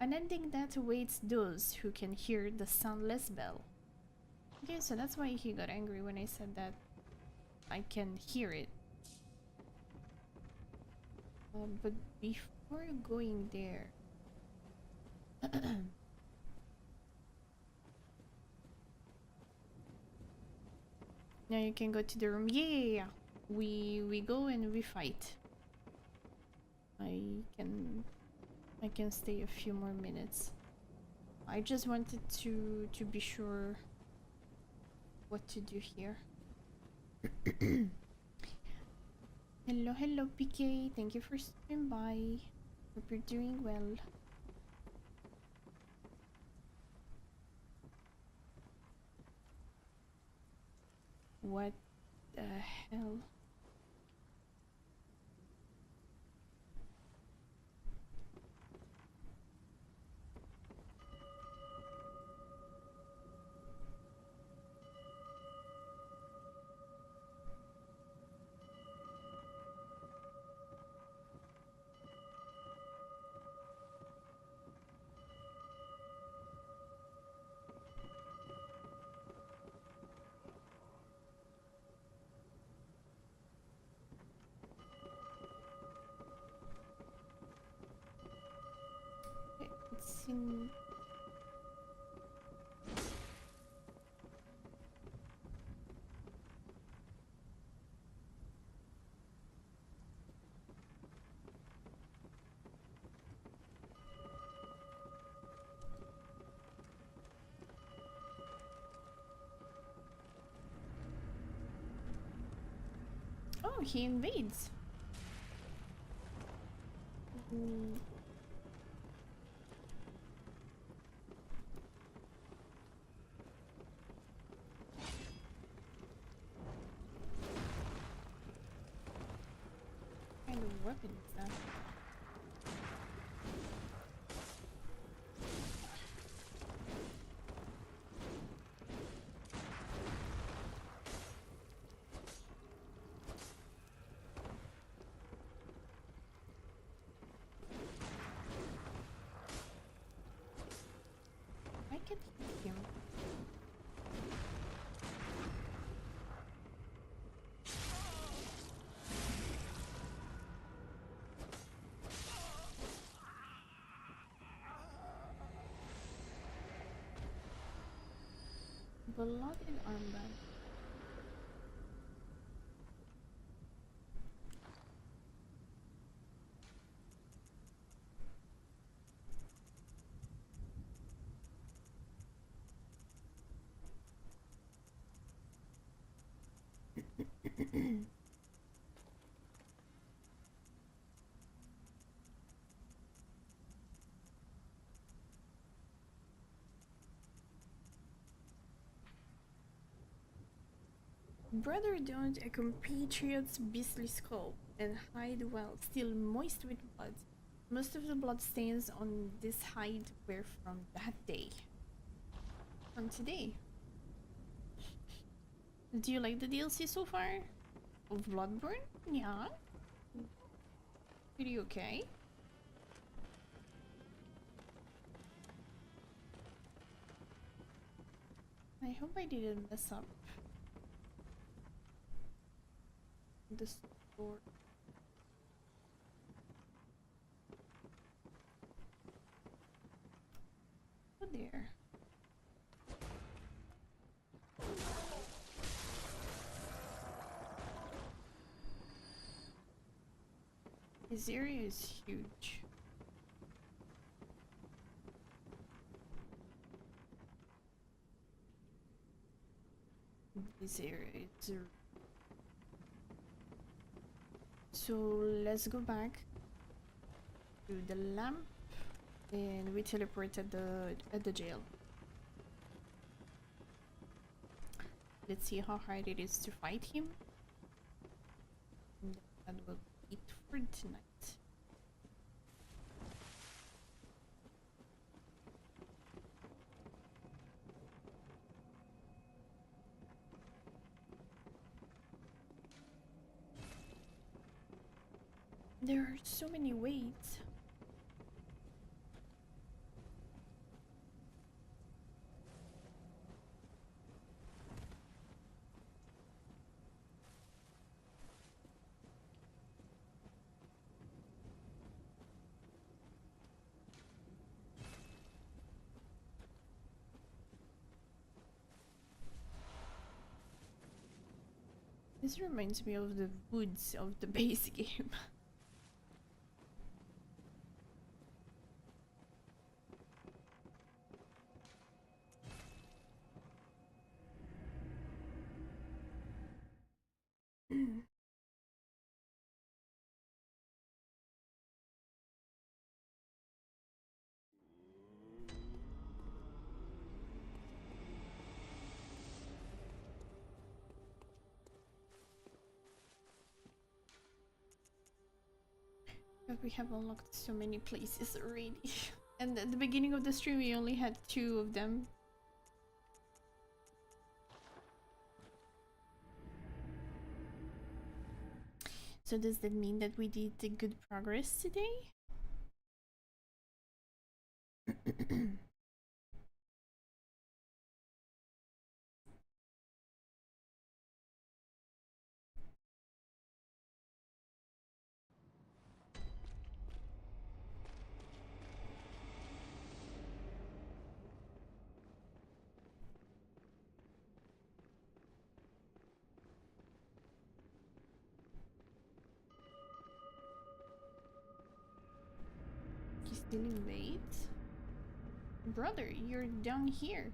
An ending that awaits those who can hear the soundless bell. Okay, so that's why he got angry when I said that I can hear it. But before going there... Now you can go to the room. Yeah. We go and we fight. I can stay a few more minutes. I just wanted to be sure what to do here. Hello, hello, PK. Thank you for stopping by. Hope you're doing well. What the hell? It's in... Oh, he invades. What kind of weapon is that? I can hit him. Blooded armband. Brother, don't a compatriot's beastly skull and hide well, still moist with blood. Most of the blood stains on this hide were from that day. From today. Do you like the DLC so far? Of Bloodborne? Yeah. Pretty okay. I hope I didn't mess up the store. Oh dear. This area is huge. This area is... So let's go back to the lamp and we teleport at the jail. Let's see how hard it is to fight him. And that will be it for tonight. There are so many ways. This reminds me of the woods of the base game. But we have unlocked so many places already. And at the beginning of the stream we only had 2 of them. So does that mean that we did the good progress today? He's still in wait? Brother, you're down here.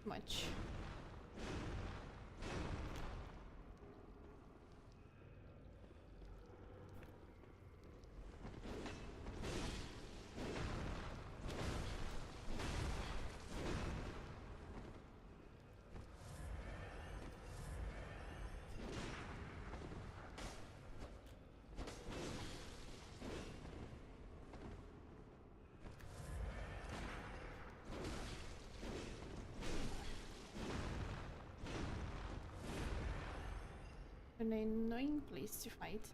Much. An annoying place to fight.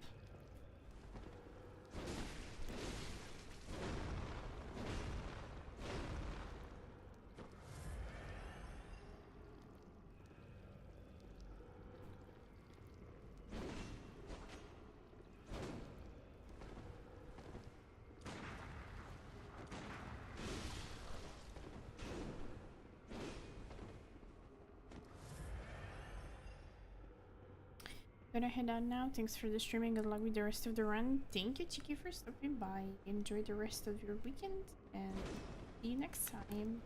Gonna head out now. Thanks for the streaming. Good luck with the rest of the run. Thank you, Chiki, for stopping by. Enjoy the rest of your weekend and see you next time.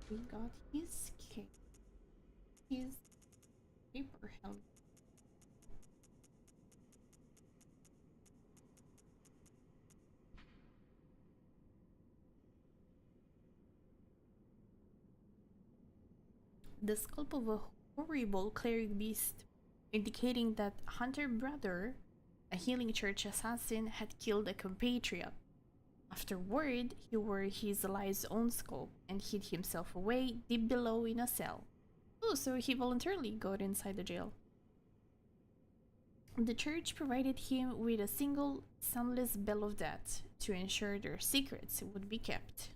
We got his cake. His paper helmet. The scalp of a horrible cleric beast, indicating that Hunter Brother, a healing church assassin, had killed a compatriot. Afterward, he wore his life's own scope and hid himself away deep below in a cell. Oh, so he voluntarily got inside the jail. The church provided him with a single, soundless bell of death to ensure their secrets would be kept.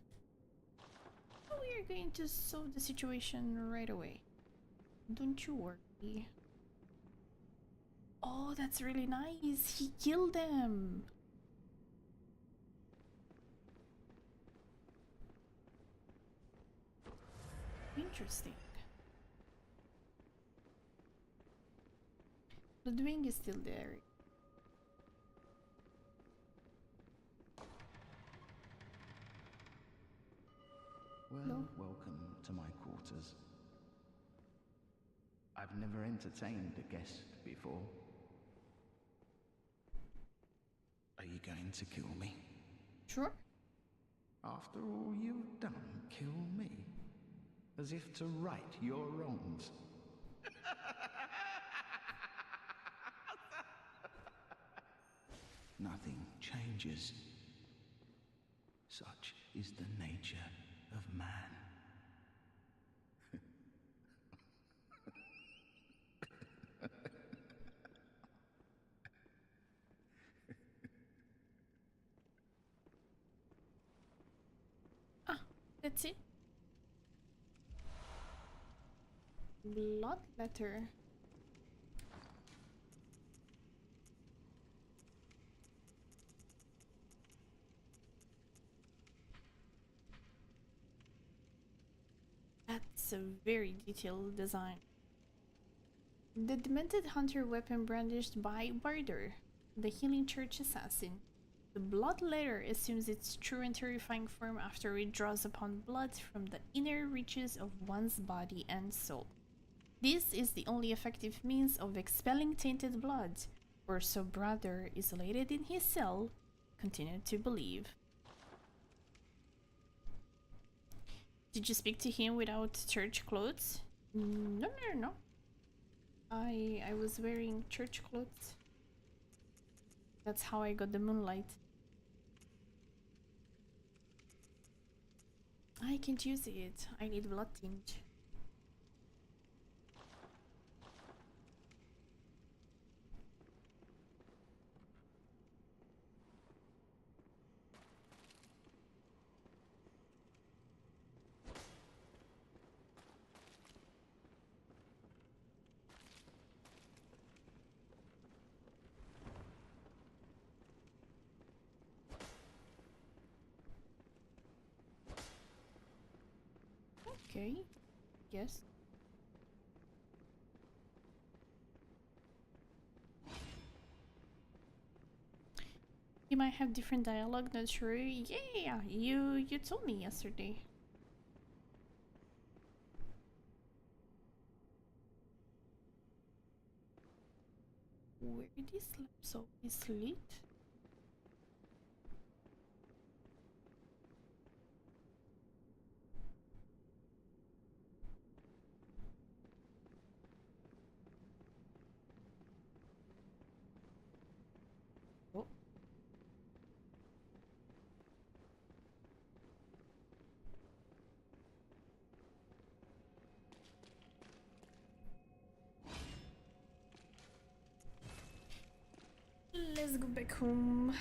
We are going to solve the situation right away. Don't you worry. Oh, that's really nice. He killed them. Interesting. Ludwig is still there. Well, No. welcome to my quarters. I've never entertained a guest before. Are you going to kill me? Sure. After all you've done, kill me? As if to right your wrongs. Nothing changes. Such is the nature of man. Ah, that's it. Blood letter. That's a very detailed design. The demented hunter weapon brandished by Barder, the healing church assassin. The blood letter assumes its true and terrifying form after it draws upon blood from the inner reaches of one's body and soul. This is the only effective means of expelling tainted blood, or so Brother, isolated in his cell, continued to believe. Did you speak to him without church clothes? No. I was wearing church clothes. That's how I got the moonlight. I can't use it. I need blood tinge. Okay, yes. You might have different dialogue, not sure. Yeah, you told me yesterday. Where this laptop is lit? Oh. Let's go back home.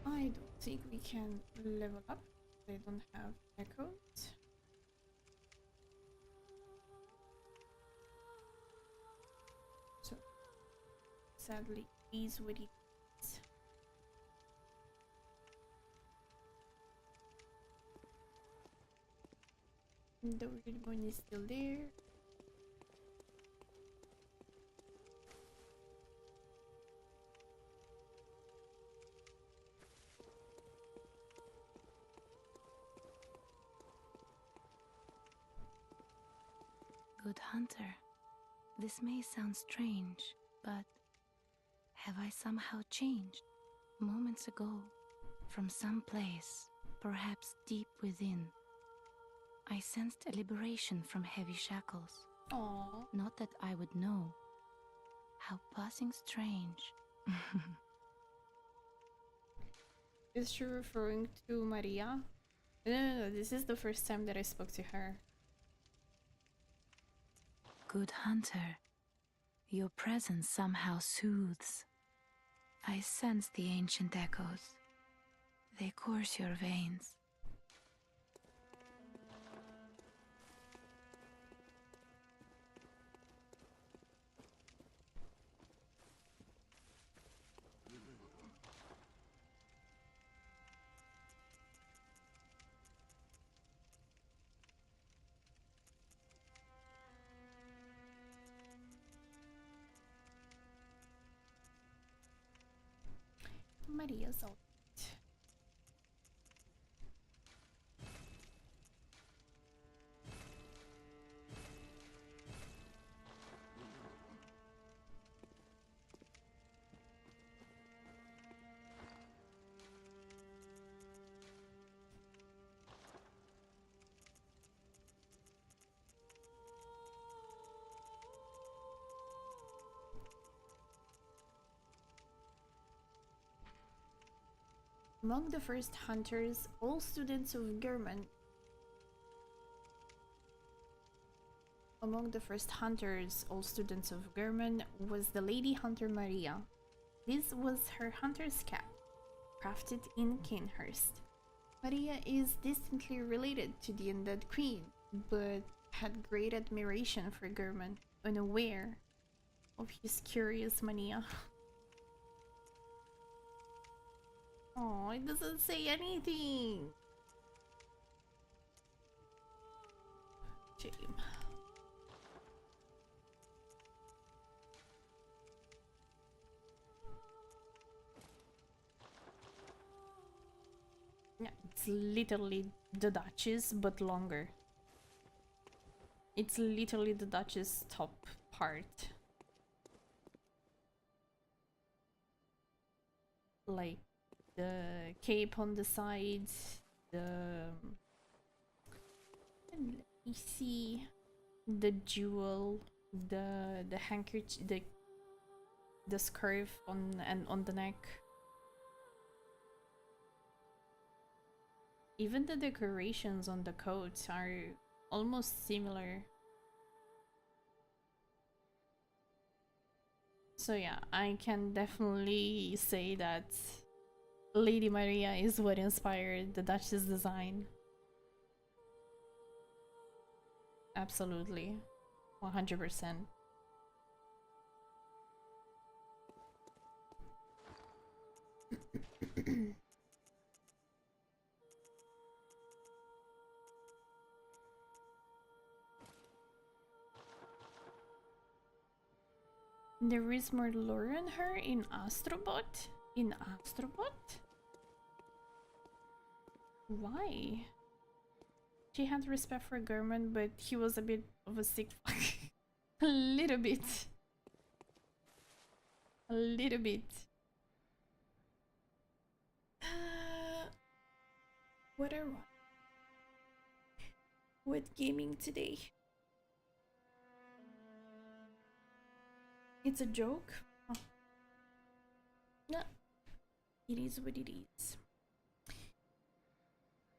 I don't think we can level up they don't have echoes. So sadly, is what it is. The weird one is still there. Good hunter, this may sound strange, but have I somehow changed? Moments ago, from some place, perhaps deep within, I sensed a liberation from heavy shackles. Aww. Not that I would know. How passing strange. Is she referring to Maria? No, this is the first time that I spoke to her. Good hunter, your presence somehow soothes. I sense the ancient echoes. They course your veins. Maria's out. Among the first hunters, all students of German. Among the first hunters, all students of German, was the Lady Hunter Maria. This was her hunter's cap, crafted in Canehurst. Maria is distantly related to the Undead Queen, but had great admiration for German, unaware of his curious mania. Oh, it doesn't say anything. Shame. Yeah, it's literally the Duchess, but longer. It's literally the Duchess top part. Like the cape on the sides, and let me see, the jewel, the handkerchief, the scarf on the neck. Even the decorations on the coats are almost similar. So yeah, I can definitely say that Lady Maria is what inspired the Duchess design. Absolutely. 100%. There is more lore on her in Astrobot? In Astrobot? Why? She had respect for German, but he was a bit of a sick fuck. A little bit. A little bit. What a run. What gaming today? It's a joke? Oh. No. It is what it is.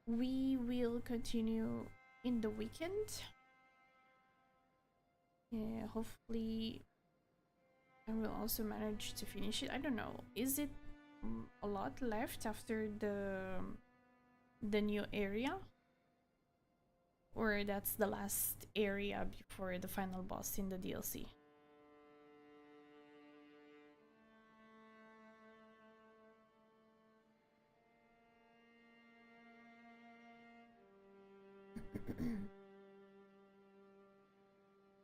We will continue in the weekend. Yeah, hopefully I will also manage to finish it. I don't know. Is it a lot left after the new area, or that's the last area before the final boss in the DLC.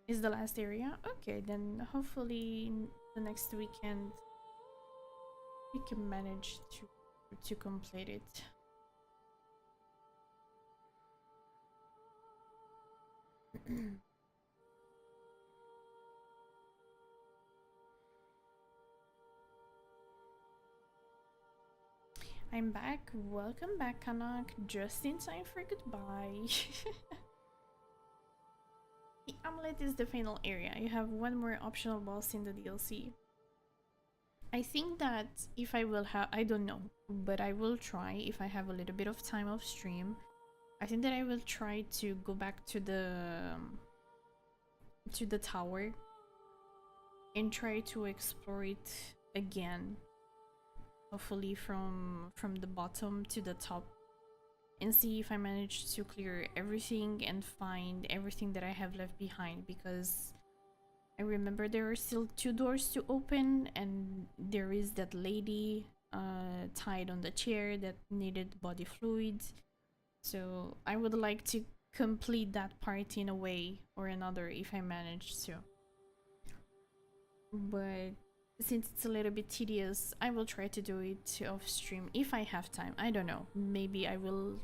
Is the last area? Okay, then hopefully the next weekend we can manage to complete it. I'm back. Welcome back, Kanak. Just in time for goodbye. The amulet is the final area. You have one more optional boss in the DLC. I think that if I will have, I don't know, but I will try if I have a little bit of time off stream. I think that I will try to go back to the tower and try to explore it again. Hopefully from the bottom to the top, and see if I manage to clear everything and find everything that I have left behind, because I remember there are still 2 doors to open, and there is that lady tied on the chair that needed body fluids. So I would like to complete that part in a way or another if I manage to. But since it's a little bit tedious, I will try to do it off stream if I have time. I don't know. Maybe I will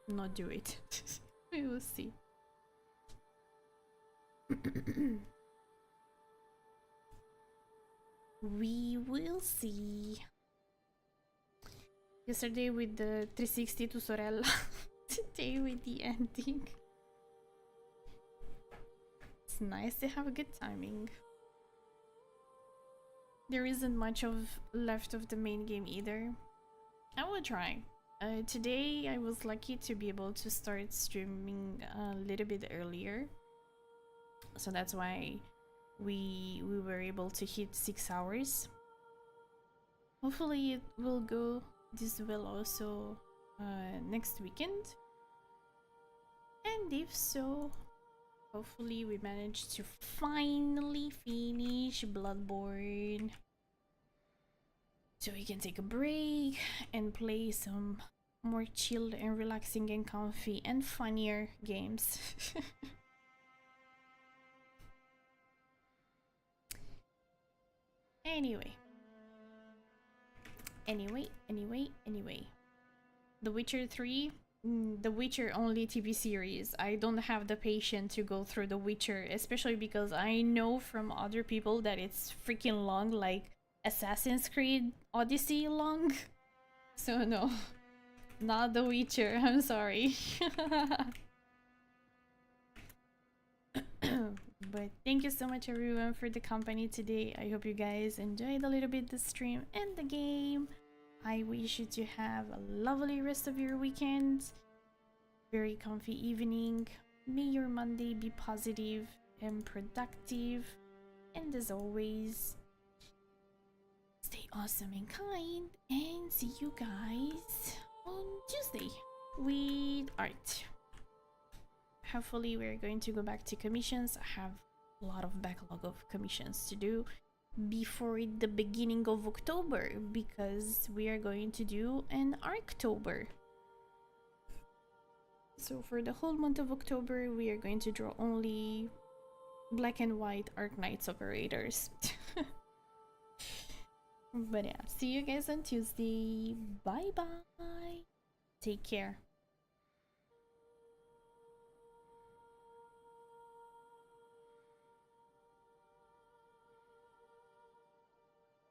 not do it. We will see. We will see. Yesterday with the 360 to Sorella. Today with the ending. It's nice to have a good timing. There isn't much left of the main game either. I will try. Today I was lucky to be able to start streaming a little bit earlier, so that's why we were able to hit 6 hours. Hopefully it will go this well also next weekend, and if so, hopefully we manage to finally finish Bloodborne, so we can take a break and play some more chilled and relaxing and comfy and funnier games. Anyway. The Witcher 3, the Witcher only TV series. I don't have the patience to go through The Witcher, especially because I know from other people that it's freaking long, like Assassin's Creed Odyssey long. So no, not The Witcher, I'm sorry. But thank you so much everyone for the company today. I hope you guys enjoyed a little bit the stream and the game. I wish you to have a lovely rest of your weekend. Very comfy evening. May your Monday be positive and productive. And as always, stay awesome and kind. And see you guys on Tuesday with art. Hopefully we're going to go back to commissions. I have a lot of backlog of commissions to do before the beginning of October, because we are going to do an Arctober. So for the whole month of October, we are going to draw only black and white Arknights operators. But yeah, see you guys on Tuesday. Bye bye. Take care.